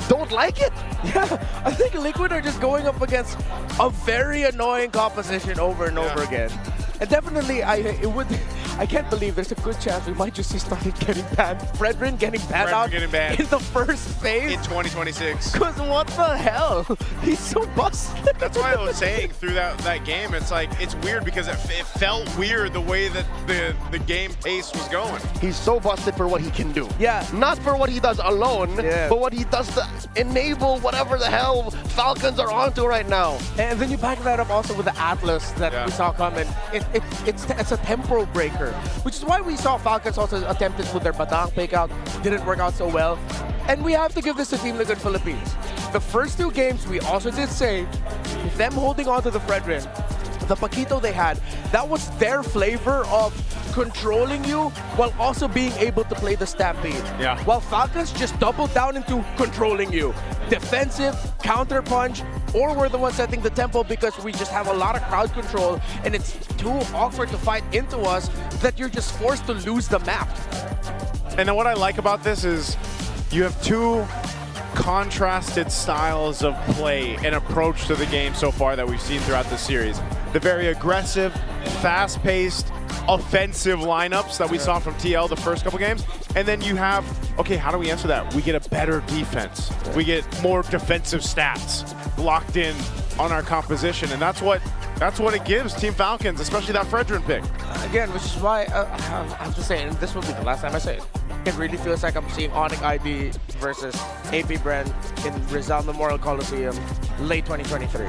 don't like it. Yeah, I think Liquid are just going up against a very annoying composition over and over again. And definitely, I can't believe there's a good chance we might just see started getting banned. Fredrin getting banned out in the first phase. In 2026. Because what the hell? He's so busted. That's why I was saying through that game, it's like, it's weird because it felt weird the way that the game pace was going. He's so busted for what he can do. Yeah. Not for what he does alone, but what he does to enable whatever the hell Falcons are onto right now. And then you back that up also with the Atlas that we saw coming. It's a temporal breaker, which is why we saw Falcons also attempt it with their Batang pick-out. Didn't work out so well. And we have to give this to Team Liquid Philippines. The first 2 games, we also did say, them holding on to the Fredrin, the Paquito they had, that was their flavor of controlling you while also being able to play the Stampede. Yeah. While Falcons just doubled down into controlling you. Defensive, counter punch, or we're the ones setting the tempo because we just have a lot of crowd control and it's too awkward to fight into us that you're just forced to lose the map. And then what I like about this is you have 2 contrasted styles of play and approach to the game so far that we've seen throughout the series. The very aggressive, fast-paced, offensive lineups that we saw from TL the first couple games. And then you have, okay, how do we answer that? We get a better defense. We get more defensive stats locked in on our composition. And that's what it gives Team Falcons, especially that Fredrin pick. Again, which is why I have to say, and this will be the last time I say it, it really feels like I'm seeing Onyx ID versus AP Brand in Rizal Memorial Coliseum late 2023.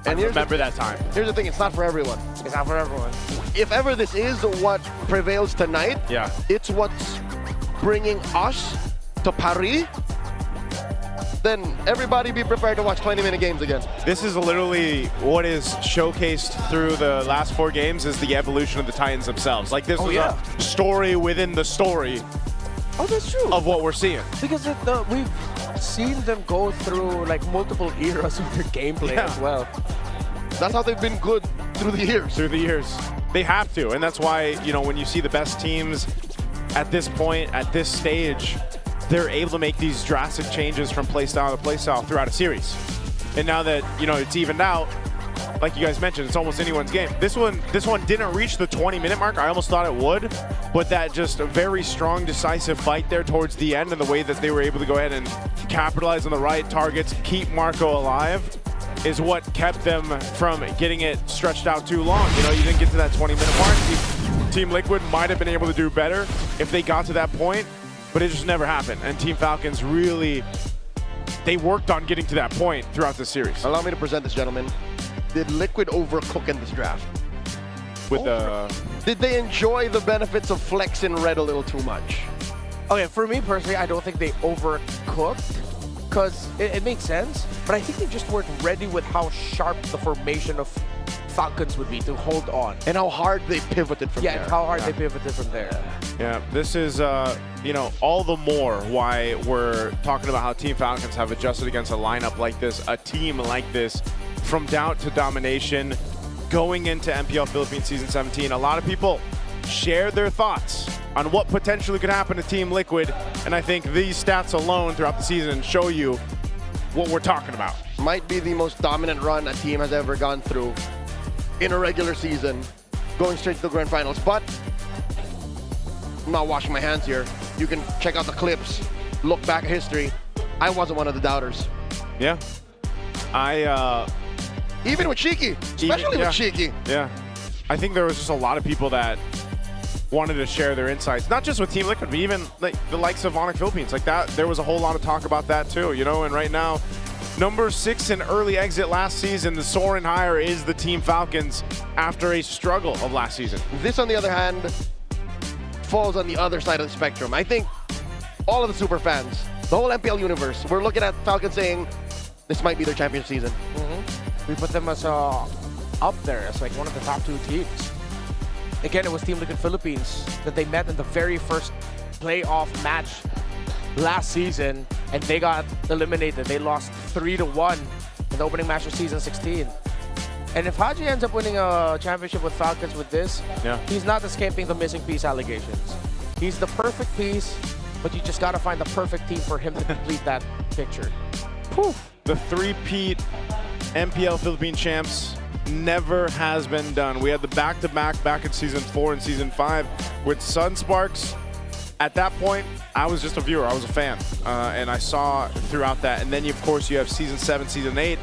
And remember that time. Here's the thing, it's not for everyone. It's not for everyone. If ever this is what prevails tonight, it's what's bringing us to Paris, then everybody be prepared to watch 20-minute games again. This is literally what is showcased through the last 4 games is the evolution of the Titans themselves. Like this is a story within the story that's true. of what we're seeing. Because we've seen them go through like multiple eras of their gameplay as well. That's how they've been good through the years. Through the years. They have to. And that's why, you know, when you see the best teams at this point, at this stage, they're able to make these drastic changes from playstyle to playstyle throughout a series. And now that, you know, it's evened out, like you guys mentioned, it's almost anyone's game. This one didn't reach the 20-minute mark. I almost thought it would, but that just a very strong, decisive fight there towards the end and the way that they were able to go ahead and capitalize on the right targets, keep Marco alive, is what kept them from getting it stretched out too long. You know, you didn't get to that 20-minute mark. Team Liquid might have been able to do better if they got to that point, but it just never happened. And Team Falcons really, they worked on getting to that point throughout the series. Allow me to present this, gentlemen. Did Liquid overcook in this draft? Did they enjoy the benefits of flexing red a little too much? Okay, for me personally, I don't think they overcooked because it makes sense, but I think they just weren't ready with how sharp the formation of Falcons would be to hold on. And how hard they pivoted from there. Yeah, how hard they pivoted from there. Yeah, this is, you know, all the more why we're talking about how Team Falcons have adjusted against a lineup like this, a team like this, from doubt to domination, going into MPL Philippines Season 17. A lot of people share their thoughts on what potentially could happen to Team Liquid, and I think these stats alone throughout the season show you what we're talking about. Might be the most dominant run a team has ever gone through in a regular season, going straight to the grand finals. But I'm not washing my hands here. You can check out the clips, look back at history. I wasn't one of the doubters. Yeah. Even with Cheeky, especially with Cheeky. Yeah. I think there was just a lot of people that wanted to share their insights, not just with Team Liquid, but even like the likes of Onyx Philippines. Like that, there was a whole lot of talk about that too, you know, and right now, number 6 in early exit last season, the soaring higher is the Team Falcons after a struggle of last season. This, on the other hand, falls on the other side of the spectrum. I think all of the super fans, the whole MPL universe, we're looking at Falcons saying this might be their championship season. We put them as up there as like one of the top 2 teams. Again, it was Team Liquid Philippines that they met in the very first playoff match last season, and they got eliminated. They lost 3-1 in the opening match of Season 16. And if Haji ends up winning a championship with Falcons with this, he's not escaping the missing piece allegations. He's the perfect piece, but you just got to find the perfect team for him to complete that picture. Poof. The three-peat MPL Philippine champs never has been done. We had the back-to-back back in Season 4 and Season 5 with Sunsparks. At that point, I was just a viewer. I was a fan, and I saw throughout that. And then, of course, you have Season 7, Season 8,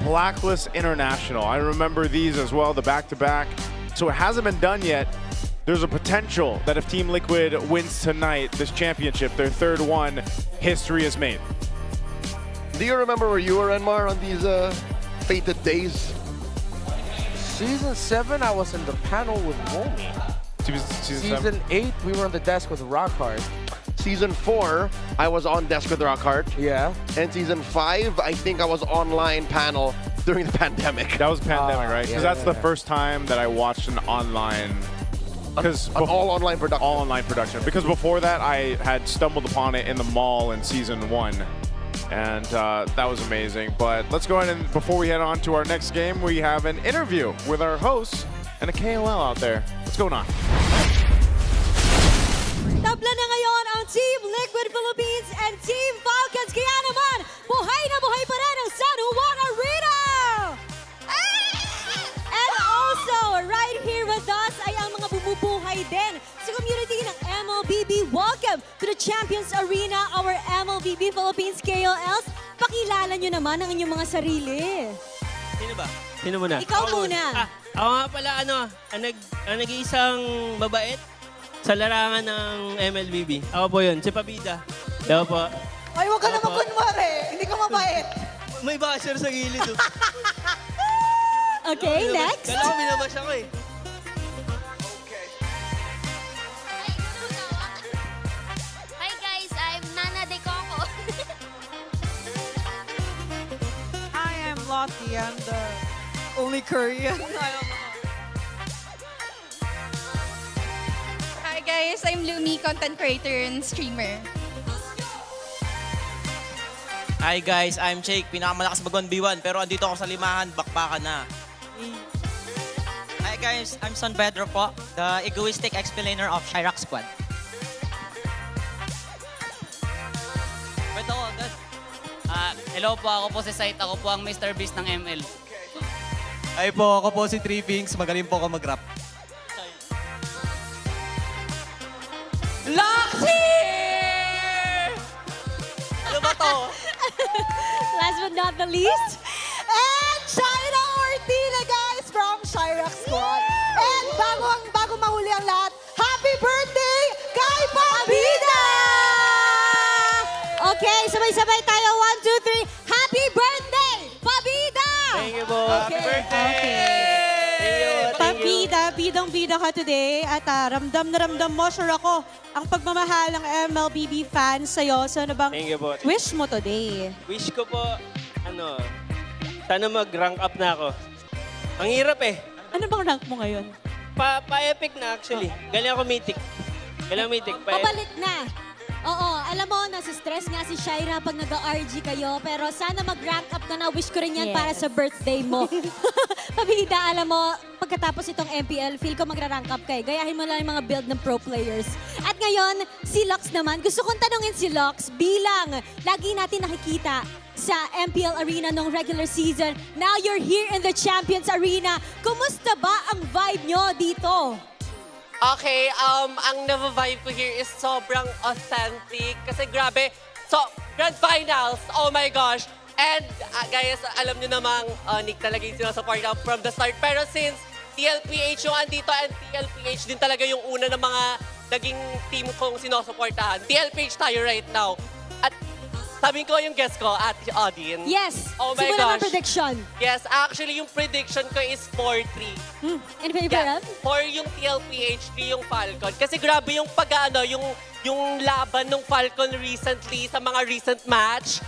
Blacklist International. I remember these as well, the back-to-back. So it hasn't been done yet. There's a potential that if Team Liquid wins tonight, this championship, their 3rd one, history is made. Do you remember where you were, Enmar, on these fated days? Season 7, I was in the panel with Momi. Season 8, we were on the desk with Rockhard. Season 4, I was on desk with Rockhard. Yeah. And Season 5, I think I was online panel during the pandemic. That was pandemic, right? Because that's the first time that I watched an online... all online production. All online production. Because before that, I had stumbled upon it in the mall in Season 1. And that was amazing. But let's go ahead and, before we head on to our next game, we have an interview with our host and a KOL out there. What's going on? Tabla na ngayon ang Team Liquid Philippines and Team Falcons. Kaya MLBB Philippines KOLs, pakilala nyo naman ang inyong mga sarili. Sino ba? Sino muna? Ikaw muna. Ako nga pala, nag-iisang mabait sa larangan ng MLBB. Ako po yun, si Pabida. Ako po. Ay, huwag ka naman kunwari. Hindi ka mabait. May basher sa gilid. Okay, next. Kala ko binabash ako eh. Hi guys, I'm Nana de Coco. Hi, I'm Lottie. I'm the only Korean. Hi guys, I'm Lumi, content creator and streamer. Hi guys, I'm Jake, pinakamalakas mag-1v1 pero andito ako sa limahan, bakbakan na. Hi guys, I'm San Pedro po, the egoistic explainer of Chirac Squad. Wait ako, agad. Hello po, ako po si Said. Ako po ang Mr. Beast ng ML. Ay po, ako po si Three Pinks. Magaling po ako mag-rap. Loxy! Ano ba to? Last but not the least, And China Ortila, guys, from Chirac Squad. And bago mahuli ang lahat, happy birthday kay Pabida! Okay, sabay-sabay tayo. 1, 2, 3. Happy birthday, Pabida! Thank you po. Happy birthday! Pabida, bidang-bida ka today. At ramdam na ramdam mo, sure ako, ang pagmamahal ng MLBB fans sa'yo. So ano bang Thank you po. wish mo today? Wish ko po, sana mag-rank up na ako. Ang hirap eh. Ano bang rank mo ngayon? Pa-epic na actually. Galing ako mythic. Pabalik na. Oo, alam mo, nasa-stress nga si Shaira pag nag-RG kayo. Pero sana mag-rank up ka na. Wish ko rin yan para sa birthday mo. Pabida, alam mo, pagkatapos itong MPL, feel ko magra-rank up kayo. Gayahin mo lang yung mga build ng pro players. At ngayon, si Lux naman. Gusto kong tanungin si Lux bilang lagi natin nakikita sa MPL Arena nung regular season. Now you're here in the Champions Arena. Kumusta ba ang vibe nyo dito? Okay, ang na-vibe ko here is sobrang authentic. Kasi grabe, so, Grand Finals, oh my gosh. And guys, alam nyo namang Nick talaga yung sinusupport from the start. Pero since TLPH yung andito and TLPH din talaga yung una ng mga naging team kong sinusuportahan. TLPH tayo right now. At sabihin ko yung guess ko at Odin. Yes. Oh my Simulan gosh. ang prediction. Yes, actually yung prediction ko is 4-3. In favor of? For yung TLPH, yung Falcon. Kasi grabe yung yung laban ng Falcon recently sa mga recent match.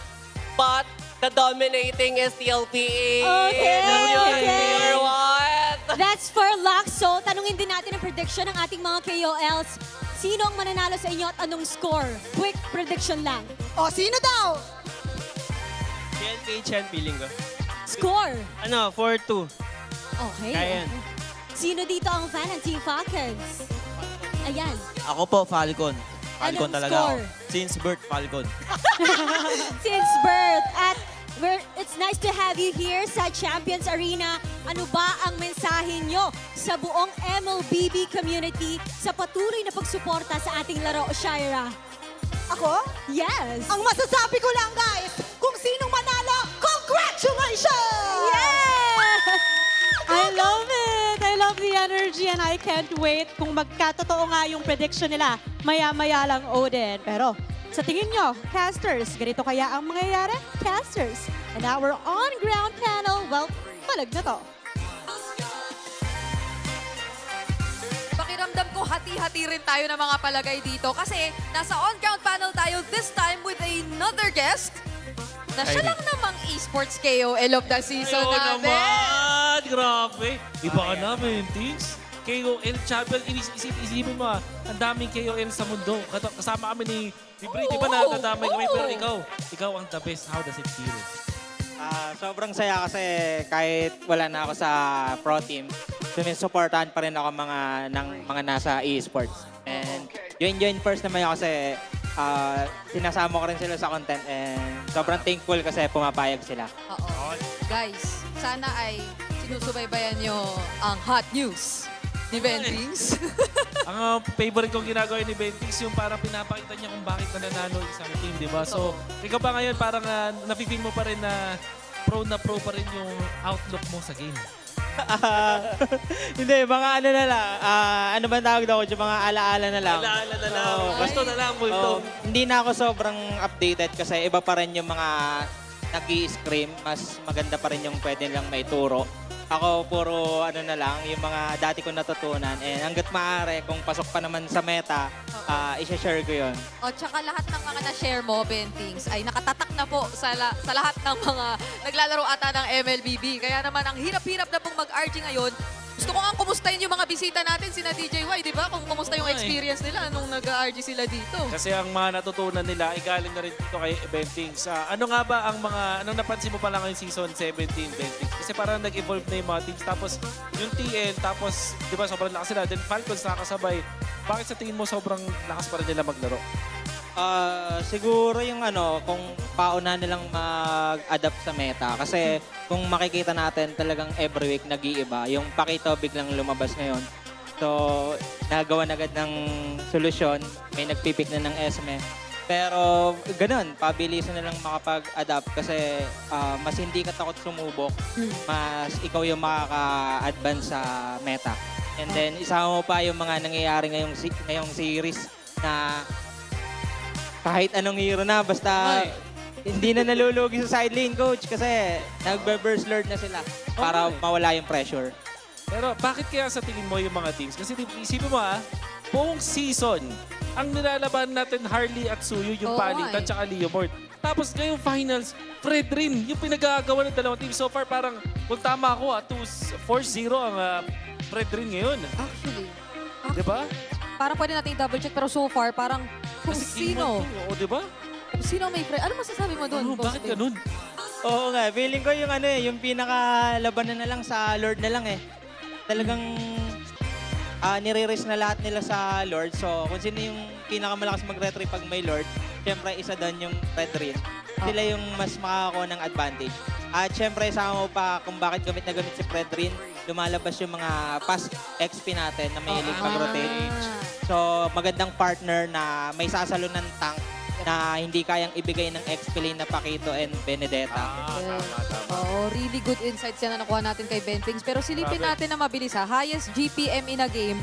But the dominating is TLPH. Okay. What? That's for Lux. So, tanungin din natin ang prediction ng ating mga KOLs. Sino ang mananalo sa inyo at anong score? Quick prediction lang. O, sino daw? TLPH yan, feeling ko. Score? 4-2. Okay. Kaya yan. Sino dito ang fan ng Team Falcons? Ayan. Ako po, Falcon. Falcon Anong talaga score? ako. Since birth, Falcon. Since birth. At it's nice to have you here sa Champions Arena. Ano ba ang mensahe nyo sa buong MLBB community sa patuloy na pagsuporta sa ating laro, Shaira? Ako? Yes. Ang masasabi ko lang, guys, kung sinong manalo, congratulations! I love it! I love the energy and I can't wait kung magkatotoo nga yung prediction nila. Maya-maya lang, Odin. Pero sa tingin nyo, casters, ganito kaya ang mangyayari? Casters. And our on-ground panel, well, palag na to. Pakiramdam ko hati-hati rin tayo ng mga palagay dito kasi nasa on-ground panel tayo this time with another guest na siya lang namang esports KOL of the season natin. naman! Grabe! Iba ka namin, Tings. KOL champion, isipin mo ang daming KOL sa mundo. Kasama kami ni Bray, di ba nakadamay kami? Pero ikaw ang the best. How does it feel? Sobrang saya kasi kahit wala na ako sa pro team, suportahan pa rin ako ng mga nasa esports. And join first naman ako kasi sinasama ko rin sila sa content and sobrang thankful kasi pumapayag sila. Oo. Guys, sana ay sinusubaybayan nyo ang hot news ni Vendings. Ang favorite kong ginagawa ni Bentix, yung parang pinapakita niya kung bakit nananalo isang team, di ba? So, ikaw ba ngayon parang nafe-feel mo pa rin na pro pa rin yung outlook mo sa game? Hindi, mga ano na lang. Ano ba tawag daw? Yung mga alaala na lang. Alaala na lang. Gusto na lang, multo. Hindi na ako sobrang updated kasi iba pa rin yung mga nag-i-scream. Mas maganda pa rin yung pwede lang maituro. Ako puro ano na lang, yung mga dati ko natutunan. And hanggat maaari, kung pasok pa naman sa meta, i-share ko yun. O, tsaka lahat ng mga na-share mo, Bentings, ay nakatatak na po sa lahat ng mga naglalaro ata ng MLBB. Kaya naman, ang hirap-hirap na pong mag-RG ngayon. Gusto ko nga kumustahin yung mga bisita natin, sina DJY, di ba? Kung kumusta yung experience nila nung nag-RG sila dito. Kasi ang mga natutunan nila ay galing na rin dito kay Bentings. Ano nga ba ang mga, anong napansin mo pa lang ngayong season 17, Bentings? Kasi parang nag-evolve na yung mga teams. Tapos yung TL, tapos di ba sobrang lakas sila. Then Falcons nakakasabay. Bakit sa tingin mo sobrang lakas pa rin nila maglaro? Siguro yung ano, kung pauna nilang mag-adapt sa meta. Kasi kung makikita natin talagang every week nag-iiba. Yung Pakito biglang lumabas ngayon. So, nagawa na agad ng solusyon. May nagpipik na ng Esme. Pero ganun, pabilisan na lang makapag-adapt kasi mas hindi ka takot sumubok. Mas ikaw yung makaka-advance sa meta. And then, isama mo pa yung mga nangyayari ngayong series na kahit anong hero na, basta hindi na nalulugi sa side lane, coach, kasi nagbe-burst lord na sila para mawala yung pressure. Pero bakit kaya sa tingin mo yung mga teams? Kasi isipin mo buong season, ang nilalaban natin Harley at Suyu, yung palitan, tsaka Leomord. Tapos ngayong finals, Fred rin, yung pinagagawa ng dalawang team. So far, parang, kung tama ako, 4-0 ang Fred rin ngayon. Actually. Diba? Parang pwede natin double check, pero so far, parang kung sino. Oo, diba? Kung sino may Fred. Ano masasabi mo doon? Bakit ganun? Oo nga, feeling ko yung yung pinakalabanan na lang sa Lord na lang eh. Talagang nire-race na lahat nila sa Lord. So, kung sino yung pinakamalakas mag-retry pag may Lord, syempre isa doon yung Red Rin. Sila yung mas makakakuha ng advantage. At syempre, sama mo pa kung bakit gamit na gamit si Fred Rin, lumalabas yung mga past XP natin na may pag-rotate. So, magandang partner na may sasalo ng tank na hindi kayang ibigay ng XP lane na Pakito and Benedetta. Really good insights yan na nakuha natin kay Bentings. Pero silipin natin na mabilis highest GPM in a game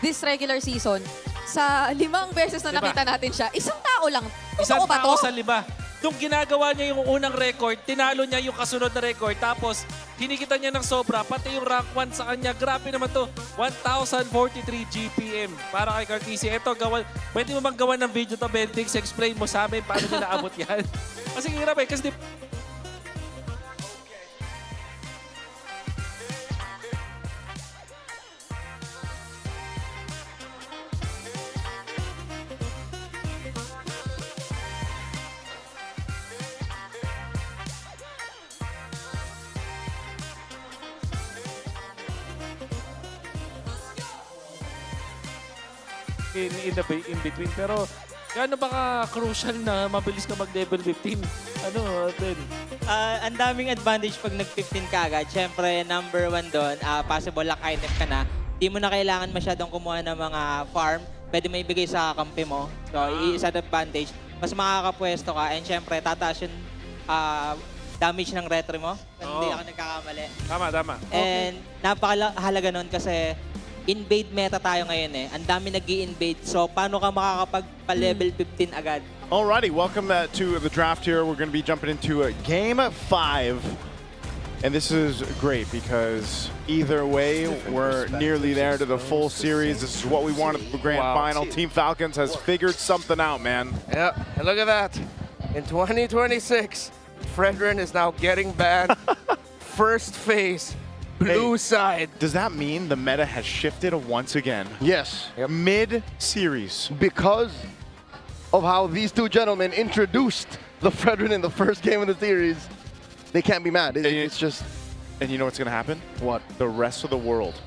this regular season. Sa 5 beses na nakita natin siya, isang tao lang. Isang ba tao to? sa 5. Nung ginagawa niya yung unang record, tinalo niya yung kasunod na record. Tapos, hinikita niya ng sobra. Pati yung rank 1 sa kanya. Grabe naman to. 1,043 GPM. Para kay QUÄC. Ito, pwede mo bang gawa ng video to, Bentix? Explain mo sa amin paano nila abot yan. Kasi hirap kasi in between. Pero gaano ba ka-crucial na mabilis ka mag-level 15? Ano, Ben? Ang daming advantage pag nag-15 ka agad. Siyempre, number 1 doon, possible luck item ka na. Di mo na kailangan masyadong kumuha ng mga farm. Pwede mo ibigay sa kampi mo. So, isa advantage. Mas makakapwesto ka. And siyempre, tataas yung damage ng retry mo. Hindi ako nagkakamali. Tama. And napakahalaga nun kasi invade meta tayo ngayon eh. Ang dami nag-i-invade. So, paano ka makakapag-level 15 agad? Alrighty, welcome to the draft here. We're going to be jumping into Game 5. And this is great because either way, we're nearly there to the full series. This is what we wanted for the grand final. Team Falcons has figured something out, man. Yep, and look at that. In 2026, Fredrin is now getting banned. First phase. Blue side. Does that mean the meta has shifted once again? Yes. Mid-series. Because of how these two gentlemen introduced the Fredrin in the first game of the series, they can't be mad. It's just... And you know what's going to happen? What? The rest of the world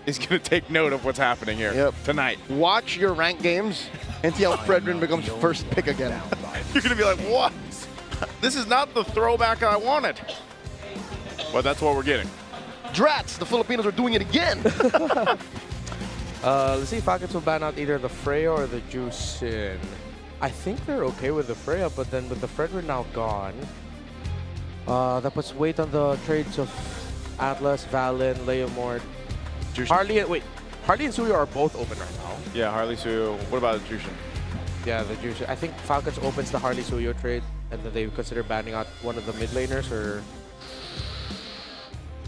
is going to take note of what's happening here tonight. Watch your ranked games and see how Fredrin becomes first pick again. You're going to be like, what? This is not the throwback I wanted. But that's what we're getting. Drats, the Filipinos are doing it again. Let's see if Falcons will ban out either the Freya or the Juicin. I think they're okay with the Freya, but then with the Fredrin now gone, that puts weight on the trades of Atlas, Valen, Leomord, Harley. Harley and Suyo are both open right now. Yeah, Harley, Suyo. What about the Jushin? Yeah, the Juicin. I think Falcons opens the Harley Suyo trade, and then they consider banning out one of the mid laners, or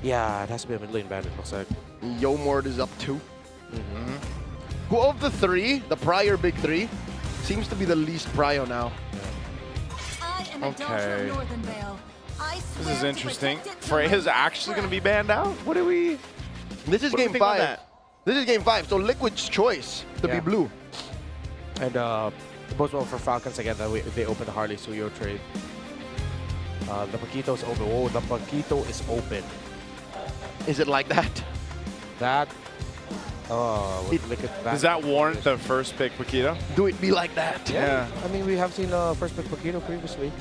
yeah, it has to be a mid lane ban. It looks like. Yomord is up 2. Who of the 3, the prior big 3, seems to be the least prio now? Okay. This is interesting. Freya's actually going to be banned out? What do we... This is game 5. This is game 5, so Liquid's choice to be blue. And it bodes well for Falcons again that they open the Harley Suyo trade. The Paquito's open. Oh, the Paquito is open. Is it like that? That... Does that warrant the first pick Paquito? Do it be like that? Yeah. I mean, we have seen first pick Paquito previously.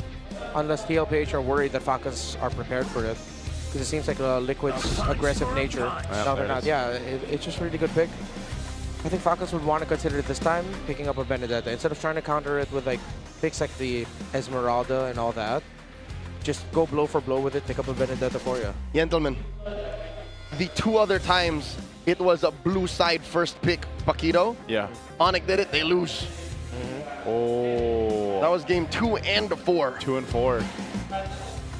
Unless TLPH are worried that Falcons are prepared for it. Because it seems like Liquid's aggressive nature. No, they're not. Yeah, it's just a really good pick. I think Falcons would want to consider it this time, picking up a Benedetta. Instead of trying to counter it with like picks like the Esmeralda and all that, just go blow for blow with it, pick up a Benedetta for you. Gentlemen, the 2 other times it was a blue side first pick Paquito. Yeah. Onyx did it, they lose. Oh. That was game 2 and 4. 2 and 4. And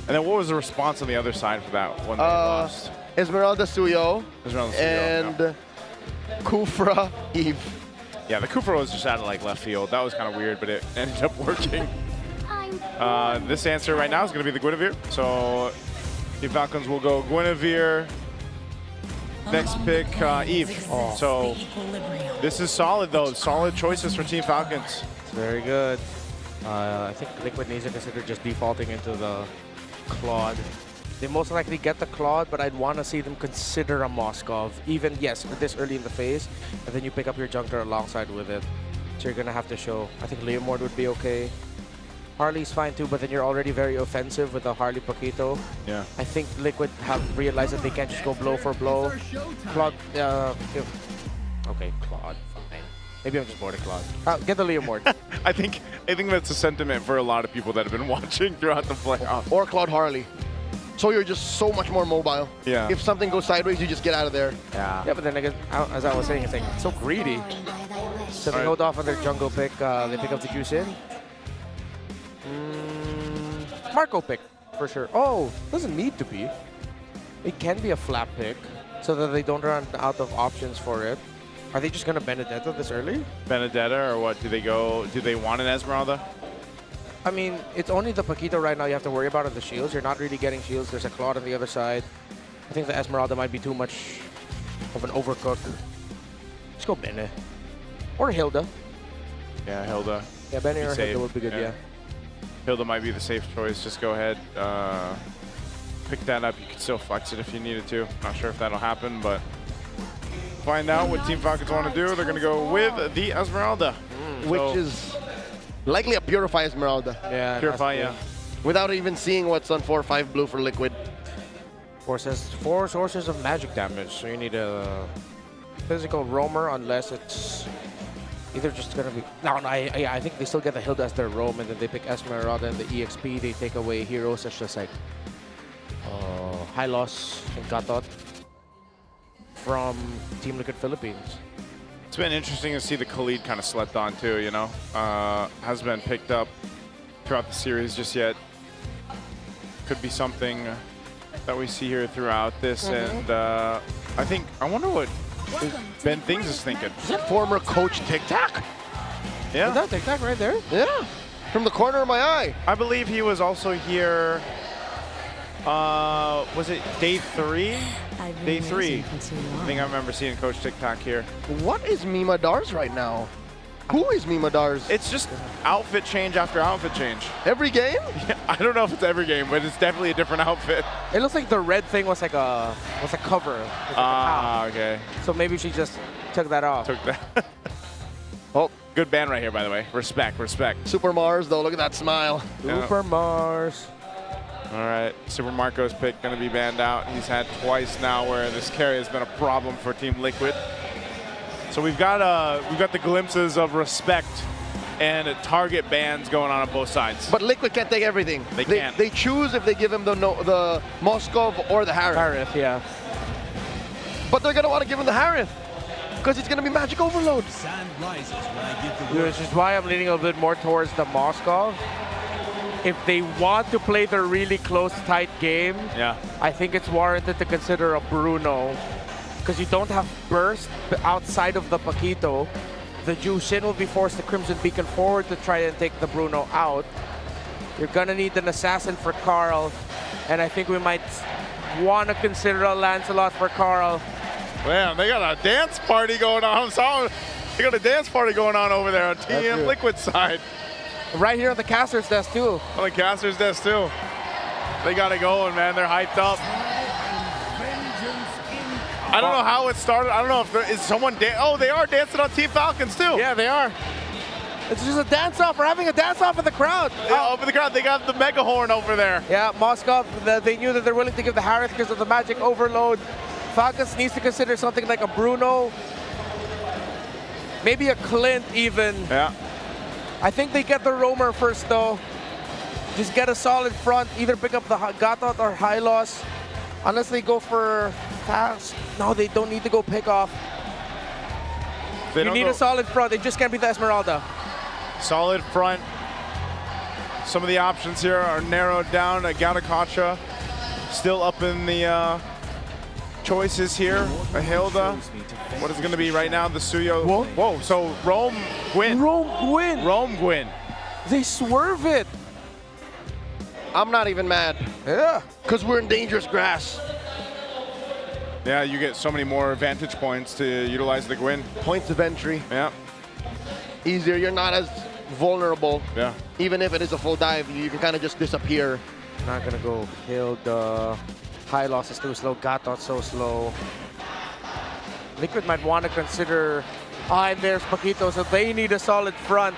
then what was the response on the other side for that when they lost? Esmeralda Suyo. And Kufra Eve. Yeah, the Kufra was just out of like left field. That was kind of weird, but it ended up working. This answer right now is going to be the Guinevere. So the Falcons will go Guinevere. Next pick, Eve. So this is solid, though. Solid choices for Team Falcons. It's very good. I think Liquid needs to consider just defaulting into the Claude. They most likely get the Claude, but I'd want to see them consider a Moskov. Even, yes, this early in the phase, and then you pick up your Jungler alongside with it. So you're going to have to show. I think Leomord would be okay. Harley's fine too, but then you're already very offensive with the Harley Paquito. Yeah. I think Liquid have realized that they can't just go blow for blow. Claude, okay, Claude, fine. Maybe I'm just bored of Claude. Get the Leomord. I think that's a sentiment for a lot of people that have been watching throughout the playoffs. Or Claude Harley. So you're just so much more mobile. Yeah. If something goes sideways, you just get out of there. Yeah. Yeah, but then again, as I was saying, it's like so greedy. So they hold off on their jungle pick. They pick up the juice in. Marco pick, for sure. Oh, doesn't need to be. It can be a flap pick, so that they don't run out of options for it. Are they just going to Benedetta this early? Benedetta, or what? Do they want an Esmeralda? I mean, it's only the Paquito right now you have to worry about, are the shields. You're not really getting shields. There's a Claude on the other side. I think the Esmeralda might be too much of an overcook. Let's go Bene. Or Hilda. Yeah, Hilda. Yeah, Bene or Hilda would be good, yeah. Hilda might be the safe choice. Just go ahead, pick that up. You can still flex it if you needed to. Not sure if that'll happen, but find out what Team Falcons want to do. They're going to go with the Esmeralda. Which is likely a Purify Esmeralda. Yeah, Purify, yeah. Without even seeing what's on 4-5 blue for Liquid. 4 sources of magic damage, so you need a physical roamer unless it's either just gonna be... No, I think they still get the Hilda as their roam, and then they pick Esmeralda and the EXP. They take away heroes such as like High Loss and Gatot from Team Liquid Philippines. It's been interesting to see the Khalid kind of slept on too, you know. Hasn't been picked up throughout the series just yet. Could be something that we see here throughout this, and I wonder what Ben Things is thinking. Is that former coach Tic Tac? Yeah. Is that Tic Tac right there? Yeah. From the corner of my eye. I believe he was also here. Was it day 3? Day 3. I think I remember seeing Coach Tic Tac here. What is Mima Dars right now? Who is Mima Dars? It's just outfit change after outfit change. Every game? Yeah, I don't know if it's every game, but it's definitely a different outfit. It looks like the red thing was like a cover. Okay. So maybe she just took that off. Took that. Oh, good band right here, by the way. Respect, respect. Super Mars, though. Look at that smile. Super Mars. All right, Super Marco's pick going to be banned out. He's had twice now where this carry has been a problem for Team Liquid. So we've got the glimpses of respect and target bans going on both sides. But Liquid can't take everything. They can't. They choose if they give him the Moskov or the Harith. Harith, yeah. But they're gonna want to give him the Harith because it's gonna be magic overload. Which is why I'm leaning a little bit more towards the Moskov. If they want to play the really close, tight game, yeah, I think it's warranted to consider a Bruno. Because you don't have burst outside of the Paquito. The Jushin will be forced to Crimson Beacon forward to try and take the Bruno out. You're gonna need an assassin for Carl. And I think we might want to consider a Lancelot for Carl. Man, they got a dance party going on. They got a dance party going on over there on TM Liquid side. Right here on the caster's desk too. On the caster's desk too. They got it going, man. They're hyped up. I don't know how it started. I don't know if there is someone. Oh, they are dancing on Team Falcons too. Yeah, they are. It's just a dance-off. We're having a dance-off in the crowd. Yeah, over the crowd. They got the mega horn over there. Yeah, Moskov, they knew that they're willing to give the Harith because of the magic overload. Falcons needs to consider something like a Bruno. Maybe a Clint even. Yeah. I think they get the Roamer first though. Just get a solid front. Either pick up the Gatot or Hylos. Unless they go for fast. No, they don't need to go pick off. You need a solid front. They just can't be the Esmeralda. Solid front. Some of the options here are narrowed down. Gattacacha still up in the choices here. A Hilda. What is it going to be right now? The Suyo. Whoa. So Rome Gwyn. Rome Gwyn. They swerve it. I'm not even mad. Yeah. Because we're in dangerous grass. Yeah, you get so many more vantage points to utilize the Gwyn. Points of entry. Yeah. Easier. You're not as vulnerable. Yeah. Even if it is a full dive, you can kind of just disappear. Not going to go Hilda. Hylos is too slow. Gatot so slow. Liquid might want to consider. And there's Paquito, so they need a solid front.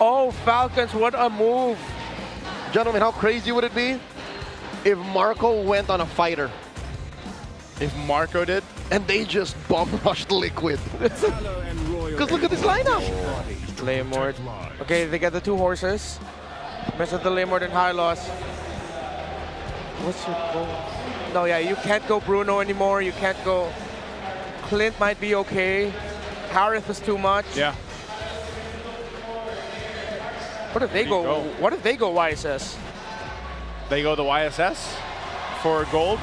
Oh, Falcons, what a move. Gentlemen, how crazy would it be if Marco went on a fighter? If Marco did? And they just bomb rushed Liquid. Because look at this lineup. Laymord. Okay, they get the two horses. Mess with the Laymord and Hylos. What's your goal? No, yeah, you can't go Bruno anymore. You can't go. Clint might be okay. Harith is too much. Yeah. What if they go? What if they go YSS? They go the YSS for gold?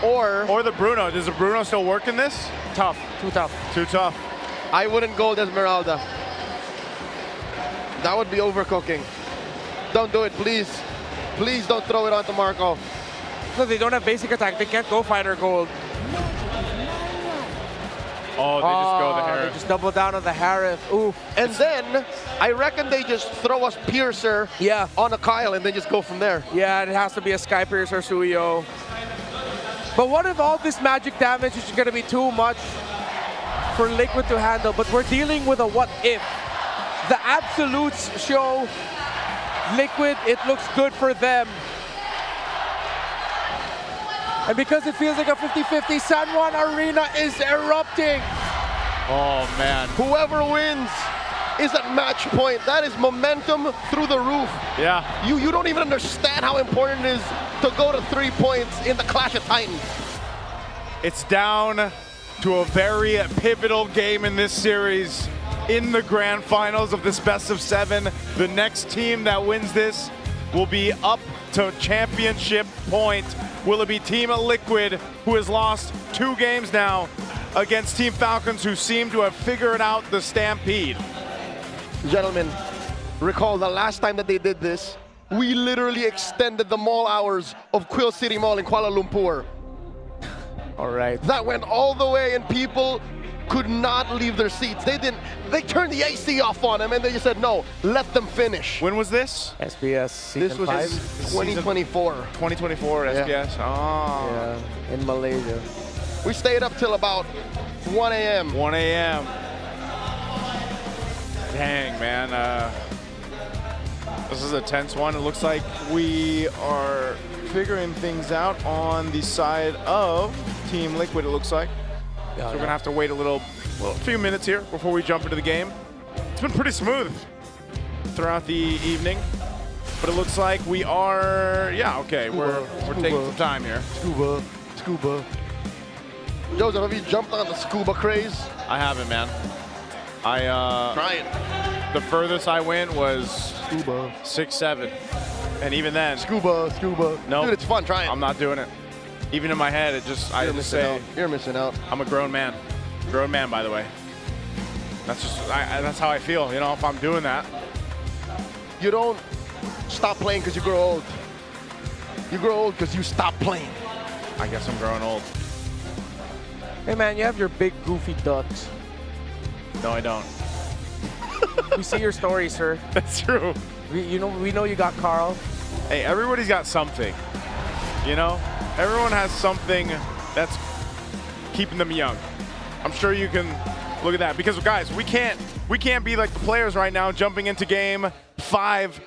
Or the Bruno. Does the Bruno still work in this? Tough. Too tough. Too tough. I wouldn't gold Esmeralda. That would be overcooking. Don't do it, please. Please don't throw it onto Marco. No, they don't have basic attack. They can't go fighter gold. Oh, they just go the Harith. They just double down on the Harith. Oof. And then, I reckon they just throw us Piercer on a Kyle and then just go from there. Yeah, it has to be a Sky Piercer Suyo. But what if all this magic damage is going to be too much for Liquid to handle? But we're dealing with a what if. The absolutes show Liquid, it looks good for them. And because it feels like a 50-50, San Juan Arena is erupting. Oh, man. Whoever wins is at match point. That is momentum through the roof. Yeah. You don't even understand how important it is to go to 3 points in the Clash of Titans. It's down to a very pivotal game in this series in the grand finals of this best of 7. The next team that wins this will be up to championship point. Will it be Team Liquid, who has lost 2 games now against Team Falcons, who seem to have figured out the stampede? Gentlemen, recall the last time that they did this, we literally extended the mall hours of Quill City Mall in Kuala Lumpur. All right. That went all the way and people could not leave their seats. They turned the AC off on them and they just said, no, let them finish. When was this? SBS season This was 5? 2024. 2024 SBS. Yeah. Yeah, in Malaysia. We stayed up till about 1 a.m. 1 a.m. Dang, man. This is a tense one. It looks like we are figuring things out on the side of Team Liquid, it looks like. So we're going to have to wait a little well, a few minutes here before we jump into the game. It's been pretty smooth throughout the evening, but it looks like we are, yeah, okay, we're taking some time here. Scuba. Joseph, have you jumped on the scuba craze? I haven't, man. Try it. The furthest I went was scuba 6-7, and even then, scuba. No, dude, it's fun. Try it. I'm not doing it. Even in my head, I just say, you're missing out. I'm a grown man. Grown man, by the way. That's just, that's how I feel. You know, if I'm doing that, you don't stop playing because you grow old. You grow old because you stop playing. I guess I'm growing old. Hey man, you have your big goofy ducks. No, I don't. We see your story, sir. That's true. We know you got Carl. Hey, everybody's got something. You know, everyone has something that's keeping them young. I'm sure you can look at that because, guys, we can't be like the players right now jumping into game 5.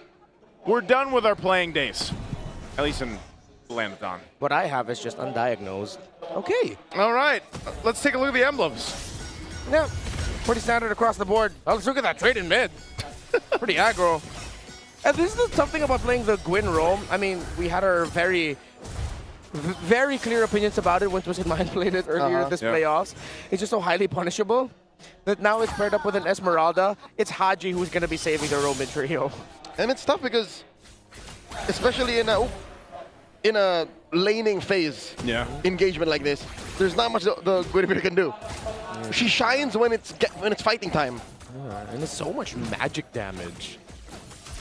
We're done with our playing days, at least in Lanathon. What I have is just undiagnosed. Okay. All right, let's take a look at the emblems. Yeah, pretty standard across the board. Oh, let's look at that trade in mid. Pretty aggro. And this is something about playing the Gwyn roam. I mean, we had our very clear opinions about it when Twisted played it earlier this playoffs. It's just so highly punishable that now it's paired up with an Esmeralda. It's Haji who's going to be saving the Roman trio. And it's tough because, especially in a laning phase engagement like this, there's not much the Guinevere can do. Yeah. She shines when it's fighting time. And it's so much magic damage.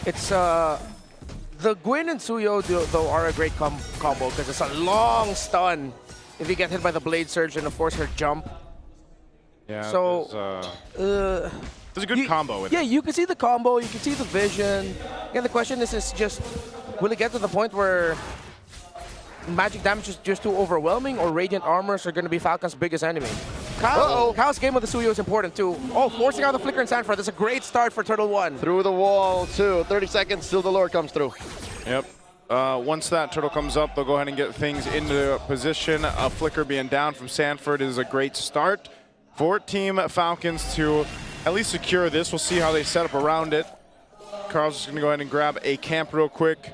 It's the Gwyn and Suyo though are a great combo because it's a long stun if you get hit by the Blade Surge and of course her jump. Yeah. So there's a good combo with it. Yeah, you can see the combo, you can see the vision. Again, the question is just, will it get to the point where magic damage is just too overwhelming or Radiant Armors are going to be Falcon's biggest enemy? Kyle's game with the Suyo is important too. Oh, forcing out the Flicker and Sanford. That's a great start for Turtle 1. Through the wall too. 30 seconds till the Lord comes through. Yep. Once that Turtle comes up, they'll go ahead and get things into position. A Flicker being down from Sanford is a great start for Team Falcons to at least secure this. We'll see how they set up around it. Carl's just going to go ahead and grab a camp real quick.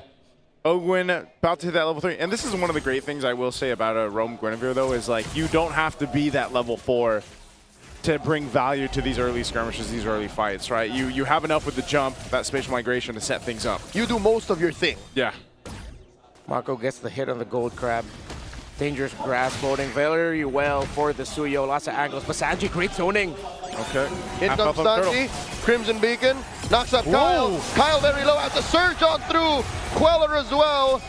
Ogwyn about to hit that level 3. And this is one of the great things I will say about a Roam Guinevere, though, is like you don't have to be that level 4 to bring value to these early skirmishes, these early fights, right? You have enough with the jump, that spatial migration to set things up. You do most of your thing. Yeah. Mako gets the hit on the Gold Crab. Dangerous grass loading very well for the Suyo. Lots of angles, but Sanji, great zoning. Okay. In comes Sanji. Crimson Beacon. Knocks up Kyle. Whoa. Kyle very low. Has to surge on through. Queller as well.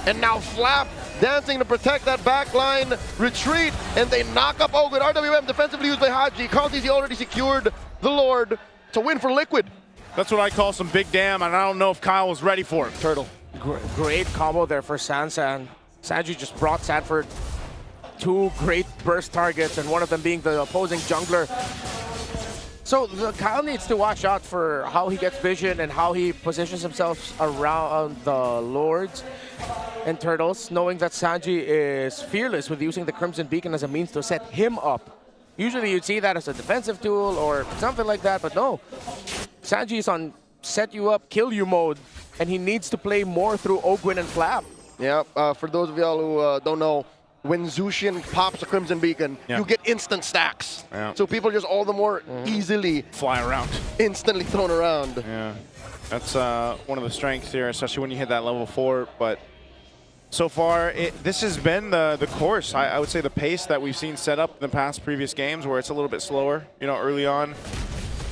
And now Flap dancing to protect that back line. Retreat. And they knock up Ogwyn. RWM defensively used by Haji. TRΔC already secured the Lord. It's a win for Liquid. That's what I call some big damn, and I don't know if Kyle was ready for it. Turtle. Great combo there for Sansan. Sanji just brought Sanford 2 great burst targets, and one of them being the opposing jungler. So Kyle needs to watch out for how he gets vision and how he positions himself around the Lords and Turtles, knowing that Sanji is fearless with using the Crimson Beacon as a means to set him up. Usually you'd see that as a defensive tool or something like that, but no. Sanji is on set you up, kill you mode, and he needs to play more through Ogwyn and Flap. Yeah, for those of y'all who don't know, when Zushin pops a Crimson Beacon, you get instant stacks. Yeah. So people just all the more easily fly around. Instantly thrown around. Yeah, that's one of the strengths here, especially when you hit that level 4. But so far, this has been the course. I would say the pace that we've seen set up in the past previous games, where it's a little bit slower, you know, early on.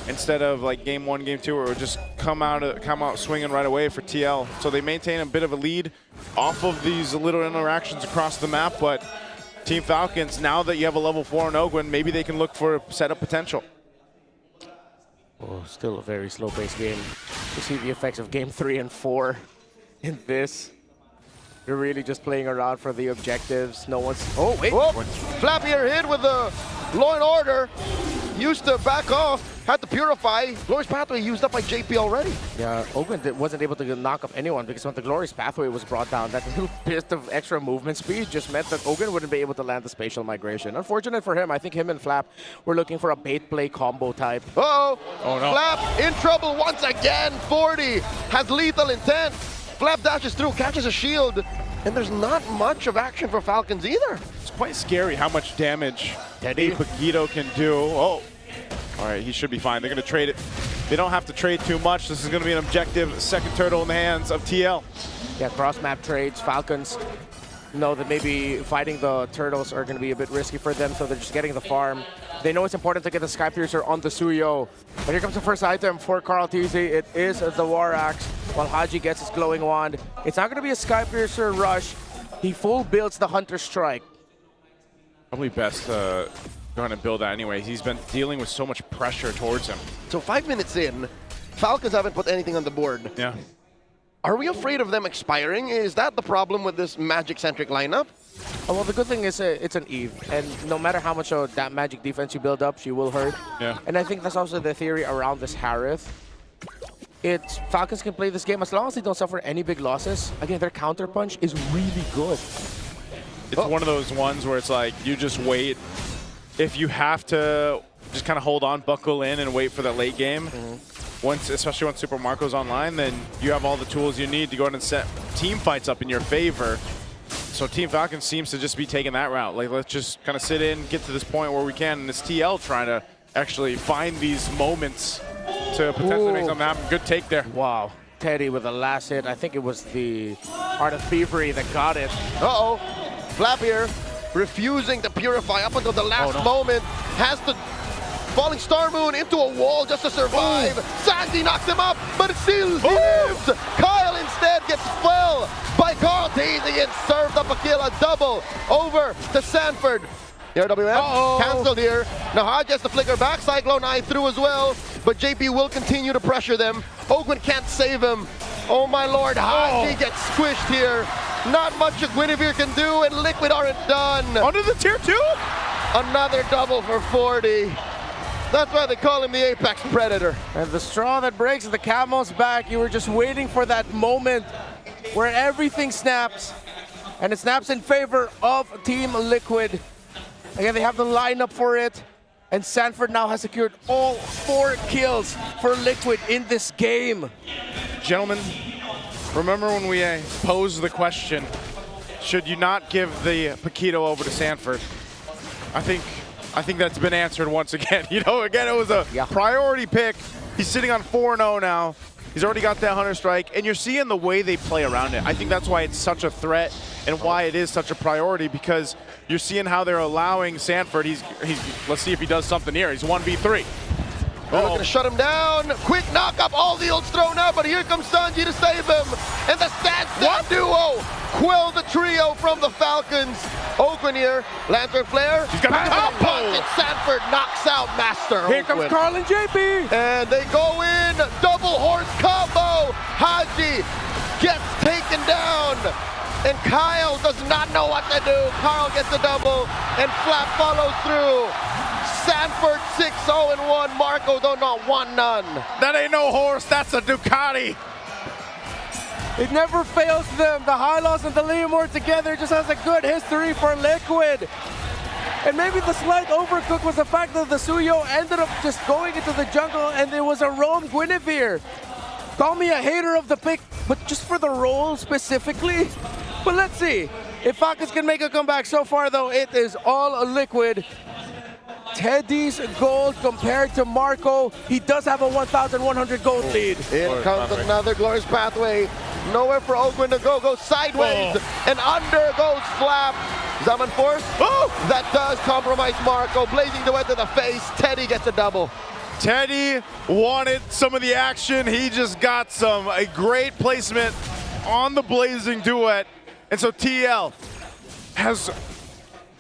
Instead of like game 1, game 2, where it would just come out swinging right away for TL. So they maintain a bit of a lead off of these little interactions across the map. But Team Falcons, now that you have a level 4 on Ogwyn, maybe they can look for setup potential. Oh, still a very slow-paced game. You see the effects of game 3 and 4 in this. You're really just playing around for the objectives. No one's... Oh, wait. Whoop. Flappy hit with the Law and Order. Used to back off. had to purify. Glorious Pathway used up by JP already. Yeah, Ogwen wasn't able to knock up anyone because when the Glorious Pathway was brought down, that little bit of extra movement speed just meant that Ogwen wouldn't be able to land the spatial migration. Unfortunate for him, I think him and Flap were looking for a bait play combo type. Uh-oh! Oh no. Flap in trouble once again. 40 has lethal intent. Flap dashes through, catches a shield, and there's not much of action for Falcons either. It's quite scary how much damage Teddy Paquito can do. Oh. All right, he should be fine. They're going to trade it. They don't have to trade too much. This is going to be an objective second turtle in the hands of TL. Yeah, cross-map trades. Falcons know that maybe fighting the turtles are going to be a bit risky for them, so they're just getting the farm. They know it's important to get the Sky Piercer on the Suyo. But here comes the first item for CharlTZ. It is the War Axe, while Haji gets his Glowing Wand. It's not going to be a Sky Piercer rush. He full builds the Hunter Strike. Probably best go ahead and build that anyway. He's been dealing with so much pressure towards him. So 5 minutes in, Falcons haven't put anything on the board. Yeah. Are we afraid of them expiring? Is that the problem with this Magic-centric lineup? Oh, well, the good thing is it's an Eve, and no matter how much of that Magic defense you build up, she will hurt. Yeah. And I think that's also the theory around this Harith. Falcons can play this game as long as they don't suffer any big losses. Again, their counter punch is really good. It's one of those ones where it's like, you just wait. If you have to just kind of hold on, buckle in, and wait for the late game, especially when Super Marco's online, then you have all the tools you need to go ahead and set team fights up in your favor. So Team Falcons seems to just be taking that route. Like, let's just kind of sit in, get to this point where we can, and it's TL trying to actually find these moments to potentially make something happen. Good take there. Wow. Teddy with the last hit. I think it was the Art of Thievery that got it. Uh-oh. Flap here, refusing to purify up until the last moment. Has to falling Star Moon into a wall just to survive. Sandy knocks him up, but it still lives. Kyle instead gets fell by CharlTZ and served up a kill, a double over to Sanford. TRWM canceled here. Now Hodge has to flicker back. Cyclone Eye through as well, but JP will continue to pressure them. Ogwen can't save him. Oh my lord, Haji gets squished here. Not much a Guinevere can do, and Liquid aren't done. Under the tier 2? Another double for 40. That's why they call him the Apex Predator. And the straw that breaks the camel's back, you were just waiting for that moment where everything snaps. And it snaps in favor of Team Liquid. Again, they have the lineup for it. And Sanford now has secured all 4 kills for Liquid in this game. Gentlemen, remember when we posed the question, should you not give the Paquito over to Sanford? I think that's been answered once again. You know, again, it was a priority pick. He's sitting on 4-0 now. He's already got that Hunter Strike, and you're seeing the way they play around it. I think that's why it's such a threat and why it is such a priority, because you're seeing how they're allowing Sanford. Let's see if he does something here. He's 1v3. They're looking to shut him down. Quick knock up. All the ults thrown out, but here comes Sanji to save him. And the stand duo quell the trio from the Falcons. Ogwen here. Lantern Flare. He's got a combo. And Sanford knocks out Master Here comes Carl and JP. And they go in. Double horse combo. Haji gets taken down. And Kyle does not know what to do. Carl gets a double. And Flap follows through. Sanford 6-0-1. Marco though not 1-0. That ain't no horse, that's a Ducati. It never fails them. The Hylos and the Leomore together just has a good history for Liquid. And maybe the slight overcook was the fact that the Suyo ended up just going into the jungle and there was a roam Guinevere. Call me a hater of the pick, but just for the role specifically. But let's see if Falcons can make a comeback. So far though, it is all Liquid. Teddy's gold compared to Marco. He does have a 1,100 gold lead. In comes another Glorious Pathway. Nowhere for Ogwen to go. Goes sideways. And under goes Flap. Zaman Force. That does compromise Marco. Blazing Duet to the face. Teddy gets a double. Teddy wanted some of the action. He just got a great placement on the Blazing Duet. And so TL has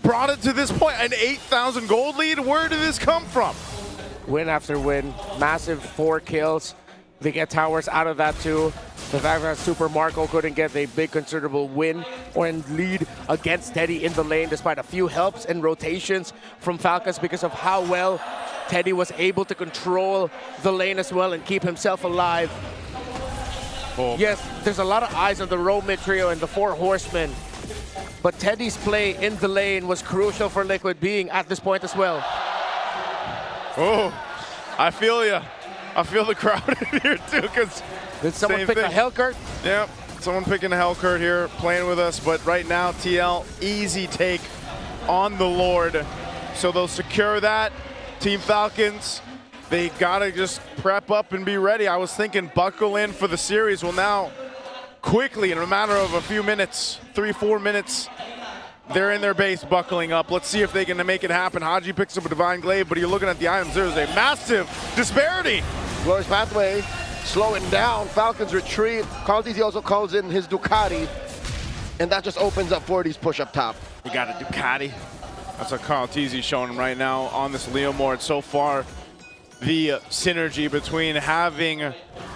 brought it to this point, an 8,000 gold lead. Where did this come from? Win after win, massive 4 kills. They get towers out of that too. The fact that Super Marco couldn't get a big considerable win or lead against Teddy in the lane despite a few helps and rotations from Falcons because of how well Teddy was able to control the lane as well and keep himself alive. Oh. Yes, there's a lot of eyes on the Roman trio and the 4 horsemen. But Teddy's play in the lane was crucial for Liquid being at this point as well. Oh, I feel you. I feel the crowd in here too, because did someone pick a Hellcurt? Yep, someone picking a Hellcurt here, playing with us. But right now, TL, easy take on the Lord. So they'll secure that. Team Falcons, they gotta just prep up and be ready. I was thinking buckle in for the series. Well, now, quickly, in a matter of a few minutes, 3-4 minutes, they're in their base buckling up. Let's see if they can make it happen. Haji picks up a Divine Glaive, but you're looking at the items. There's a massive disparity. Glorious Pathway slowing down. Falcons retreat. QUÄC also calls in his Ducati, and that just opens up 40's push up top. You got a Ducati. That's what QUÄC showing him right now on this Leomord. So far, the synergy between having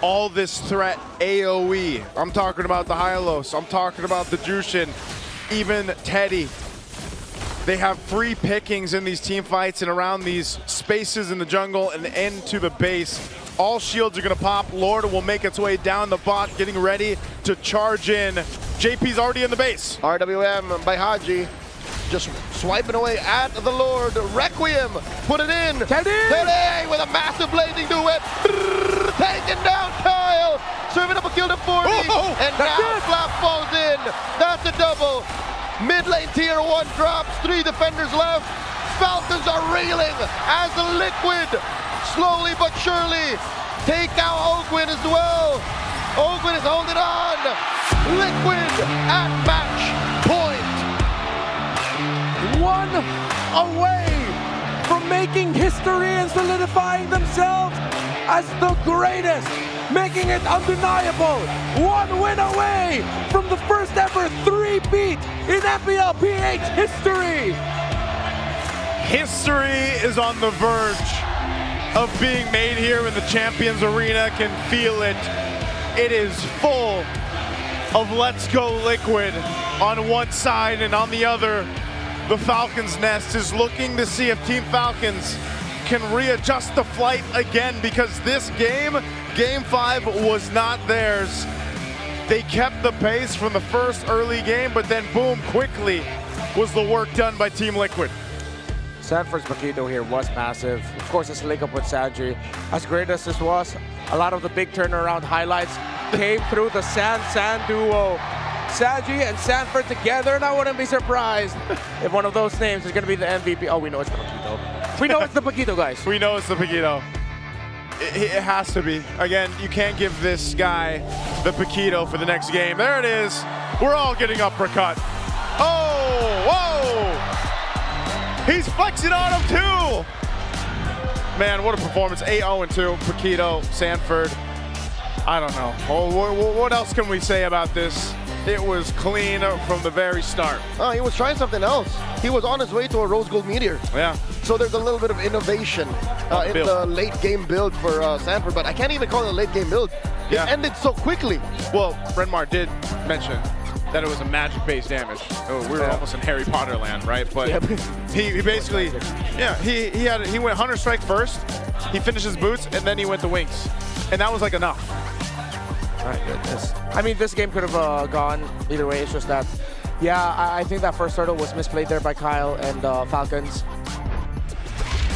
all this threat AoE. I'm talking about the Hylos. I'm talking about the Jushin. Even Teddy. They have free pickings in these team fights and around these spaces in the jungle and into the base. All shields are going to pop. Lord will make its way down the bot, getting ready to charge in. JP's already in the base. RWM by Haji. Just swiping away at the Lord. Requiem, put it in. Teddy! Teddy with a massive blazing duet. Taking down Kyle. Serving up a kill to 40. And now Flap falls in. That's a double. Mid lane tier 1 drops. 3 defenders left. Falcons are reeling as the Liquid slowly but surely take out Ogwin as well. Ogwin is holding on. Liquid at match point. 1 away from making history and solidifying themselves as the greatest, making it undeniable. 1 win away from the first ever 3-peat in MPL PH history. History is on the verge of being made here in the Champions Arena. Can feel it. It is full of Let's Go Liquid on one side, and on the other, the Falcons Nest is looking to see if Team Falcons can readjust the flight again, because this game, Game 5, was not theirs. They kept the pace from the first early game, but then boom, quickly was the work done by Team Liquid. Sanford's Paquito here was massive. Of course, this link up with Sanji. As great as this was, a lot of the big turnaround highlights came through the San duo. Sanji and Sanford together, and I wouldn't be surprised if one of those names is going to be the MVP. Oh, we know it's the Paquito. We know it's the Paquito, guys. We know it's the Paquito. It has to be. Again, you can't give this guy the Paquito for the next game. There it is. We're all getting uppercut. Oh, whoa! He's flexing on him too! Man, what a performance. 8-0-2, Paquito, Sanford. I don't know. Oh, what else can we say about this? It was clean from the very start. Oh, he was trying something else. He was on his way to a Rose Gold Meteor. Yeah. So there's a little bit of innovation in the late game build for Sanford, but I can't even call it a late game build. Yeah. It ended so quickly. Well, Renmar did mention that it was a magic-based damage. Oh, we were almost in Harry Potter land, right? But he basically, he went Hunter Strike first, he finished his boots, and then he went the wings. And that was like enough. My goodness. I mean, this game could have gone either way. It's just that, yeah, I think that first turtle was misplayed there by Kyle and Falcons.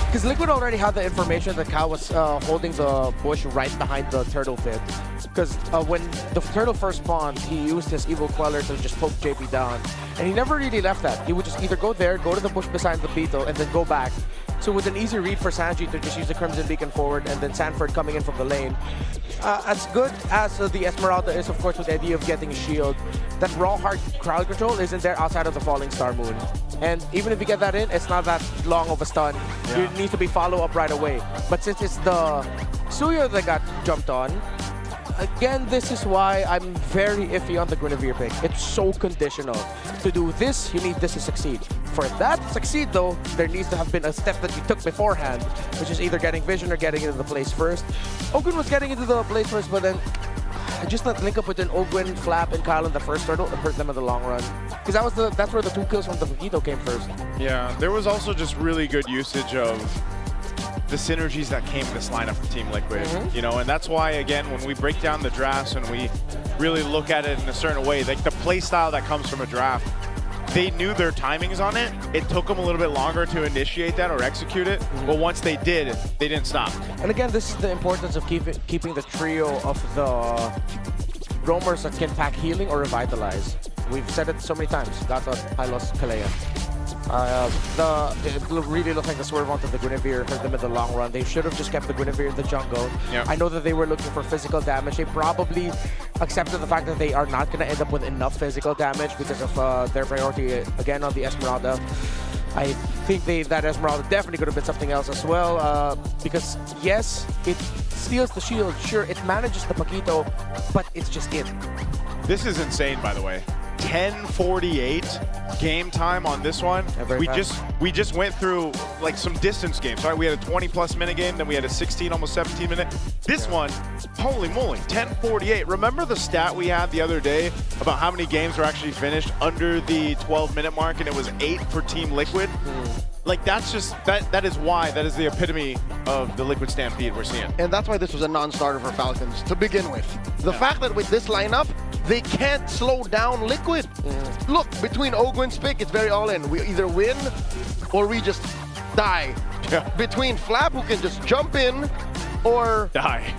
Because Liquid already had the information that Kyle was holding the bush right behind the turtle pit. Because when the turtle first spawned, he used his Evil Queller to just poke JP down. And he never really left that. He would just either go there, go to the bush beside the beetle, and then go back. So with an easy read for Sanji to just use the Crimson Beacon forward, and then Sanford coming in from the lane. As good as the Esmeralda is, of course, with the idea of getting a shield, that raw hard crowd control isn't there outside of the Falling Star Moon. And even if you get that in, it's not that long of a stun. Yeah. It needs to be follow-up right away. But since it's the Suyo that got jumped on, again, this is why I'm very iffy on the Guinevere pick. It's so conditional. To do this, you need this to succeed. For that to succeed, though, there needs to have been a step that you took beforehand, which is either getting vision or getting into the place first. Ogwin was getting into the place first, but then just that link up within Ogwin, Flap, and Kyle in the first turtle, it hurt them in the long run. Because that's where the 2 kills from the Paquito came first. Yeah, there was also just really good usage of the synergies that came in this lineup for Team Liquid. You know, and that's why, again, when we break down the drafts and we really look at it in a certain way, like the play style that comes from a draft, they knew their timings on it. It took them a little bit longer to initiate that or execute it, but once they did, they didn't stop. And again, this is the importance of keeping the trio of the roamers that can pack healing or revitalize. We've said it so many times. Gata, Hylos, Kalea. It really looked like the swerve onto the Guinevere hurt them in the long run. They should have just kept the Guinevere in the jungle. Yep. I know that they were looking for physical damage. They probably accepted the fact that they are not going to end up with enough physical damage because of their priority, again, on the Esmeralda. I think that Esmeralda definitely could have been something else as well. Because, yes, it steals the shield. Sure, it manages the Paquito, but it's just it. This is insane, by the way. 10:48 game time on this one. We just went through like some distance games, right? We had a 20+ minute game, then we had a 16, almost 17 minute. This one, holy moly, 10:48. Remember the stat we had the other day about how many games were actually finished under the 12-minute mark, and it was 8 for Team Liquid? Like, that's just, that is why, that is the epitome of the Liquid Stampede we're seeing. And that's why this was a non-starter for Falcons to begin with. The fact that with this lineup, they can't slow down Liquid. Look, between Ogu and Spic, it's very all-in. We either win or we just die. Between Flap, who can just jump in, or die.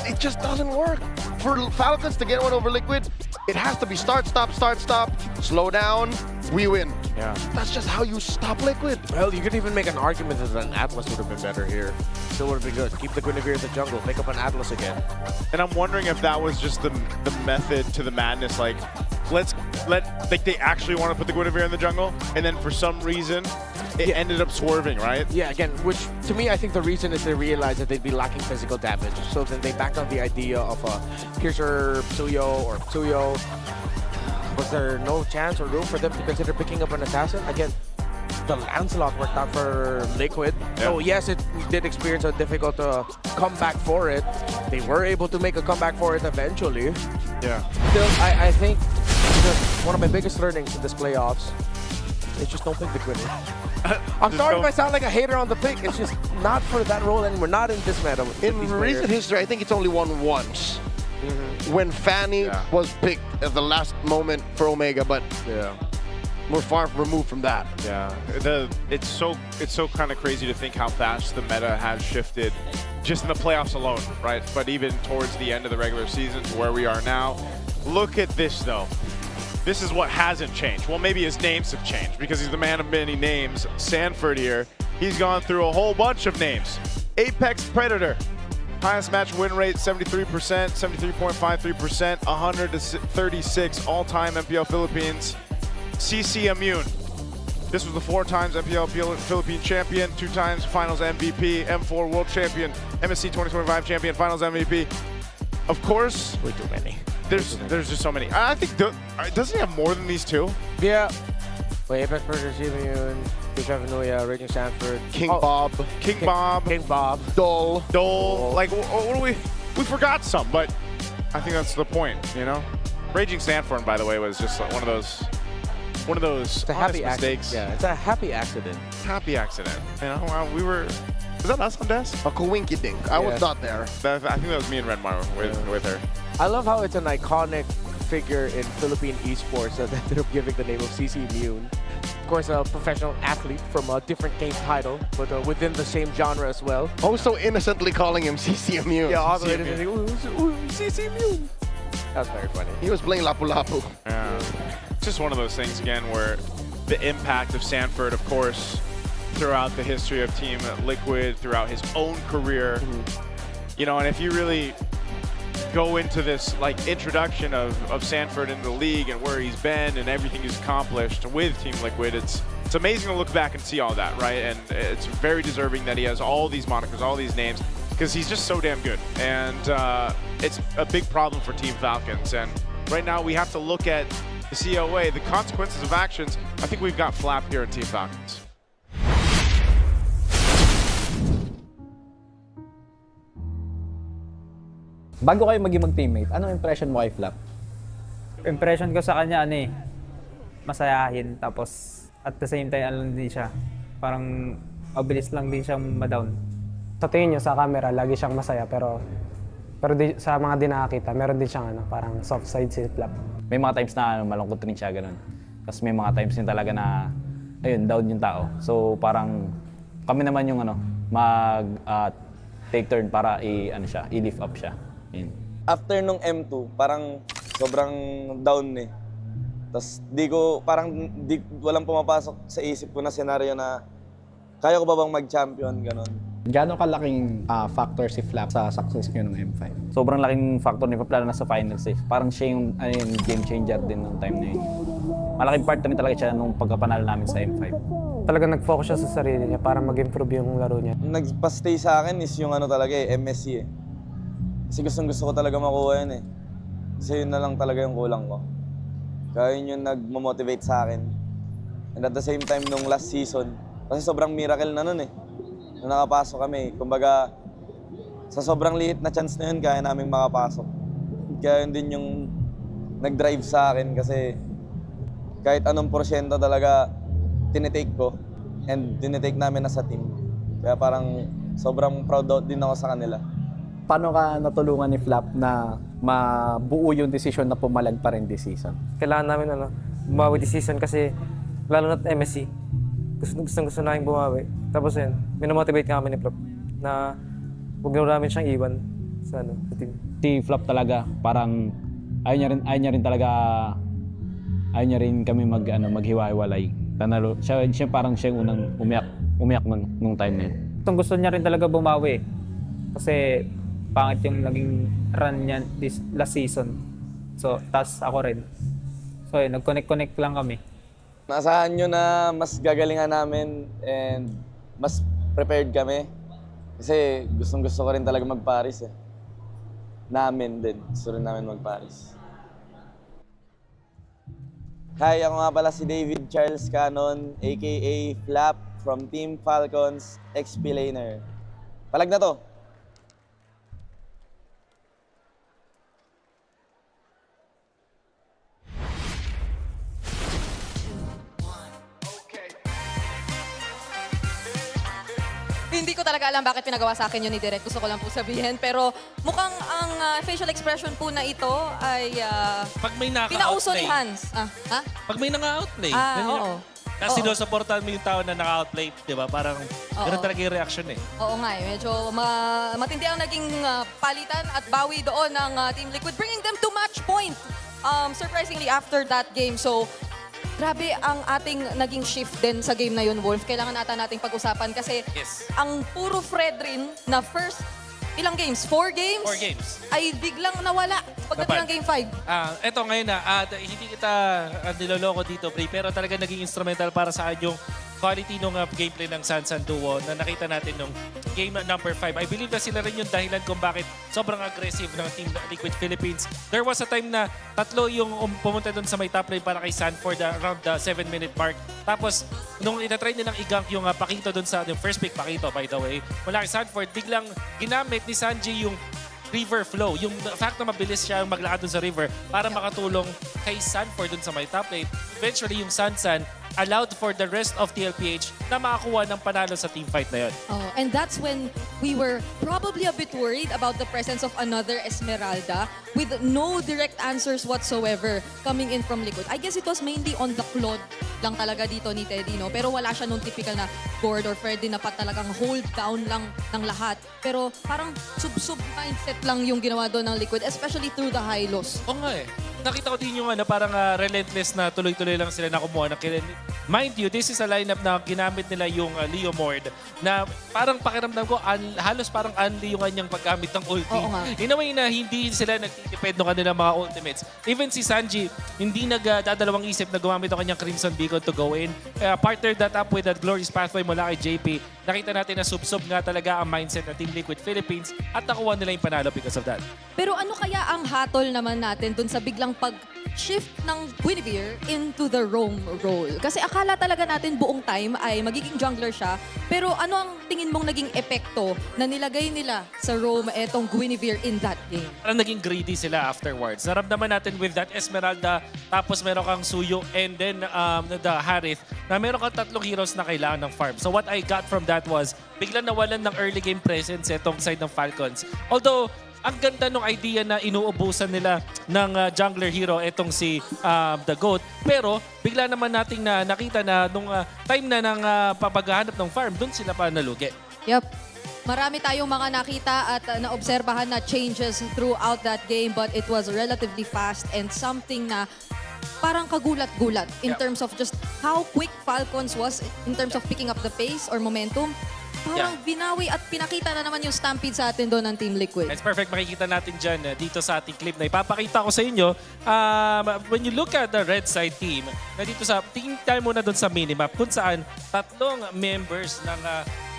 It just doesn't work. For Falcons to get one over Liquid, it has to be start, stop, slow down, we win. Yeah. That's just how you stop Liquid. Well, you could even make an argument that an Atlas would have been better here. Still would have been good. Keep the Guinevere in the jungle. Pick up an Atlas again. And I'm wondering if that was just the method to the madness. Like, like they actually want to put the Guinevere in the jungle, and then for some reason, it ended up swerving, right? Yeah, again, which to me, I think the reason is they realized that they'd be lacking physical damage. So then they backed on the idea of a Piercer Psuyo or Psuyo. Was there no chance or room for them to consider picking up an assassin? Again, the Lancelot worked out for Liquid. Yeah. So yes, it did experience a difficult comeback for it. They were able to make a comeback for it eventually. Yeah. Still, I think one of my biggest learnings in this playoffs is just don't pick the Guinevere. I'm sorry if I sound like a hater on the pick. It's just not for that role, and we're not in this meta. In recent history, I think it's only won once. When Fanny was picked at the last moment for Omega, but we're far removed from that. Yeah, it's so kind of crazy to think how fast the meta has shifted just in the playoffs alone, right? But even towards the end of the regular season to where we are now. Look at this, though. This is what hasn't changed. Well, maybe his names have changed because he's the man of many names. Sanford here, he's gone through a whole bunch of names. Apex Predator. Highest match win rate, 73%, 73.53%, 100-36 all-time MPL Philippines. CC Immune. This was the 4 times MPL Philippine champion, 2 times finals MVP, M4 world champion, MSC 2025 champion, finals MVP. Of course, way too many. There's just so many. I think, doesn't he have more than these 2? Yeah. Wait, Apex Predator, Immune, Nuya, Raging Sanford, King Bob, Dole. Like, what do we forgot some, but I think that's the point, you know? Raging Sanford, by the way, was just one of those it's a happy mistakes. Yeah, it's a happy accident. Happy accident. You know, we were. Was that us on Des? A coinky dink. I was not there. I think that was me and Redmar with her. I love how it's an iconic figure in Philippine esports that ended up giving the name of CC Immune. Of course, a professional athlete from a different game title, but within the same genre as well. Also innocently calling him CC Immune. Yeah, all the way to CC Immune. That was very funny. He was playing Lapu Lapu. Yeah. Just one of those things, again, where the impact of Sanford, of course, throughout the history of Team Liquid, throughout his own career, you know, and if you really go into this like introduction of Sanford in the league and where he's been and everything he's accomplished with Team Liquid, it's amazing to look back and see all that, right? And it's very deserving that he has all these monikers, all these names, because he's just so damn good. And it's a big problem for Team Falcons. And right now we have to look at the COA, the consequences of actions. I think we've got Flap here in Team Falcons. Bago kayo maging mag-teammate, anong impression mo kay Flap? Impression ko sa kanya, masayahin. Tapos, at the same time, din siya. Parang mabilis lang din siyang ma-down. Sa tingin nyo, sa camera, lagi siyang masaya, pero sa mga di nakakita, meron din siyang parang soft side si Flap. May mga times na malungkot rin siya, ganun. Tapos may mga times din talaga na, ayun, down yung tao. So parang kami naman yung take turn para i-lift up siya. Yun. After nung M2, parang sobrang down eh. Tapos walang pumapasok sa isip ko na senaryo na kaya ko ba bang mag-champion, gano'n. Gano'ng kalaking factor si Flap sa success niyo ng M5? Sobrang laking factor ni Flap, lalo na sa finals eh. Parang siya yung game changer din nung time na yun. Malaking part rin talaga siya nung pagkapanalo namin sa M5. Talaga nag-focus siya sa sarili niya para mag-improve yung laro niya. Nagpa-stay sa akin is yung talaga MSC eh. Kasi gusto ko talaga makuha yun eh. Kasi yun na lang talaga yung kulang ko. Kaya yun yung nag-motivate sa akin. And at the same time, nung last season, kasi sobrang miracle na nun eh. Nung nakapasok kami, kumbaga, sa sobrang liit na chance na yun, kaya naming makapasok. Kaya yun din yung nag-drive sa akin kasi kahit anong porsyento talaga tinitake ko and tinitake namin na sa team. Kaya parang sobrang proud din ako sa kanila. Paano ka natulungan ni Flap na mabuo yung decision na pumalag pa rin this season? Kailangan namin bumawi this season kasi lalo na MSC. Gusto namin bumawi. Tapos yun, minomotivate kami ni Flap na huwag na namin siyang iwan sa team. Si Flap talaga, parang ayaw niya rin kami maghiwa-hiwalay. Siya parang siya yung unang umiyak nung time na yun. Gusto niya rin talaga bumawi kasi pangit yung naging run niya this last season. So, tas ako rin. So, yun, nag-connect lang kami. Naasahan nyo na mas gagalingan namin and mas prepared kami. Kasi gusto ko rin talaga mag-Paris eh. Namin din. Gusto rin namin mag-Paris. Hi, ako nga pala si David Charles Cannon, aka Flap from Team Falcons XP Laner. Palag na to! Hindi ko talaga alam bakit pinagawa sa akin yun ni Direk. Gusto ko lang po sabihin. Pero mukhang ang facial expression po na ito ay pag may naka-outplay. pinauso ni Hans. Pag may naka-outplay. Oo. Tapos sinusuportahan mo yung tao na naka-outplay, di ba? Parang gano'n talaga yung reaction eh. Oo nga eh. Medyo matindi ang naging palitan at bawi doon ng Team Liquid, bringing them to match point. Surprisingly, after that game. So, grabe ang ating naging shift din sa game na yun, Wolf. Kailangan nating pag-usapan kasi ang puro Fred rin na first, ilang games? 4 games? 4 games. Ay biglang nawala pagdating ng game 5. Eto ngayon hindi kita niloloko dito, Bri, pero talaga naging instrumental para sa akin yung quality ng gameplay ng Sansan Duo na nakita natin nung game number 5. I believe na sila rin yung dahilan kung bakit sobrang aggressive ng Team Liquid Philippines. There was a time na tatlo yung pumunta doon sa may top lane para kay Sanford around the 7-minute mark. Tapos, nung itatry nilang i-gank yung Pakito doon sa yung first pick, Pakito by the way, mula kay Sanford, biglang ginamit ni Sanji yung river flow. Yung fact na mabilis siya maglakad dun sa river para makatulong kay Sanford dun sa may top lane. Eventually, yung Sansan allowed for the rest of TLPH na makakuha ng panalo sa team fight na yun. And that's when we were probably a bit worried about the presence of another Esmeralda with no direct answers whatsoever coming in from Liquid. I guess it was mainly on the Claude lang talaga dito ni Teddy, no? Pero wala siya nung typical na Gord or Freddy na talagang hold down lang ng lahat. Pero parang sub-sub mindset lang yung ginawa doon ng Liquid, especially through the high lows. Oo nga eh. Nakita ko din yung parang relentless na tuloy-tuloy lang sila na kumuha ng kill. Mind you, this is a lineup na ginamit nila yung Leo Mord na parang pakiramdam ko halos parang unli yung kanyang paggamit ng ulti. In a way na hindi sila nagtitipid ng kanilang mga ultimates. Even si Sanji, hindi nagdadalawang isip na gumamit ang kanyang Crimson Beacon to go in. Partner that up with that Glorious Pathway mula kay JP. Nakita natin na sub-sub nga talaga ang mindset ng Team Liquid Philippines at nakuha nila yung panalo because of that. Pero ano kaya ang hatol naman natin dun sa biglang shift ng Guinevere into the roam role? Kasi akala talaga natin buong time ay magiging jungler siya. Pero ano ang tingin mong naging epekto na nilagay nila sa roam etong Guinevere in that game? Parang naging greedy sila afterwards. Naramdaman natin with that Esmeralda, tapos meron kang Suyo, and then the Harith, na meron kang tatlong heroes na kailangan ng farm. So what I got from that was, biglang nawalan ng early game presence itong side ng Falcons. Although, ang ganda ng idea na inuubusan nila ng jungler hero itong si The Goat. Pero bigla naman nating nakita na nung time na ng papaghahanap ng farm, dun sila pa nalugi. Yep. Marami tayong mga nakita at naobserbahan na changes throughout that game, but it was relatively fast and something na parang kagulat-gulat in terms of just how quick Falcons was in terms of picking up the pace or momentum. Parang binawi at pinakita na naman yung stampede sa atin doon ng Team Liquid. It's perfect. Makikita natin dyan dito sa ating clip na ipapakita ko sa inyo. When you look at the red side team, na dito sa, tingin tayo muna doon sa minimap kung saan tatlong members ng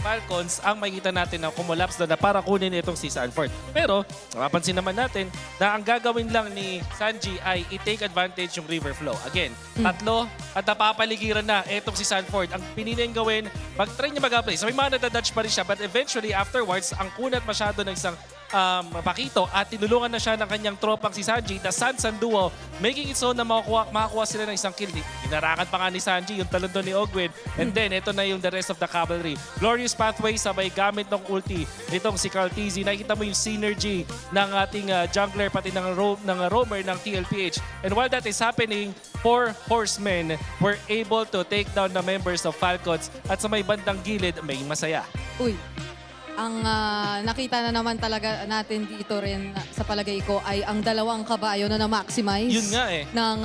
Falcons ang makikita natin na kumulaps doon na para kunin itong si Sanford. Pero, mapapansin naman natin na ang gagawin lang ni Sanji ay i-take advantage yung river flow. Again, tatlo at napapaligiran na itong si Sanford. Ang piniling gawin, mag-try niya mag-apply. So may mga nadadodge pa rin siya, but eventually afterwards, ang kunat masyado ng isang Pakito at tinulungan na siya ng kanyang tropang si Sanji, the Sansan duo, making it so na makakuha sila ng isang kill. Inarangan pa nga ni Sanji yung talon doon ni Ogwin. And then, ito na yung the rest of the cavalry. Glorious Pathway sabay gamit ng ulti nitong si Carl TZ. Nakikita mo yung synergy ng ating jungler pati ng roamer ng TLPH. And while that is happening, 4 horsemen were able to take down the members of Falcons at sa may bandang gilid, may masaya. Uy. Ang nakita na naman talaga natin dito rin sa palagay ko ay ang dalawang kabayo na na-maximize ng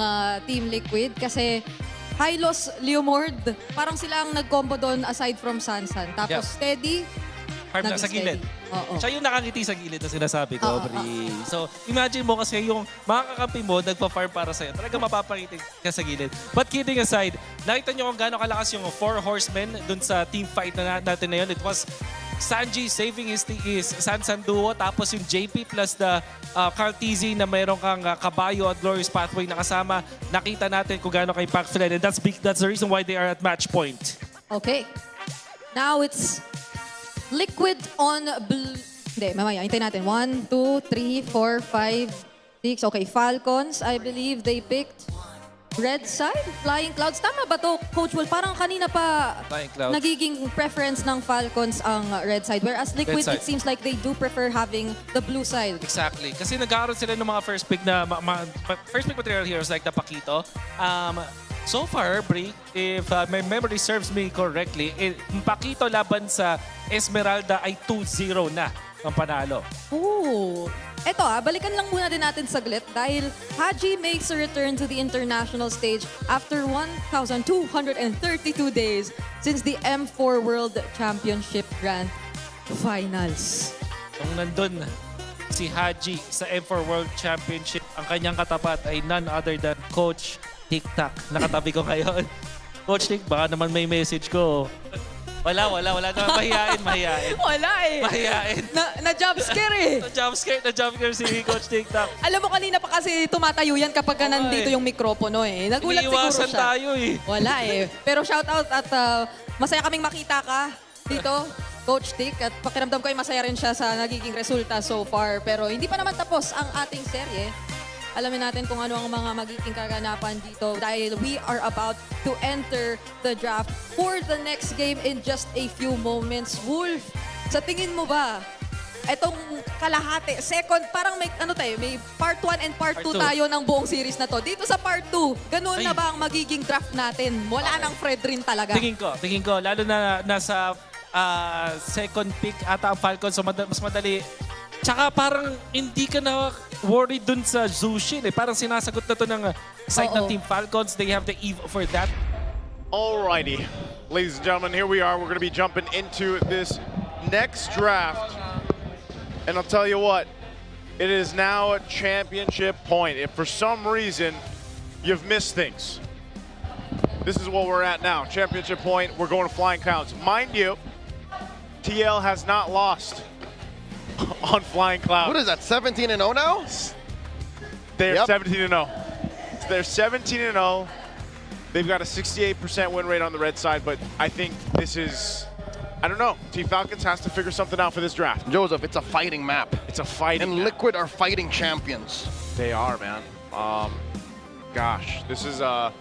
Team Liquid. Kasi Hylos, Leomord, parang sila ang nag-combo doon aside from Sansan. Tapos Steady, farm lang sa gilid. Siya yung nakangiti sa gilid na sinasabi ko, Bri. So, imagine mo kasi yung mga kakampi mo nagpa-farm para sa'yo. Talaga mapapakita ka sa gilid. But kidding aside, nakita nyo kung gaano kalakas yung 4 horsemen dun sa team fight na natin na yun. It was Sanji saving his Sansan duo, tapos yung JP plus the Carl TZ na mayroon kang kabayo at Glorious Pathway na kasama. Nakita natin kung gaano ka-impactful, and that's the reason why they are at match point. Okay. Now it's Liquid on blue. Hindi, mamaya. Hintayin natin. 1, 2, 3, 4, 5, 6. Okay, Falcons, I believe they picked red side. Flying Clouds. Tama ba to, Coach Will? Parang kanina pa nagiging preference ng Falcons ang red side. Whereas Liquid, it seems like they do prefer having the blue side. Exactly. Kasi nag-aaroon sila ng mga first pick na first pick material heroes like the Pakito. So far, Bri, if my memory serves me correctly, Pakito laban sa Esmeralda ay 2-0 na ang panalo. Ooh. Eto balikan lang muna din natin saglit dahil Haji makes a return to the international stage after 1,232 days since the M4 World Championship Grand Finals. Kung nandun si Haji sa M4 World Championship, ang kanyang katapat ay none other than Coach TikTok. Nakatabi ko ngayon. Coach Tik, baka naman may message ko. Wala naman. Mahihain. Wala Mahihain. Na-jump scare Na-jump scare si Coach TikTok. Alam mo, kanina pa kasi tumatayo yan kapag nandito yung mikropono Nagulat siguro siya. Iniiwasan tayo Wala Pero shout out at masaya kaming makita ka dito, Coach Tik. At pakiramdam ko ay masaya rin siya sa nagiging resulta so far. Pero hindi pa naman tapos ang ating serye. Alamin natin kung ano ang mga magiging kaganapan dito dahil we are about to enter the draft for the next game in just a few moments. Wolf, sa tingin mo ba, itong kalahati, second, parang may, may part 1 and part 2 tayo ng buong series na to. Dito sa part 2, ganun na ba ang magiging draft natin? Wala nang Fred rin talaga. Tingin ko, lalo na nasa second pick ata ang Falcons, so mas madali. Tsaka parang hindi ka na worried dun sa Zushin. Parang sinasagot na to ng side ng Team Falcons. They have the Eve for that. Alrighty. Ladies and gentlemen, here we are. We're going to be jumping into this next draft. And I'll tell you what, it is now a championship point. If for some reason you've missed things, this is what we're at now. Championship point, we're going to Flying Clouds. Mind you, TL has not lost on Flying Clouds. What is that, 17-0 now? They're 17-0. they're 17-0. They've got a 68% win rate on the red side, but I think this is, I don't know. Team Falcons has to figure something out for this draft. Joseph, it's a fighting map. It's a fighting And map. Liquid are fighting champions. They are, man. Gosh, this is, I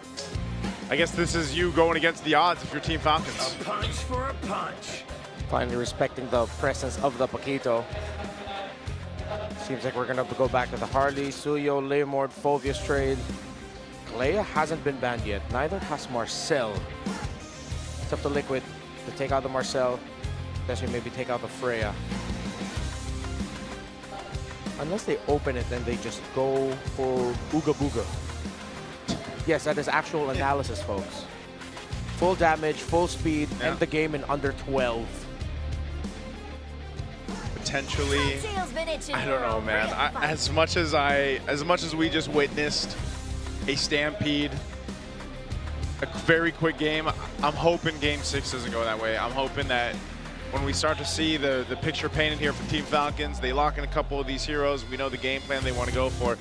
guess this is you going against the odds if you're Team Falcons. A punch for a punch. Finally respecting the presence of the Paquito. Seems like we're gonna go back to the Harley, Suyo, Leomord, Phovius trade. Kalea hasn't been banned yet. Neither has Marcel. It's up to Liquid to take out the Marcel. Especially maybe take out the Freya. Unless they open it and they just go full Ooga Booga. Yes, that is actual analysis, folks. Full damage, full speed, end the game in under 12. Potentially, I don't know, man. As much as we just witnessed a stampede, a very quick game, I'm hoping Game 6 doesn't go that way. I'm hoping that when we start to see the picture painted here for Team Falcons, they lock in a couple of these heroes. We know the game plan they want to go for.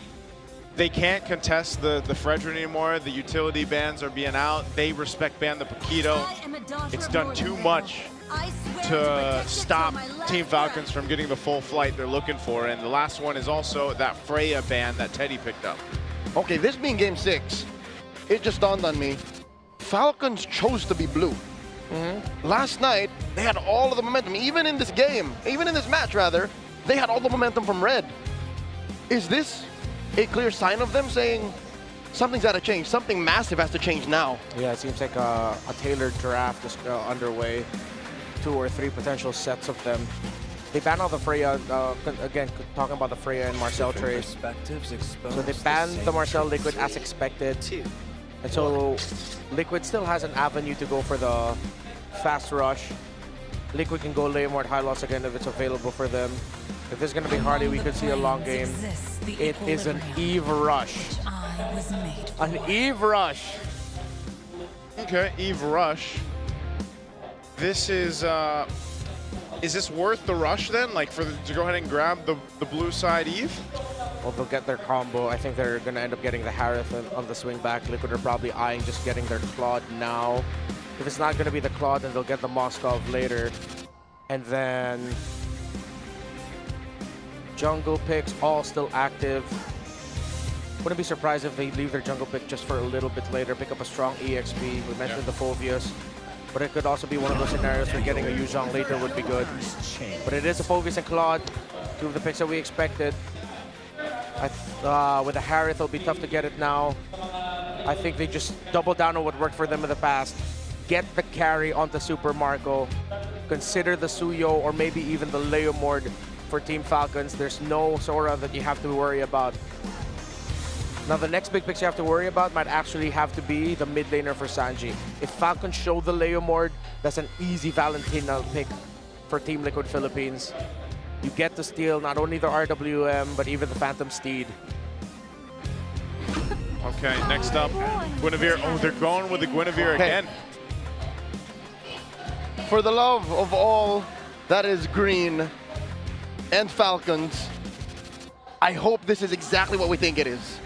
They can't contest the Fredrin anymore. The utility bans are being out. They respect ban the Paquito. It's done too much to stop Team Falcons from getting the full flight they're looking for. And the last one is also that Freya ban that Teddy picked up. Okay, this being Game 6, it just dawned on me. Falcons chose to be blue. Last night, they had all of the momentum. Even in this game, even in this match, rather, they had all the momentum from red. Is this a clear sign of them saying something's got to change, something massive has to change now? Yeah, it seems like a tailored draft is underway. 2 or 3 potential sets of them. They banned all the Freya, again, talking about the Freya and Marcel trade. So they banned the Marcel Liquid as expected. And so Liquid still has an avenue to go for the fast rush. Liquid can go Leomord high loss again if it's available for them. If it's going to be Harley, we could see a long game. It is an Eve rush. An Eve rush. Okay, Eve rush. This is this worth the rush then? Like to go ahead and grab the blue side Eve? Well, they'll get their combo. I think they're going to end up getting the Harith on the swing back. Liquid are probably eyeing just getting their Claude now. If it's not going to be the Claude, then they'll get the Moskov later. And then jungle picks all still active. Wouldn't be surprised if they leave their jungle pick just for a little bit later, pick up a strong EXP. We mentioned the Phovius. But it could also be one of those scenarios where getting a Yu Zhang later would be good. But it is a Phovius and Claude, 2 of the picks that we expected. With the Harith, it'll be tough to get it now. I think they just double down on what worked for them in the past. Get the carry onto Super Marco. Consider the Suyo or maybe even the Leomord for Team Falcons. There's no Sora that you have to worry about. Now, the next big picks you have to worry about might actually have to be the mid laner for Sanji. If Falcons show the Leomord, that's an easy Valentina pick for Team Liquid Philippines. You get to steal not only the RWM, but even the Phantom Steed. Okay, next up, Guinevere. Oh, they're going with the Guinevere again. For the love of all that is green and Falcons, I hope this is exactly what we think it is.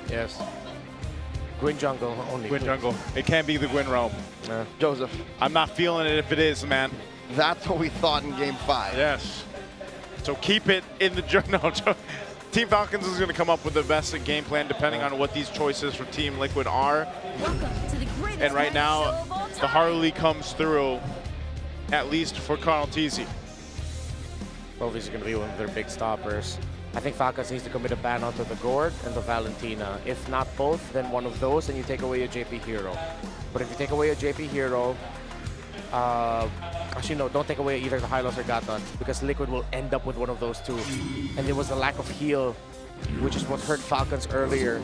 Yes. Gwyn jungle only. Gwyn jungle. It can't be the Gwyn roam. Joseph. I'm not feeling it if it is, man. That's what we thought in Game 5. Yes. So keep it in the jungle. Team Falcons is going to come up with the best game plan depending on what these choices for Team Liquid are. And right now, the Harley comes through, at least for Colonel TZ. Phovius is going to be one of their big stoppers. I think Falcons needs to commit a ban onto the Gord and the Valentina. If not both, then one of those, and you take away a JP hero. But if you take away a JP hero, actually no, don't take away either the Hylos or Gatot, because Liquid will end up with one of those two. And there was a lack of heal, which is what hurt Falcons earlier.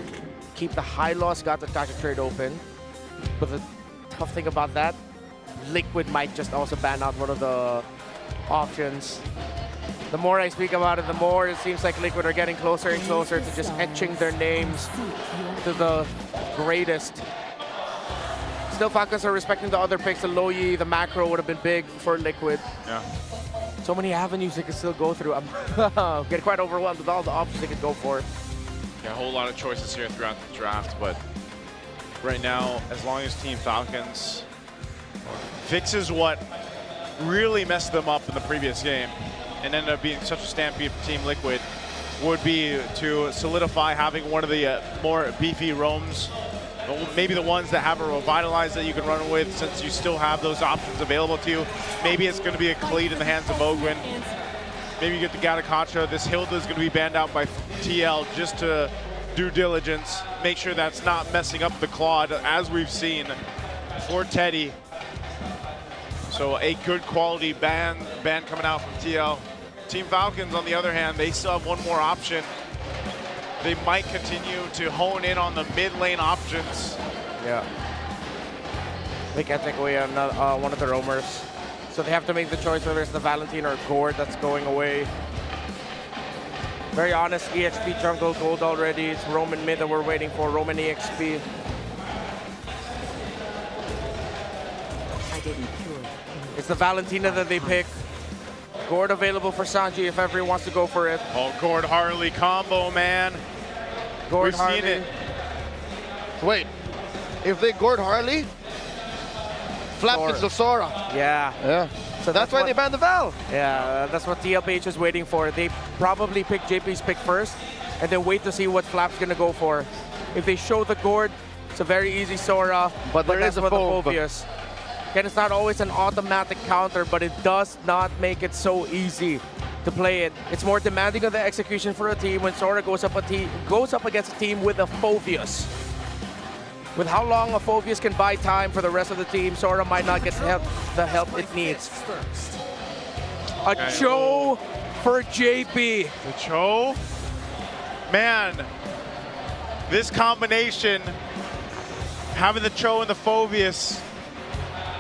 Keep the Hylos Gatot Kaka trade open. But the tough thing about that, Liquid might just also ban out one of the options. The more I speak about it, the more it seems like Liquid are getting closer and closer to just etching their names to the greatest. Still, Falcons are respecting the other picks. The Loyi, the macro would have been big for Liquid. Yeah. So many avenues they could still go through. I'm getting quite overwhelmed with all the options they could go for. Yeah, a whole lot of choices here throughout the draft, but right now, as long as Team Falcons fixes what really messed them up in the previous game and ended up being such a stampede for Team Liquid, would be to solidify having one of the more beefy roams, maybe the ones that have a revitalize that you can run with, since you still have those options available to you. Maybe it's going to be a Khalid in the hands of Ogwin. Maybe you get the Gatakacha. This Hilda is going to be banned out by TL just to due diligence, make sure that's not messing up the Claude, as we've seen for Teddy. So a good quality ban coming out from TL. Team Falcons, on the other hand, they still have one more option. They might continue to hone in on the mid lane options. Yeah. They can't take away one of the roamers. So they have to make the choice whether it's the Valentine or Gord that's going away. Very honest, EXP jungle gold already. It's Roman mid that we're waiting for, Roman EXP. It's the Valentina that they pick. Gord available for Sanji if everyone wants to go for it. Oh, Gord Harley combo, man. Gord We've Harley. seen it. Wait, if they Gord Harley, Flap gets the Sora. Yeah. Yeah. So that's why they banned the Val. Yeah, that's what TLPH is waiting for. They probably pick JP's pick first and then wait to see what Flap's gonna go for. If they show the Gord, it's a very easy Sora, but there that's is a what the Phobe. Phobius. Again, it's not always an automatic counter, but it does not make it so easy to play it. It's more demanding of the execution for a team when Sora goes up against a team with a Phobius. With how long a Phobius can buy time for the rest of the team, Sora might not get the help it needs. A Cho for JP. The Cho? Man, this combination, having the Cho and the Phobius,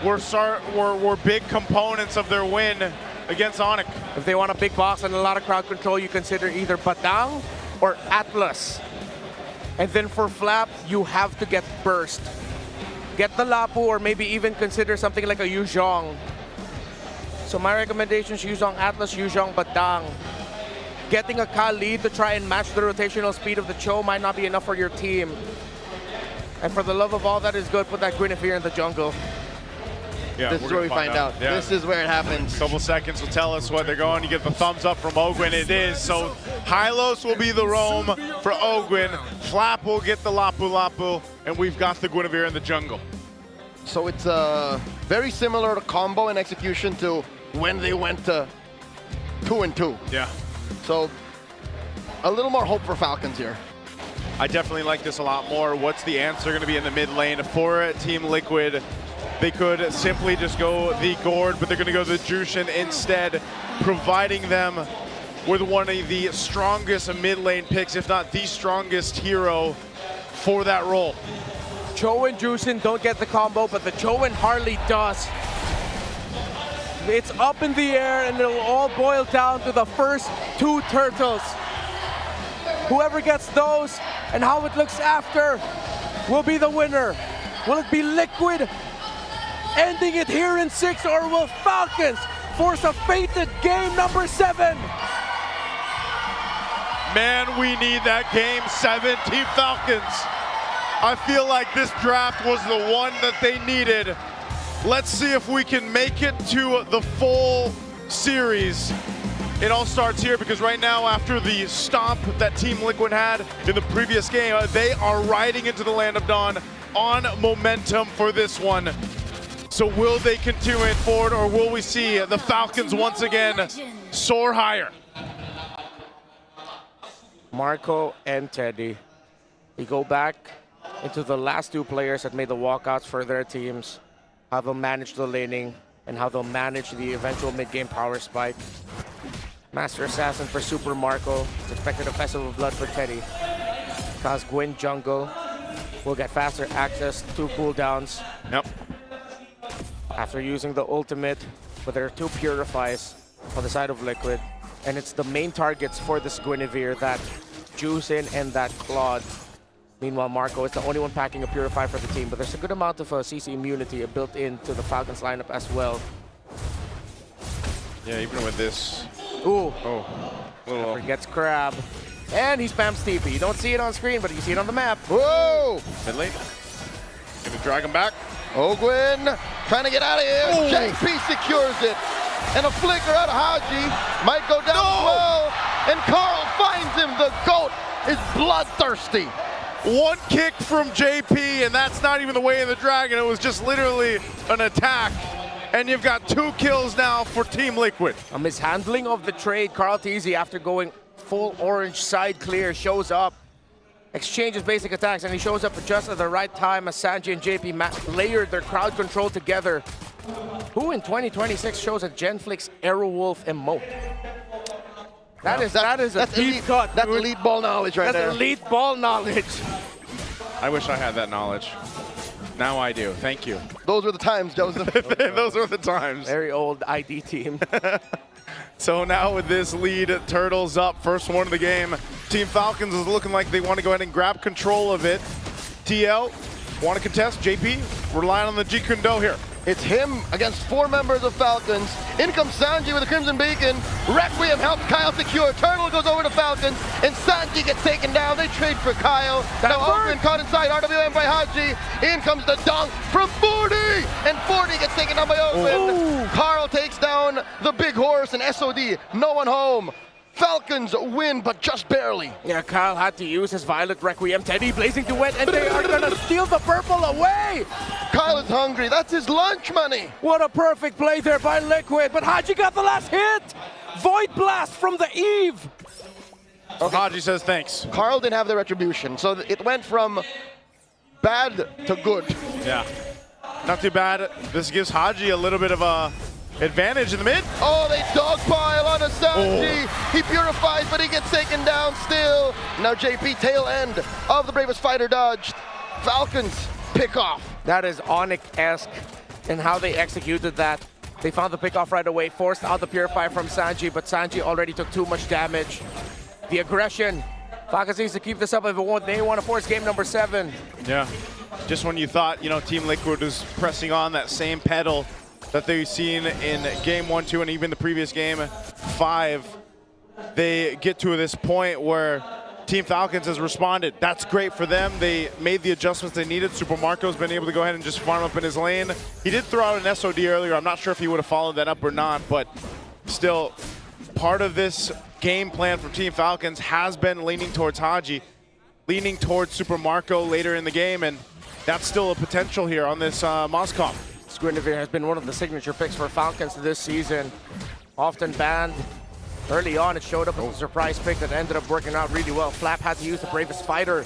were big components of their win against Onyx. If they want a big box and a lot of crowd control, you consider either Batang or Atlas. And then for Flap, you have to get Burst. Get the Lapu or maybe even consider something like a Yuzhong. So my recommendation is Yuzhong Atlas, Yuzhong Batang. Getting a Khalid to try and match the rotational speed of the Cho might not be enough for your team. And for the love of all that is good, put that Guinevere in the jungle. Yeah, this is where we find out. Yeah. This is where it happens. A couple seconds will tell us what they're going. You get the thumbs up from Ogwin. It is. So Hylos will be the roam for Ogwin. Flap will get the Lapu Lapu. And we've got the Guinevere in the jungle. So it's very similar to combo and execution to when they went to 2-2. Yeah. So a little more hope for Falcons here. I definitely like this a lot more. What's the answer going to be in the mid lane for Team Liquid? They could simply just go the Gord, but they're going to go the Jushin instead, providing them with one of the strongest mid lane picks, if not the strongest hero for that role. Cho and Jushin don't get the combo, but the Cho and Harley does. It's up in the air, and it'll all boil down to the first two turtles. Whoever gets those and how it looks after will be the winner. Will it be Liquid ending it here in 6, or will Falcons force a fated game number 7? Man, we need that game 7, Team Falcons. I feel like this draft was the one that they needed. Let's see if we can make it to the full series. It all starts here because right now, after the stomp that Team Liquid had in the previous game, they are riding into the Land of Dawn on momentum for this one. So will they continue it forward, or will we see the Falcons once again soar higher? Marco and Teddy, we go back into the last two players that made the walkouts for their teams, how they'll manage the laning, and how they'll manage the eventual mid-game power spike. Master Assassin for Super Marco, expected a Festival of Blood for Teddy. Cause Gwyn jungle will get faster access to cooldowns. Yep. After using the ultimate, but there are 2 purifies on the side of Liquid, and it's the main targets for this Guinevere, that Jushin and that Claude. Meanwhile, Marco is the only one packing a purify for the team, but there's a good amount of CC immunity built into the Falcons lineup as well. Yeah, even with this. Ooh. Oh. Forgets Crab. And he spams TP. You don't see it on screen, but you see it on the map. Whoa! Mid lane. drag him back. Ogwin trying to get out of here. JP secures it. And a flicker out of Haji might go down as well. And Carl finds him. The GOAT is bloodthirsty. One kick from JP, and that's not even the way of the dragon. It was just literally an attack. And you've got 2 kills now for Team Liquid. A mishandling of the trade. TRlardC, after going full orange side clear, shows up, exchanges basic attacks, and he shows up just at the right time as Sanji and JP layered their crowd control together. Who in 2026 shows a Genflix Aerowolf emote? That's elite cut. That's elite ball knowledge right there. That's elite ball knowledge. I wish I had that knowledge. Now I do. Thank you. Those were the times, Joseph. Those were the times. Very old ID team. So now with this lead, Turtles up, first one of the game. Team Falcons is looking like they want to go ahead and grab control of it. TL, want to contest? JP, relying on the G-Kundo here. It's him against 4 members of Falcons. In comes Sanji with a Crimson Beacon. Requiem helps Kyle secure. Turtle goes over to Falcons, and Sanji gets taken down. They trade for Kyle. Now Ogwin caught inside, RWM by Haji. In comes the dunk from 40, and 40 gets taken down by Ogwin. Carl takes down the big horse, and SOD, no one home. Falcons win, but just barely. Yeah, Kyle had to use his Violet Requiem Teddy Blazing Duet, and they are gonna steal the purple away! Kyle is hungry, that's his lunch money! What a perfect play there by Liquid, but Haji got the last hit! Void Blast from the Eve! Okay. Haji says thanks. Carl didn't have the retribution, so it went from bad to good. Yeah, not too bad. This gives Haji a little bit of a advantage in the mid. Oh, they dogpile on a Sanji. He purifies, but he gets taken down still. Now JP, tail end of the Bravest Fighter dodged. Falcons pick off. That is Onyx-esque in how they executed that. They found the pick off right away, forced out the Purify from Sanji, but Sanji already took too much damage. The aggression. Falcons needs to keep this up if they want to force game number 7. Yeah, just when you thought, you know, Team Liquid was pressing on that same pedal that they've seen in game 1, 2, and even the previous game 5, they get to this point where Team Falcons has responded. That's great for them. They made the adjustments they needed. Super Marco's been able to go ahead and just farm up in his lane. He did throw out an SOD earlier. I'm not sure if he would have followed that up or not, but still, part of this game plan from Team Falcons has been leaning towards Haji, leaning towards Super Marco later in the game, and that's still a potential here on this Moskov. Guinevere has been one of the signature picks for Falcons this season. Often banned. Early on, it showed up as a surprise pick that ended up working out really well. Flap had to use the Bravest Fighter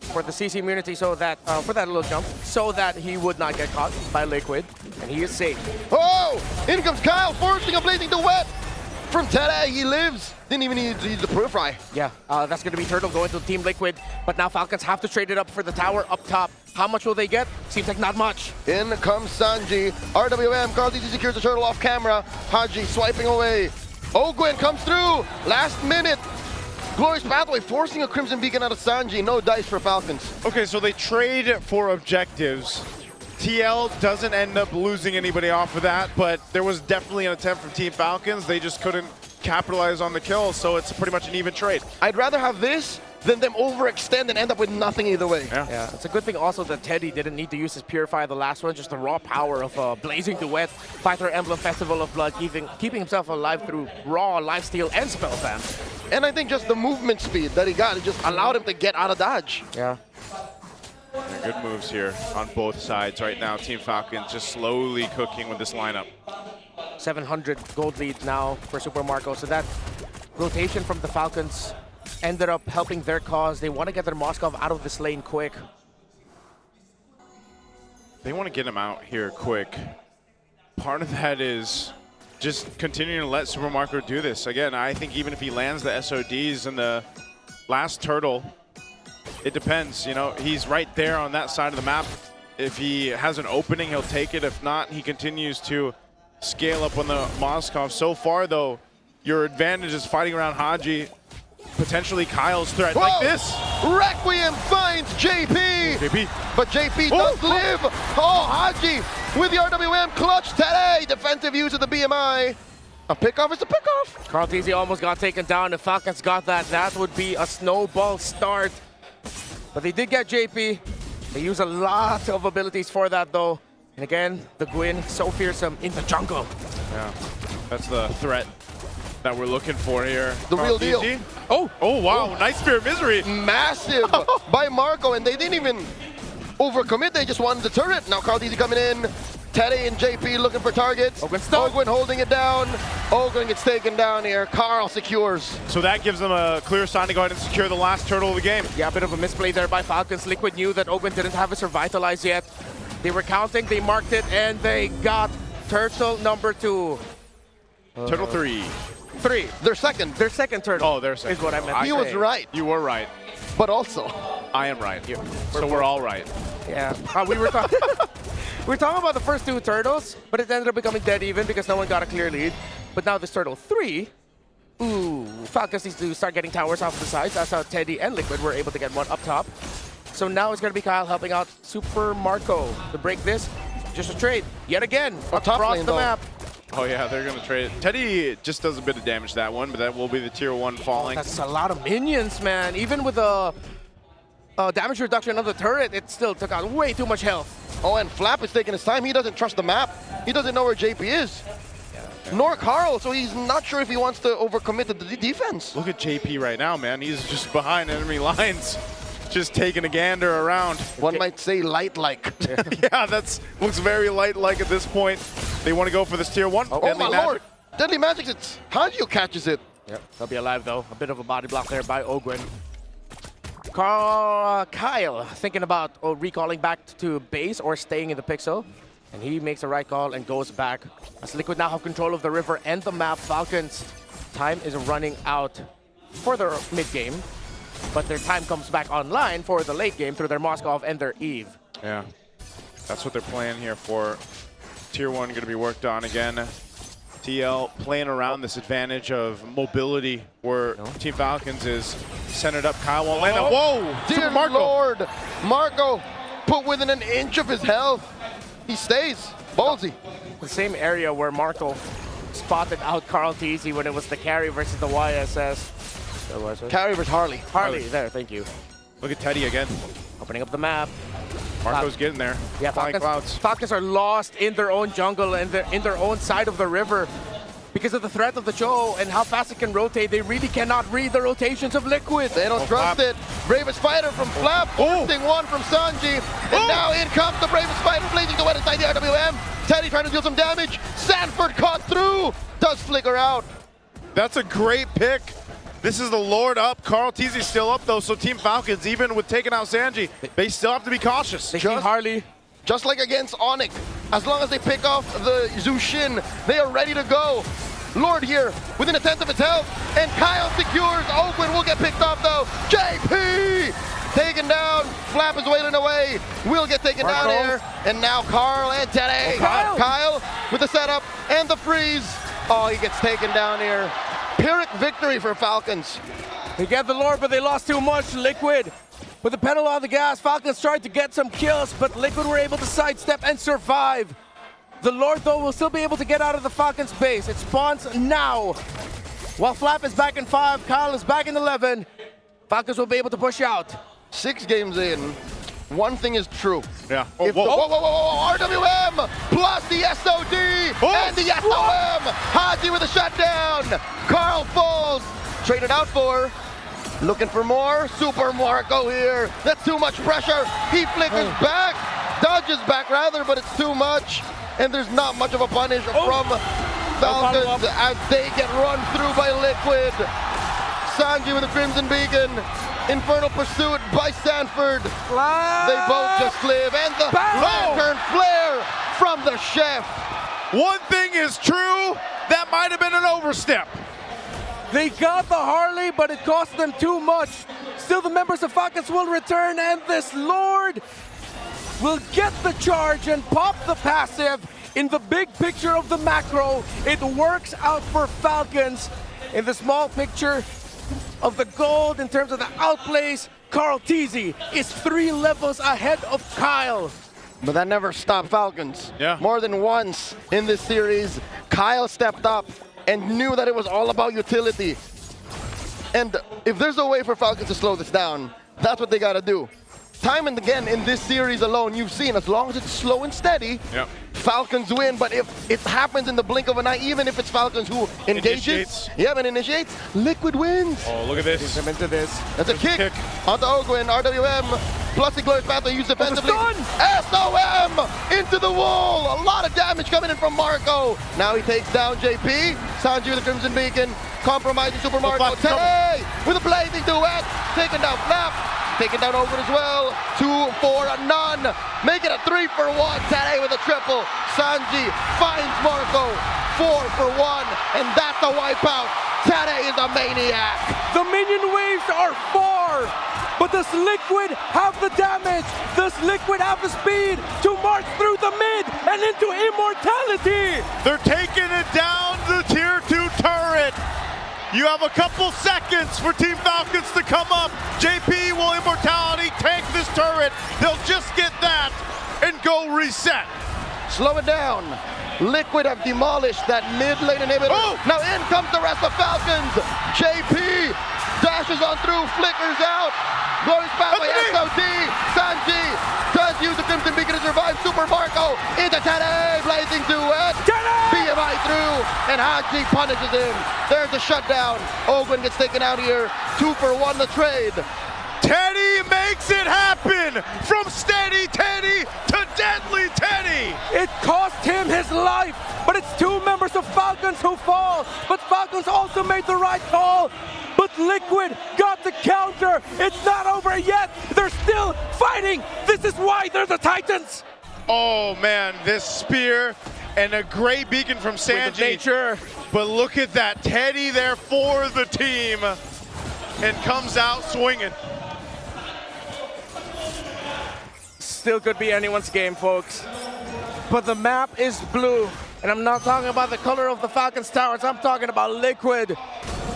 for the CC immunity so that, for that little jump, so that he would not get caught by Liquid, and he is safe. Oh! In comes Kyle, forcing a Blazing Duet from Tere. He lives. Didn't even need to use the Purify. Yeah, that's going to be Turtle going to Team Liquid, but now Falcons have to trade it up for the tower up top. How much will they get? Seems like not much. In comes Sanji. RWM, TRlardC secures the Turtle off camera. Haji swiping away. Ogwin comes through. Last minute. Glorious Pathway forcing a Crimson Beacon out of Sanji. No dice for Falcons. Okay, so they trade for objectives. TL doesn't end up losing anybody off of that, but there was definitely an attempt from Team Falcons. They just couldn't capitalize on the kill, so it's pretty much an even trade. I'd rather have this than them overextend and end up with nothing either way. Yeah, it's a good thing also that Teddy didn't need to use his Purify the last one, just the raw power of Blazing Duet, Fighter Emblem, Festival of Blood, keeping himself alive through raw, lifesteal, and spell spam. And I think just the movement speed that he got, it just allowed him to get out of dodge. Yeah. Good moves here on both sides right now. Team Falcons just slowly cooking with this lineup. 700 gold lead now for Super Marco, so that rotation from the Falcons ended up helping their cause. They want to get their Moskov out of this lane quick. They want to get him out here quick. Part of that is just continuing to let Super Marco do this. Again, I think even if he lands the SODs in the last Turtle, it depends. You know, he's right there on that side of the map. If he has an opening, he'll take it. If not, he continues to scale up on the Moskov. So far, though, your advantage is fighting around Haji. Potentially Kyle's threat. Whoa! Like this. Requiem finds JP. But JP does live. Oh, Haji with the RWM clutch today. Defensive use of the BMI. A pickoff is a pickoff. TRlardC almost got taken down. If Falcons got that, that would be a snowball start. But they did get JP. They use a lot of abilities for that, though. And again, the Gwyn, so fearsome in the jungle. Yeah, that's the threat that we're looking for here. The real deal. Oh, wow, nice Spear of Misery. Massive by Marco, and they didn't even overcommit. They just wanted the turret. Now CHUNG coming in. Teddy and JP looking for targets. Ogwyn holding it down. Ogwyn gets taken down here. Carl secures. So that gives them a clear sign to go ahead and secure the last turtle of the game. Yeah, a bit of a misplay there by Falcons. Liquid knew that Ogwyn didn't have his Revitalize yet. They were counting, they marked it, and they got turtle number 2. Turtle 3. 3. Their second turtle. Oh, their second. Is what I meant. He was right. You were right. But also, I am right. So we're all right. Yeah. We were talking. We were talking about the first 2 turtles, but it ended up becoming dead even because no one got a clear lead. But now this turtle 3, Falcons needs to start getting towers off the sides. That's how Teddy and Liquid were able to get one up top. So now it's going to be Kyle helping out Super Marco to break this. Just a trade yet again across the map. Oh yeah, they're going to trade it. Teddy just does a bit of damage that one, but that will be the tier 1 falling. That's a lot of minions, man. Even with a damage reduction of the turret, it still took out way too much health. Oh, and Flap is taking his time. He doesn't trust the map. He doesn't know where JP is. Nor Carl, so he's not sure if he wants to overcommit to the defense. Look at JP right now, man. He's just behind enemy lines, just taking a gander around. One might say light-like. Yeah, looks very light-like at this point. They want to go for this tier 1. Oh my lord! Deadly Magic, it's Hanyu catches it. Yep, they'll be alive though. A bit of a body block there by Ogwyn. Kyle thinking about recalling back to base or staying in the pixel. And he makes the right call and goes back. As Liquid now have control of the river and the map, Falcons' time is running out for their mid-game. But their time comes back online for the late game through their Moskov and their Eve. Yeah, that's what they're playing here for. Tier 1 going to be worked on again. TL playing around this advantage of mobility where Team Falcons is centered up. Kyle won't land it. Whoa! Dear Lord! Marco put within an inch of his health. He stays. Ballsy. The same area where Marco spotted out TRtrebuC when it was the carry versus the YSS. Carry versus Harley. Harley, there, thank you. Look at Teddy again. Opening up the map. Marco's getting there. Yeah, Falcons are lost in their own jungle and in their own side of the river. Because of the threat of the Cho and how fast it can rotate, they really cannot read the rotations of Liquid. They don't trust it. Bravest Fighter from Flap, forcing one from Sanji. And now in comes the Bravest Fighter, blazing to win inside the RWM. Teddy trying to deal some damage. Sanford caught through. Does flicker out. That's a great pick. This is the Lord up. TRtrebuC still up though, so Team Falcons, even with taking out Sanji, they still have to be cautious. Harley. Just like against Onyx, as long as they pick off the Zushin, they are ready to go. Lord here, within a tenth of his health, and Kyle secures. Ogwyn will get picked off though. JP taken down. Flap is wailing away. Will get taken down here. And now Carl and Teddy. Kyle with the setup and the freeze. Oh, he gets taken down here. Pyrrhic victory for Falcons. They get the Lord, but they lost too much. Liquid. With the pedal on the gas, Falcons tried to get some kills, but Liquid were able to sidestep and survive. The Lord, though, will still be able to get out of the Falcons' base. It spawns now. While Flap is back in 5, Kyle is back in 11. Falcons will be able to push out. 6 games in, one thing is true. Yeah. RWM plus the SOD and the SOM. Haji with a shutdown. Carl falls. Traded out for. Looking for more. Super Marco here. That's too much pressure. He flickers back. Dodges back rather, but it's too much. And there's not much of a punish from Falcons as they get run through by Liquid. Sanji with a Crimson Beacon. Infernal Pursuit by Sanford. They both just live. And the Lantern Flare from the Chef. One thing is true. That might have been an overstep. They got the Harley, but it cost them too much. Still, the members of Falcons will return, and this Lord will get the charge and pop the passive. In the big picture of the macro, it works out for Falcons. In the small picture of the gold, in terms of the outplays, TRtrebuC is 3 levels ahead of Kyle. But that never stopped Falcons. Yeah. More than once in this series, Kyle stepped up and knew that it was all about utility. And if there's a way for Falcons to slow this down, that's what they gotta do. time and again in this series alone, you've seen as long as it's slow and steady, Falcons win. But if it happens in the blink of an eye, even if it's Falcons who engages, initiates, Liquid wins. Oh, look at this. He's into this. That's a kick onto Ogwin. RWM plus the Glorious Pathway used defensively. SOM into the wall. A lot of damage coming in from Marco. Now he takes down JP. Sanji with the Crimson Beacon. Compromising Super Marco. Teddy with a blazing duet. Taking down Flap. Taking down Ogwin as well. 2 for none. Make it a 3 for 1. Teddy with a triple. Sanji finds Marco. 4 for 1. And that's a wipeout. Teddy is a maniac. The minion waves are far, but does Liquid have the damage? Does Liquid have the speed to march through the mid and into immortality? They're taking it down the tier 2 turret. You have a couple seconds for Team Falcons to come up. JP will immortality tank this turret. They'll just get that and go reset. Slow it down. Liquid have demolished that mid lane inhibitor. Now in comes the rest of Falcons. JP dashes on through, flickers out. Glorious Pathway, SOD. Sanji does use the Crimson Beacon to survive. Super Marco into Teddy. Blazing duet. BMI through, and Haji punishes him. There's a shutdown. Ogwin gets taken out here. 2 for 1 the trade. Teddy makes it happen! From steady Teddy to deadly Teddy! It cost him his life, but it's 2 members of Falcons who fall. But Falcons also made the right call. But Liquid got the counter. It's not over yet. They're still fighting. This is why they're the Titans. Oh man, this spear and a great beacon from Sanji. But look at that, Teddy there for the team and comes out swinging. Still could be anyone's game, folks. But the map is blue. And I'm not talking about the color of the Falcons towers. I'm talking about Liquid.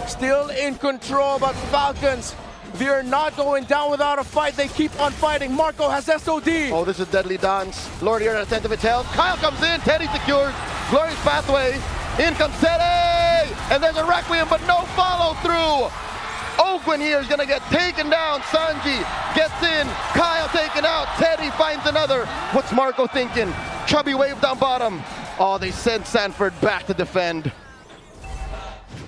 Still in control, but Falcons, they're not going down without a fight. They keep on fighting. Marco has SOD. Oh, this is a deadly dance. Lord here at the tent of its health. Kyle comes in. Teddy secures. Glorious Pathway. In comes Teddy. And there's a Requiem, but no follow through. Ogwin here is going to get taken down. Sanji gets in. Kyle taken out. Teddy finds another. What's Marco thinking? Chubby wave down bottom. Oh, they sent Sanford back to defend.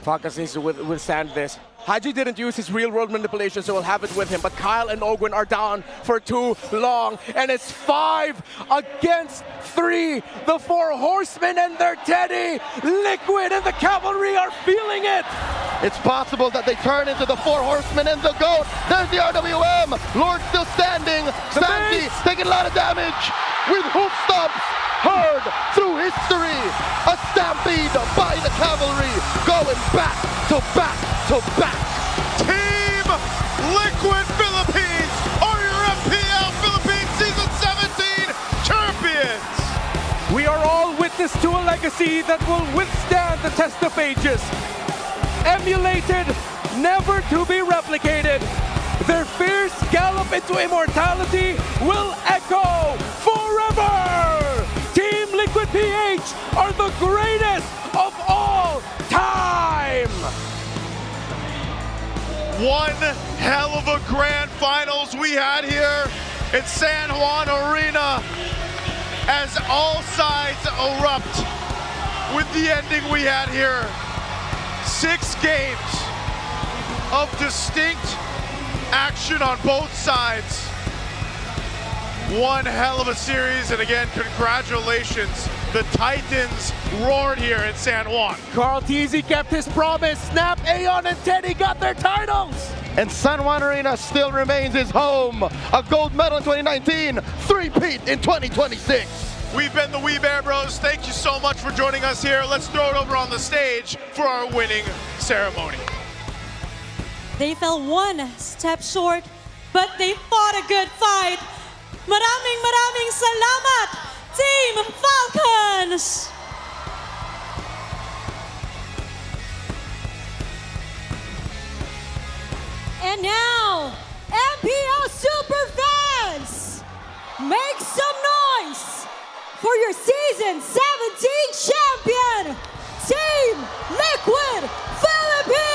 Falcons needs to withstand this. Haji didn't use his real-world manipulation, so we'll have it with him. But Kyle and Ogwin are down for too long. And it's 5 against 3. The 4 horsemen and their Teddy. Liquid and the cavalry are feeling it. It's possible that they turn into the 4 horsemen and the GOAT. There's the RWM. Lord still standing. Sanji taking a lot of damage with hoof stomps. Heard through history. A stampede by the cavalry. Going back to back to back. Team Liquid Philippines are your MPL Philippines Season 17 champions. We are all witness to a legacy that will withstand the test of ages. Emulated, never to be replicated. Their fierce gallop into immortality will echo forever. Team Liquid PH are the greatest of all time. One hell of a grand finals we had here in San Juan Arena as all sides erupt with the ending we had here. 6 games of distinct action on both sides. One hell of a series, and again, congratulations. The Titans roared here in San Juan. Carl Teasy kept his promise. Snap, Aeon, and Teddy got their titles. And San Juan Arena still remains his home. A gold medal in 2019, 3-peat in 2026. We've been the We Bear Bros. Thank you so much for joining us here. Let's throw it over on the stage for our winning ceremony. They fell 1 step short, but they fought a good fight. Maraming salamat, Team Falcons! And now, MPL Superfans, make some noise for your Season 17 champion, Team Liquid Philippines!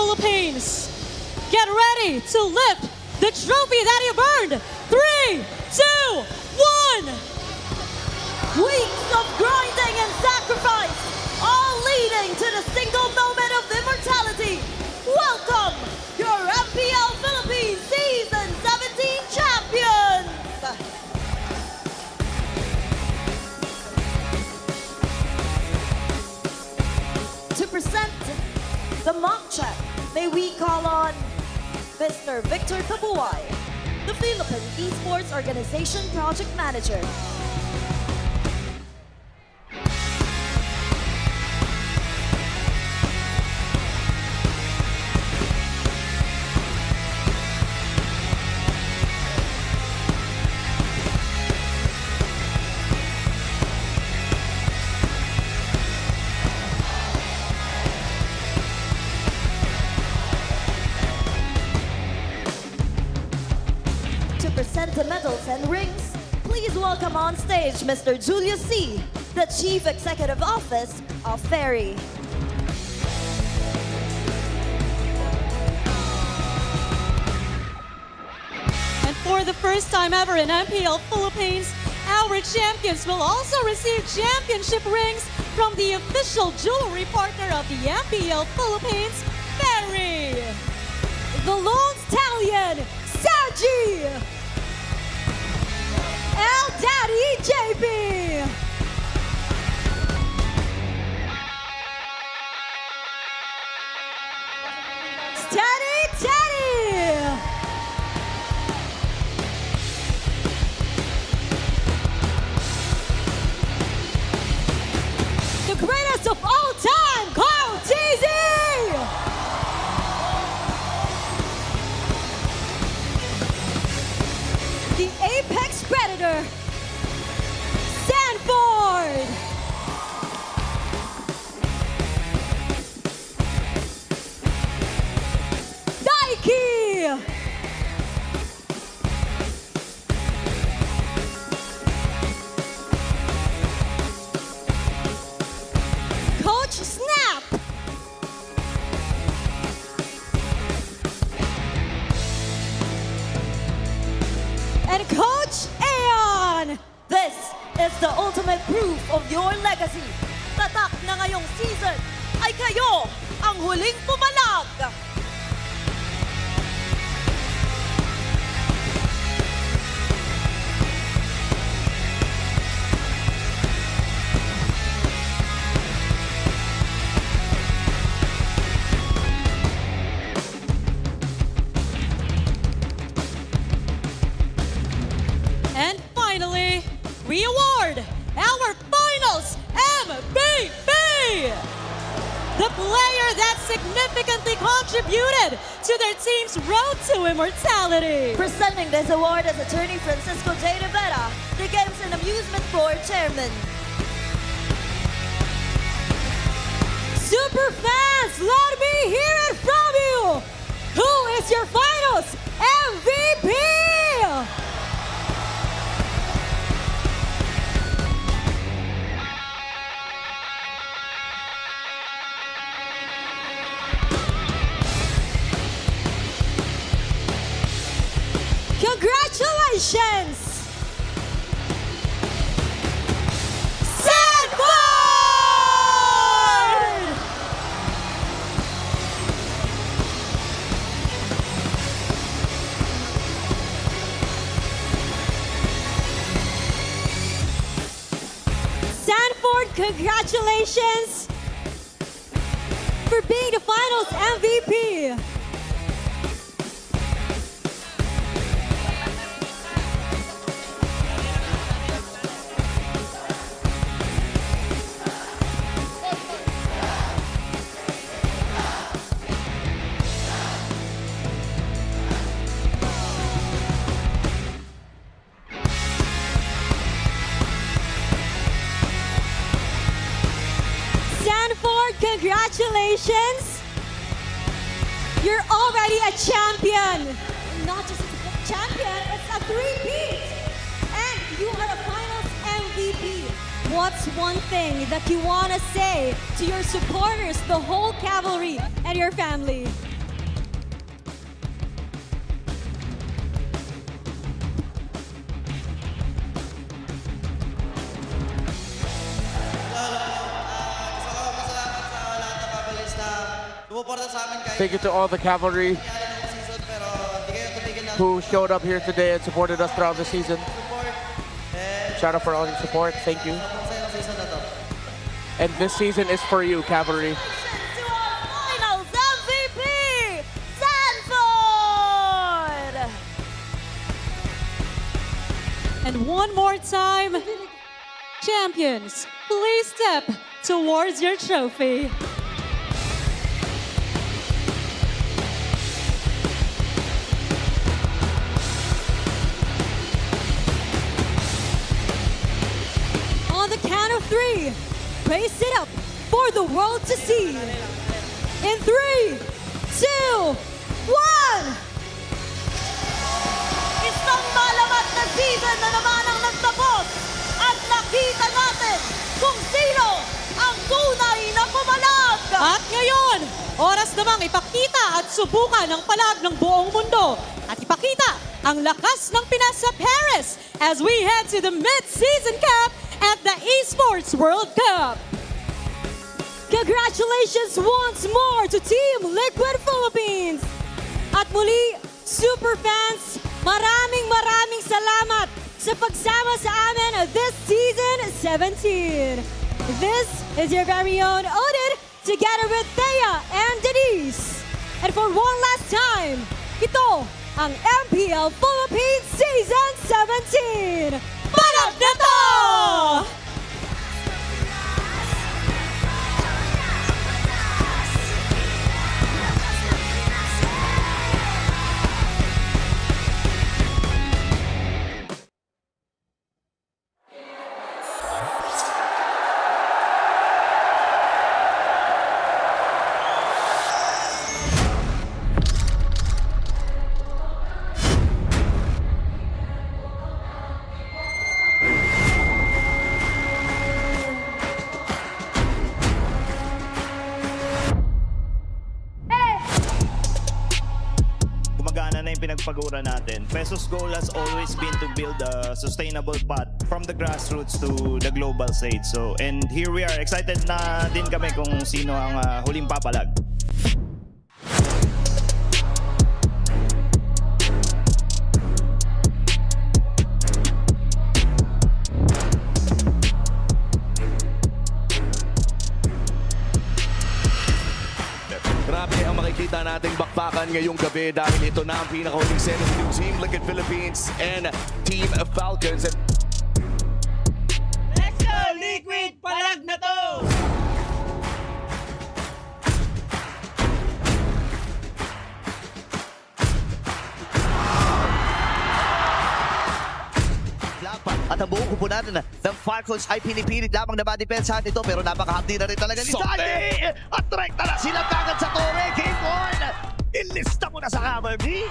Philippines. Get ready to lift the trophy that you've earned. 3, 2, 1. Weeks of grinding and sacrifice, all leading to the single moment of immortality. Welcome, your MPL Philippines Season 17 champions! To present the mock check, may we call on Mr. Victor Tabuay, the Philippine Esports Organization Project Manager. 'The medals and rings, please welcome on stage Mr. Julius C., the Chief Executive Office of Ferry. And for the first time ever in MPL Philippines, our champions will also receive championship rings from the official jewelry partner of the MPL Philippines, Ferry. The Lone Stallion, Saji. El Daddy JP. Steady, Teddy. The greatest of all time, Carl TZ. The Apex Predator, Sanford. Daiki. Coach Snap. And Coach Aeon. This is the ultimate proof of your legacy. Tatak na ngayong season ay kayo ang huling pumalag. And finally, we award our finals MVP! The player that significantly contributed to their team's road to immortality. Presenting this award is attorney Francisco J. Rivera, the Games and Amusement Board Chairman. Super fans, let me hear it from you! Who is your finals MVP? Congratulations! Sanford! Sanford, congratulations for being the finals MVP. Sanford, congratulations! You're already a champion! Not just a champion, it's a three-peat! And you are a finals MVP. What's one thing that you want to say to your supporters, the whole cavalry, and your family? Thank you to all the cavalry who showed up here today and supported us throughout the season. Shout out for all your support. Thank you. And this season is for you, cavalry. Finals MVP, Sanford! And one more time, champions, please step towards your trophy. On the count of 3, raise it up for the world to see. In 3, 2, 1! Isang malamat na season na naman ang nagtapos at nakita natin kung sino ang tunay na pumalag! At ngayon, oras namang ipakita at subukan ang palag ng buong mundo at ipakita ang lakas ng Pinas sa Paris as we head to the mid-season cap at the Esports World Cup. Congratulations once more to Team Liquid Philippines! At muli, super fans, maraming salamat sa pagsama sa amin this season 17. This is your very own Odin together with Thea and Denise. And for one last time, ito ang MPL Philippines Season 17! Panag na to! Pinagpagura natin. Peso's goal has always been to build a sustainable path from the grassroots to the global stage. So, and here we are. Excited na din kami kung sino ang huling papalag. Grabe ang makikita nating bakbakan ngayong gabi dahil ito na ang pinakahuling set ng Team Liquid Philippines and Team Falcons. Let's go, Liquid! Palag na to! At ang buong kupunan ng Falcons ay pinipilit lamang na madepensahan ito pero napakahapdi na rin talaga ni Sandy! At rekta na sila kagad sa tore! Game 1! Ilista mo na sa camera, B!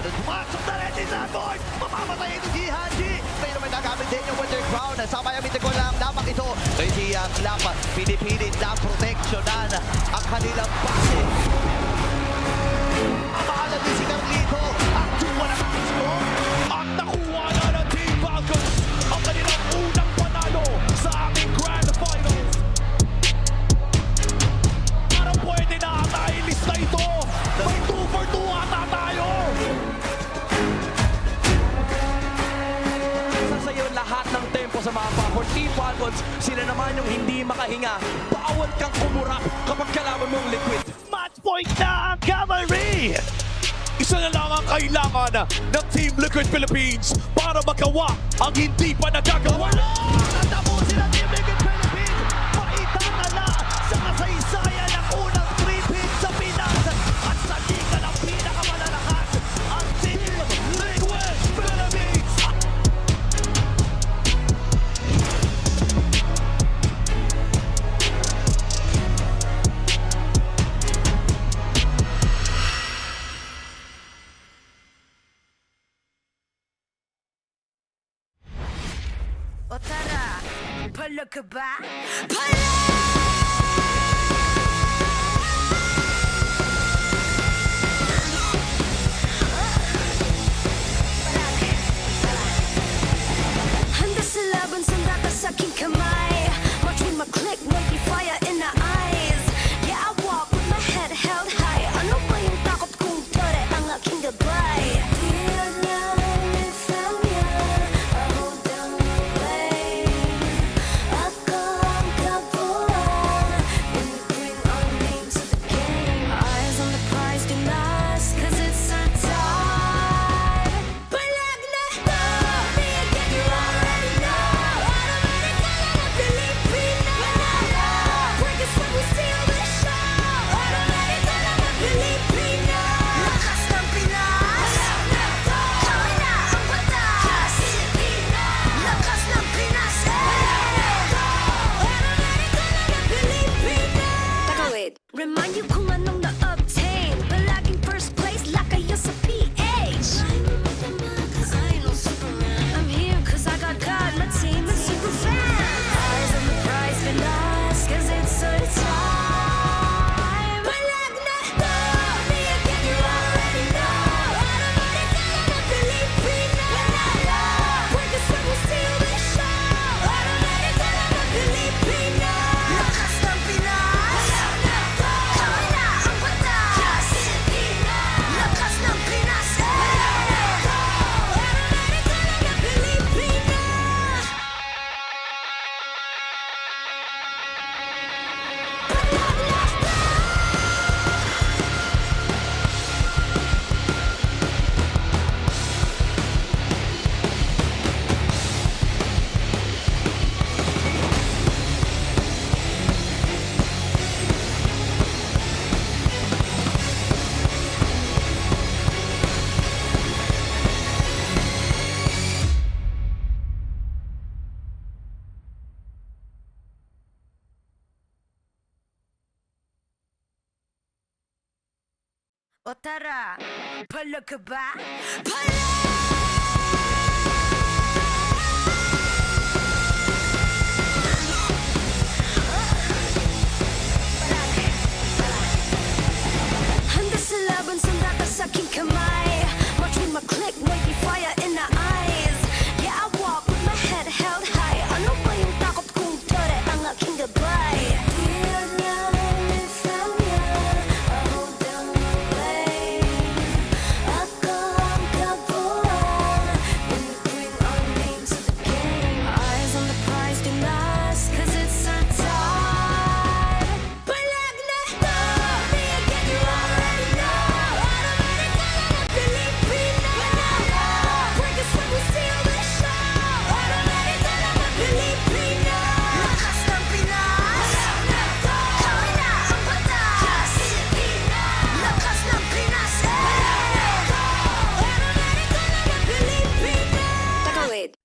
Pumasok na rin si Sanford! Mamamatay ito si Hanji! Pero may nagamit din yung Wonder Crown. Sa Miami ko lang dapat ito. Kay Gian Lapat, pinipilit na proteksyonan ang kanilang base. Amahala din si Carlito. Ang tuwa na Mexico. At nakuha na ng Team Falcons ang kanilang unang panalo sa aming Grand Finals. Parang pwede na ata ilista ito. May 2 for 2 ata tayo. Sasayon lahat ng tempo sa mapa for Team Falcons. Sila naman yung hindi makahinga. Bawal kang kumurap kapag kalaban mong Liquid. Match point na ang cavalry! Isa na lang ang kailangan ng Team Liquid Philippines para magawa ang hindi pa nagagawa. Natapusin ang Team Liquid Philippines. Paitang ala sa kasaysayan ng unang 3-pin sa Pinas. At sa liga ng pinakamalalakas, ang Team Liquid Philippines. O tara, pala ka ba? O tara, pala ka ba? Handa sa laban, sanda ka sa aking kamay. Watch with my click, may fire in the eyes. Yeah, I walk with my head held high. Ano ba yung takot kong tore ang aking gabay?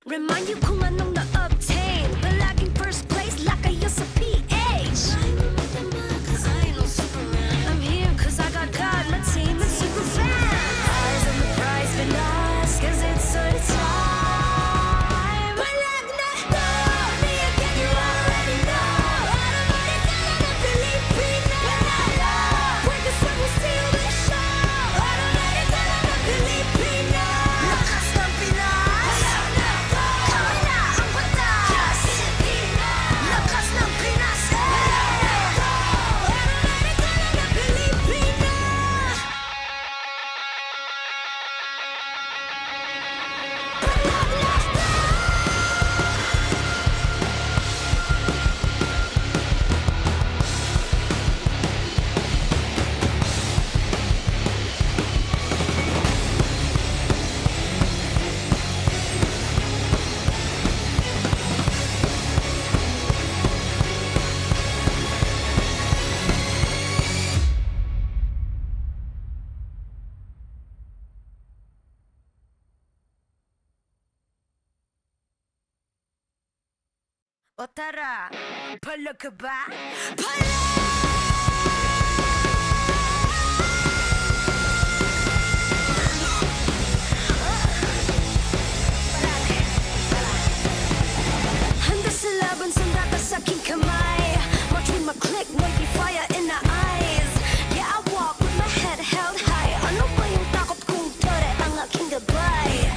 Remind you kung anong na-obtain. Palaging first place like I used to PH. I ain't no Superman. I'm here cause I got God, my team is super fan. Eyes on the prize, been lost cause it's so time. Palag na to, me again you already know. Automatic na Pilipino. Break us when we steal the show. Automatic na Pilipino. Lakas ng Pinas. O tara, pala ka ba? Handa sa laban, sanda ka sa aking kamay. Watch with my click, may fire in the eyes. Yeah, I walk with my head held high. Ano ba yung takot kong tore ang aking gabay?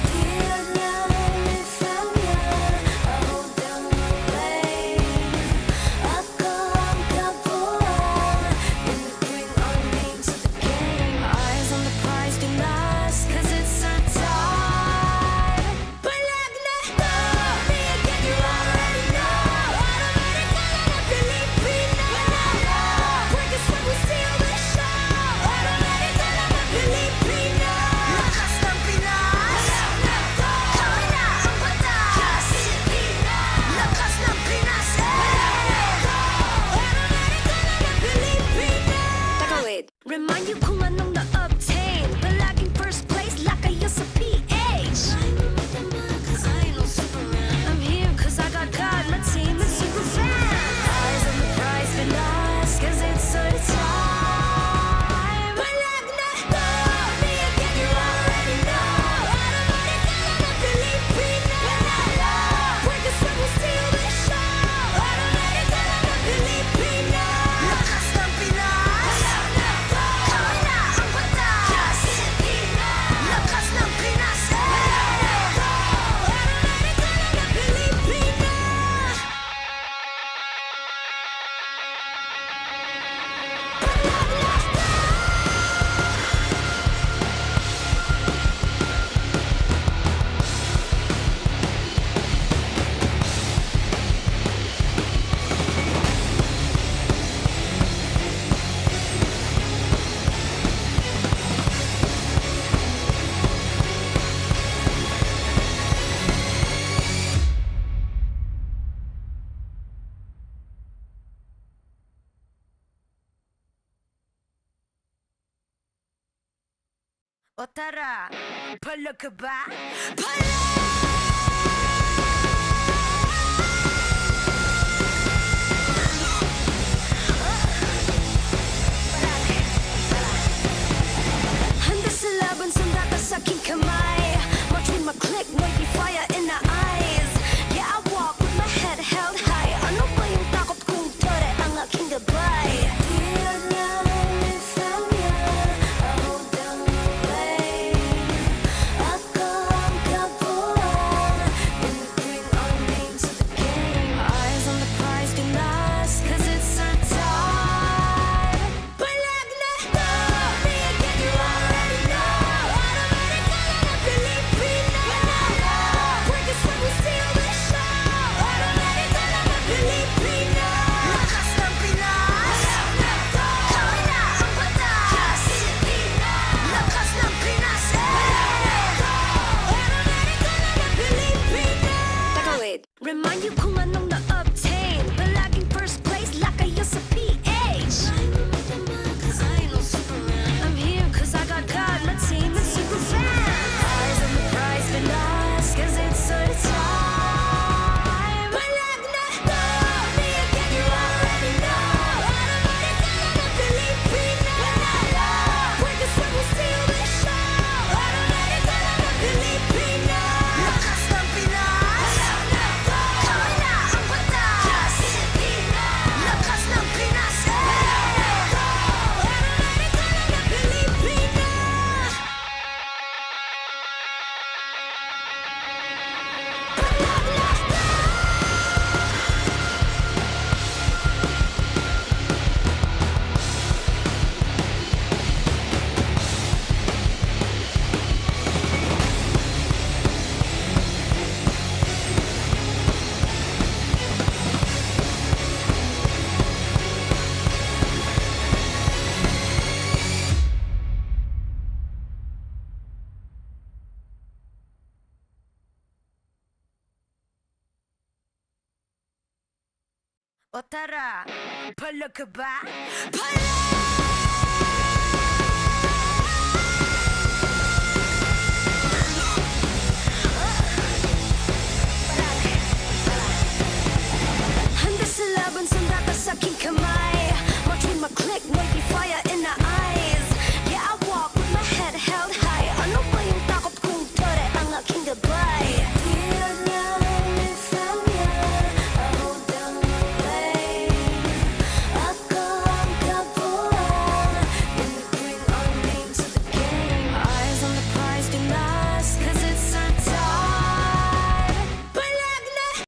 Remind you kung anong na-obtain. Palaging first place like I used to PH. I ain't no Superman. I'm here cause I got God, my team is super fan. Eyes on the prize, been lost cause it's so time. Palag na to, me again you already know. Automatic na Pilipino. Break us when we steal the show. Automatic na Pilipino. Lakas ng Pinas. O tara, pala ka ba? O tara, pala ka ba? Pala!